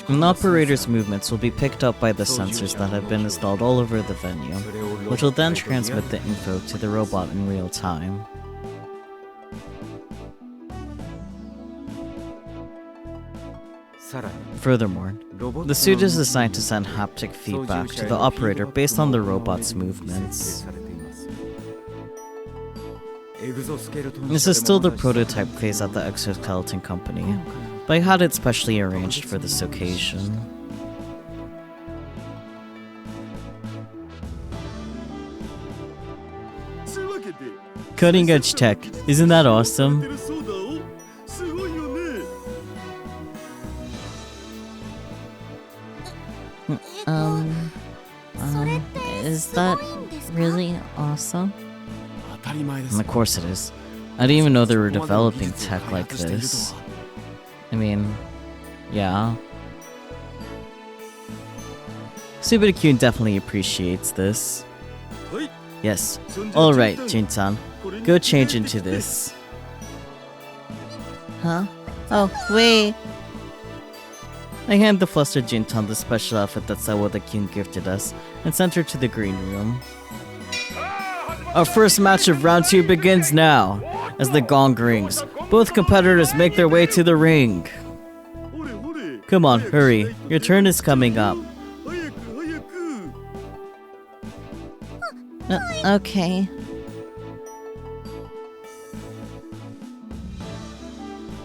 An operator's movements will be picked up by the sensors that have been installed all over the venue, which will then transmit the info to the robot in real time. Furthermore, the suit is designed to send haptic feedback to the operator based on the robot's movements. This is still the prototype phase at the exoskeleton company, but I had it specially arranged for this occasion. Cutting edge tech, isn't that awesome? Is that really awesome? And of course it is. I didn't even know they were developing tech like this. I mean, yeah. Subida-kun definitely appreciates this. Yes. Alright, Jin-san. Go change into this. Huh? Oh, wait. I hand the flustered Jin-tan the special outfit that Sawada-kun gifted us and sent her to the green room. Our first match of round 2 begins now. As the gong rings, both competitors make their way to the ring. Come on, hurry. Your turn is coming up. Okay.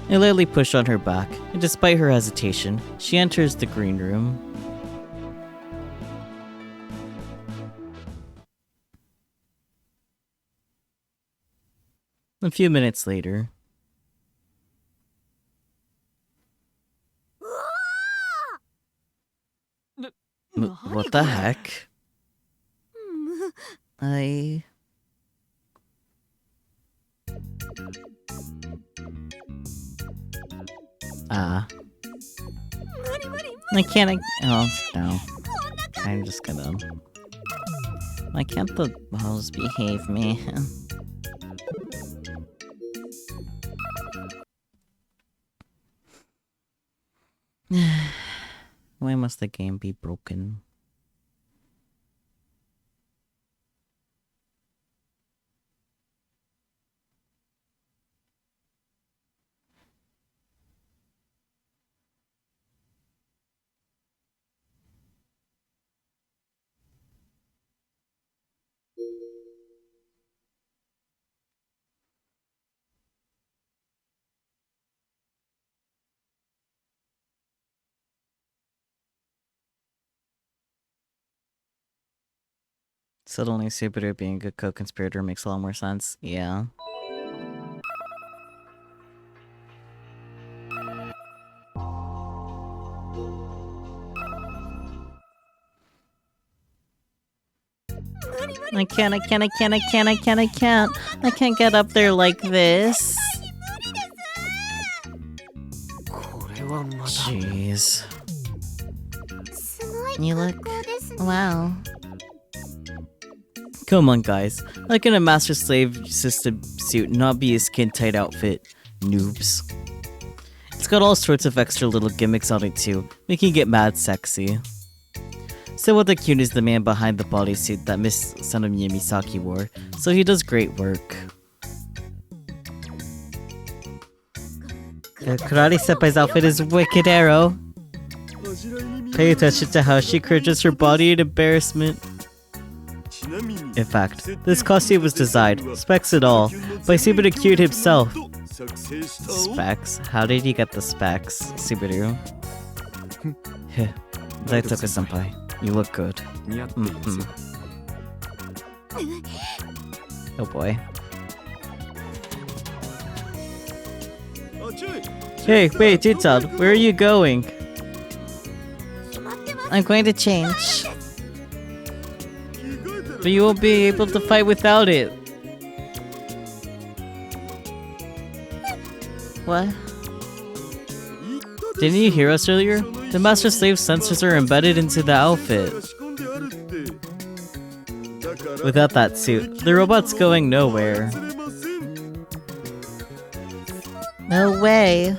I lightly push on her back, and despite her hesitation, she enters the green room. A few minutes later. What the heck? I can't. Oh, no. I'm just gonna. Why can't the balls behave, man? Why must the game be broken? Suddenly, Subaru being a good co-conspirator makes a lot more sense. Yeah. I can't. I can't get up there like this. これはまた Jeez. すごい You look. 格好ですね Wow. Come on, guys. How can a master slave system suit not be a skin tight outfit? Noobs. It's got all sorts of extra little gimmicks on it too, making it mad sexy. Sawada Kyun is the man behind the bodysuit that Miss Sanomiya Misaki wore, so he does great work. Karate Senpai's outfit is wicked arrow. Pay attention to how she cringes her body in embarrassment. In fact, this costume was designed, specs and all, by Subaru Kyun himself. Specs? How did you get the specs, Subaru? Heh, Daitoka-senpai, you look good. 似合っていますよ Oh boy. Hey, wait, Jin-san, where are you going? 決まってます I'm going to change. But you won't be able to fight without it. What? Didn't you hear us earlier? The Master Slave sensors are embedded into the outfit. Without that suit, the robot's going nowhere. No way.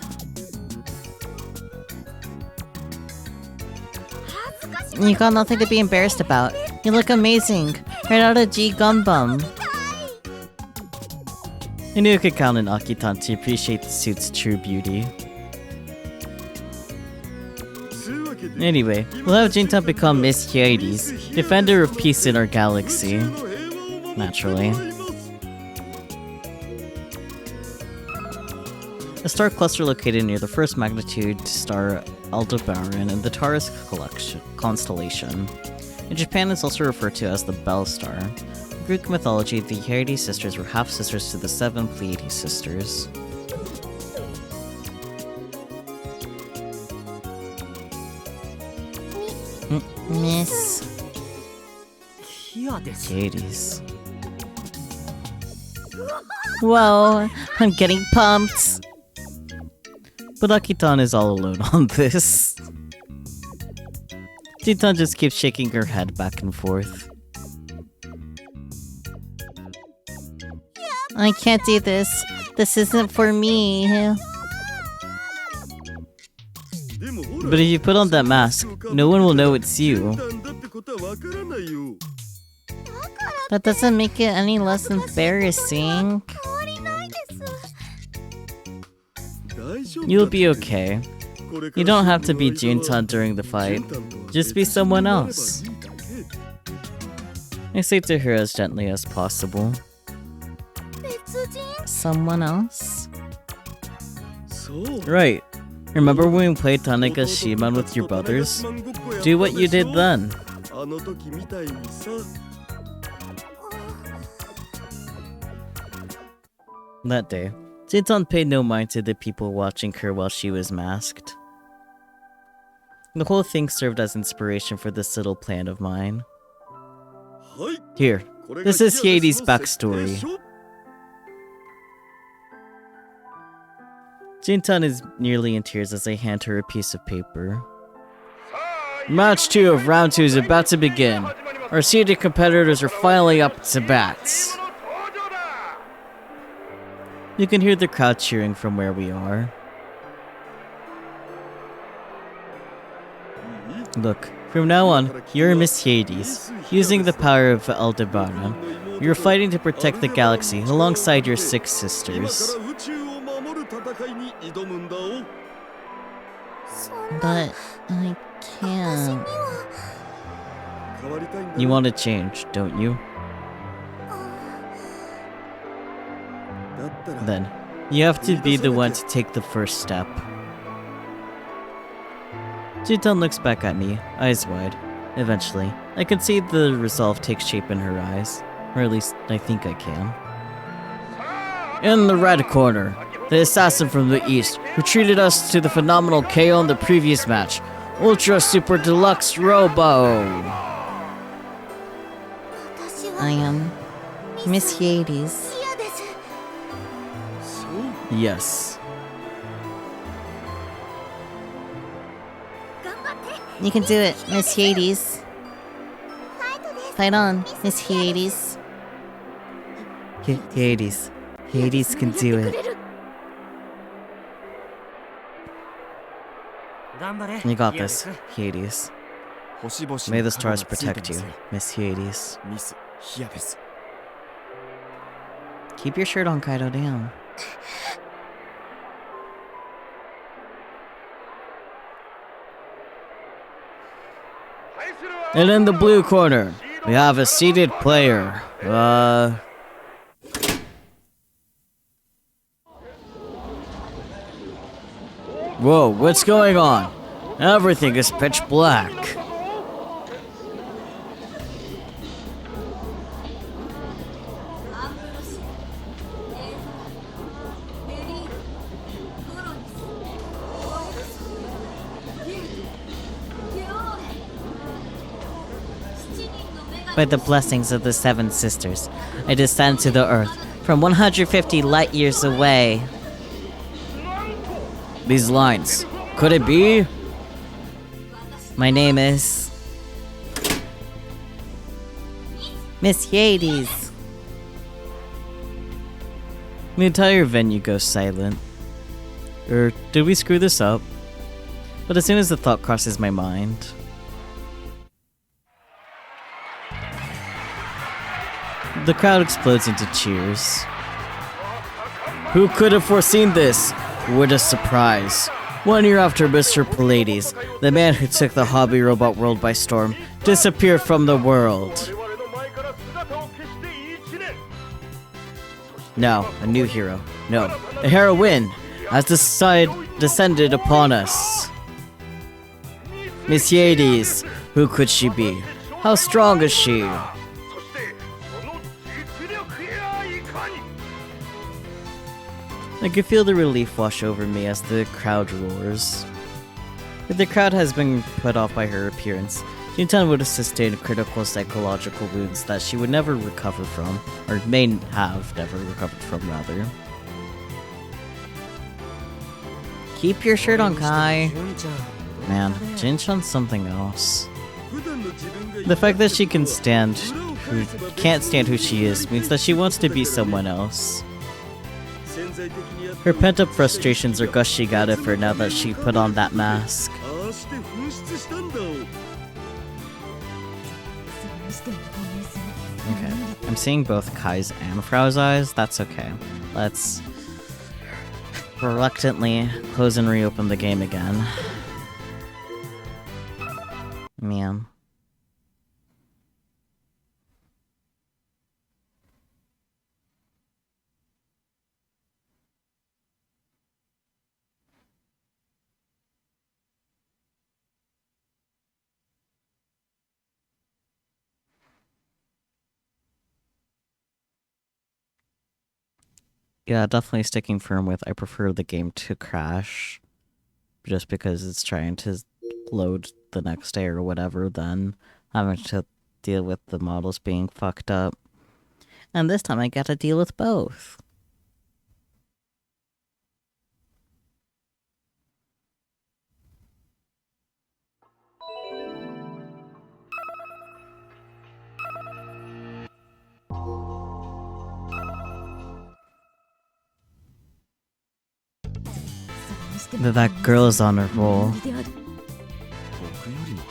You got nothing to be embarrassed about. You look amazing. Right out of G Gundam. I knew I could count on Akitan to appreciate the suit's true beauty. Anyway, we'll have Jintan become Miss Hyades, defender of peace in our galaxy. Naturally. A star cluster located near the first magnitude star Aldebaran in the Taurus constellation. In Japan, it's also referred to as the Bell Star. In Greek mythology, the Hyades sisters were half-sisters to the 7 Pleiades sisters. Miss. ヒアです Hyades. Whoa, I'm getting pumped. But Akitan is all alone on this. Jintan just keeps shaking her head back and forth. I can't do this. This isn't for me. But if you put on that mask, no one will know it's you. That doesn't make it any less embarrassing. 変わりないです You'll be okay. You don't have to be Jintan during the fight. Just be someone else. I say to her as gently as possible. 別人 Someone else? Right. Remember when we played Tanaka Shiman with your brothers? Do what you did then. That day, Jintan paid no mind to the people watching her while she was masked. The whole thing served as inspiration for this little plan of mine. Here, this is Hyades' backstory. Jintan is nearly in tears as I hand her a piece of paper. Match 2 of round 2 is about to begin. Our seeded competitors are finally up to bats. You can hear the crowd cheering from where we are. Look, from now on, you're Miss Hyades, using the power of Aldebaran. You're fighting to protect the galaxy alongside your 6 sisters. But I can't. You want to change, don't you? Then, you have to be the one to take the first step. Jintan looks back at me, eyes wide. Eventually, I can see the resolve take shape in her eyes. Or at least, I think I can. In the red corner, the assassin from the east, who treated us to the phenomenal KO in the previous match. Ultra Super Deluxe Robo! I am Miss Yades. Yes. You can do it, Miss Yades. Fight on, Miss Hades. Hades. Hades can do it. You got this, Hades. May the stars protect you, Miss Hades. Keep your shirt on, Kaido, down. And in the blue corner, we have a seated player. Whoa, what's going on? Everything is pitch black. By the blessings of the Seven Sisters, I descend to the earth from 150 light years away. These lines, could it be? My name is Miss Hades. The entire venue goes silent. Did we screw this up? But as soon as the thought crosses my mind, the crowd explodes into cheers. Who could have foreseen this? What a surprise. 1 year after Mr. Pallades, the man who took the hobby robot world by storm, disappeared from the world. Now, a new hero. No, a heroine has descended upon us. Miss Hades, who could she be? How strong is she? I can feel the relief wash over me as the crowd roars. If the crowd has been put off by her appearance, Jintan would have sustained critical psychological wounds that she would never recover from, or may have never recovered from, rather. Keep your shirt on, Kai. Man, Jin-chan's something else. The fact that she can't stand who she is means that she wants to be someone else. Her pent-up frustrations are gushing out of her now that she put on that mask. Okay, I'm seeing both Kai's and Frau's eyes. That's okay. Let's reluctantly close and reopen the game again. Man. Yeah, definitely sticking firm with I prefer the game to crash. Just because it's trying to load the next day or whatever, then having to deal with the models being fucked up. And this time I got to deal with both. That girl is on her roll.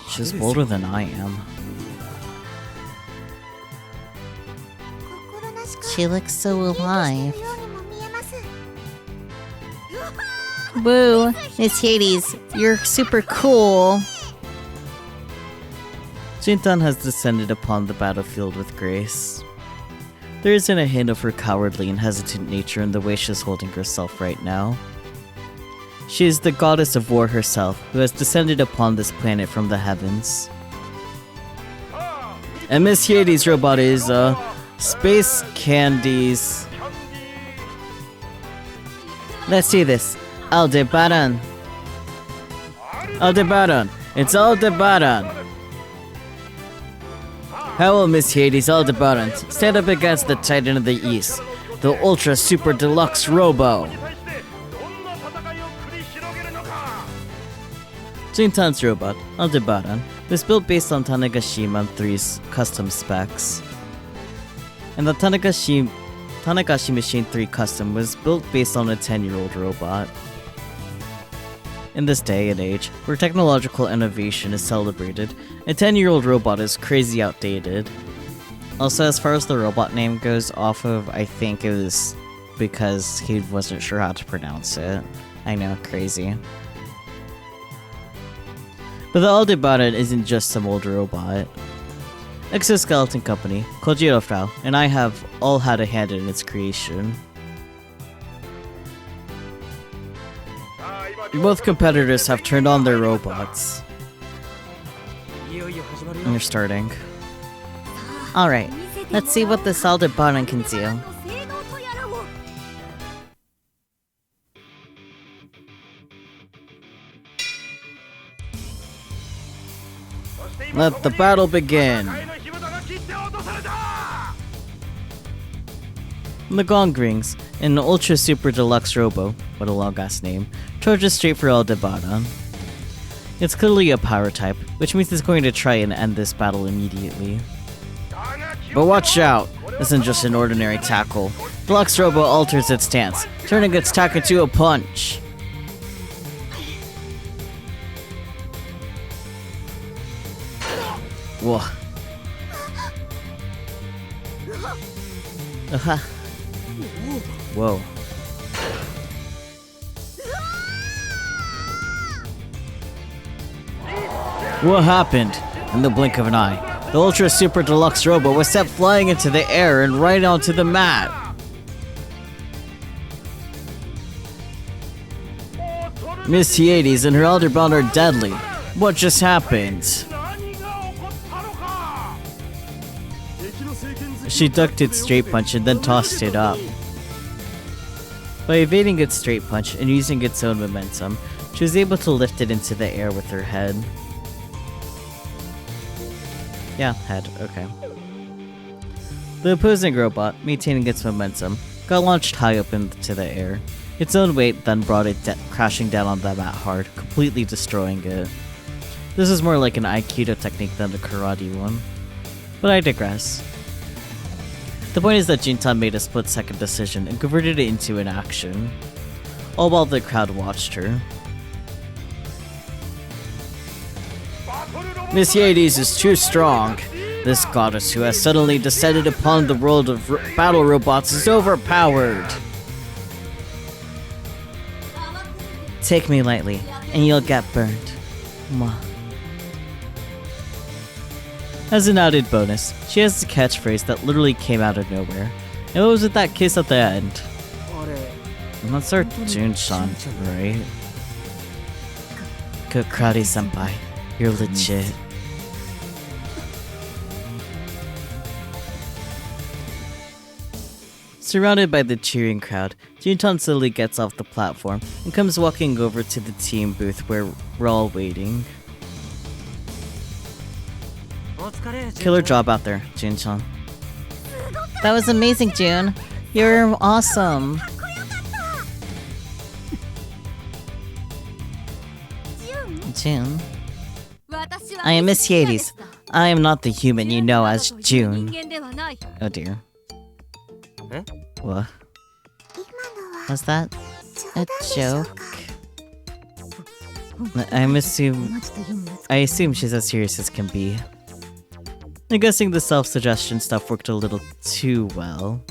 She's bolder than I am. She looks so alive. Woo, Miss Hades, you're super cool. Jintan has descended upon the battlefield with grace. There isn't a hint of her cowardly and hesitant nature in the way she's holding herself right now. She is the goddess of war herself, who has descended upon this planet from the heavens. And Miss Hades' robot is, Space Candies. Let's see this. Aldebaran. Aldebaran. It's Aldebaran. How will Miss Hades Aldebaran stand up against the Titan of the East, the Ultra Super Deluxe Robo? Jintan's robot, Aldebaran, was built based on Tanegashima 3's custom specs. And the Tanagashi Machine 3 Custom was built based on a 10-year-old robot. In this day and age, where technological innovation is celebrated, a 10-year-old robot is crazy outdated. Also, as far as the robot name goes off of, I think it was because he wasn't sure how to pronounce it. I know, crazy. But the Aldebaran isn't just some old robot. Exoskeleton Company, Kojiro Frau, and I have all had a hand in its creation. Both competitors have turned on their robots. And they're starting. Alright, let's see what this Aldebaran can do. Let the battle begin! The gong rings, and an Ultra Super Deluxe Robo, what a long ass name, charges straight for Aldebaran. It's clearly a power type, which means it's going to try and end this battle immediately. But watch out! This isn't just an ordinary tackle. Deluxe Robo alters its stance, turning its attack into a punch. Whoa. Whoa. What happened? In the blink of an eye, the Ultra Super Deluxe Robo was sent flying into the air and right onto the mat. Miss Hades and her Aldebaran are deadly. What just happened? She ducked its straight punch and then tossed it up. By evading its straight punch and using its own momentum, she was able to lift it into the air with her head. Yeah, head, okay. The opposing robot, maintaining its momentum, got launched high up into the air. Its own weight then brought it crashing down on the mat hard, completely destroying it. This is more like an Aikido technique than a karate one. But I digress. The point is that Jintan made a split-second decision and converted it into an action, all while the crowd watched her. Miss Hades is too strong. This goddess who has suddenly descended upon the world of battle robots is overpowered. Take me lightly, and you'll get burned. Mwah. As an added bonus, she has a catchphrase that literally came out of nowhere. And what was with that kiss at the end? And that's our Jun-chan, right? Good karate senpai, you're legit. Surrounded by the cheering crowd, Juntan slowly gets off the platform and comes walking over to the team booth where we're all waiting. Killer job out there, Jun-chan. That was amazing, June. You're awesome. June. I am Miss Hades. I am not the human you know as June. Oh dear. Eh? What? Was that a joke? I assume she's as serious as can be. I'm guessing the self-suggestion stuff worked a little too well.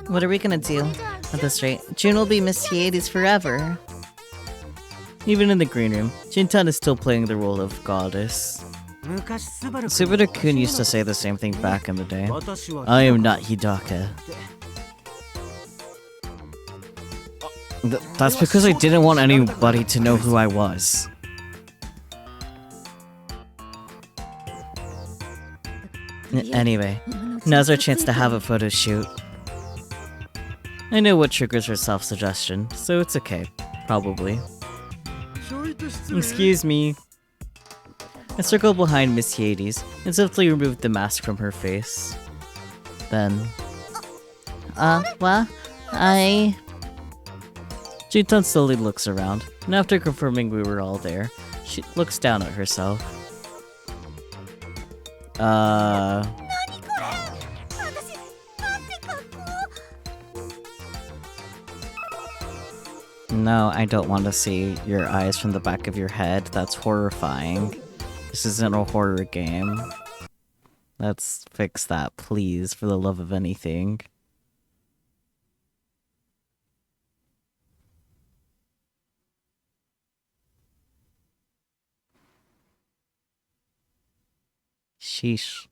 What are we gonna do? At this rate, June will be Miss Hades forever. Even in the green room, Jintan is still playing the role of goddess. Subaru-kun used to say the same thing back in the day. I am not Hidaka. That's because I didn't want anybody to know who I was. Anyway, now's our chance to have a photo shoot. I know what triggers her self-suggestion, so it's okay. Probably. Excuse me. I circled behind Miss Hades and swiftly removed the mask from her face. Then... Well, I... Juntan slowly looks around, and after confirming we were all there, she looks down at herself. No, I don't want to see your eyes from the back of your head. That's horrifying. This isn't a horror game. Let's fix that, please, for the love of anything. Sheesh.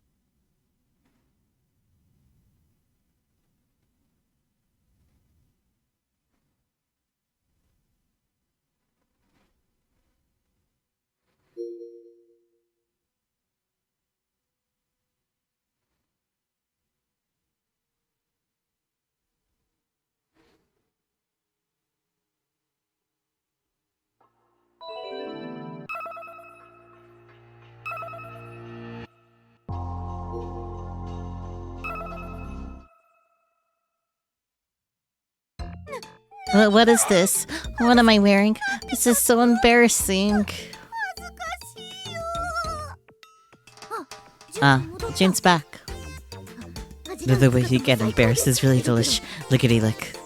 What is this? What am I wearing? This is so embarrassing. June's back. The way you get embarrassed is really delish. Lickety lick.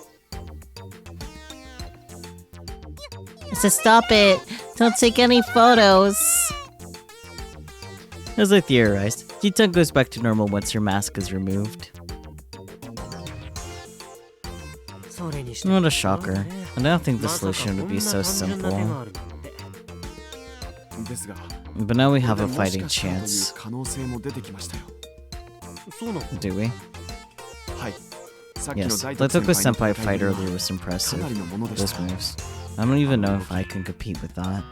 So stop it. Don't take any photos. As I theorized, Jitan goes back to normal once her mask is removed. What a shocker. I don't think the solution would be so simple. But now we have a fighting chance. Do we? Yes, Letoko Senpai fight earlier was impressive. Those moves. I don't even know if I can compete with that.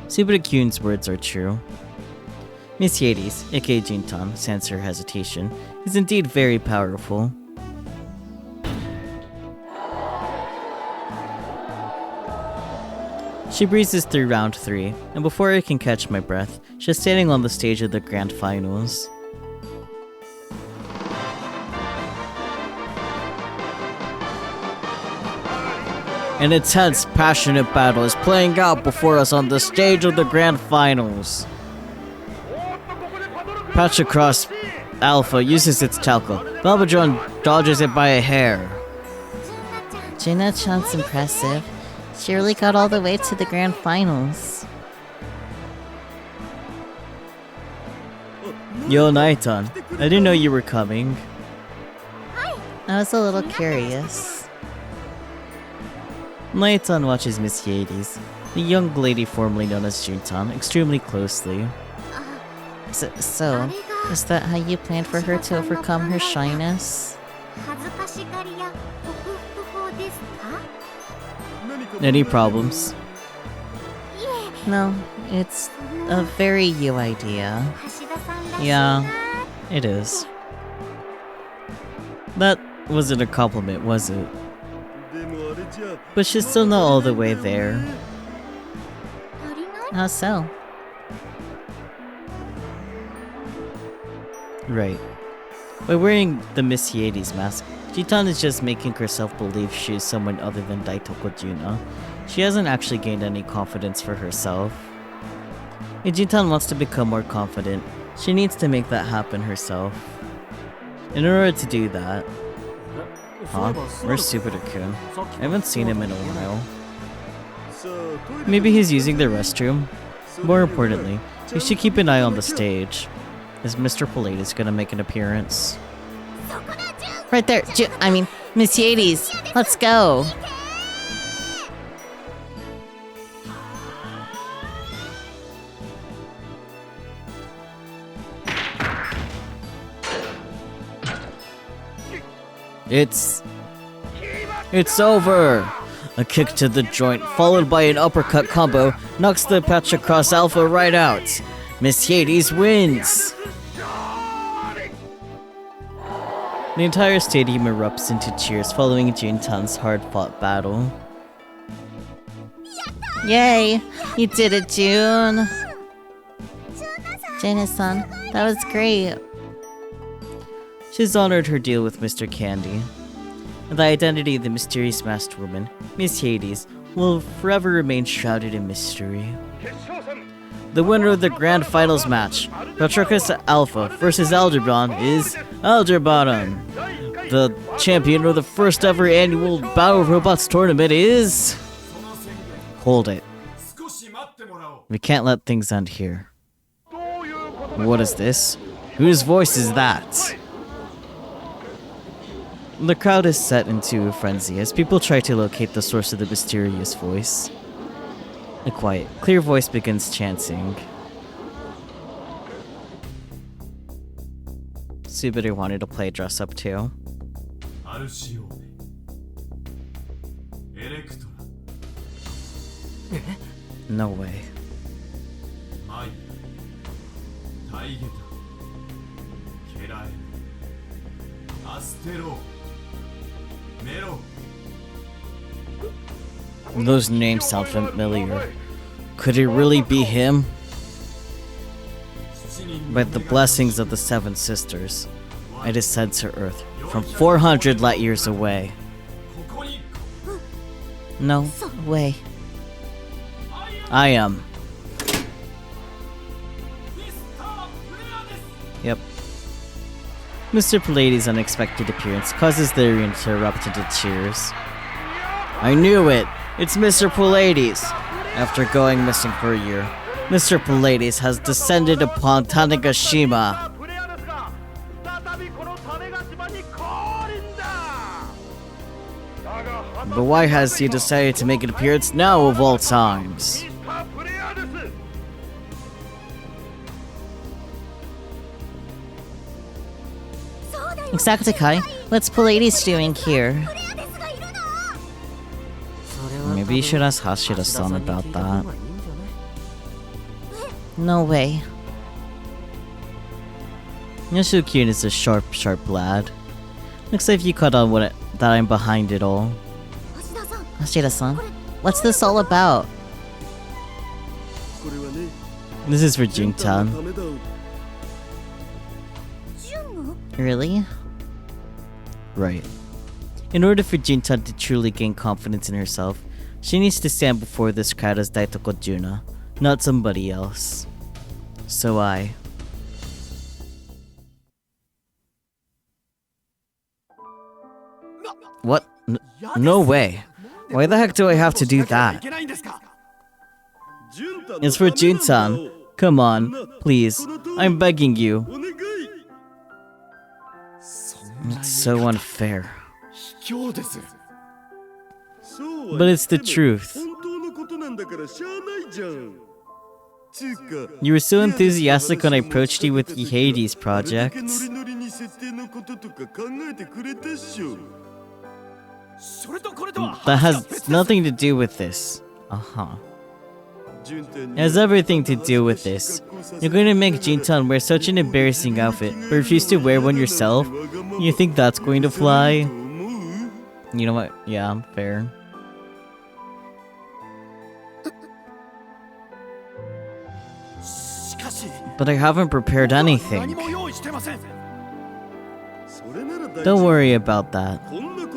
Subita Kyun's words are true. Miss Hades, aka Jintan, sans her hesitation, is indeed very powerful. She breezes through round 3, and before I can catch my breath, she's standing on the stage of the grand finals. An intense, passionate battle is playing out before us on the stage of the grand finals. Patch across Alpha uses its talco. Balbadron dodges it by a hair. Juna-chan's impressive. She really got all the way to the grand finals. Yo, Naitan. I didn't know you were coming. I was a little curious. Naitan watches Miss Hades, the young lady formerly known as Juntan, extremely closely. So, is that how you planned for her to overcome her shyness? Any problems? No, it's a very you idea. Yeah, it is. That wasn't a compliment, was it? But she's still not all the way there. How so? Right. By wearing the Miss Hades mask, Jitan is just making herself believe she is someone other than Daitoko Juna. She hasn't actually gained any confidence for herself. If Jitan wants to become more confident, she needs to make that happen herself. In order to do that... Huh? Where's Subita-kun? I haven't seen him in a while. Maybe he's using the restroom? More importantly, we should keep an eye on the stage. Is Mr. Pilates gonna make an appearance? Right there, Miss Hades, let's go! It's over! A kick to the joint, followed by an uppercut combo, knocks the patch across Alpha right out. Miss Hades wins! The entire stadium erupts into cheers following Juntan's hard-fought battle. Yay! You did it, June! Jana-san, that was great. She's honored her deal with Mr. Candy. The identity of the mysterious masked woman, Miss Hades, will forever remain shrouded in mystery. The winner of the grand finals match, Patroclus Alpha versus Algebron, is Algebron. The champion of the first ever annual Battle Robots tournament is... Hold it. We can't let things end here. What is this? Whose voice is that? The crowd is set into a frenzy as people try to locate the source of the mysterious voice. A quiet, clear voice begins chanting. Subaru wanted to play dress up too. No way. Those names sound familiar. Could it really be him? By the blessings of the Seven Sisters, I descend to Earth from 400 light years away. No way. I am. Yep. Mr. Pallades' unexpected appearance causes the arena to erupt into cheers. I knew it! It's Mr. Pallades! After going missing for a year, Mr. Pallades has descended upon Tanegashima. But why has he decided to make an appearance now of all times? Exactly, Kai. What's Pallades doing here? Maybe you should ask Hashira-san about that. No way. Yoshukyun is a sharp lad. Looks like you caught on that I'm behind it all. Hashira-san, what's this all about? This is for Juntan. Really? Right. In order for Juntan to truly gain confidence in herself, she needs to stand before this crowd as Daitoko Juna, not somebody else. So I... What? No way. Why the heck do I have to do that? It's for Juntan. Come on, please. I'm begging you. It's so unfair. But it's the truth. You were so enthusiastic when I approached you with the Hades project. That has nothing to do with this. It has everything to do with this. You're going to make Juntan wear such an embarrassing outfit, but refuse to wear one yourself? You think that's going to fly? You know what? Yeah, fair. But I haven't prepared anything. Don't worry about that.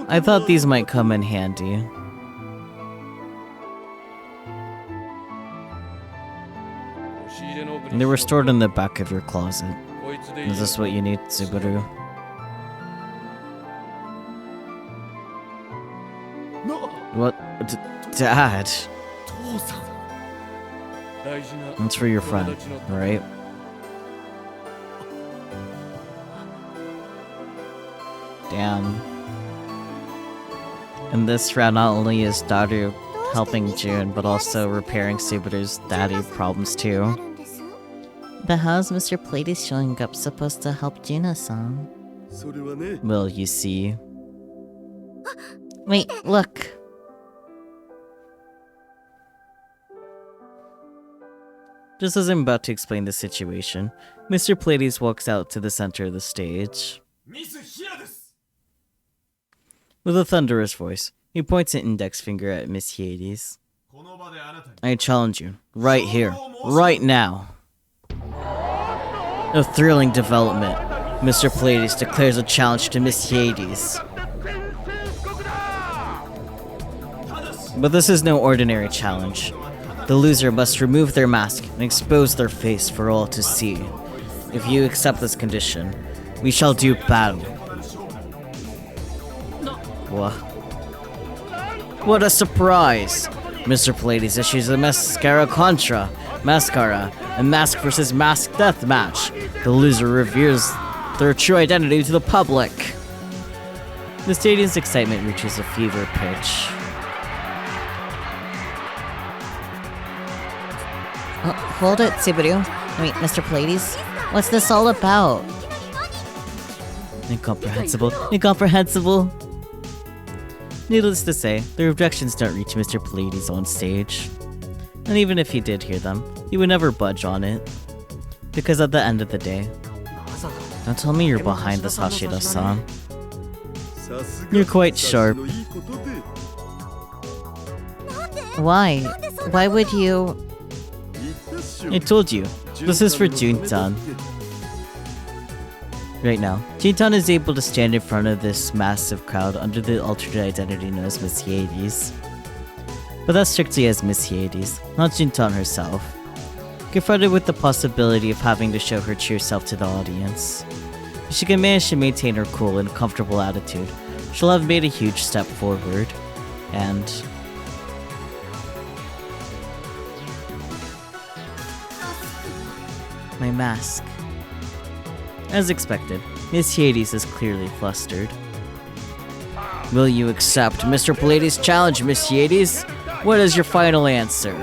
I thought these might come in handy. They were stored in the back of your closet. Is this what you need, Subaru? What? Dad? It's for your friend, right? Damn. In this round, not only is Daru helping June, but also repairing Subaru's daddy problems too. But how's Mr. Pallades showing up supposed to help Juna-san? Well, you see. Wait, look. Just as I'm about to explain the situation, Mr. Pleiades walks out to the center of the stage. With a thunderous voice, he points an index finger at Miss Hades. I challenge you, right here, right now. A thrilling development. Mr. Pleiades declares a challenge to Miss Hades. But this is no ordinary challenge. The loser must remove their mask and expose their face for all to see. If you accept this condition, we shall do battle. What a surprise! Mr. Pleiades issues a mascara, a mask versus mask death match. The loser reveals their true identity to the public. The stadium's excitement reaches a fever pitch. Hold it, Subaru. Wait, Mr. Pleiades? What's this all about? Incomprehensible. Needless to say, their objections don't reach Mr. Pleiades on stage. And even if he did hear them, he would never budge on it. Because at the end of the day, don't tell me you're behind this Hashira-san. You're quite sharp. Why? Why would you... I told you, this is for Juntan. Right now, Juntan is able to stand in front of this massive crowd under the alternate identity known as Miss Hades. But that's strictly as Miss Hades, not Juntan herself. Confronted with the possibility of having to show her true self to the audience, if she can manage to maintain her cool and comfortable attitude, she'll have made a huge step forward. And... my mask. As expected, Miss Hades is clearly flustered. Will you accept Mr. Pleiades' challenge, Miss Hades? What is your final answer?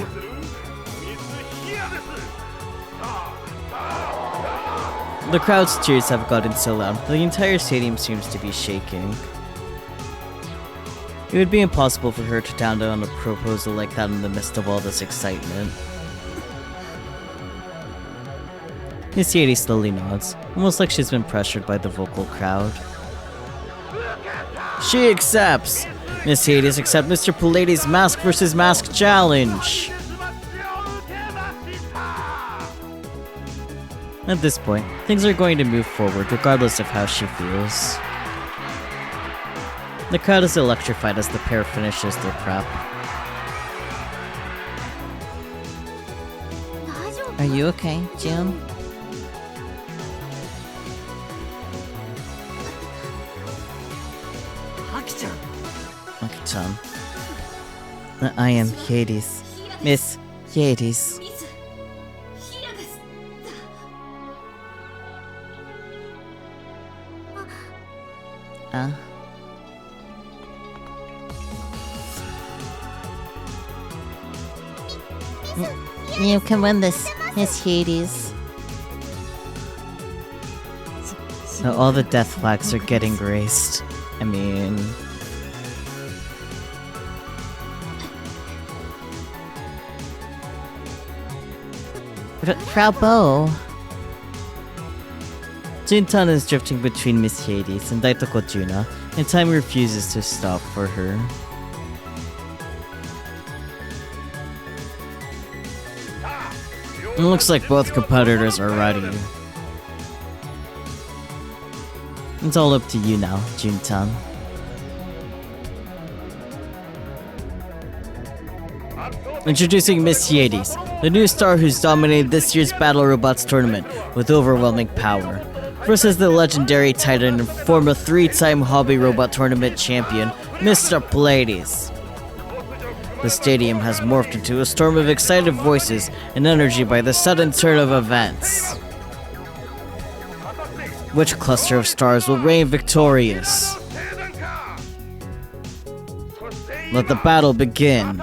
The crowd's cheers have gotten so loud that the entire stadium seems to be shaking. It would be impossible for her to turn down a proposal like that in the midst of all this excitement. Miss Hades slowly nods, almost like she's been pressured by the vocal crowd. She accepts! Miss Hades accepts Mr. Pleiades' mask versus mask challenge! At this point, things are going to move forward regardless of how she feels. The crowd is electrified as the pair finishes their prep. Are you okay, June? Aki-chan. I am Hades. Miss Hades. You can win this, Miss Hades. So all the death flags are getting raised. I mean... Frau Bo. Juntan is drifting between Miss Hades and Daitoko Juna, and time refuses to stop for her. It looks like both competitors are ready. It's all up to you now, Juntan. Introducing Miss Hades, the new star who's dominated this year's Battle Robots tournament with overwhelming power, versus the legendary titan and former 3-time Hobby Robot Tournament champion, Mr. Pleiades. The stadium has morphed into a storm of excited voices and energy by the sudden turn of events. Which cluster of stars will reign victorious? Let the battle begin.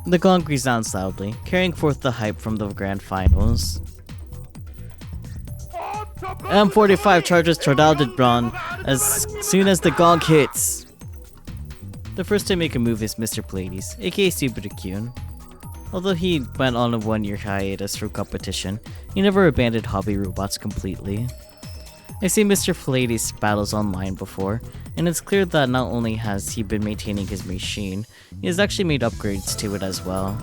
The gong resounds loudly, carrying forth the hype from the grand finals. M45 charges Tordaldebron as soon as the gong hits. The first to make a move is Mr. Pleiades, aka Subaru-kun. Although he went on a 1-year hiatus from competition, he never abandoned hobby robots completely. I see Mr. Pleiades battles online before, and it's clear that not only has he been maintaining his machine, he has actually made upgrades to it as well.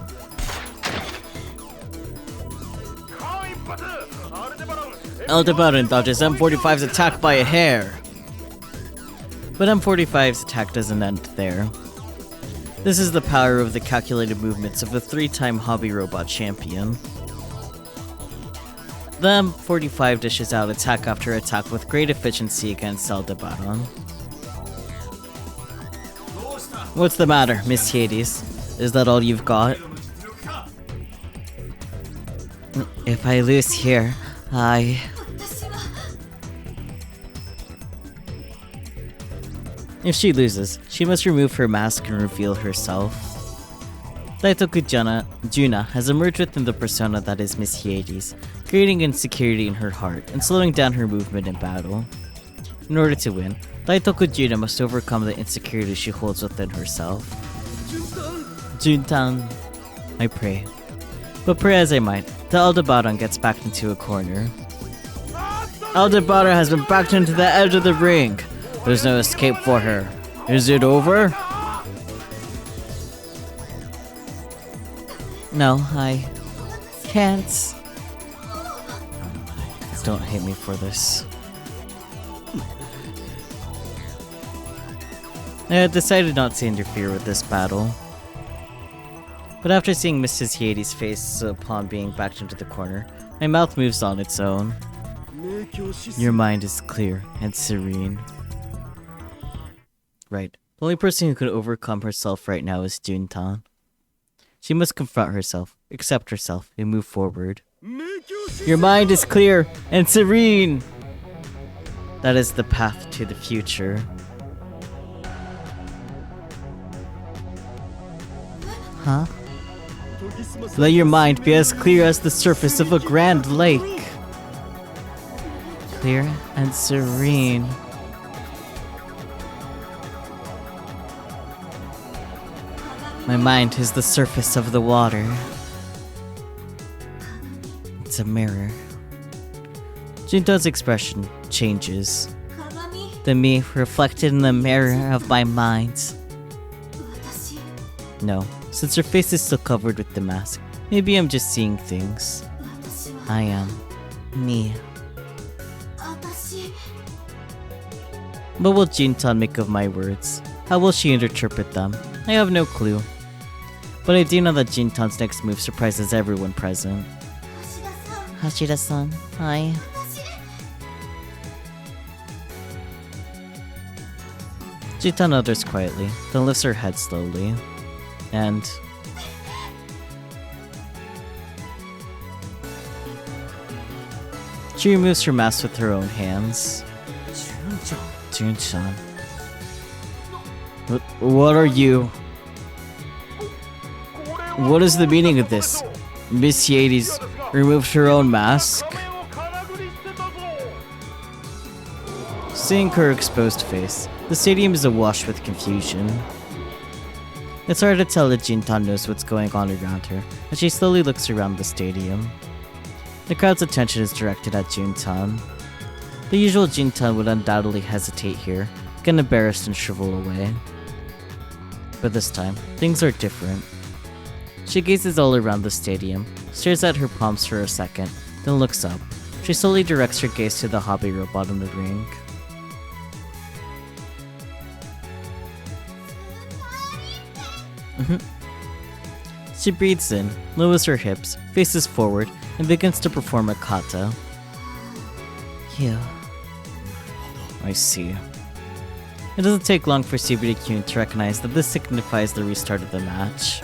Aldebaran dodges M45's attack by a hair. But M45's attack doesn't end there. This is the power of the calculated movements of a 3-time hobby robot champion. The M45 dishes out attack after attack with great efficiency against Aldebaran. What's the matter, Miss Hades? Is that all you've got? If I lose here, If she loses, she must remove her mask and reveal herself. Daitoku Juna has emerged within the persona that is Miss Hades, creating insecurity in her heart and slowing down her movement in battle. In order to win, Daitoku Juna must overcome the insecurity she holds within herself. Juntan, I pray. But pray as I might, the Aldebaran gets backed into a corner. Aldebaran has been backed into the edge of the ring. There's no escape for her. Is it over? No, I can't. Don't hate me for this. I had decided not to interfere with this battle. But after seeing Mrs. Hades' face upon being backed into the corner, my mouth moves on its own. Your mind is clear and serene. Right. The only person who can overcome herself right now is Juntan. She must confront herself, accept herself, and move forward. Your mind is clear and serene! That is the path to the future. Huh? Let your mind be as clear as the surface of a grand lake. Clear and serene. My mind is the surface of the water. It's a mirror. Junto's expression changes. The me reflected in the mirror of my mind. No, since her face is still covered with the mask, maybe I'm just seeing things. I am me. What will Juntan make of my words? How will she interpret them? I have no clue. But I do know that Juntan's next move surprises everyone present. Hashira-san, hi. Juntan utters quietly, then lifts her head slowly. And... she removes her mask with her own hands. Jun-chan. What are you? What is the meaning of this? Miss Hades removed her own mask? Seeing her exposed face, the stadium is awash with confusion. It's hard to tell that Juntan knows what's going on around her as she slowly looks around the stadium. The crowd's attention is directed at Juntan. The usual Juntan would undoubtedly hesitate here, get embarrassed and shrivel away. But this time, things are different. She gazes all around the stadium, stares at her palms for a second, then looks up. She slowly directs her gaze to the hobby robot in the ring. She breathes in, lowers her hips, faces forward, and begins to perform a kata. You. I see. It doesn't take long for Subaru-kun to recognize that this signifies the restart of the match.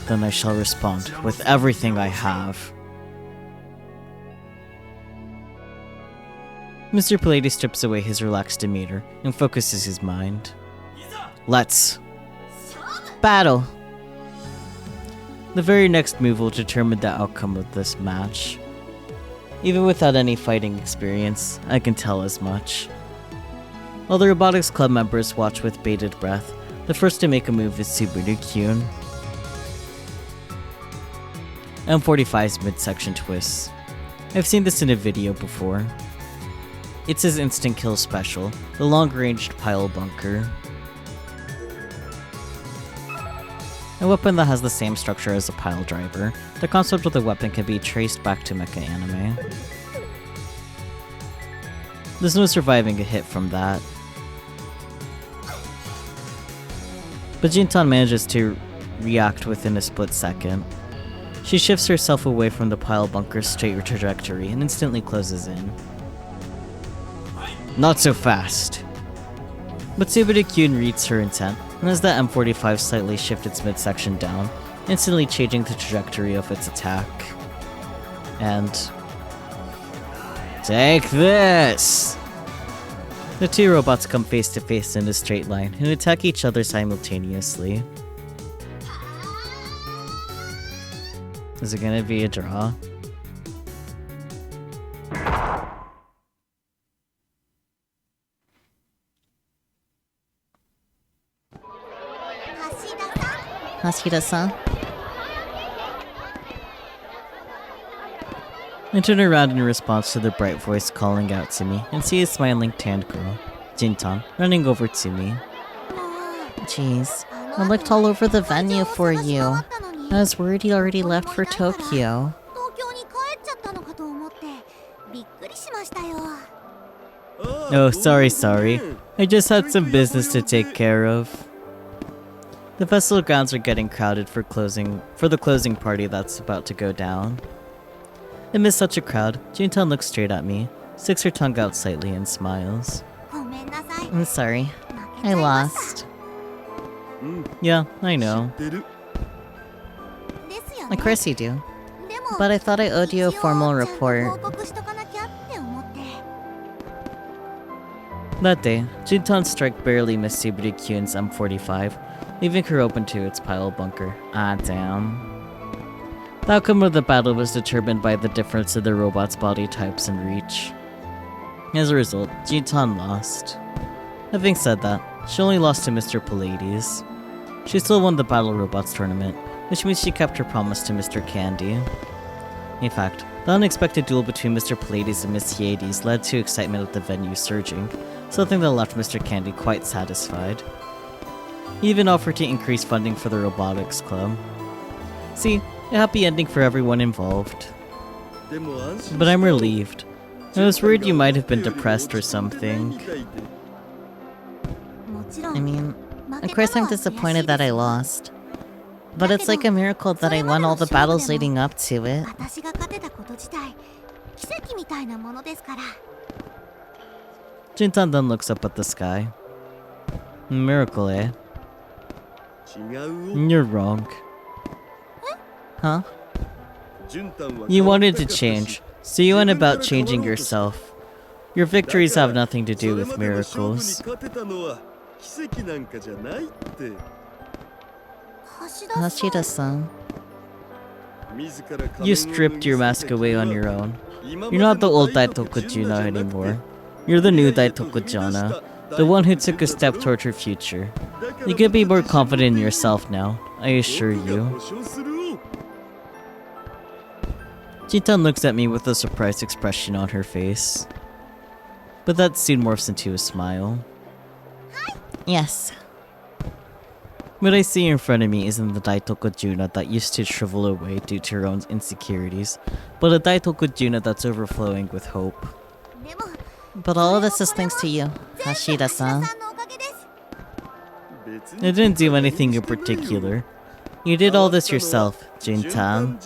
Then I shall respond with everything I have. Mr. Pleiades strips away his relaxed demeanor and focuses his mind. Let's battle! The very next move will determine the outcome of this match. Even without any fighting experience, I can tell as much. While the Robotics Club members watch with bated breath, the first to make a move is Subaru-kyun. M45's midsection twists. I've seen this in a video before. It's his instant kill special, the long-ranged pile bunker. A weapon that has the same structure as a pile driver, the concept of the weapon can be traced back to mecha anime. There's no surviving a hit from that. But Jintan manages to react within a split second. She shifts herself away from the pile bunker's straight trajectory and instantly closes in. Not so fast! But Subaru-kyun reads her intent, and as the M45 slightly shifts its midsection down, instantly changing the trajectory of its attack. And... take this! The two robots come face to face in a straight line and attack each other simultaneously. Is it gonna be a draw? Hashida-san? I turn around in response to the bright voice calling out to me and see a smiling tanned girl, Jintan, running over to me. Jeez, I looked all over the venue for you. I was worried you already left for Tokyo. Oh, sorry. I just had some business to take care of. The festival grounds are getting crowded for the closing party that's about to go down. Amidst such a crowd, Jintan looks straight at me, sticks her tongue out slightly and smiles. I'm sorry. I lost. Yeah, I know. Of course you do. But I thought I owed you a formal report. That day, Jintan's strike barely missed Subaru-kyun's M45, leaving her open to its pile bunker. Ah, damn. The outcome of the battle was determined by the difference in the robot's body types and reach. As a result, Jintan lost. Having said that, she only lost to Mr. Pallades. She still won the Battle Robots tournament, which means she kept her promise to Mr. Candy. In fact, the unexpected duel between Mr. Pallades and Miss Hyades led to excitement at the venue surging, something that left Mr. Candy quite satisfied. He even offered to increase funding for the Robotics Club. See, a happy ending for everyone involved. But I'm relieved. I was worried you might have been depressed or something. I mean, of course I'm disappointed that I lost. But it's like a miracle that I won all the battles leading up to it. Jintan then looks up at the sky. Miracle, eh? You're wrong. Huh? You wanted to change, so you went about changing yourself. Your victories have nothing to do with miracles. Hashida-san. You stripped your mask away on your own. You're not the old Daitokujina anymore. You're the new Daitokujana, the one who took a step toward her future. You can be more confident in yourself now, I assure you. Jintan looks at me with a surprised expression on her face. But that soon morphs into a smile. Yes. What I see in front of me isn't the Daitokujuna that used to shrivel away due to her own insecurities, but a Daitokujuna that's overflowing with hope. But all of this is thanks to you, Hashida-san. I didn't do anything in particular. You did all this yourself, Jintan.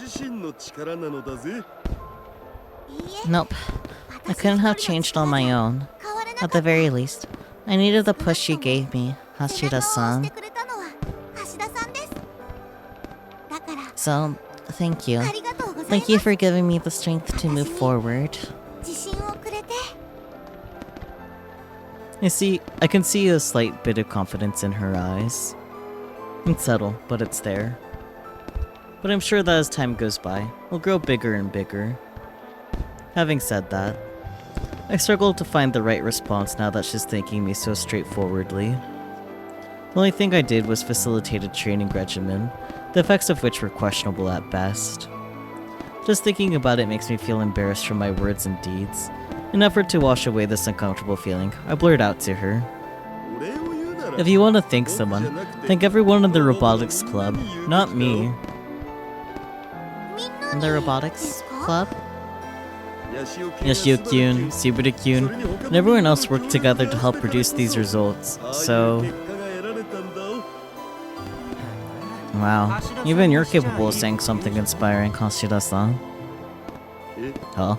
Nope. I couldn't have changed on my own. At the very least, I needed the push you gave me, Hashida-san. So, thank you. Thank you for giving me the strength to move forward. I can see a slight bit of confidence in her eyes. It's subtle, but it's there. But I'm sure that as time goes by, we'll grow bigger and bigger. Having said that, I struggle to find the right response now that she's thanking me so straightforwardly. The only thing I did was facilitate a training regimen, the effects of which were questionable at best. Just thinking about it makes me feel embarrassed for my words and deeds. In an effort to wash away this uncomfortable feeling, I blurred out to her, "If you want to thank someone, thank everyone in the Robotics Club, not me." In the Robotics Club? Yoshio-kyun, Subaru-kyun, and everyone else worked together to help produce these results, so... Wow, even you're capable of saying something inspiring, Hashida-san. Huh?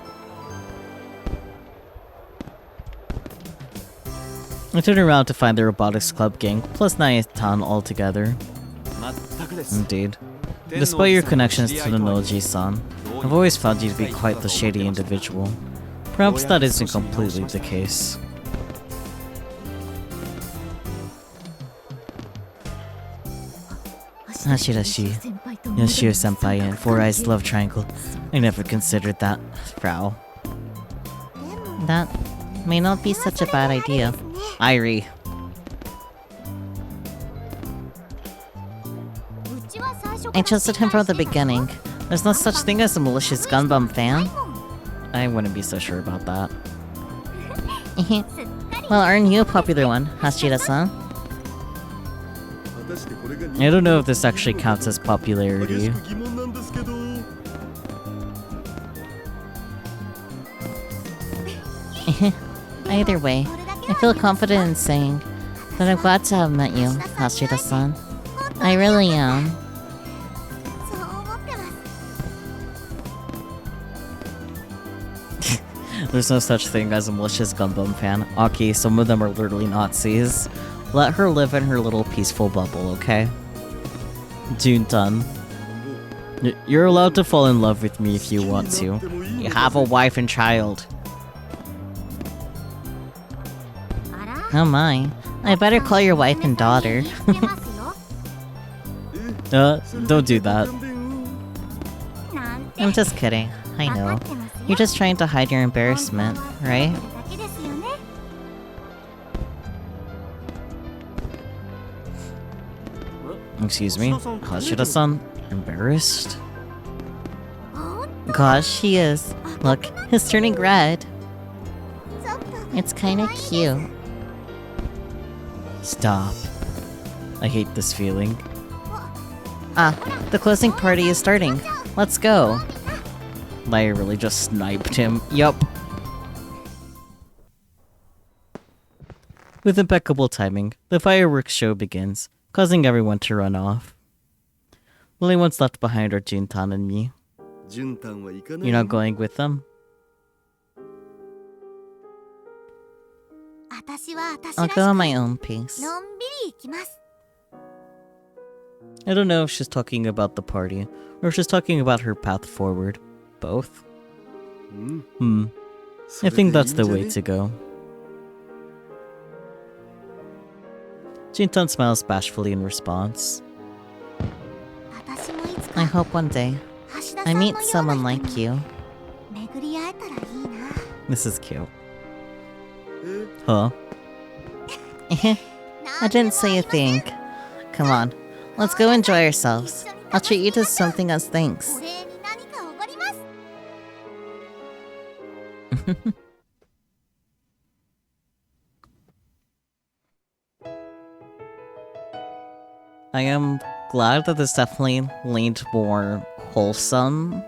I turned around to find the Robotics Club gang, plus Naya-tan all together. Indeed. Despite your connections to the Noji-san, I've always found you to be quite the shady individual. Perhaps that isn't completely the case. Hashirashi, Yoshio-senpai, and Four Eyes Love Triangle. I never considered that, Frau. That may not be such a bad idea. Irie. I trusted him from the beginning. There's no such thing as a malicious Gundam fan. I wouldn't be so sure about that. Well, aren't you a popular one, Hashira-san? I don't know if this actually counts as popularity. Either way, I feel confident in saying that I'm glad to have met you, Hashira-san. I really am. そう思ってます There's no such thing as a malicious Gundam fan. Okay, some of them are literally Nazis. Let her live in her little peaceful bubble, okay? Juntan. You're allowed to fall in love with me if you want to. You have a wife and child. あら Oh my. I better call your wife and daughter. 言ってますよ Don't do that. なんて I'm just kidding. I 分か know. ってますよ You're just trying to hide your embarrassment, right? だけですよね Excuse me? Hashira-san? Embarrassed? ほん Gosh, she is. Look, he's turning red. ちょっと It's kinda cute. Stop. I hate this feeling. Ah, the closing party is starting. Let's go. I really just sniped him. Yup. With impeccable timing, the fireworks show begins, causing everyone to run off. The only ones left behind are Juntan and me. You're not going with them? 私は私 I'll らし go at く my own pace. のんびり行きます I don't know if she's talking about the party, or if she's talking about her path forward. Both? I think that's the way to go. Juntan smiles bashfully in response. 私もいつ I か hope one day 橋田さ I んのよ meet うな someone 人 like you. に巡り会えたらいいな This is cute. Huh? I didn't say a thing. Come on, let's go enjoy ourselves. I'll treat you to something as thanks. お礼に何かおごります I am glad that this definitely leaned more wholesome.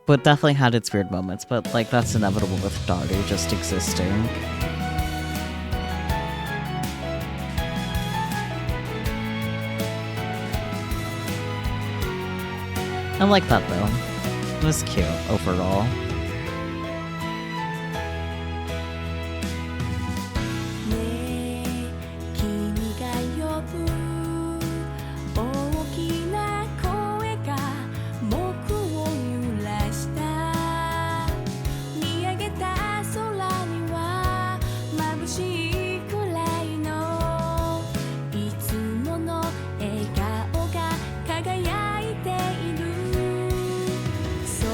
But definitely had its weird moments, but like that's inevitable with Daru just existing. I like that though. It was cute overall. 君が呼ぶ大きな声が僕を揺らした見上げた空には眩しいくらいのいつもの笑顔が輝いているそう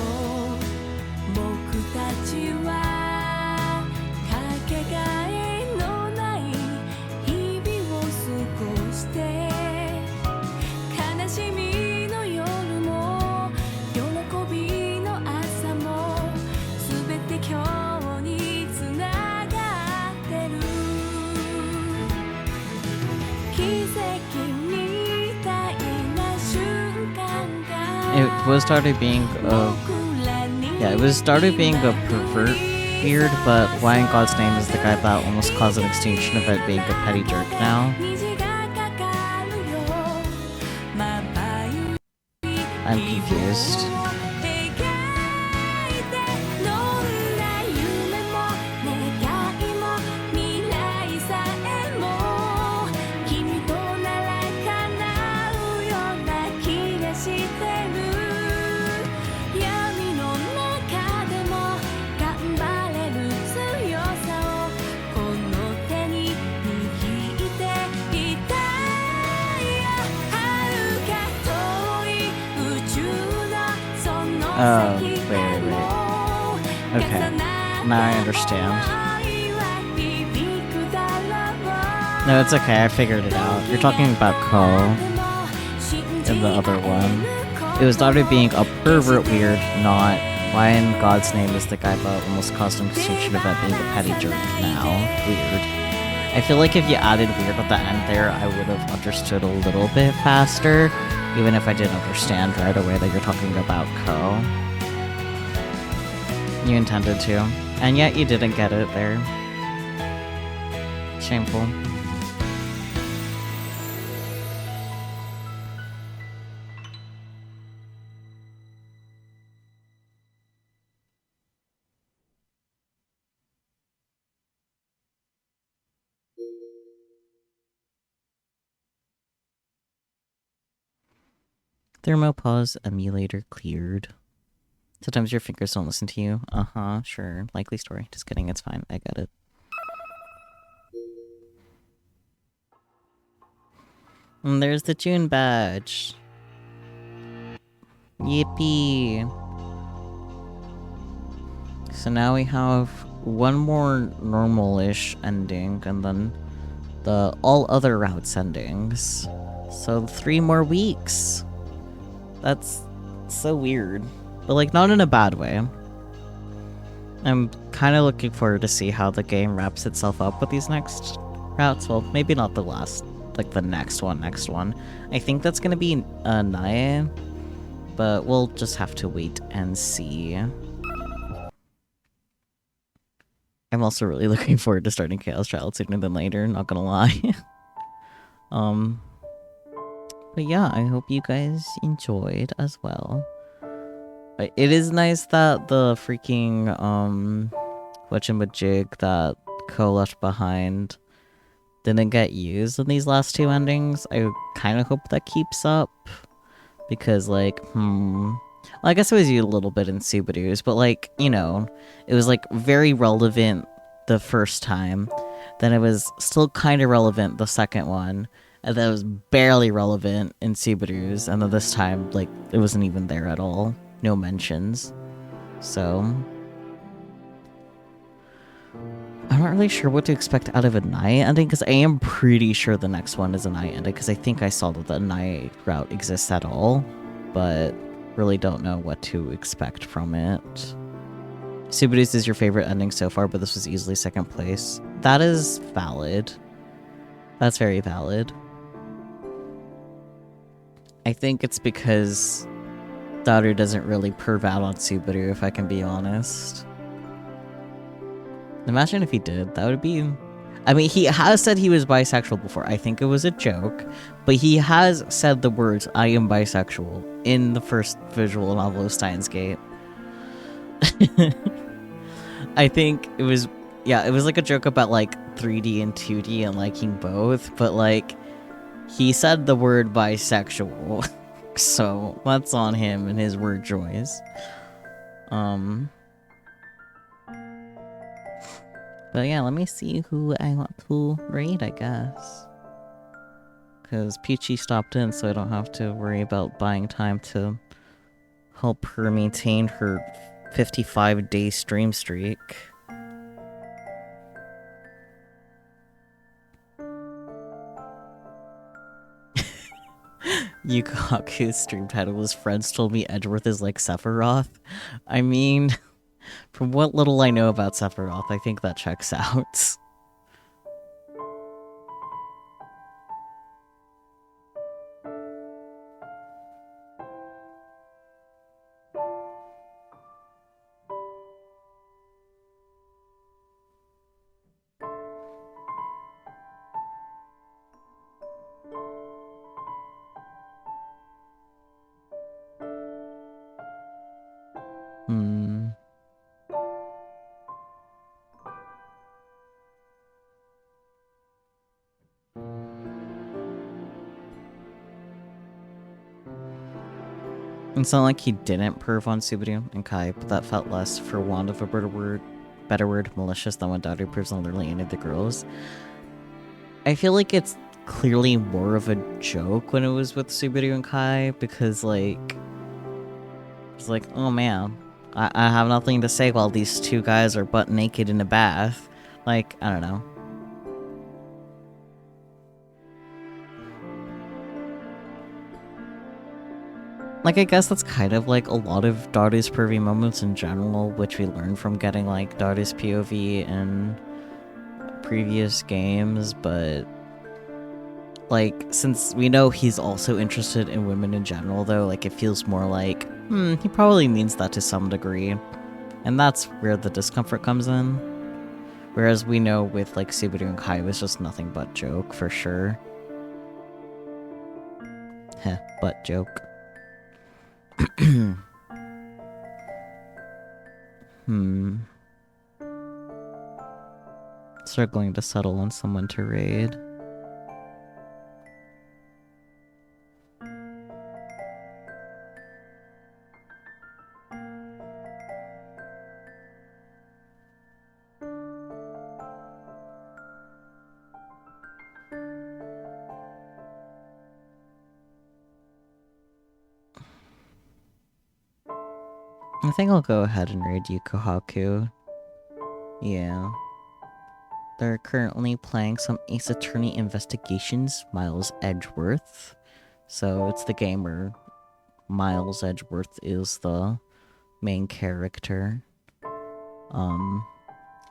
たちはかけがえのない日々を過ごして悲しみの夜も喜びの朝もすべて今日につながってる奇跡みたいな瞬間が It was started being a it was started being a pervert weird, but why in God's name is the guy that almost caused an extinction of it being a petty jerk now? I'm confused. Oh, wait. Okay, now I understand. No, it's okay, I figured it out. You're talking about Ko in the other one. It was started being a pervert weird, not why in God's name is the guy that almost caused an extinction of that being a petty jerk now. Weird. I feel like if you added weird at the end there, I would have understood a little bit faster. Even if I didn't understand right away that you're talking about Ko. You intended to. And yet you didn't get it there. Shameful. Thermopause emulator cleared. Sometimes your fingers don't listen to you. Uh-huh, sure. Likely story. Just kidding, it's fine. I get it. And there's the June badge. Yippee. So now we have one more normal-ish ending, and then the all other routes endings. So 3 more weeks. That's so weird. But, like, not in a bad way. I'm kind of looking forward to see how the game wraps itself up with these next routes. Well, maybe not the last, like, the next one. I think that's gonna be Nae, but we'll just have to wait and see. I'm also really looking forward to starting Chaos Child sooner than later, not gonna lie. But yeah, I hope you guys enjoyed as well. It is nice that the freaking, whatchamajig that Ko left behind didn't get used in these last 2 endings. I kind of hope that keeps up. Because, like, well, I guess it was used a little bit in Subaru's, but, like, you know, it was, like, very relevant the first time. Then it was still kind of relevant the second one. And then it was barely relevant in Subaru's. And then this time, like, it wasn't even there at all. No mentions. So I'm not really sure what to expect out of a Nae ending, because I am pretty sure the next one is a Nae ending, because I think I saw that the Nae route exists at all, but really don't know what to expect from it. Subaru's is your favorite ending so far, but this was easily 2nd place. That is valid. That's very valid. I think it's because Daru doesn't really perv out on Subaru, if I can be honest. Imagine if he did. That would be... I mean, he has said he was bisexual before. I think it was a joke. But he has said the words, I am bisexual, in the first visual novel of Steins Gate. I think it was... Yeah, it was like a joke about, like, 3D and 2D and liking both. But, like, he said the word bisexual. So, that's on him and his word choice. But yeah, let me see who I want to raid, I guess. Because Peachy stopped in, so I don't have to worry about buying time to help her maintain her 55-day stream streak. Yukaku's stream title was Friends Told Me Edgeworth is like Sephiroth. I mean, from what little I know about Sephiroth, I think that checks out. Hmm. It's not like he didn't perv on Subaru and Kai, but that felt less, for want of a better word, malicious than when Daughter pervs on literally any of the girls. I feel like it's clearly more of a joke when it was with Subaru and Kai, because, like, it's like, oh man, I have nothing to say while these two guys are butt naked in a bath. Like, I don't know. Like, I guess that's kind of like a lot of Darius pervy moments in general, which we learned from getting, like, Darius POV in previous games, but, like, since we know he's also interested in women in general, though, like, it feels more like, he probably means that to some degree. And that's where the discomfort comes in. Whereas we know with, like, Subaru and Kai, it was just nothing but joke, for sure. Heh, butt joke. Struggling to settle on someone to raid. I think I'll go ahead and raid Yukohaku. Yeah. They're currently playing some Ace Attorney Investigations, Miles Edgeworth. So it's the game where Miles Edgeworth is the main character.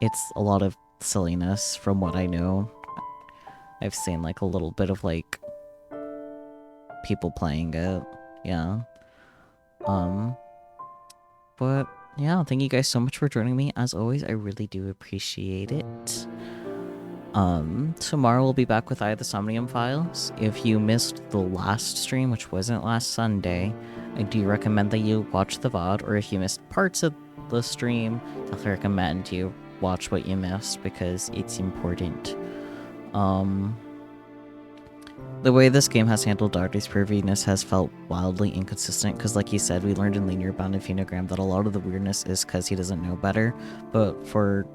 It's a lot of silliness from what I know. I've seen like a little bit of like people playing it. Yeah. But yeah, thank you guys so much for joining me. As always, I really do appreciate it. Tomorrow we'll be back with I the Somnium Files. If you missed the last stream, which wasn't last Sunday, I do recommend that you watch the VOD, or if you missed parts of the stream, I recommend you watch what you missed because it's important. The way this game has handled Darty's perviness has felt wildly inconsistent, because like you said, we learned in Linear Bound and Phenogram that a lot of the weirdness is because he doesn't know better, but for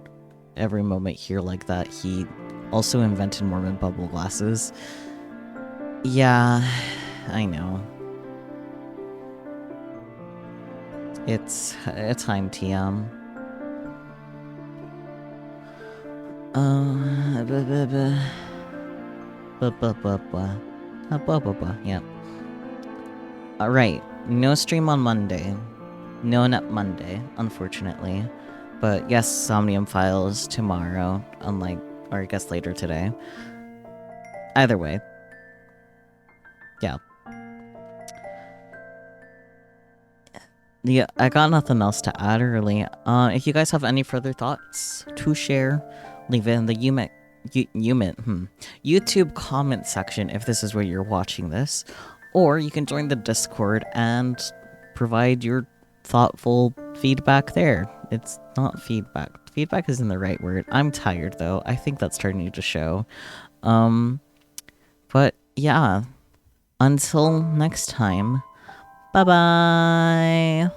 every moment here like that, he also invented Mormon bubble glasses. Yeah, I know. It's a time TM. Yeah. Alright, no stream on Monday. No, not Monday, unfortunately. But yes, Somnium Files tomorrow, unlike, or I guess later today. Either way. Yeah. Yeah, I got nothing else to add really. If you guys have any further thoughts to share, leave it in the YouTube comment section if this is where you're watching this. Or you can join the Discord and provide your thoughtful feedback there. It's not feedback. Feedback isn't the right word. I'm tired though. I think that's starting to show. But yeah. Until next time. Bye-bye.